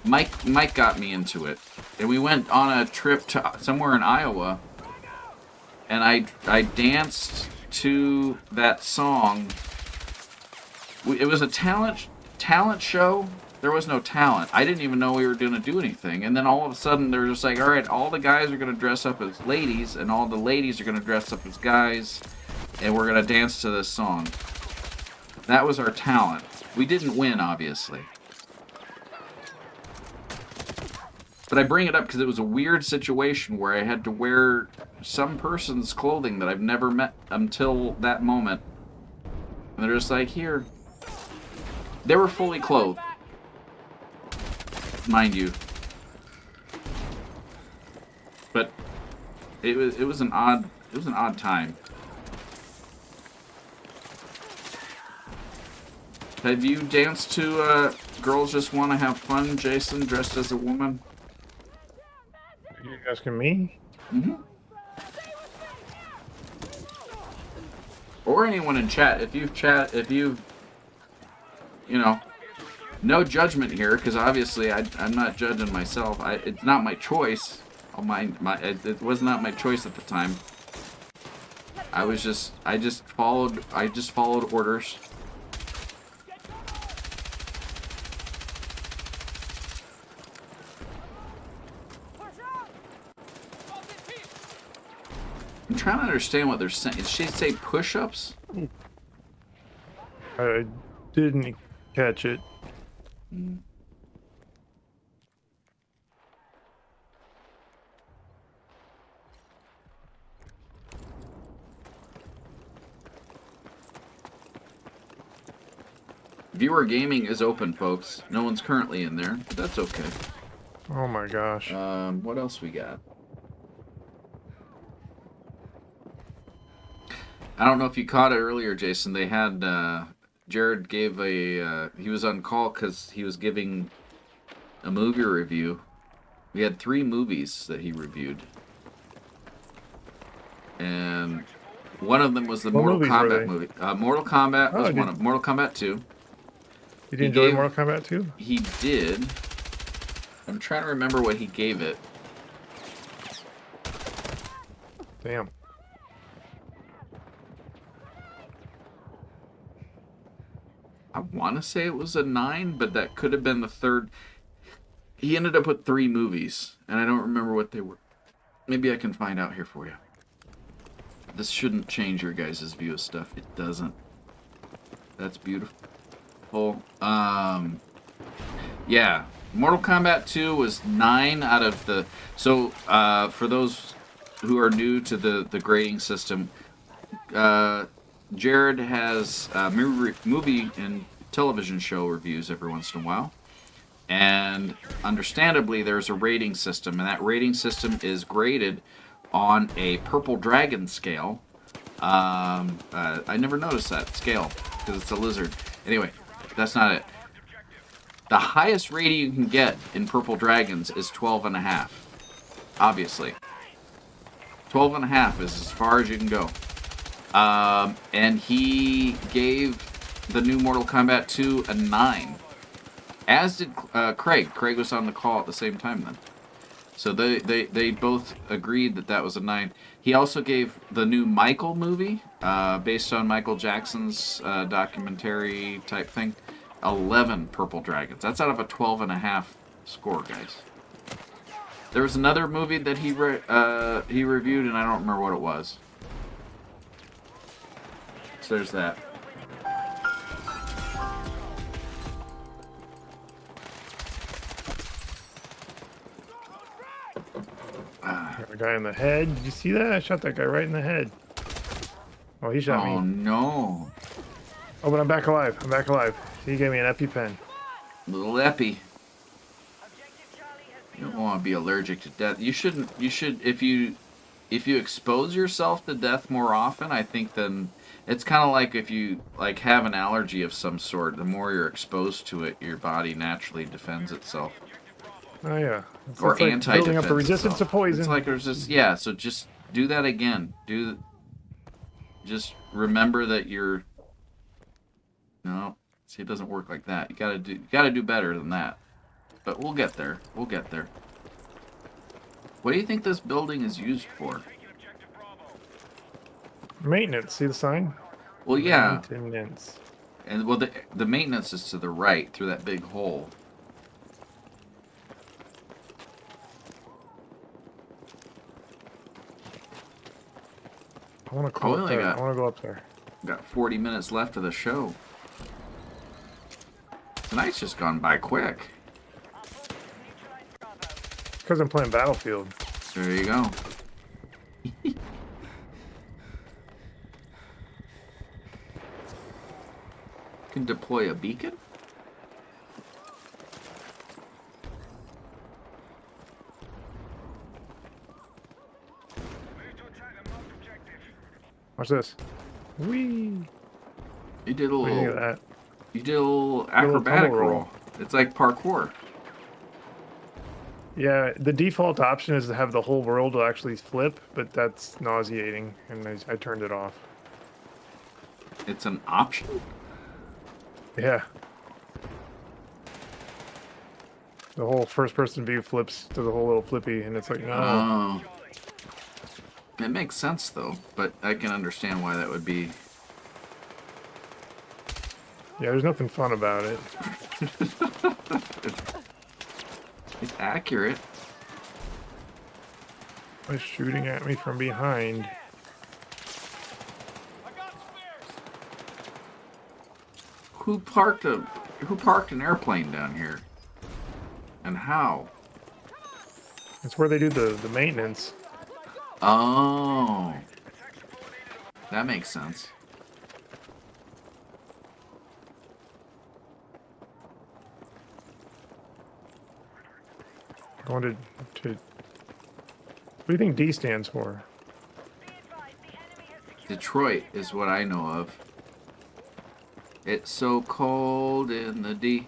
Speaker 1: Mike got me into it, and we went on a trip to somewhere in Iowa, and I danced to that song. It was a talent show. There was no talent. I didn't even know we were going to do anything. And then all of a sudden, they're just like, all right, all the guys are going to dress up as ladies, and all the ladies are going to dress up as guys, and we're going to dance to this song. That was our talent. We didn't win, obviously. But I bring it up because it was a weird situation where I had to wear some person's clothing that I've never met until that moment. And they're just like, here. They were fully clothed. Mind you. But it was an odd time. Have you danced to Girls Just Want to Have Fun, Jason, dressed as a woman?
Speaker 12: Are you asking me?
Speaker 1: Mm-hmm. Or anyone in chat. If you've, no judgment here, because obviously I'm not judging myself. It's not my choice. It was not my choice at the time. I just followed orders. I'm trying to understand what they're saying. Did she say push-ups?
Speaker 12: I didn't catch it.
Speaker 1: Viewer gaming is open, folks. No one's currently in there, but that's okay.
Speaker 12: Oh my gosh.
Speaker 1: What else we got? I don't know if you caught it earlier, Jason. They had Jarrod gave he was on call because he was giving a movie review. We had 3 movies that he reviewed, and one of them was the Mortal Kombat movie. Mortal Kombat was one of Mortal Kombat 2.
Speaker 12: Did you enjoy Mortal Kombat 2?
Speaker 1: He did. I'm trying to remember what he gave it.
Speaker 12: Damn.
Speaker 1: I want to say it was a 9, but that could have been the third. He ended up with 3 movies, and I don't remember what they were. Maybe I can find out here for you. This shouldn't change your guys' view of stuff. It doesn't. That's beautiful. Yeah. Mortal Kombat 2 was 9 out of the... So, for those who are new to the grading system, Jarrod has movie and television show reviews every once in a while. And understandably, there's a rating system, and that rating system is graded on a purple dragon scale. I never noticed that scale because it's a lizard. Anyway, that's not it. The highest rating you can get in purple dragons is 12.5. Obviously. 12.5 is as far as you can go. And he gave the new Mortal Kombat 2 a 9. As did Craig. Craig was on the call at the same time then. So they both agreed that was a 9. He also gave the new Michael movie, based on Michael Jackson's documentary type thing, 11 purple dragons. That's out of a 12.5 score, guys. There was another movie that he reviewed, and I don't remember what it was. So there's that.
Speaker 12: A guy in the head. Did you see that? I shot that guy right in the head. Oh, he shot me.
Speaker 1: Oh, no.
Speaker 12: Oh, but I'm back alive. I'm back alive. He gave me an EpiPen.
Speaker 1: Little Epi. You don't want to be allergic to death. You should, if you expose yourself to death more often, I think then it's kind of like if you have an allergy of some sort, the more you're exposed to it, your body naturally defends itself.
Speaker 12: Oh yeah.
Speaker 1: Or
Speaker 12: like
Speaker 1: anti-defense
Speaker 12: building up a resistance to poison.
Speaker 1: It's like there's just so just do that again. Just remember that No, see, it doesn't work like that. You gotta do better than that. But we'll get there. We'll get there. What do you think this building is used for?
Speaker 12: Maintenance. See the sign?
Speaker 1: Well, yeah.
Speaker 12: Maintenance.
Speaker 1: And well, the maintenance is to the right through that big hole.
Speaker 12: I want to go up there. I want to go up there.
Speaker 1: Got 40 minutes left of the show. Tonight's just gone by quick.
Speaker 12: Because I'm playing Battlefield.
Speaker 1: There you go. Can deploy a beacon?
Speaker 12: Watch this. Whee!
Speaker 1: You did a little.
Speaker 12: What do you think of that?
Speaker 1: You did a little acrobatic roll. It's like parkour.
Speaker 12: Yeah, the default option is to have the whole world actually flip, but that's nauseating, and I turned it off.
Speaker 1: It's an option?
Speaker 12: Yeah. The whole first-person view flips to the whole little flippy, and it's like, no.
Speaker 1: Oh. It makes sense, though, but I can understand why that would be.
Speaker 12: Yeah, there's nothing fun about it.
Speaker 1: It's accurate.
Speaker 12: It's shooting at me from behind.
Speaker 1: Who parked an airplane down here? And how?
Speaker 12: It's where they do the maintenance.
Speaker 1: Oh. That makes sense.
Speaker 12: Going to what do you think D stands for?
Speaker 1: Detroit is what I know of. It's so cold in the D.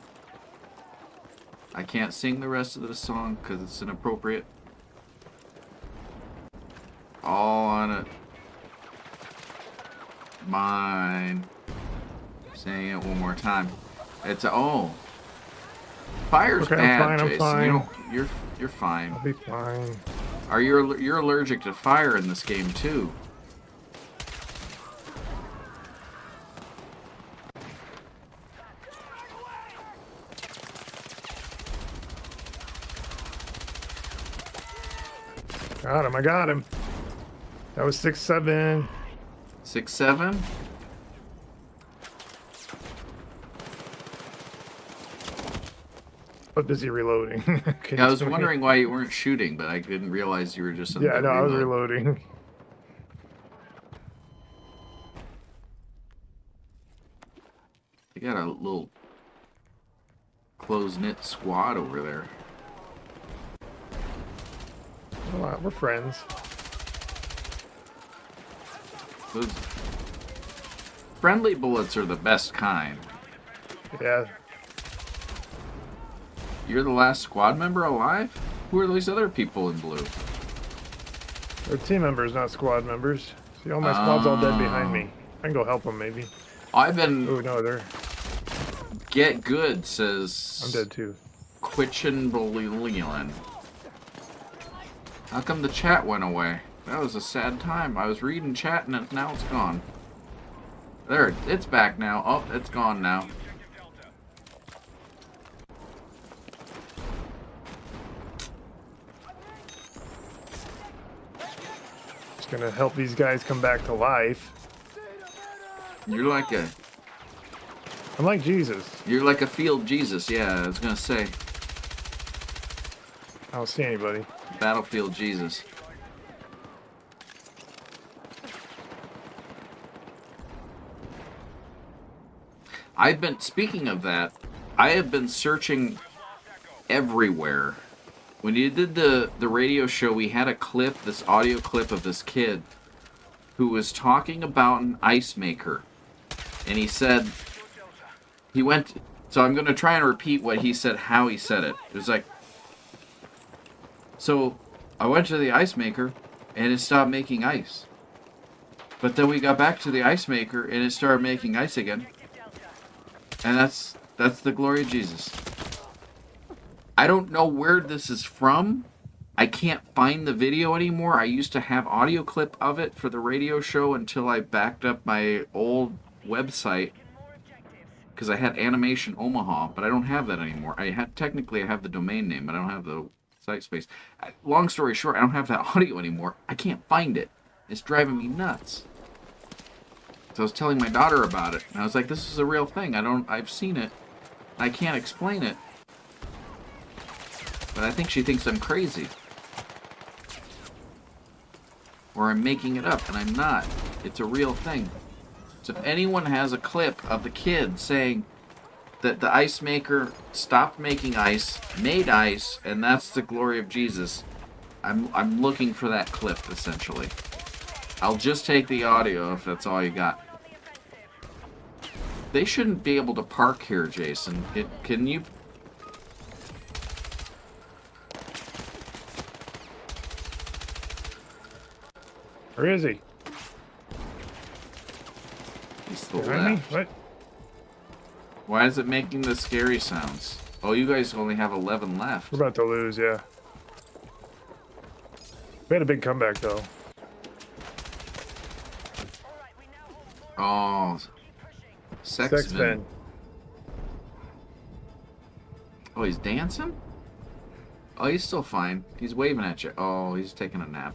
Speaker 1: I can't sing the rest of the song because it's inappropriate. All on it. Mine. Saying it one more time. It's fire's
Speaker 12: okay,
Speaker 1: bad,
Speaker 12: I'm
Speaker 1: Jason.
Speaker 12: fine.
Speaker 1: You're fine.
Speaker 12: I'll be fine.
Speaker 1: You're allergic to fire in this game too.
Speaker 12: Got him, I got him. That was 6-7.
Speaker 1: 6-7?
Speaker 12: But busy reloading.
Speaker 1: Yeah, I was wondering why you weren't shooting, but I didn't realize you were just in
Speaker 12: yeah, no, I was reloading.
Speaker 1: They got a little close-knit squad over there.
Speaker 12: Well, we're friends.
Speaker 1: Those friendly bullets are the best kind.
Speaker 12: Yeah.
Speaker 1: You're the last squad member alive? Who are these other people in blue?
Speaker 12: They're team members, not squad members. See, all my squad's all dead behind me. I can go help them, maybe.
Speaker 1: I've been...
Speaker 12: Oh, no, they're...
Speaker 1: Get good, says...
Speaker 12: I'm dead, too.
Speaker 1: Quitchin Bolilian. How come the chat went away? That was a sad time. I was reading chat and now it's gone. There, it's back now. Oh, it's gone now.
Speaker 12: Just gonna help these guys come back to life.
Speaker 1: You're like a...
Speaker 12: I'm like Jesus.
Speaker 1: You're like a field Jesus, yeah, I was gonna say.
Speaker 12: I don't see anybody.
Speaker 1: Battlefield Jesus. Speaking of that, I have been searching everywhere. When you did the radio show, we had a clip, this audio clip of this kid who was talking about an ice maker. And he said, so I'm going to try and repeat what he said, how he said it. It was like, so I went to the ice maker and it stopped making ice. But then we got back to the ice maker and it started making ice again. And that's the glory of Jesus. I don't know where this is from. I can't find the video anymore. I used to have audio clip of it for the radio show until I backed up my old website because I had Animation Omaha, but I don't have that anymore. Technically I have the domain name, but I don't have the site space. Long story short, I don't have that audio anymore. I can't find it. It's driving me nuts. So I was telling my daughter about it, and I was like, "This is a real thing. I've seen it. I can't explain it." But I think she thinks I'm crazy. Or I'm making it up, and I'm not. It's a real thing. So if anyone has a clip of the kid saying that the ice maker stopped making ice, made ice, and that's the glory of Jesus, I'm looking for that clip, essentially. I'll just take the audio if that's all you got. They shouldn't be able to park here, Jason. Can you...
Speaker 12: Where is he?
Speaker 1: He's still
Speaker 12: behind me?
Speaker 1: left.
Speaker 12: What?
Speaker 1: Why is it making the scary sounds? Oh, you guys only have 11 left.
Speaker 12: We're about to lose, yeah. We had a big comeback, though.
Speaker 1: Oh, Sexman. Oh, he's dancing? Oh, he's still fine. He's waving at you. Oh, he's taking a nap.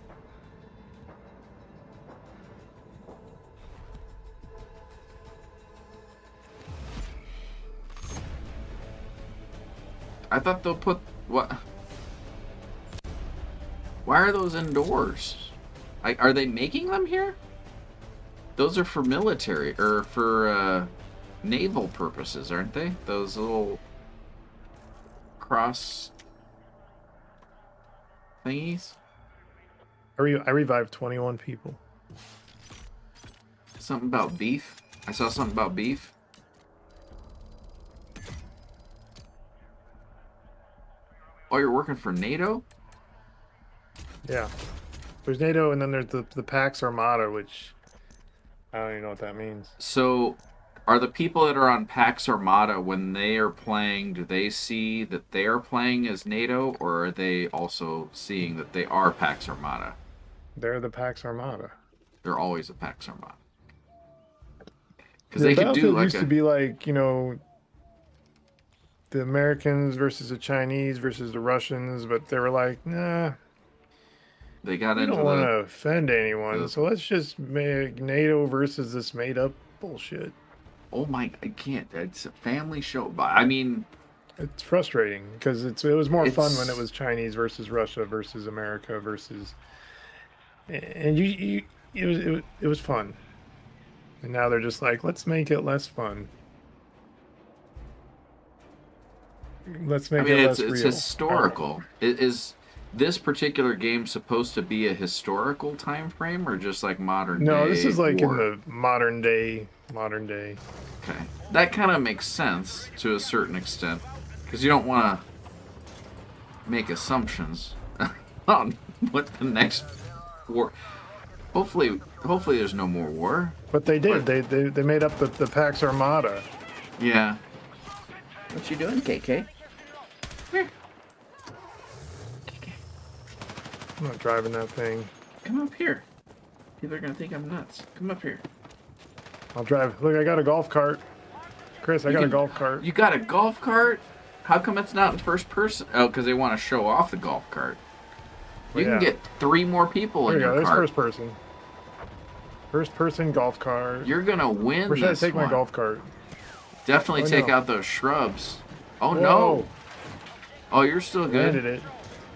Speaker 1: I thought they'll put... What? Why are those indoors? Are they making them here? Those are for military, or for naval purposes, aren't they? Those little cross thingies?
Speaker 12: I revived 21 people.
Speaker 1: Something about beef? I saw something about beef. Oh, you're working for NATO?
Speaker 12: Yeah. There's NATO, and then there's the Pax Armada, which I don't even know what that means.
Speaker 1: So, are the people that are on Pax Armada, when they are playing, do they see that they are playing as NATO, or are they also seeing that they are Pax Armada?
Speaker 12: They're the Pax Armada.
Speaker 1: They're always a Pax Armada. Because they could do like
Speaker 12: used to be like, you know, the Americans versus the Chinese versus the Russians, but they were like, nah.
Speaker 1: They got
Speaker 12: we
Speaker 1: into
Speaker 12: don't want to offend anyone, so let's just make NATO versus this made-up bullshit.
Speaker 1: Oh my, I can't. It's a family show. I mean...
Speaker 12: It's frustrating, because it was more fun when it was Chinese versus Russia versus America versus... And it was fun. And now they're just like, let's make it less fun. Let's make it less real.
Speaker 1: It's historical. Is this particular game supposed to be a historical time frame, or just like modern day?
Speaker 12: No, this is like in the modern day.
Speaker 1: Okay. That kind of makes sense to a certain extent, because you don't want to make assumptions on what the next war... Hopefully there's no more war.
Speaker 12: But they did. They made up the Pax Armada.
Speaker 1: Yeah. What you doing, KK? Here. KK.
Speaker 12: I'm not driving that thing.
Speaker 1: Come up here. People are gonna think I'm nuts. Come up here.
Speaker 12: I'll drive. Look, I got a golf cart. Chris, I got a golf cart.
Speaker 1: You got a golf cart? How come it's not in first person? Oh, because they want to show off the golf cart. You can get 3 more people in your cart.
Speaker 12: There's first person. First person golf cart.
Speaker 1: You're gonna win.
Speaker 12: Where should I take my golf cart?
Speaker 1: Definitely take out those shrubs. Oh
Speaker 12: Whoa.
Speaker 1: No! Oh, you're still good.
Speaker 12: Landed it.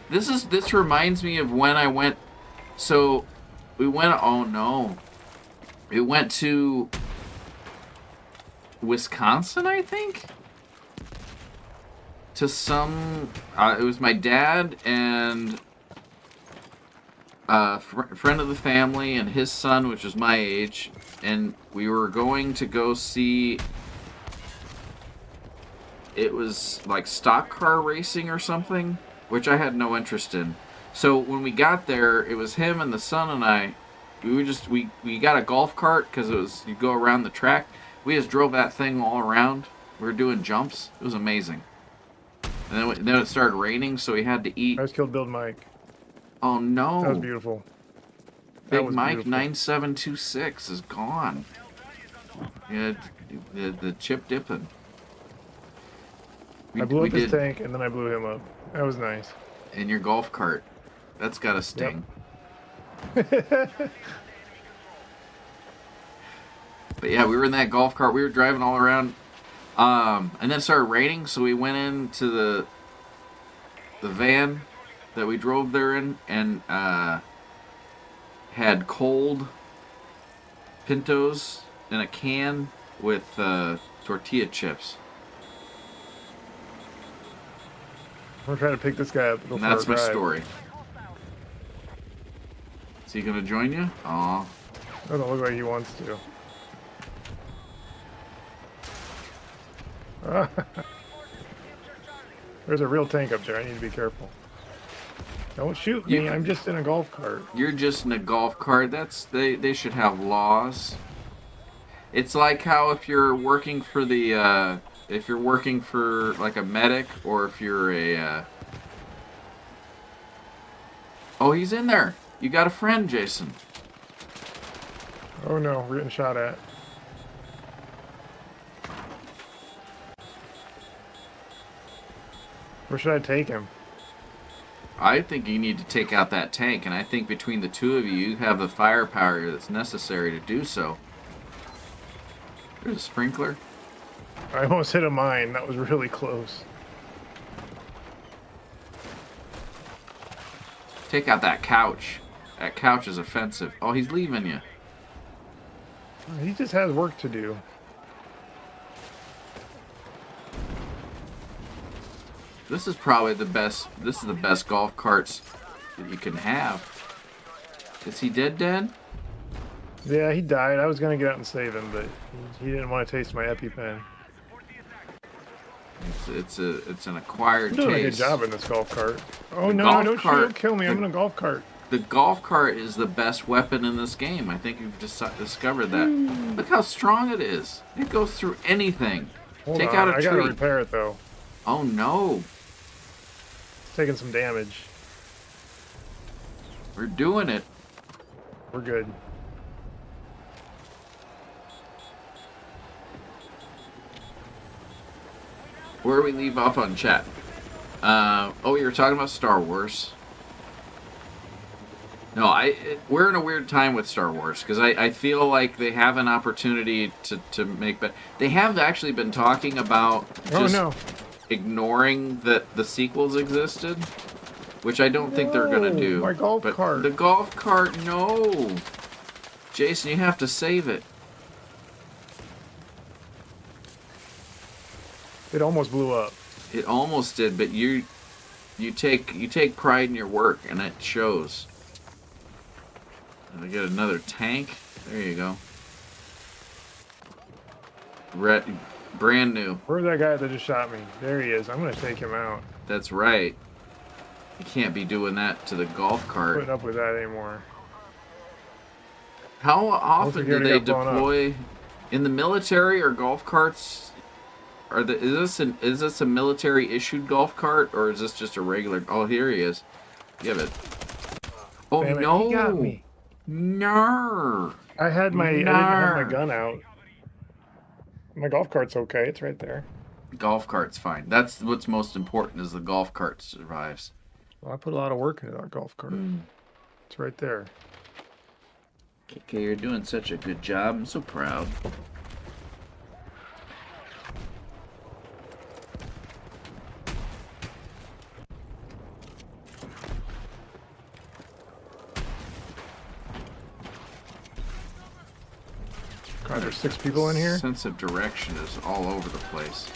Speaker 1: This reminds me of when I went. So we went. Oh no! We went to Wisconsin, I think. To some. It was my dad and friend of the family and his son, which is my age, and we were going to go see... It was like stock car racing or something, which I had no interest in. So when we got there, it was him and the son and I. We got a golf cart because it was, you go around the track. We just drove that thing all around. We were doing jumps. It was amazing. And then it started raining, so we had to eat.
Speaker 12: I just killed Build Mike.
Speaker 1: Oh no!
Speaker 12: That was beautiful.
Speaker 1: Big Mike 9726 is gone. Yeah, the chip dipping.
Speaker 12: I blew up his tank and then I blew him up. That was nice.
Speaker 1: In your golf cart. That's got to sting.
Speaker 12: Yep.
Speaker 1: But yeah, we were in that golf cart. We were driving all around. And then it started raining, so we went into the van that we drove there in and had cold pintos in a can with tortilla chips.
Speaker 12: I'm trying to pick this guy up.
Speaker 1: And that's my story. Is he gonna join you? Aw.
Speaker 12: Doesn't look like he wants to. There's a real tank up there. I need to be careful. Don't shoot me. I'm just in a golf cart.
Speaker 1: You're just in a golf cart. They should have laws. It's like how if you're working for the like a medic, or if you're a oh, he's in there. You got a friend, Jason.
Speaker 12: Oh no, we're getting shot at. Where should I take him?
Speaker 1: I think you need to take out that tank, and I think between the two of you, you have the firepower that's necessary to do so. There's a sprinkler.
Speaker 12: I almost hit a mine. That was really close.
Speaker 1: Take out that couch. That couch is offensive. Oh, he's leaving you.
Speaker 12: He just has work to do.
Speaker 1: This is probably the best. This is the best golf carts that you can have. Is he dead?
Speaker 12: Yeah, he died. I was gonna get out and save him, but he didn't want to taste my EpiPen.
Speaker 1: It's an acquired taste.
Speaker 12: You're doing a good job in this golf cart. Oh no! Don't shoot! Don't kill me! I'm in a golf cart.
Speaker 1: The golf cart is the best weapon in this game. I think you've just discovered that. Look how strong it is. It goes through anything.
Speaker 12: Hold on. I gotta repair it though.
Speaker 1: Oh no!
Speaker 12: It's taking some damage.
Speaker 1: We're doing it.
Speaker 12: We're good.
Speaker 1: Where do we leave off on chat? Oh, we were talking about Star Wars. No, we're in a weird time with Star Wars because I feel like they have an opportunity to make better. They have actually been talking about just ignoring that the sequels existed, which I don't think they're gonna do.
Speaker 12: My golf cart.
Speaker 1: The golf cart, no. Jason, you have to save it.
Speaker 12: It almost blew up.
Speaker 1: It almost did, but you take pride in your work, and it shows. I get another tank. There you go. Brand new.
Speaker 12: Where's that guy that just shot me? There he is. I'm gonna take him out.
Speaker 1: That's right. You can't be doing that to the golf cart.
Speaker 12: Putting up with that anymore.
Speaker 1: How often do they deploy in the military, or golf carts? Is this a military issued golf cart, or is this just a regular? Oh, here he is. Give it. Oh no!
Speaker 12: He got me.
Speaker 1: No.
Speaker 12: I didn't have my gun out. My golf cart's okay. It's right there.
Speaker 1: Golf cart's fine. That's what's most important, is the golf cart survives.
Speaker 12: Well, I put a lot of work into that golf cart. It's right there.
Speaker 1: Okay, you're doing such a good job. I'm so proud.
Speaker 12: God, there's 6 people in here?
Speaker 1: Sense of direction is all over the place.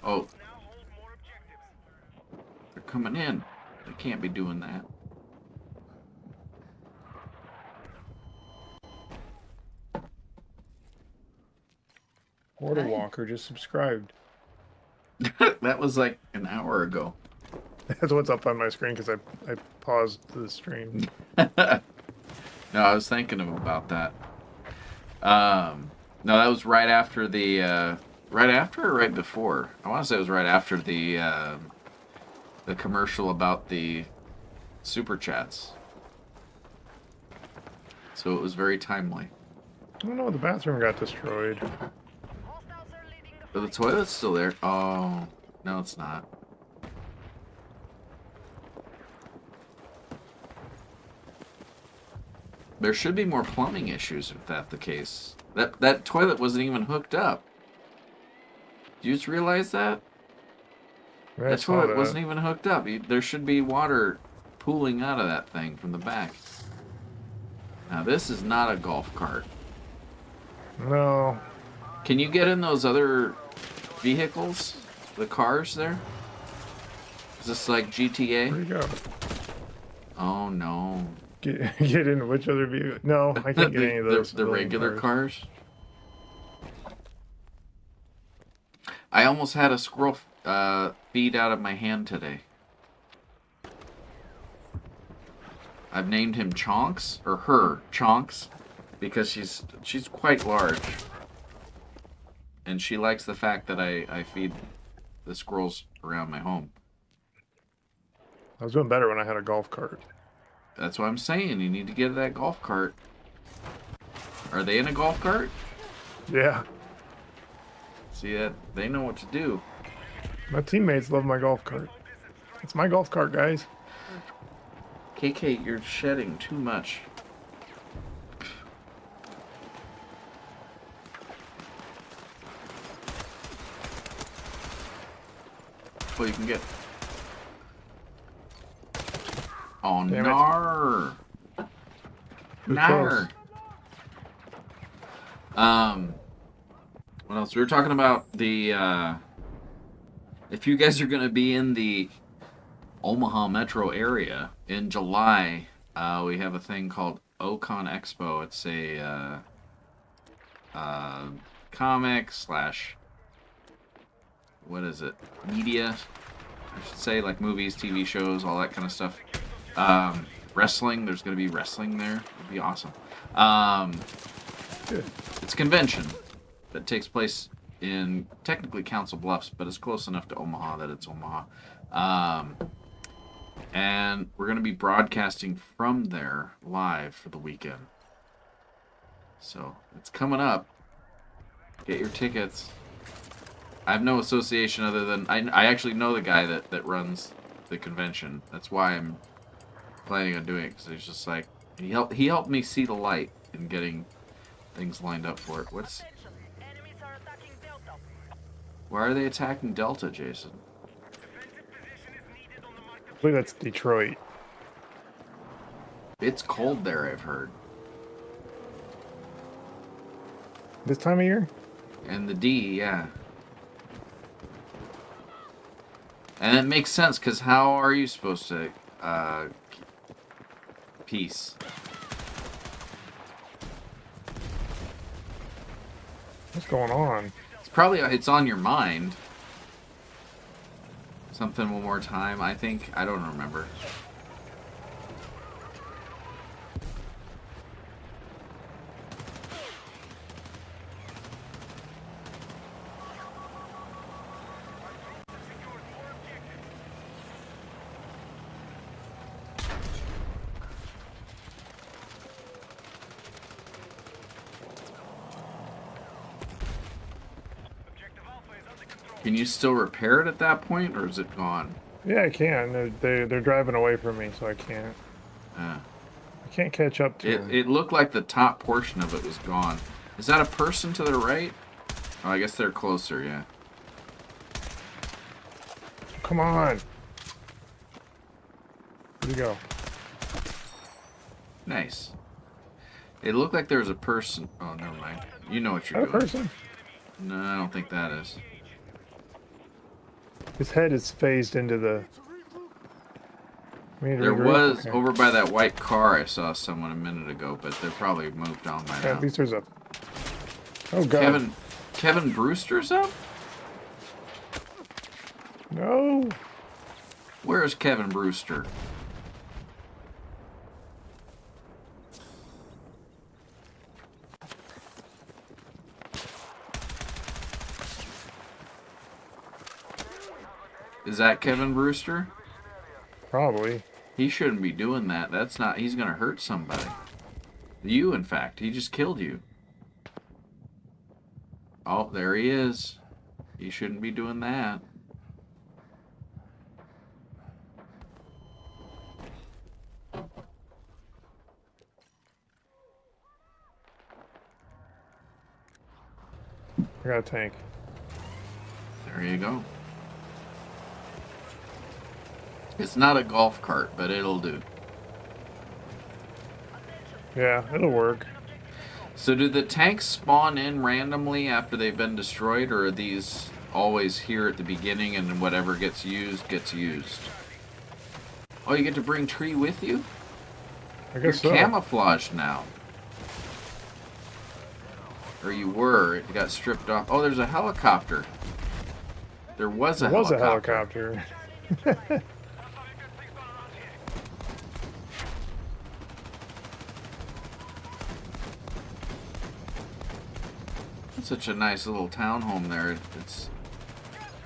Speaker 1: Oh. They're coming in. They can't be doing that.
Speaker 12: Order Walker just subscribed.
Speaker 1: That was like an hour ago.
Speaker 12: That's what's up on my screen because I paused the stream.
Speaker 1: No, I was thinking about that. No, that was right after the right after or right before? I want to say it was right after the commercial about the super chats. So it was very timely.
Speaker 12: Oh no, the bathroom got destroyed.
Speaker 1: But the toilet's still there. Oh, no, it's not. There should be more plumbing issues if that's the case. That toilet wasn't even hooked up. Did you just realize that?
Speaker 12: Yeah,
Speaker 1: That toilet wasn't even hooked up. There should be water pooling out of that thing from the back. Now this is not a golf cart.
Speaker 12: No.
Speaker 1: Can you get in those other vehicles? The cars there? Is this like GTA?
Speaker 12: Where'd you go?
Speaker 1: Oh no.
Speaker 12: Get in which other vehicle? No, I can't get any of those.
Speaker 1: The regular cars. I almost had a squirrel feed out of my hand today. I've named him Chonks, or her Chonks, because she's quite large, and she likes the fact that I feed the squirrels around my home.
Speaker 12: I was doing better when I had a golf cart.
Speaker 1: That's what I'm saying. You need to get that golf cart. Are they in a golf cart?
Speaker 12: Yeah.
Speaker 1: See that? They know what to do.
Speaker 12: My teammates love my golf cart. It's my golf cart, guys.
Speaker 1: KK, you're shedding too much. Well, you can get. Oh,
Speaker 12: damn
Speaker 1: nar. Nar. What else? We were talking about the, if you guys are going to be in the Omaha metro area in July, we have a thing called Ocon Expo. It's a, comic slash, what is it? Media, I should say, like movies, TV shows, all that kind of stuff. Wrestling, there's going to be wrestling there. It'd be awesome. It's a convention that takes place in technically Council Bluffs, but it's close enough to Omaha that it's Omaha. And we're going to be broadcasting from there live for the weekend. So it's coming up. Get your tickets. I have no association other than I actually know the guy that runs the convention. That's why I'm planning on doing it, because he's just like he helped me see the light in getting things lined up for it. Why are they attacking Delta, Jason?
Speaker 12: I believe that's Detroit.
Speaker 1: It's cold there, I've heard.
Speaker 12: This time of year?
Speaker 1: And the D, yeah. And it makes sense, because how are you supposed to peace?
Speaker 12: What's going on?
Speaker 1: It's on your mind. Something one more time, I think. I don't remember. Can you still repair it at that point, or is it gone?
Speaker 12: Yeah, I can. They're driving away from me, so I can't. I can't catch up to them.
Speaker 1: It looked like the top portion of it was gone. Is that a person to the right? Oh, I guess they're closer, yeah.
Speaker 12: Come on. Where'd you go?
Speaker 1: Nice. It looked like there was a person. Oh, never mind. You know what you're doing.
Speaker 12: A person?
Speaker 1: No, I don't think that is.
Speaker 12: His head is phased into the...
Speaker 1: There was, over by that white car, I saw someone a minute ago, but they're probably moved on by now.
Speaker 12: At least there's a... Oh, God.
Speaker 1: Kevin Brewster's up?
Speaker 12: No.
Speaker 1: Where is Kevin Brewster? Is that Kevin Brewster?
Speaker 12: Probably.
Speaker 1: He shouldn't be doing that. That's not... He's going to hurt somebody. You, in fact. He just killed you. Oh, there he is. He shouldn't be doing that.
Speaker 12: I got a tank.
Speaker 1: There you go. It's not a golf cart, but it'll do.
Speaker 12: Yeah, it'll work.
Speaker 1: So do the tanks spawn in randomly after they've been destroyed, or are these always here at the beginning and whatever gets used, gets used? Oh, you get to bring Tree with you?
Speaker 12: I guess
Speaker 1: You're
Speaker 12: so.
Speaker 1: camouflaged now. Or you were. It got stripped off. Oh, there's a helicopter. There was a helicopter. It's such a nice little townhome there. It's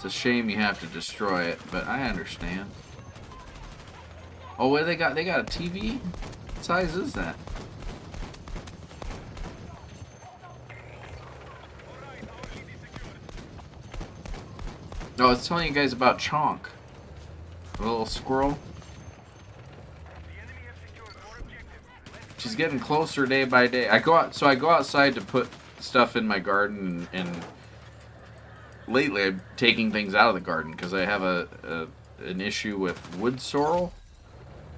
Speaker 1: a shame you have to destroy it, but I understand. Oh, what do they got? They got a TV? What size is that? Oh, I was telling you guys about Chonk. A little squirrel. She's getting closer day by day. I go outside to put stuff in my garden, and lately I'm taking things out of the garden because I have an issue with wood sorrel.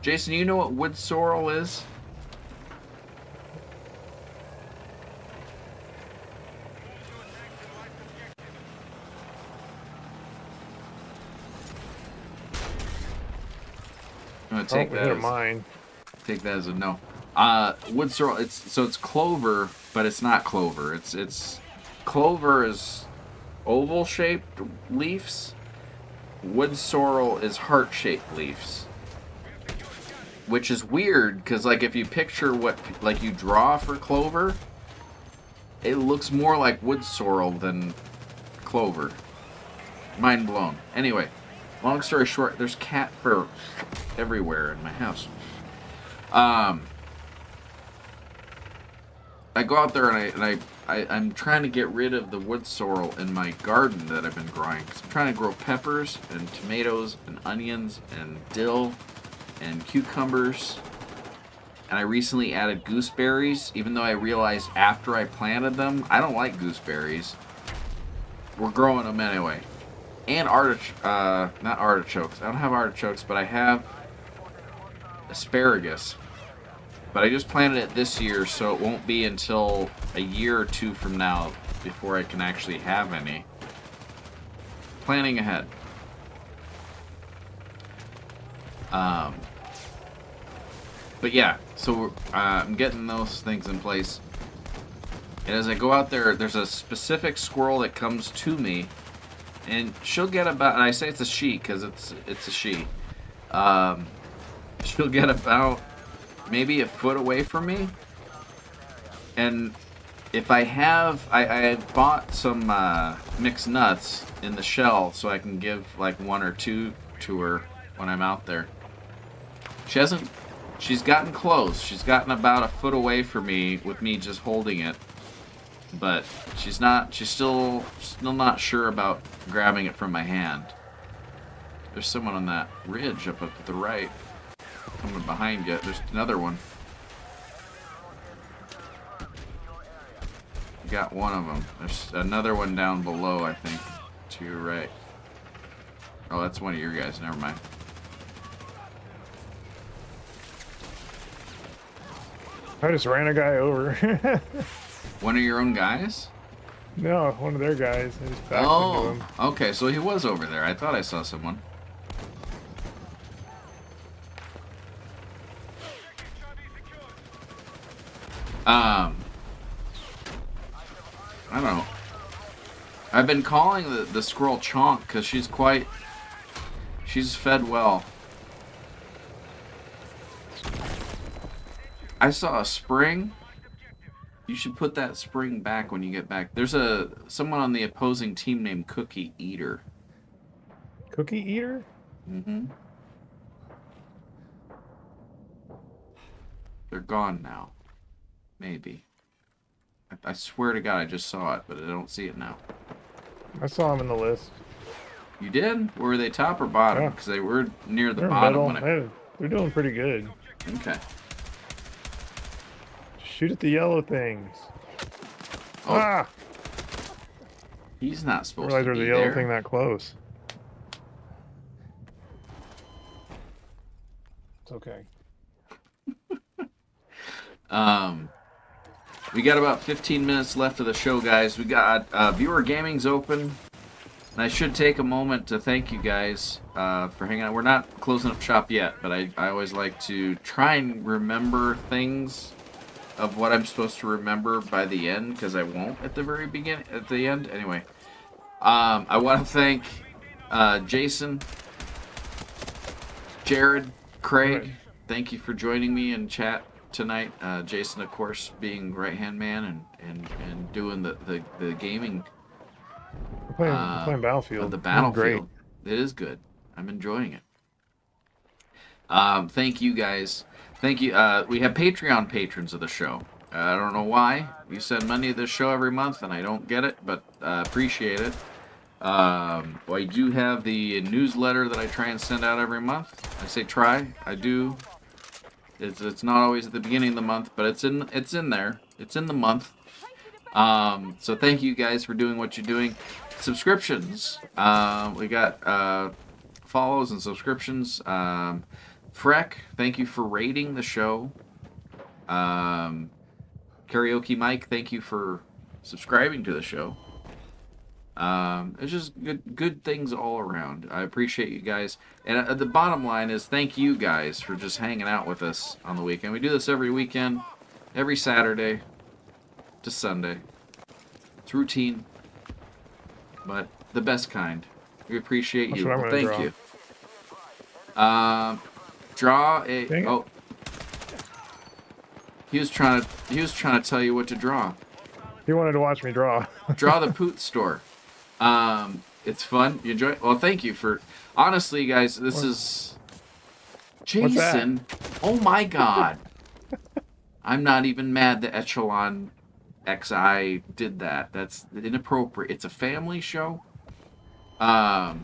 Speaker 1: Jason, you know what wood sorrel is? I'm gonna take that.
Speaker 12: Mine.
Speaker 1: Take that as a no. Wood sorrel. It's clover, but it's not clover. It's clover is oval shaped leaves. Wood sorrel is heart shaped leaves, which is weird because like if you picture what like you draw for clover, it looks more like wood sorrel than clover. Mind blown. Anyway, long story short, there's cat fur everywhere in my house. I go out there and I'm trying to get rid of the wood sorrel in my garden that I've been growing. 'Cause I'm trying to grow peppers and tomatoes and onions and dill and cucumbers. And I recently added gooseberries, even though I realized after I planted them, I don't like gooseberries. We're growing them anyway. And not artichokes. I don't have artichokes, but I have asparagus. But I just planted it this year, so it won't be until a year or two from now before I can actually have any. Planning ahead. But yeah, so I'm getting those things in place. And as I go out there, there's a specific squirrel that comes to me, and she'll get about, and I say it's a she because it's a she. She'll get about maybe a foot away from me. And if I have, I bought some mixed nuts in the shell so I can give like one or two to her when I'm out there. She's gotten close. She's gotten about a foot away from me with me just holding it. But she's still not sure about grabbing it from my hand. There's someone on that ridge up at the right. Coming behind you. There's another one. Got one of them. There's another one down below, I think, to your right. Oh, that's one of your guys. Never mind.
Speaker 12: I just ran a guy over.
Speaker 1: One of your own guys?
Speaker 12: No, one of their guys. I just backed into him.
Speaker 1: Okay, so he was over there. I thought I saw someone. I don't know. I've been calling the squirrel Chonk because she's fed well. I saw a spring. You should put that spring back when you get back. There's someone on the opposing team named Cookie Eater.
Speaker 12: Cookie eater?
Speaker 1: Mm-hmm. They're gone now. Maybe. I swear to God I just saw it, but I don't see it now.
Speaker 12: I saw them in the list.
Speaker 1: You did? Were they top or bottom? Because they were near the
Speaker 12: They're
Speaker 1: bottom.
Speaker 12: middle. They're doing pretty good.
Speaker 1: Okay.
Speaker 12: Shoot at the yellow things.
Speaker 1: Oh.
Speaker 12: Ah!
Speaker 1: He's not supposed
Speaker 12: I
Speaker 1: to
Speaker 12: realize
Speaker 1: be
Speaker 12: there's a yellow
Speaker 1: there.
Speaker 12: thing that close. It's okay.
Speaker 1: We got about 15 minutes left of the show, guys. We got Viewer Gaming's open. And I should take a moment to thank you guys for hanging out. We're not closing up shop yet, but I always like to try and remember things of what I'm supposed to remember by the end, because I won't at the very beginning, at the end. Anyway, I want to thank Jason, Jarrod, Craig. Thank you for joining me in chat tonight. Jason, of course, being right-hand man and doing the gaming.
Speaker 12: We're playing Battlefield.
Speaker 1: The Battlefield. It is good. I'm enjoying it. Thank you guys. Thank you. We have Patreon patrons of the show. I don't know why. You send money to this show every month, and I don't get it, but appreciate it. I do have the newsletter that I try and send out every month. I say try. I do. It's not always at the beginning of the month, but it's in there. It's in the month. So thank you guys for doing what you're doing. Subscriptions. We got follows and subscriptions. Freck, thank you for rating the show. Karaoke Mike, thank you for subscribing to the show. It's just good things all around. I appreciate you guys. And the bottom line is thank you guys for just hanging out with us on the weekend. We do this every weekend, every Saturday to Sunday. It's routine, but the best kind. We appreciate you. Well, thank you. Draw a... Oh. He was trying to tell you what to draw.
Speaker 12: He wanted to watch me draw.
Speaker 1: Draw the Poot Store. It's fun. You enjoy it? Well, thank you for... Honestly, guys, this is... Jason. Oh, my God. I'm not even mad that Echelon XI did that. That's inappropriate. It's a family show. But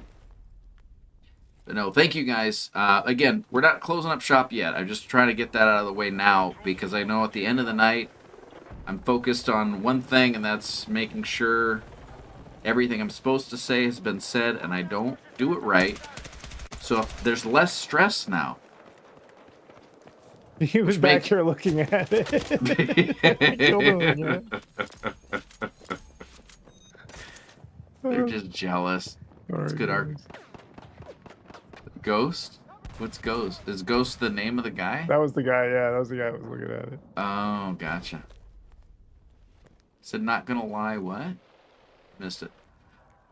Speaker 1: no, thank you, guys. Again, we're not closing up shop yet. I'm just trying to get that out of the way now because I know at the end of the night, I'm focused on one thing, and that's making sure everything I'm supposed to say has been said, and I don't do it right. So if there's less stress now.
Speaker 12: He was back here looking at it.
Speaker 1: They're just jealous. It's good art. Ghost? What's Ghost? Is Ghost the name of the guy?
Speaker 12: That was the guy, yeah. That was the guy that was looking at it.
Speaker 1: Oh, gotcha. Said not gonna lie, what? Missed it.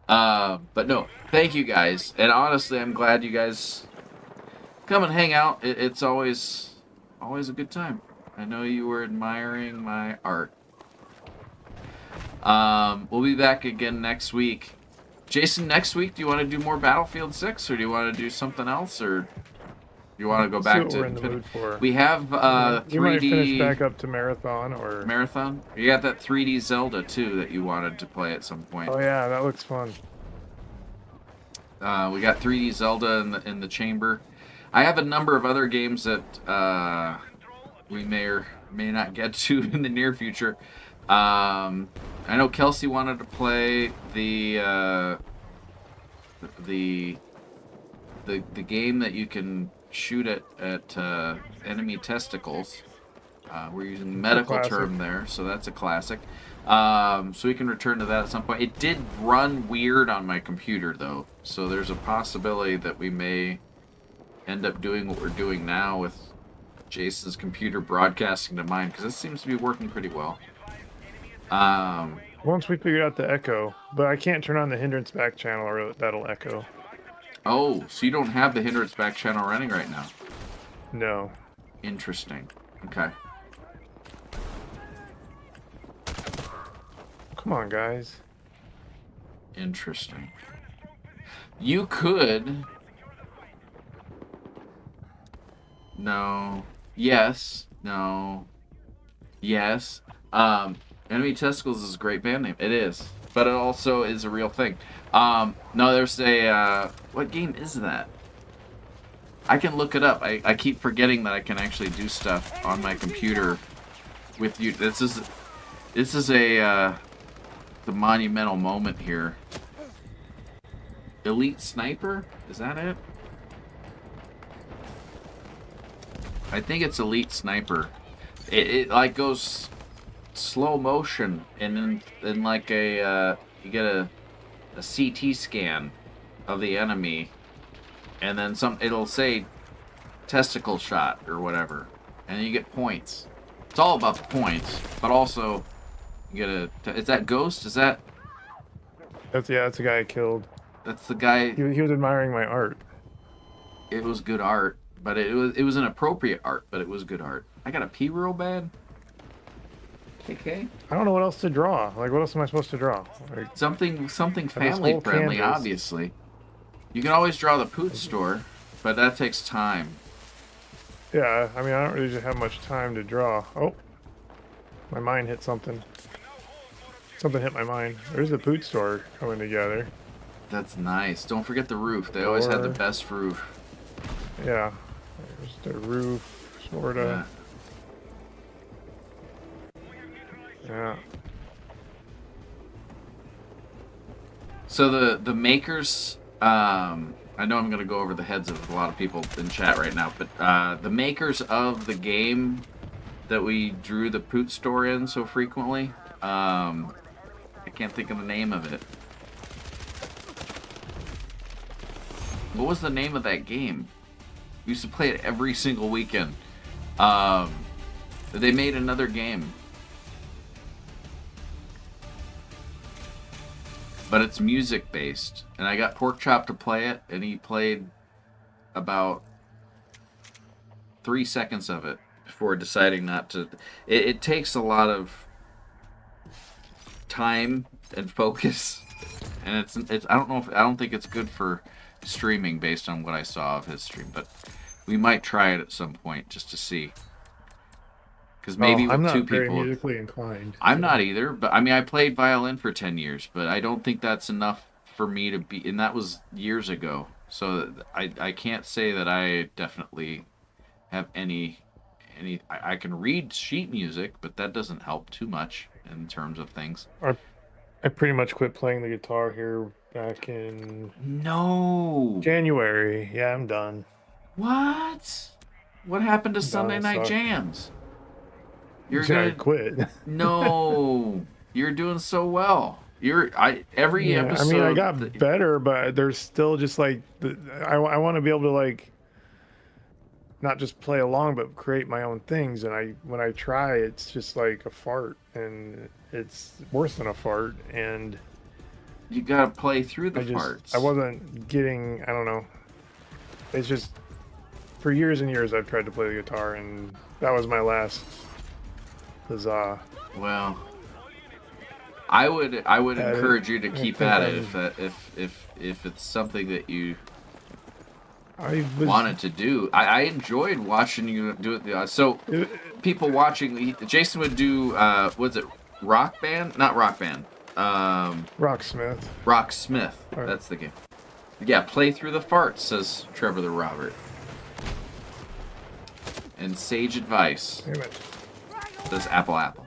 Speaker 1: But no, thank you guys. And honestly, I'm glad you guys come and hang out. It's always a good time. I know you were admiring my art. We'll be back again next week. Jason, next week, do you want to do more Battlefield 6, or do you want to do something else, or do you want to go back to...
Speaker 12: We're in the mood for.
Speaker 1: We have 3D...
Speaker 12: You might finish back up to Marathon, or...
Speaker 1: Marathon? You got that 3D Zelda, too, that you wanted to play at some point.
Speaker 12: Oh, yeah, that looks fun.
Speaker 1: We got 3D Zelda in the chamber. I have a number of other games that we may or may not get to in the near future. I know Kelsey wanted to play the game that you can shoot at enemy testicles. We're using the medical term there, so that's a classic. So we can return to that at some point. It did run weird on my computer, though, so there's a possibility that we may end up doing what we're doing now with Jason's computer broadcasting to mine, because this seems to be working pretty well.
Speaker 12: Once we figured out the echo, but I can't turn on the hindrance back channel or that'll echo.
Speaker 1: Oh, so you don't have the hindrance back channel running right now?
Speaker 12: No.
Speaker 1: Interesting. Okay.
Speaker 12: Come on, guys.
Speaker 1: Interesting. You could. No. Yes. No. Yes. Enemy Testicles is a great band name. It is. But it also is a real thing. No, there's a, what game is that? I can look it up. I keep forgetting that I can actually do stuff on my computer with you. This is the monumental moment here. Elite Sniper? Is that it? I think it's Elite Sniper. It like goes slow motion, and then like you get a CT scan of the enemy, and then it'll say testicle shot or whatever, and then you get points. It's all about the points, but also you get is that Ghost? Is that?
Speaker 12: That's the guy I killed.
Speaker 1: That's the guy.
Speaker 12: He was admiring my art.
Speaker 1: It was good art, but it was inappropriate art, but it was good art. I gotta pee real bad. KK?
Speaker 12: I don't know what else to draw. Like, what else am I supposed to draw? Like,
Speaker 1: something family friendly,
Speaker 12: canvas.
Speaker 1: obviously. You can always draw the Poot Store, but that takes time.
Speaker 12: Yeah, I mean, I don't really have much time to draw. Oh, my mind hit something. Something hit my mind. There's the Poot Store coming together.
Speaker 1: That's nice. Don't forget the roof. They always had the best roof.
Speaker 12: Yeah, there's the roof, sorta. Yeah.
Speaker 1: So the makers, I know I'm going to go over the heads of a lot of people in chat right now, but the makers of the game that we drew the Poot Store in so frequently, I can't think of the name of it. What was the name of that game? We used to play it every single weekend. They made another game. But it's music based. And I got Porkchop to play it, and he played about 3 seconds of it before deciding not to. It takes a lot of time and focus. And it's I don't think it's good for streaming based on what I saw of his stream, but we might try it at some point just to see. Because maybe with
Speaker 12: I'm not
Speaker 1: two people,
Speaker 12: very musically inclined.
Speaker 1: I'm not either. But I mean, I played violin for 10 years, but I don't think that's enough for me to be. And that was years ago, so I can't say that I definitely have any. I can read sheet music, but that doesn't help too much in terms of things.
Speaker 12: I pretty much quit playing the guitar here back in
Speaker 1: January.
Speaker 12: Yeah, I'm done.
Speaker 1: What? What happened to Sunday Night Jams? You're gonna
Speaker 12: quit.
Speaker 1: No, you're doing so well. Every episode.
Speaker 12: I mean, I got better, but there's still just like I want to be able to like not just play along, but create my own things. And when I try, it's just like a fart, and it's worse than a fart. And
Speaker 1: you gotta play through the farts.
Speaker 12: I wasn't getting. I don't know. It's just for years and years I've tried to play the guitar, and that was my last huzzah.
Speaker 1: Well, I would encourage you to keep at it if it's something that you wanted to do. I enjoyed watching you do it. So people watching, Jason would do what's it? Rock Band? Not Rock Band.
Speaker 12: Rocksmith.
Speaker 1: Rocksmith. Right. That's the game. Yeah, play through the farts, says Trevor the Robert. And sage advice. Says Apple.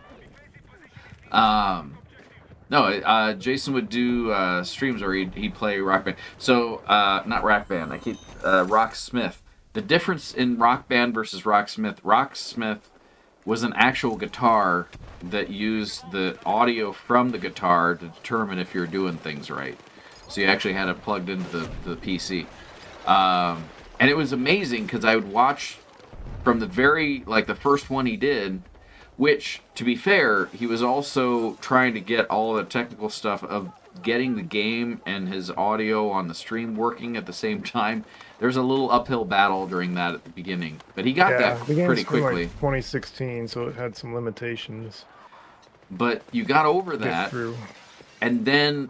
Speaker 1: No, Jason would do streams where he'd play Rock Band. So, not Rock Band. I keep Rocksmith. The difference in Rock Band versus Rocksmith was an actual guitar that used the audio from the guitar to determine if you're doing things right. So you actually had it plugged into the PC. And it was amazing because I would watch from the first one he did, which, to be fair, he was also trying to get all the technical stuff of getting the game and his audio on the stream working at the same time. There's a little uphill battle during that at the beginning, but he got that pretty quickly.
Speaker 12: Like 2016, so it had some limitations.
Speaker 1: But you got over that, and then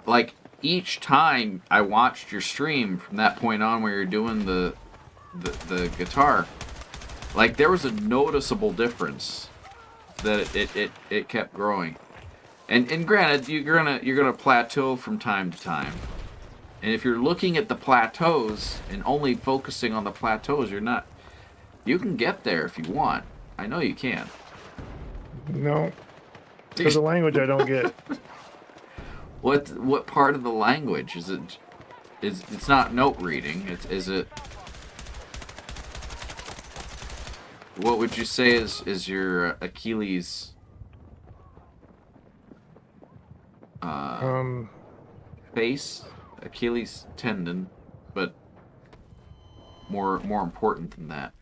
Speaker 1: each time I watched your stream from that point on where you're doing the guitar, like there was a noticeable difference that it kept growing. And granted, you're gonna plateau from time to time. And if you're looking at the plateaus and only focusing on the plateaus, you can get there if you want. I know you can.
Speaker 12: No. There's a language I don't get.
Speaker 1: What part of the language is it? It's not note reading. Is it? What would you say is your Achilles? Face, Achilles tendon, but more important than that.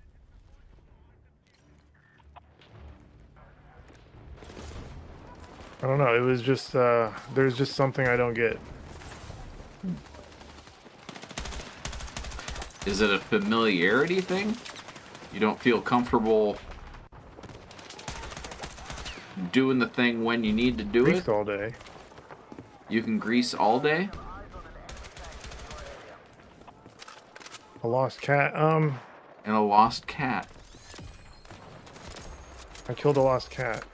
Speaker 12: I don't know. It was just there's just something I don't get.
Speaker 1: Is it a familiarity thing? You don't feel comfortable doing the thing when you need to do it?
Speaker 12: Grease all day.
Speaker 1: You can grease all day?
Speaker 12: A lost cat.
Speaker 1: And a lost cat.
Speaker 12: I killed a lost cat.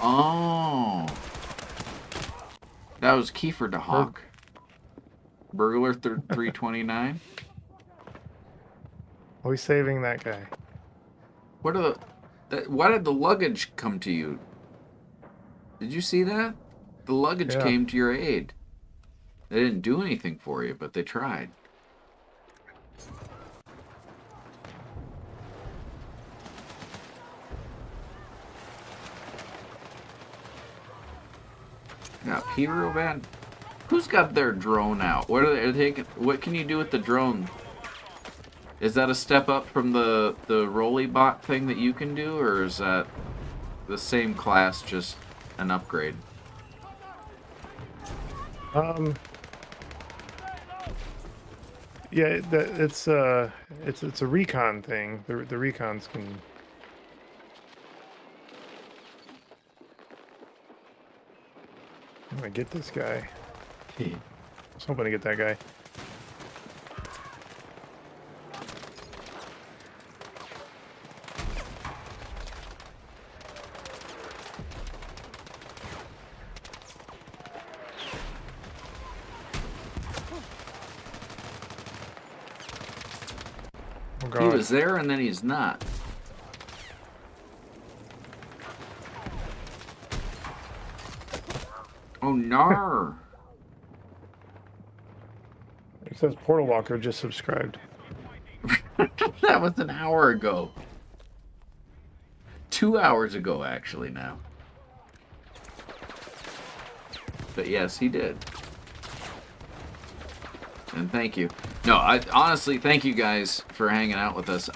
Speaker 1: Oh. That was Kiefer de Hawk. Burglar 329.
Speaker 12: Are we saving that guy?
Speaker 1: Why did the luggage come to you? Did you see that? The luggage came to your aid. They didn't do anything for you, but they tried. Now, hero van. Who's got their drone out? What are they taking? What can you do with the drone? Is that a step up from the rolly bot thing that you can do, or is that the same class, just an upgrade?
Speaker 12: Yeah, it's a recon thing. The recons can. I'm gonna get this guy. I was hoping to get that guy.
Speaker 1: He was there and then he's not. Oh, nar.
Speaker 12: It says Portal Walker just subscribed.
Speaker 1: That was an hour ago. 2 hours ago, actually, now. But yes, he did. And thank you. No, I honestly thank you guys for hanging out with us. If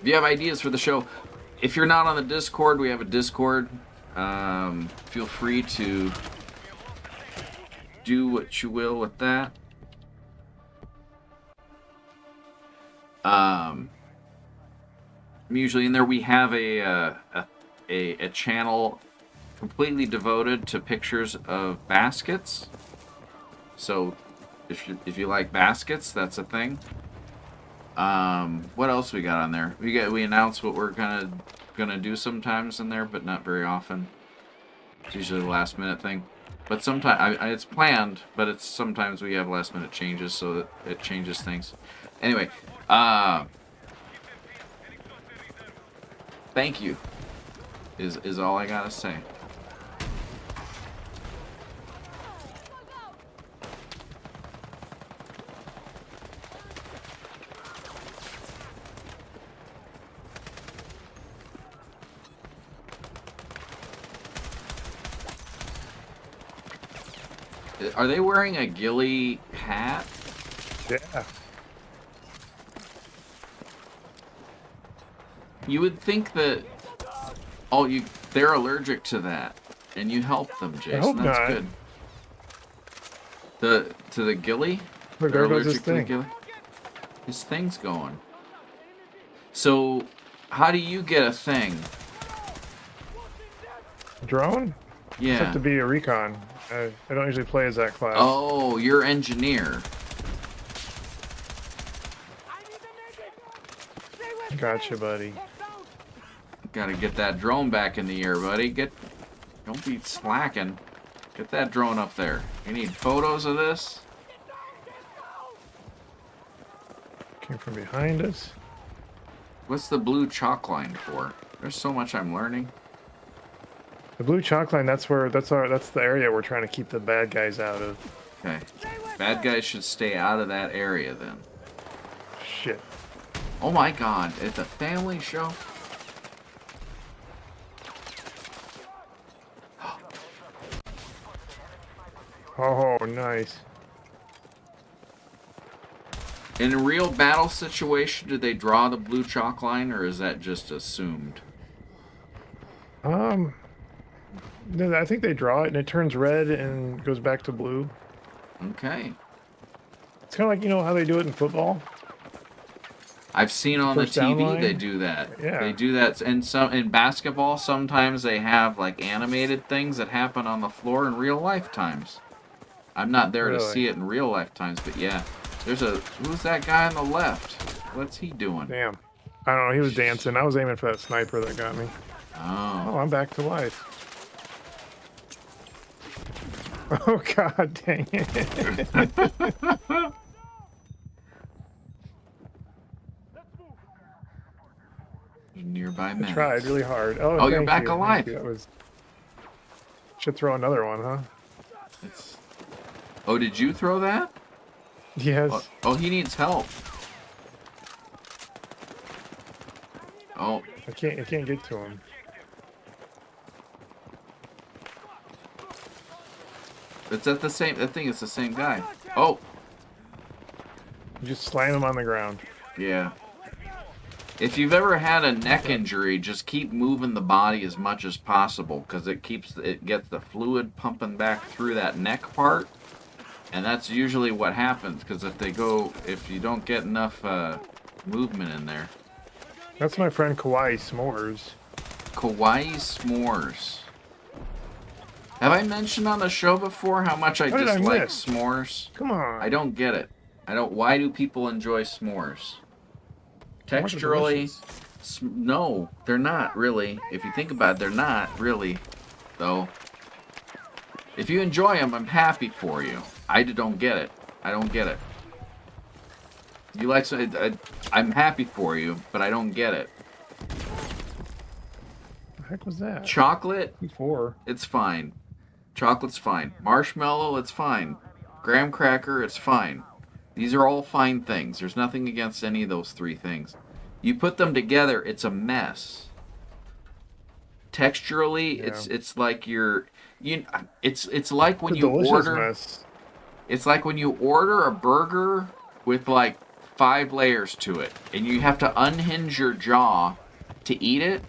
Speaker 1: you have ideas for the show, if you're not on the Discord, we have a Discord. Feel free to do what you will with that. I'm usually in there. We have a channel completely devoted to pictures of baskets. So if you like baskets, that's a thing. What else we got on there? We announce what we're gonna do sometimes in there, but not very often. It's usually a last minute thing. But sometimes it's planned, but it's sometimes we have last minute changes, so that it changes things. Anyway, thank you is all I gotta say. Are they wearing a ghillie hat?
Speaker 12: Yeah.
Speaker 1: You would think that they're allergic to that, and you help them, Jason.
Speaker 12: I hope
Speaker 1: That's
Speaker 12: not.
Speaker 1: good. To the ghillie?
Speaker 12: Look,
Speaker 1: They're
Speaker 12: there goes
Speaker 1: allergic
Speaker 12: his
Speaker 1: to the
Speaker 12: thing.
Speaker 1: ghillie? His thing's going. So, how do you get a thing?
Speaker 12: Drone?
Speaker 1: Yeah.
Speaker 12: Except to be a recon. I don't usually play as that class.
Speaker 1: Oh, you're engineer.
Speaker 12: Gotcha, buddy.
Speaker 1: Gotta get that drone back in the air, buddy. Don't be slacking. Get that drone up there. You need photos of this?
Speaker 12: Came from behind us.
Speaker 1: What's the blue chalk line for? There's so much I'm learning.
Speaker 12: The blue chalk line, that's the area we're trying to keep the bad guys out of.
Speaker 1: Okay. Bad guys should stay out of that area then.
Speaker 12: Shit.
Speaker 1: Oh my god, it's a family show?
Speaker 12: Oh, nice.
Speaker 1: In a real battle situation, do they draw the blue chalk line, or is that just assumed?
Speaker 12: No, I think they draw it, and it turns red and goes back to blue.
Speaker 1: Okay.
Speaker 12: It's kind of like, you know how they do it in football?
Speaker 1: I've seen on the
Speaker 12: First down
Speaker 1: TV
Speaker 12: line?
Speaker 1: they do that.
Speaker 12: Yeah.
Speaker 1: They do that, and in basketball sometimes they have like animated things that happen on the floor in real life times. I'm not there to
Speaker 12: Really?
Speaker 1: see it in real life times, but yeah. Who's that guy on the left? What's he doing?
Speaker 12: Damn. I don't know, he was dancing. I was aiming for that sniper that got me.
Speaker 1: Oh,
Speaker 12: I'm back to life. Oh, god dang it.
Speaker 1: Nearby men.
Speaker 12: I tried really hard. Oh,
Speaker 1: you're
Speaker 12: thank
Speaker 1: back
Speaker 12: you.
Speaker 1: alive.
Speaker 12: Thank you. Should throw another one, huh?
Speaker 1: Oh, did you throw that?
Speaker 12: Yes.
Speaker 1: Oh, he needs help. Oh.
Speaker 12: I can't get to him.
Speaker 1: It's at the same. I think it's the same guy. Oh.
Speaker 12: You just slam him on the ground.
Speaker 1: Yeah. If you've ever had a neck injury, just keep moving the body as much as possible because it gets the fluid pumping back through that neck part, and that's usually what happens. Because if you don't get enough movement in there.
Speaker 12: That's my friend Kawaii S'mores.
Speaker 1: Kawaii S'mores. Have I mentioned on the show before how much I
Speaker 12: What did I
Speaker 1: dislike
Speaker 12: miss?
Speaker 1: s'mores?
Speaker 12: Come on.
Speaker 1: I don't get it. Why do people enjoy s'mores? Texturally, no, they're not really. If you think about it, they're not really, though. If you enjoy them, I'm happy for you. I don't get it. I don't get it. You like I'm happy for you, but I don't get it.
Speaker 12: The heck was that?
Speaker 1: Chocolate,
Speaker 12: Before.
Speaker 1: it's fine. Chocolate's fine. Marshmallow, it's fine. Graham cracker, it's fine. These are all fine things. There's nothing against any of those three things. You put them together, it's a mess. Texturally,
Speaker 12: Yeah.
Speaker 1: it's like it's like when you order
Speaker 12: Mess.
Speaker 1: it's like when you order a burger with like 5 layers to it and you have to unhinge your jaw to eat it.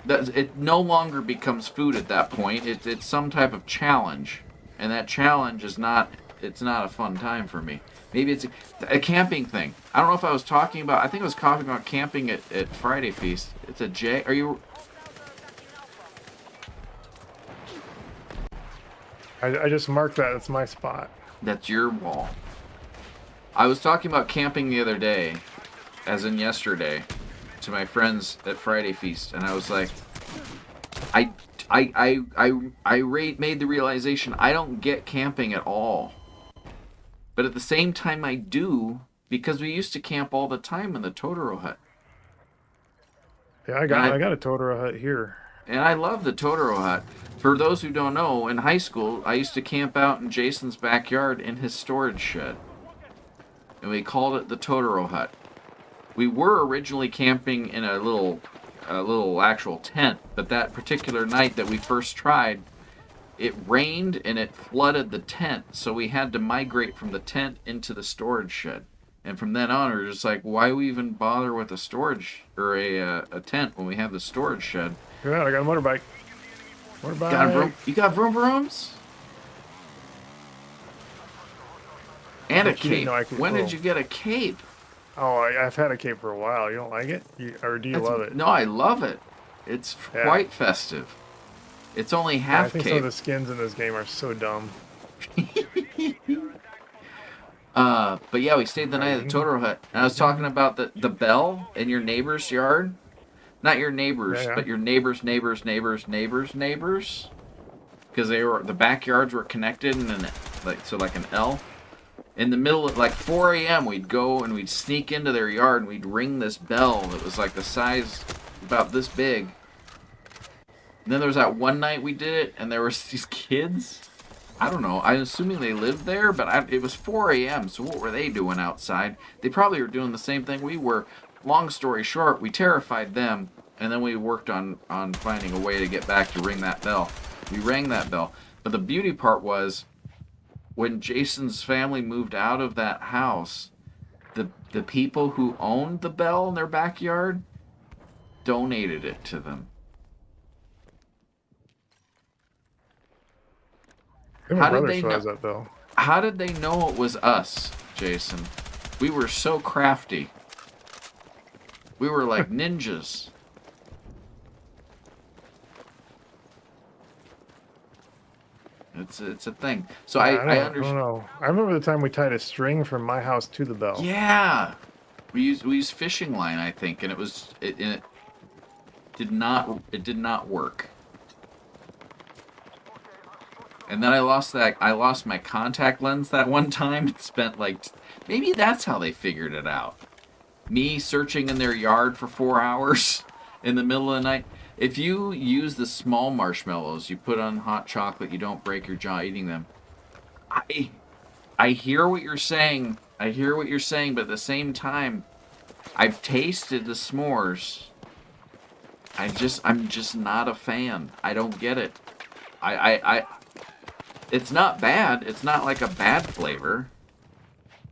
Speaker 1: It no longer becomes food at that point. It's some type of challenge, and that challenge is not. It's not a fun time for me. Maybe it's a camping thing. I don't know if I was talking about. I think I was talking about camping at Friday Feast. It's a J. Are you?
Speaker 12: I just marked that. It's my spot.
Speaker 1: That's your wall. I was talking about camping the other day, as in yesterday, to my friends at Friday Feast, and I was like, I made the realization I don't get camping at all. But at the same time I do, because we used to camp all the time in the Totoro hut.
Speaker 12: Yeah, I got a Totoro hut here.
Speaker 1: And I love the Totoro hut. For those who don't know, in high school, I used to camp out in Jason's backyard in his storage shed. And we called it the Totoro hut. We were originally camping in a little actual tent, but that particular night that we first tried, it rained and it flooded the tent, so we had to migrate from the tent into the storage shed. And from then on, we were just like, why we even bother with a storage or a tent when we have the storage shed?
Speaker 12: Yeah, I got a motorbike.
Speaker 1: You got vroom vrooms? And a cape. When did you get a cape?
Speaker 12: Oh, I've had a cape for a while. You don't like it? Or do you love it?
Speaker 1: No, I love it. It's quite festive. It's only half
Speaker 12: I think some of the skins in this game are so dumb.
Speaker 1: But yeah, we stayed the night at the Totoro Hut. And I was talking about the bell in your neighbor's yard. Not your neighbors, but your neighbors. Because the backyards were connected and like an L. In the middle of like 4 a.m. we'd go and we'd sneak into their yard and we'd ring this bell that was like the size about this big. And then there was that one night we did it and there was these kids. I don't know. I'm assuming they lived there, but it was 4 a.m. So what were they doing outside? They probably were doing the same thing we were. Long story short, we terrified them, and then we worked on finding a way to get back to ring that bell. We rang that bell. But the beauty part was, when Jason's family moved out of that house, the people who owned the bell in their backyard donated it to them. How did they know
Speaker 12: that bell?
Speaker 1: How did they know it was us, Jason? We were so crafty. We were like ninjas. It's a thing. So I understand.
Speaker 12: I don't know. I remember the time we tied a string from my house to the bell.
Speaker 1: Yeah, we used fishing line, I think, and it did not work. And then I lost my contact lens that one time and spent maybe that's how they figured it out. Me searching in their yard for 4 hours in the middle of the night. If you use the small marshmallows you put on hot chocolate, you don't break your jaw eating them. I hear what you're saying. But at the same time, I've tasted the s'mores. I'm just not a fan. I don't get it. It's not bad. It's not like a bad flavor,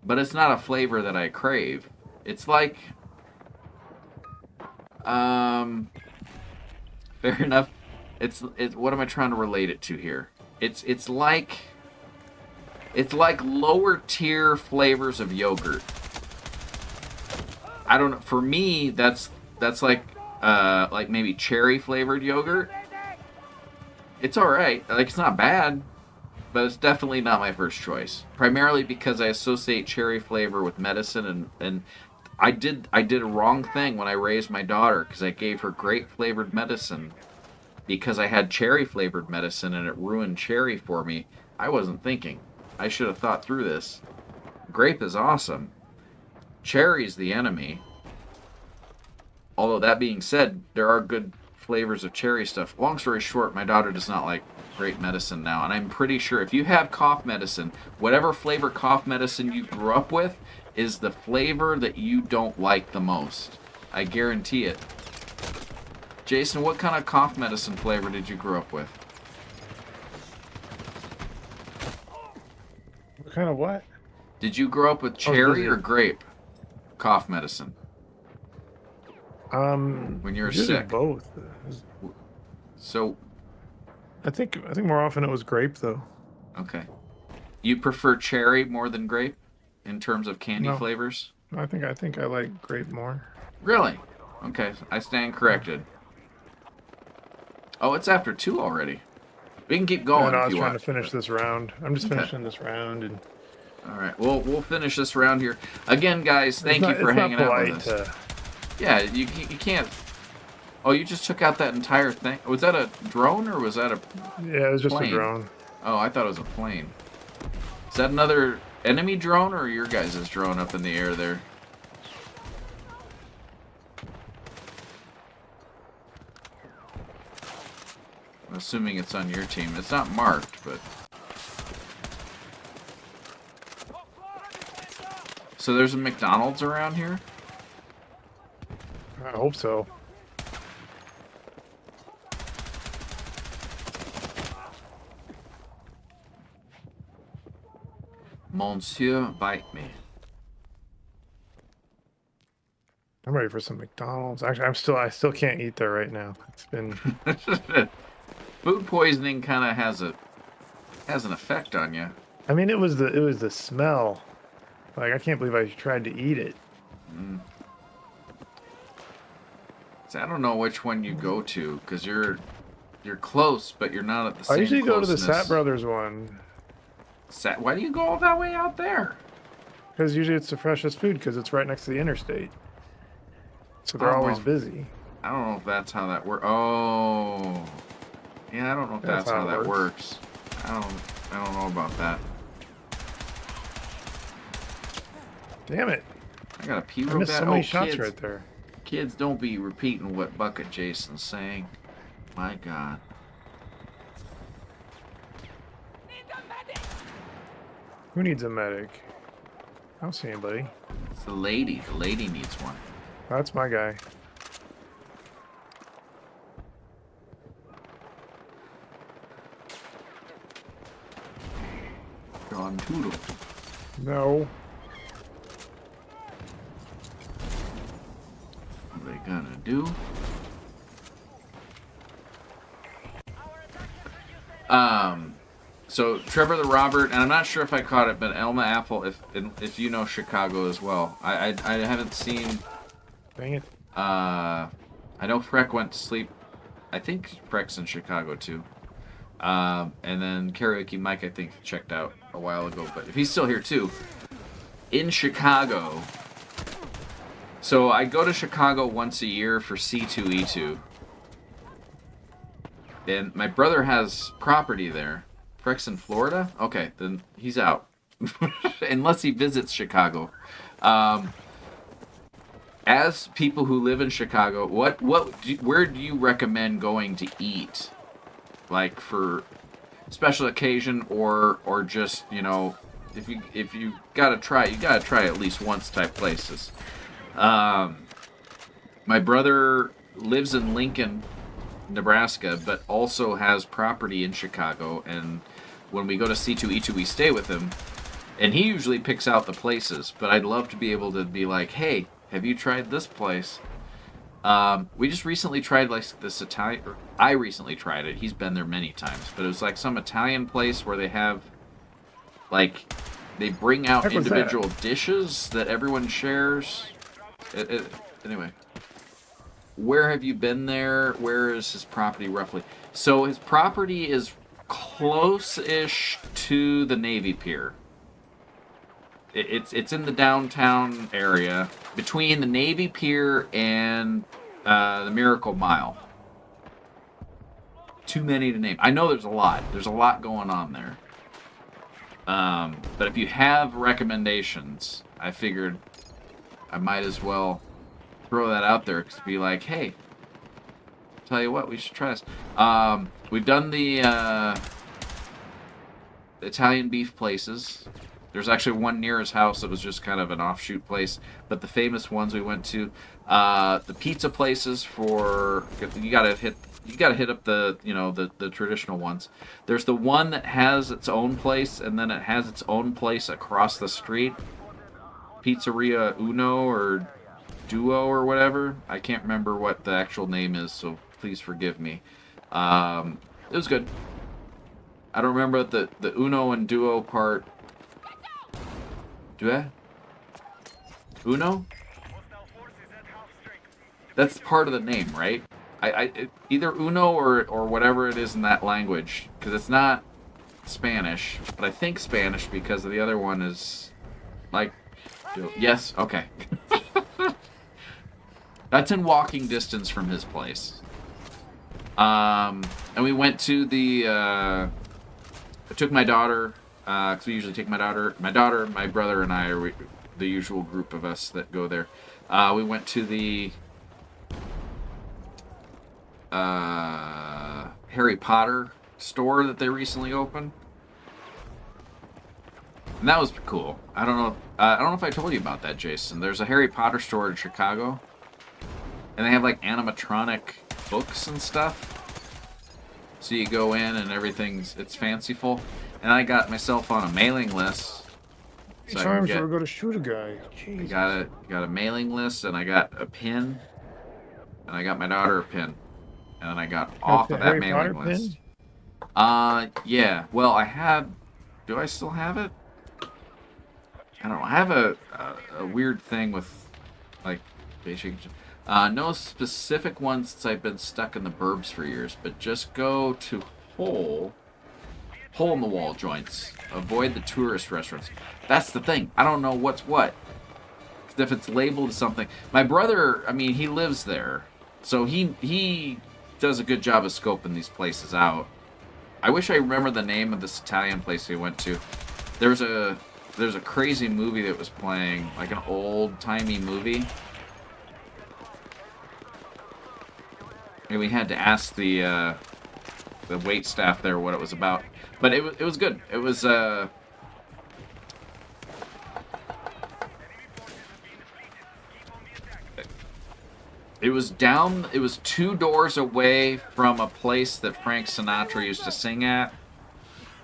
Speaker 1: but it's not a flavor that I crave. It's like, fair enough. It's what am I trying to relate it to here? It's like lower tier flavors of yogurt. I don't know. For me, that's like maybe cherry flavored yogurt. It's all right. It's not bad, but it's definitely not my first choice. Primarily because I associate cherry flavor with medicine, and I did a wrong thing when I raised my daughter because I gave her grape flavored medicine because I had cherry flavored medicine and it ruined cherry for me. I wasn't thinking. I should have thought through this. Grape is awesome. Cherry's the enemy. Although that being said, there are good flavors of cherry stuff. Long story short, my daughter does not like grape medicine now, and I'm pretty sure if you have cough medicine, whatever flavor cough medicine you grew up with is the flavor that you don't like the most. I guarantee it. Jason, what kind of cough medicine flavor did you grow up with?
Speaker 12: What kind of what?
Speaker 1: Did you grow up with cherry or grape cough medicine? When you were sick?
Speaker 12: Both.
Speaker 1: So
Speaker 12: I think more often it was grape though.
Speaker 1: Okay. You prefer cherry more than grape in terms of candy flavors?
Speaker 12: I think I like grape more.
Speaker 1: Really? Okay, I stand corrected. Oh, it's after 2 already. We can keep going.
Speaker 12: I was trying to finish this round. I'm just finishing this round.
Speaker 1: All right, we'll finish this round here. Again, guys, thank you for hanging out with us. Yeah, you can't. Oh, you just took out that entire thing. Was that a drone or was that a
Speaker 12: Yeah, it was just
Speaker 1: plane?
Speaker 12: a drone.
Speaker 1: Oh, I thought it was a plane. Is that another enemy drone or your guys' drone up in the air there? I'm assuming it's on your team. It's not marked, but... So there's a McDonald's around here?
Speaker 12: I hope so.
Speaker 1: Monsieur, bite me.
Speaker 12: I'm ready for some McDonald's. Actually, I still can't eat there right now. It's been
Speaker 1: food poisoning kind of has an effect on you.
Speaker 12: I mean, it was the smell. Like, I can't believe I tried to eat it.
Speaker 1: So I don't know which one you go to because you're You're close, but you're not at the same
Speaker 12: I usually go to the
Speaker 1: closeness.
Speaker 12: Sat Brothers one.
Speaker 1: Why do you go all that way out there?
Speaker 12: Because usually it's the freshest food because it's right next to the interstate. So they're always busy.
Speaker 1: I don't know if that's how that works. Oh. Yeah, I don't know if that's how that works. I don't know about that.
Speaker 12: Damn it.
Speaker 1: I gotta pee
Speaker 12: I
Speaker 1: real
Speaker 12: missed
Speaker 1: bad.
Speaker 12: so many
Speaker 1: Oh,
Speaker 12: shots
Speaker 1: kids.
Speaker 12: right there.
Speaker 1: Kids, don't be repeating what Bucket Jason's saying. My God.
Speaker 12: Who needs a medic? I don't see anybody.
Speaker 1: It's the lady. The lady needs one.
Speaker 12: That's my guy.
Speaker 1: John Toodle.
Speaker 12: No.
Speaker 1: What are they gonna do? So Trevor the Robert, and I'm not sure if I caught it, but Elma Apple, if you know Chicago as well, I haven't seen.
Speaker 12: Dang it.
Speaker 1: I know Freck went to sleep. I think Freck's in Chicago too. And then Karaoke Mike, I think, checked out a while ago. But if he's still here too, in Chicago. So I go to Chicago once a year for C2E2. And my brother has property there. Freck's in Florida? Okay, then he's out. Unless he visits Chicago. As people who live in Chicago, where do you recommend going to eat? Like for special occasion or just, you know, if you gotta try it, you gotta try at least once type places. My brother lives in Lincoln, Nebraska, but also has property in Chicago, and when we go to C2E2 we stay with him, and he usually picks out the places, but I'd love to be able to be like, hey, have you tried this place? We just recently tried like this Italian, or I recently tried it, he's been there many times, but it was like some Italian place where they have like, they bring out individual dishes that everyone shares. Anyway. Where have you been there? Where is his property roughly? So his property is close-ish to the Navy Pier. It's in the downtown area between the Navy Pier and the Miracle Mile. Too many to name. I know there's a lot. There's a lot going on there. But if you have recommendations, I figured I might as well throw that out there to be like, hey, tell you what, we should try this. We've done the Italian beef places. There's actually one near his house that was just kind of an offshoot place, but the famous ones we went to, the pizza places for you gotta hit up the the traditional ones. There's the one that has its own place, and then it has its own place across the street. Pizzeria Uno or Duo or whatever. I can't remember what the actual name is, so please forgive me. It was good. I don't remember the Uno and Duo part. Do I? Uno? That's part of the name, right? Either Uno or whatever it is in that language, because it's not Spanish, but I think Spanish because the other one is like, yes, okay. That's in walking distance from his place. And we went to the, I took my daughter, because we usually take my daughter, my brother, and I are the usual group of us that go there. We went to the Harry Potter store that they recently opened. And that was cool. I don't know if I told you about that, Jason. There's a Harry Potter store in Chicago. And they have like animatronic books and stuff. So you go in and it's fanciful. And I got myself on a mailing list.
Speaker 12: So times we're going to shoot a guy. Jesus.
Speaker 1: I got a mailing list, and I got a pin. And I got my daughter a pin. And then I got off of that
Speaker 12: Harry
Speaker 1: mailing
Speaker 12: Potter
Speaker 1: list.
Speaker 12: Pin?
Speaker 1: Yeah. Well, I had. Do I still have it? I don't know. I have a weird thing with like basic. No specific ones since I've been stuck in the burbs for years, but just go to hole-in-the-wall joints. Avoid the tourist restaurants. That's the thing. I don't know what's what. If it's labeled as something. My brother, I mean, he lives there. So he does a good job of scoping these places out. I wish I remember the name of this Italian place we went to. There's a crazy movie that was playing, like an old-timey movie. And we had to ask the wait staff there what it was about. But it was good. It was it was 2 doors away from a place that Frank Sinatra used to sing at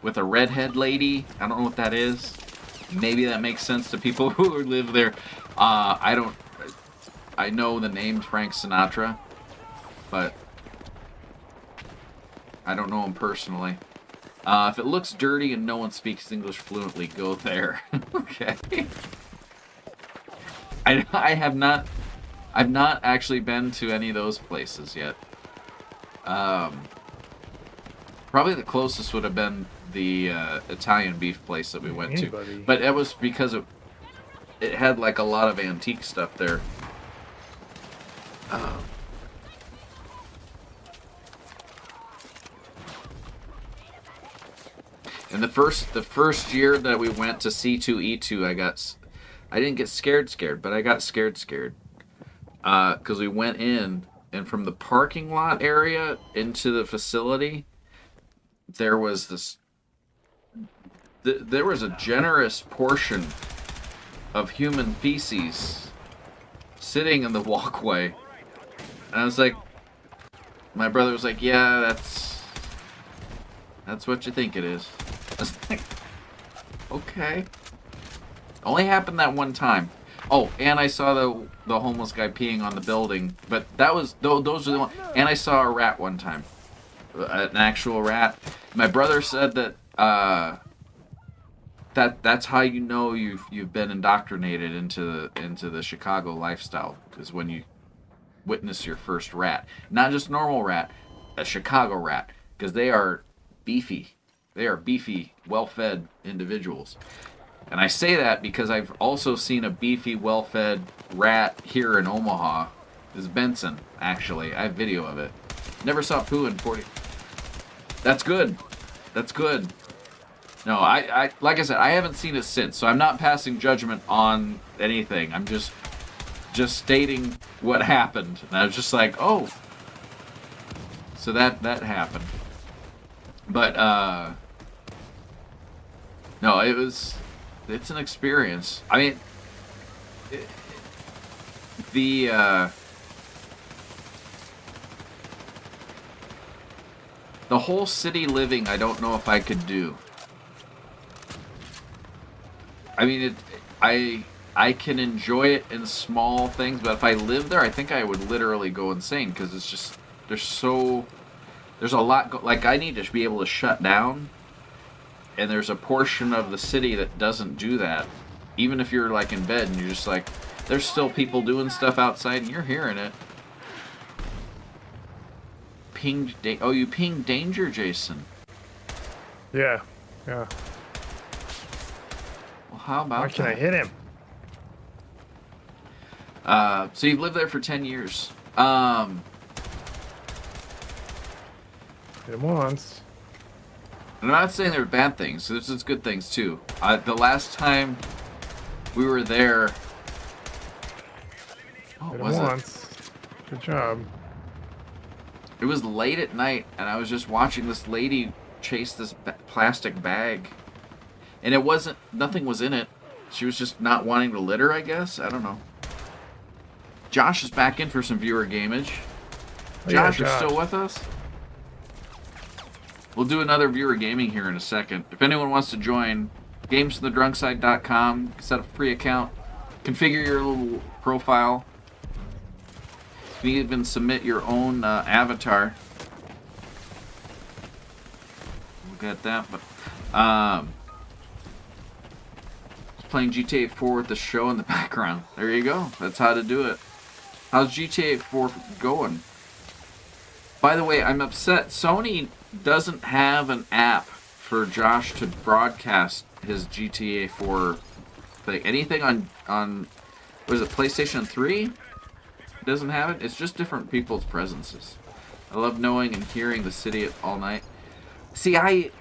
Speaker 1: with a redhead lady. I don't know what that is. Maybe that makes sense to people who live there. I know the name Frank Sinatra, but I don't know him personally. If it looks dirty and no one speaks English fluently, go there. Okay. I've not actually been to any of those places yet. Probably the closest would have been the Italian beef place that we went to. But that was because it had like a lot of antique stuff there. And the first year that we went to C2E2, I didn't get scared, but I got scared. Because we went in, and from the parking lot area into the facility, there was there was a generous portion of human feces sitting in the walkway. And I was like, my brother was like, yeah, that's what you think it is. I was like, okay. Only happened that one time. Oh, and I saw the homeless guy peeing on the building, but those are the ones. And I saw a rat one time, an actual rat. My brother said that that's how you know you've been indoctrinated into the Chicago lifestyle, is when you witness your first rat, not just normal rat, a Chicago rat, because they are beefy. They are beefy, well-fed individuals. And I say that because I've also seen a beefy, well-fed rat here in Omaha. This is Benson, actually. I have video of it. Never saw poo in 40. That's good. That's good. No, I like I said, I haven't seen it since, so I'm not passing judgment on anything. I'm just stating what happened. And I was just like, oh. So that happened. But, no, it's an experience. I mean, the whole city living, I don't know if I could do. I mean, I can enjoy it in small things, but if I lived there, I think I would literally go insane, because it's just, there's a lot, like, I need to be able to shut down. And there's a portion of the city that doesn't do that. Even if you're like in bed and you're just like, there's still people doing stuff outside and you're hearing it. You pinged danger, Jason.
Speaker 12: Yeah.
Speaker 1: Well, how about
Speaker 12: Why can I hit him?
Speaker 1: So you've lived there for 10 years.
Speaker 12: Hit him once.
Speaker 1: I'm not saying there are bad things. There's good things too. The last time we were there,
Speaker 12: Hit him once. Good job.
Speaker 1: It was late at night, and I was just watching this lady chase this plastic bag, and nothing was in it. She was just not wanting to litter, I guess. I don't know. Josh is back in for some viewer gamage. Josh, you're still with us? We'll do another viewer gaming here in a second. If anyone wants to join, gamesfromthedrunkside.com, set up a free account, configure your little profile. You can even submit your own avatar. Look at that. But playing GTA 4 with the show in the background. There you go. That's how to do it. How's GTA 4 going? By the way, I'm upset. Sony doesn't have an app for Josh to broadcast his GTA 4 thing. Anything on what is it, PlayStation 3? Doesn't have it? It's just different people's presences. I love knowing and hearing the city all night. See, I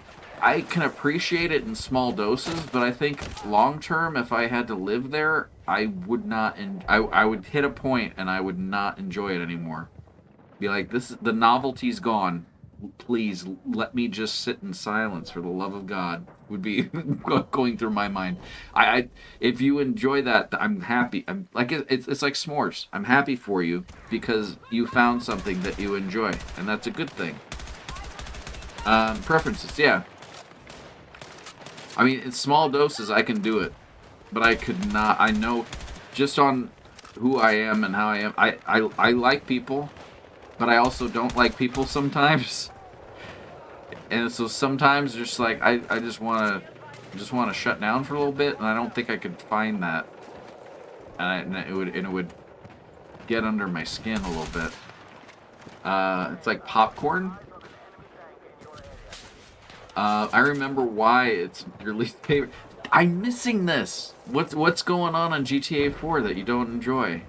Speaker 1: can appreciate it in small doses, but I think long term, if I had to live there, I would not. I would hit a point and I would not enjoy it anymore. Be like, the novelty's gone. Please let me just sit in silence for the love of God. Would be going through my mind. If you enjoy that, I'm happy. I'm like it's like s'mores. I'm happy for you because you found something that you enjoy, and that's a good thing. Preferences, yeah. I mean, in small doses, I can do it, but I could not. I know, just on who I am and how I am. I like people, but I also don't like people sometimes. And so sometimes, just like I just want to shut down for a little bit, and I don't think I could find that. And it would get under my skin a little bit. It's like popcorn. I remember why it's your least favorite. I'm missing this. What's going on GTA 4 that you don't enjoy?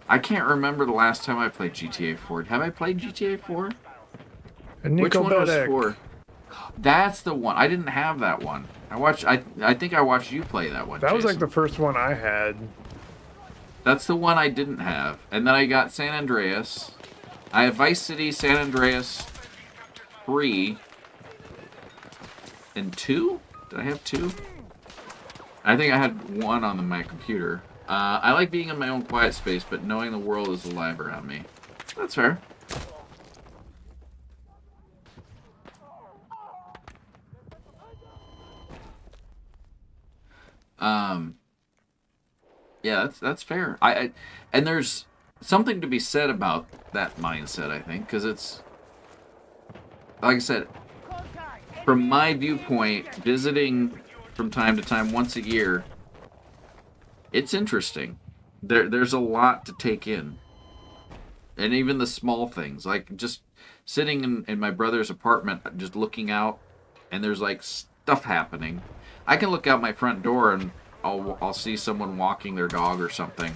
Speaker 1: I can't remember the last time I played GTA 4. Have I played GTA 4? Which one was 4? That's the one. I didn't have that one. I think I watched you play that one.
Speaker 12: That was
Speaker 1: Jason.
Speaker 12: like the first one I had.
Speaker 1: That's the one I didn't have. And then I got San Andreas. I have Vice City, San Andreas 3, and 2? Did I have 2? I think I had 1 on my computer. I like being in my own quiet space, but knowing the world is alive around me. That's fair. Yeah, that's fair. And there's something to be said about that mindset, I think, because it's, like I said, from my viewpoint, visiting from time to time, once a year, it's interesting. There's a lot to take in. And even the small things, like just sitting in my brother's apartment, just looking out, and there's like stuff happening. I can look out my front door and I'll see someone walking their dog or something.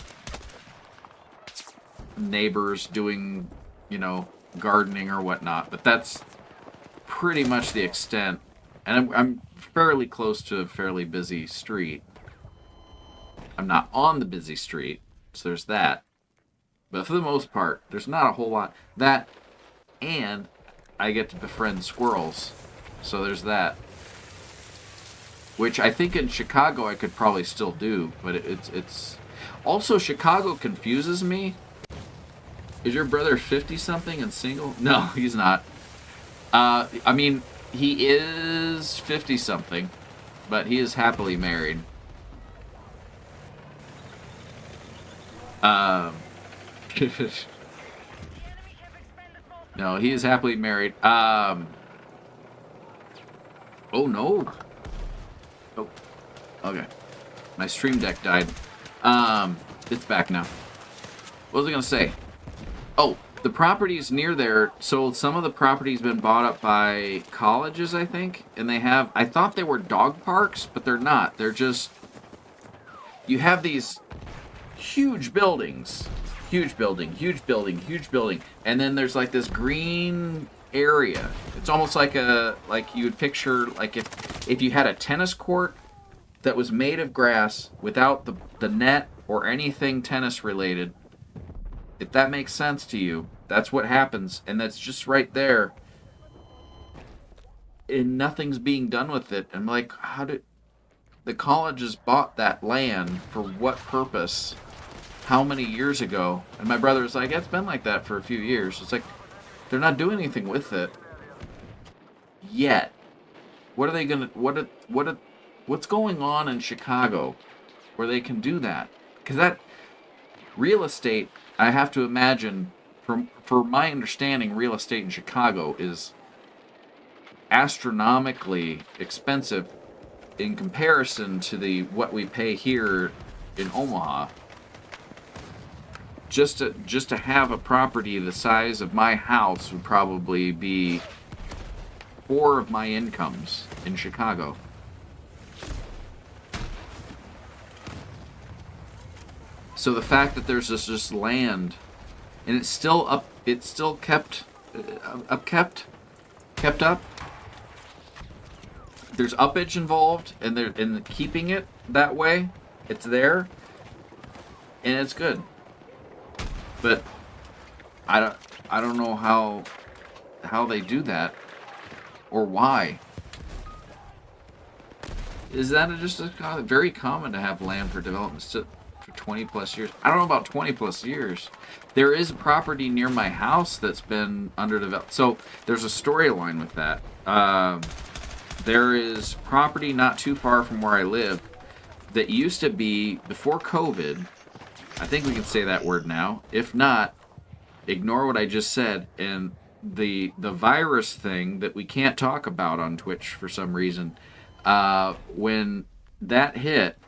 Speaker 1: Neighbors doing, gardening or whatnot. But that's pretty much the extent. And I'm fairly close to a fairly busy street. I'm not on the busy street, so there's that. But for the most part, there's not a whole lot. That, and I get to befriend squirrels. So there's that. Which I think in Chicago I could probably still do, but it's... Also, Chicago confuses me. Is your brother 50-something and single? No, he's not. I mean, he is 50-something, but he is happily married. No, he is happily married. Oh, no. Oh, okay. My stream deck died. It's back now. What was I gonna say? Oh, the properties near there, so some of the properties been bought up by colleges, I think, and they have, I thought they were dog parks, but they're not. They're just, you have these huge buildings, huge building, and then there's like this green area. It's almost like you would picture, like if you had a tennis court that was made of grass without the net or anything tennis related. If that makes sense to you, that's what happens, and that's just right there. And nothing's being done with it. I'm like, how did the colleges bought that land for what purpose? How many years ago? And my brother was like, it's been like that for a few years. It's like, they're not doing anything with it yet. What are they gonna? What's going on in Chicago where they can do that? Because that real estate, I have to imagine, for my understanding, real estate in Chicago is astronomically expensive in comparison to what we pay here in Omaha. just to have a property the size of my house would probably be 4 of my incomes in Chicago. So the fact that there's just land, and it's still kept up. There's uppage involved, and they're in keeping it that way. It's there, and it's good. But I don't know how they do that, or why. Is that just very common to have land for development for 20 plus years? I don't know about 20 plus years. There is a property near my house that's been underdeveloped. So there's a storyline with that. There is property not too far from where I live that used to be, before COVID, I think we can say that word now. If not, ignore what I just said. And the virus thing that we can't talk about on Twitch for some reason, when that hit,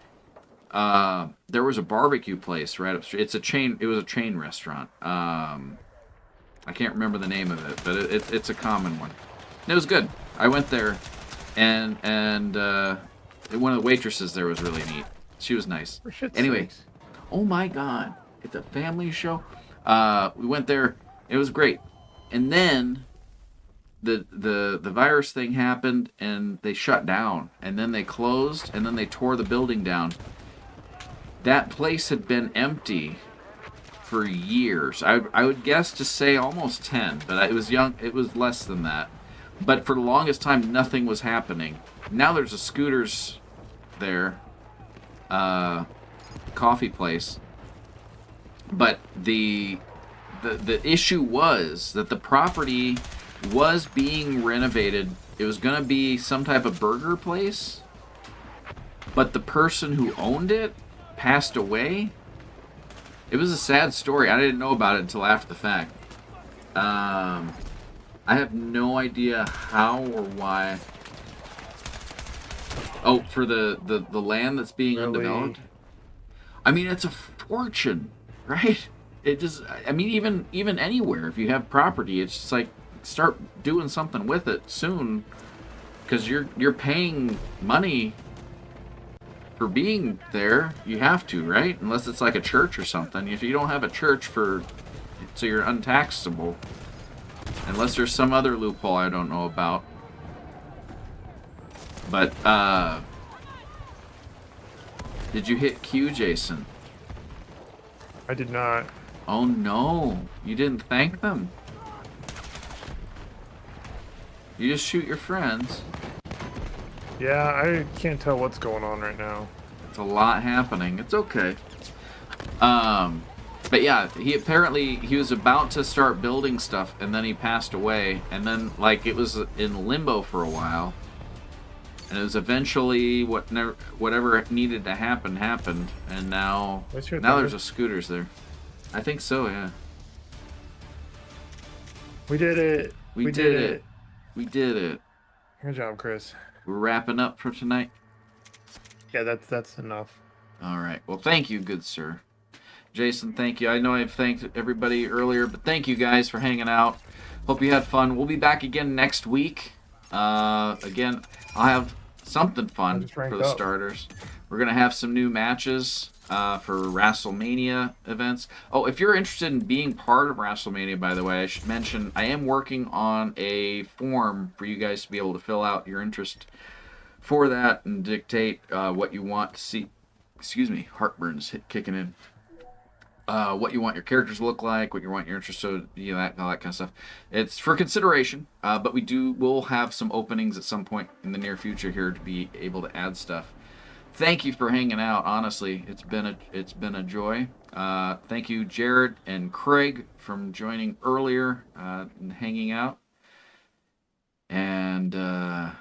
Speaker 1: there was a barbecue place right up street. It was a chain restaurant. I can't remember the name of it, but it's a common one. And it was good. I went there, and one of the waitresses there was really neat. She was nice. Anyway, oh my God, it's a family show. We went there. It was great. And then the virus thing happened, and they shut down, and then they closed, and then they tore the building down. That place had been empty for years. I would guess to say almost 10, but it was young. It was less than that. But for the longest time, nothing was happening. Now there's a Scooters there, coffee place. But the issue was that the property was being renovated. It was going to be some type of burger place, but the person who owned it passed away. It was a sad story. I didn't know about it until after the fact. I have no idea how or why. Oh, for the land that's being undeveloped? I mean, it's a fortune, right? It just, I mean, even anywhere, if you have property, it's just like, start doing something with it soon, because you're paying money for being there. You have to, right? Unless it's like a church or something. If you don't have a church so you're untaxable, unless there's some other loophole I don't know about. But did you hit Q, Jason?
Speaker 12: I did not.
Speaker 1: Oh no, you didn't thank them. You just shoot your friends.
Speaker 12: Yeah, I can't tell what's going on right now.
Speaker 1: It's a lot happening. It's okay. But yeah, he was about to start building stuff, and then he passed away, and then like it was in limbo for a while, and it was eventually whatever needed to happen happened, and now there's a Scooters there. I think so, yeah.
Speaker 12: We did it.
Speaker 1: We did it. We did it.
Speaker 12: Good job, Chris.
Speaker 1: We're wrapping up for tonight.
Speaker 12: Yeah, that's enough.
Speaker 1: All right. Well, thank you, good sir. Jason, thank you. I know I've thanked everybody earlier, but thank you guys for hanging out. Hope you had fun. We'll be back again next week. Again, I'll have something fun for the starters. We're going to have some new matches for WrestleMania events. Oh, if you're interested in being part of WrestleMania, by the way, I should mention I am working on a form for you guys to be able to fill out your interest for that and dictate what you want to see. Excuse me, heartburn's kicking in. What you want your characters to look like, what you want your interest to, all that kind of stuff. It's for consideration, but we'll have some openings at some point in the near future here to be able to add stuff. Thank you for hanging out. Honestly, it's been a joy. Thank you, Jarrod and Caig, from joining earlier and hanging out. And yeah,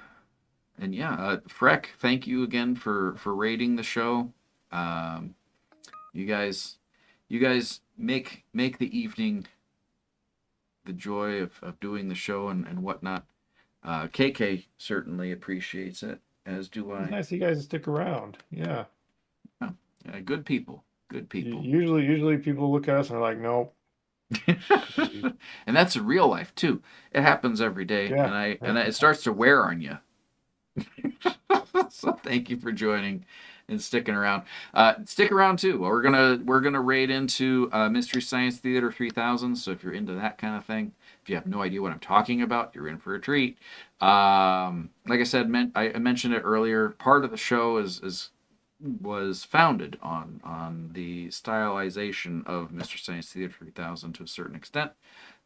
Speaker 1: Freck, thank you again for rating the show. You guys make the evening the joy of doing the show and whatnot. KK certainly appreciates it, as do I.
Speaker 12: It's nice you guys stick around. Yeah.
Speaker 1: Yeah, good people. Good people.
Speaker 12: Usually people look at us and are like, nope.
Speaker 1: And that's in real life too. It happens every day, and it starts to wear on you. So thank you for joining and sticking around. Stick around too. We're gonna raid into Mystery Science Theater 3000. So if you're into that kind of thing, if you have no idea what I'm talking about, you're in for a treat. Like I said, I mentioned it earlier. Part of the show was founded on the stylization of Mystery Science Theater 3000 to a certain extent.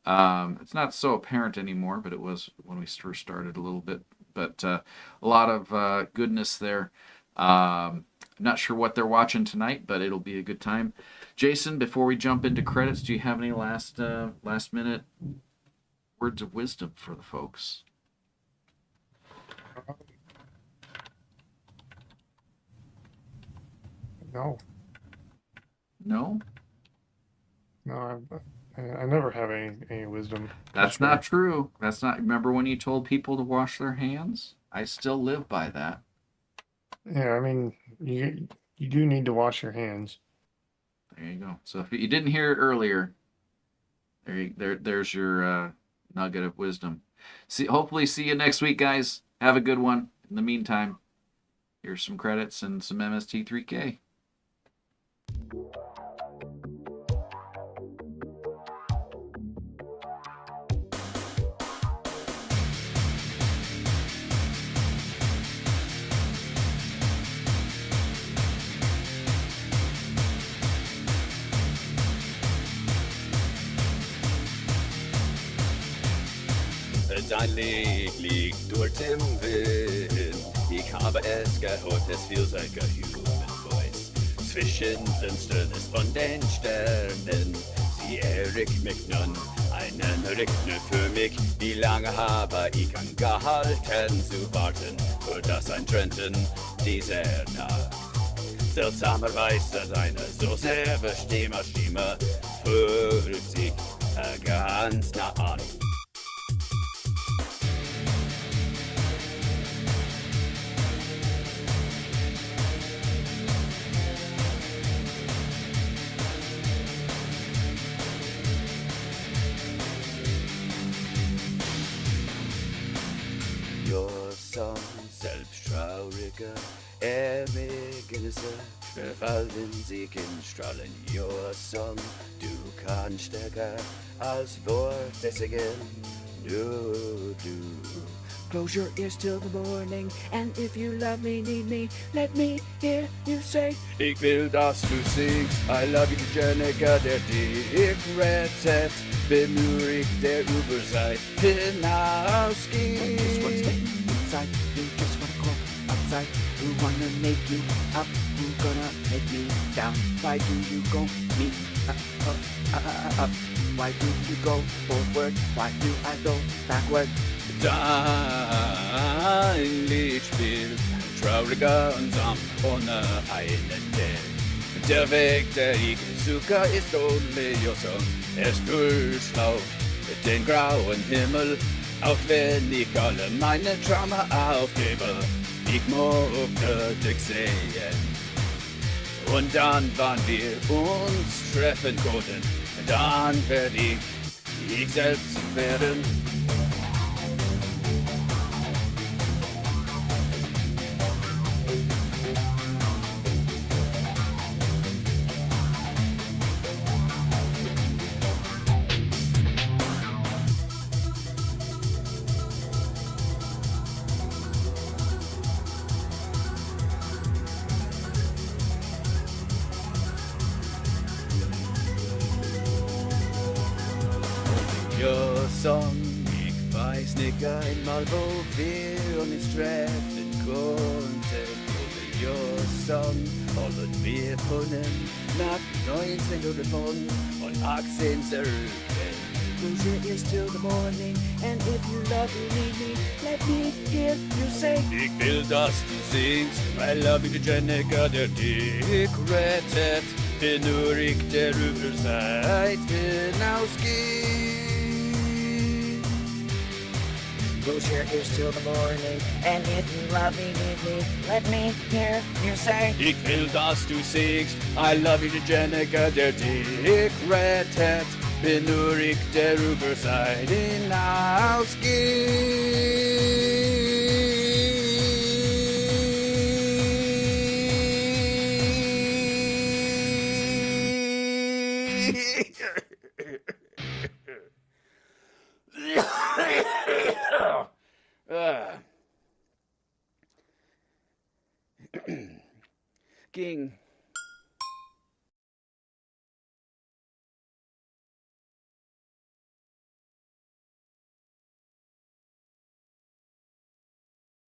Speaker 1: It's not so apparent anymore, but it was when we first started a little bit. But a lot of goodness there. I'm not sure what they're watching tonight, but it'll be a good time. Jason, before we jump into credits, do you have any last minute words of wisdom for the folks?
Speaker 12: No.
Speaker 1: No?
Speaker 12: No, I never have any wisdom.
Speaker 1: That's not true. That's not. Remember when you told people to wash their hands? I still live by that.
Speaker 12: Yeah, I mean, you do need to wash your hands.
Speaker 1: There you go. So if you didn't hear it earlier, there's your nugget of wisdom. Hopefully see you next week, guys. Have a good one. In the meantime, here's some credits and some MST3K.
Speaker 21: Dein Licht liegt durch den Wind. Ich habe es gehört, es feels like a human voice. Zwischen Finsternis und den Sternen. Sie erregt mich nun, einen Rechner für mich. Wie lange habe ich angehalten zu warten, für das Eintreten dieser Nacht? Seltsamerweise seine so sehr bestimmte Stimme fühlt sich ganz nah an. Your Song, selbsttrauriger Ergebnisse, verfallen sie in Strahlen. Your Song, du kannst stärker als Worte singen, nur du.
Speaker 22: Close your ears till the morning, and if you love me, need me, let me hear you say.
Speaker 21: Ich will, dass du singst, I love you, derjenige, der dich rettet, bin nur ich, der über Zeit hinausgeht.
Speaker 22: Just one step inside, you just wanna go outside. Who wanna make you up? Who gonna make me down? Why do you go me up? Why do you go forward? Why do I go backward?
Speaker 21: Dein Lied spielt trauriger und sanft ohne einen Weg. Der Weg, der ich suche, ist ohne Jossung. Es durchlauft den grauen Himmel, auch wenn ich alle meine Trauma aufgebe. Ich mochte dich sehen. Und dann, wann wir uns treffen konnten, dann werde ich selbst werden. Your Song, ich weiß nicht einmal, wo wir uns treffen konnten. Your Song, wollen wir können nach 1918 zurückgehen.
Speaker 22: Close your ears till the morning, and if you love me, need me, let me hear you say.
Speaker 21: Ich will, dass du singst, I love you, derjenige, der dich rettet, bin nur ich, der über Zeit hinausgeht.
Speaker 22: Close your ears till the morning, and if you love me, leave me. Let me hear you say.
Speaker 21: Ik wil dat du sigst, I love you, Jenica, der dik rettet. Benur ik der Uberside
Speaker 22: King,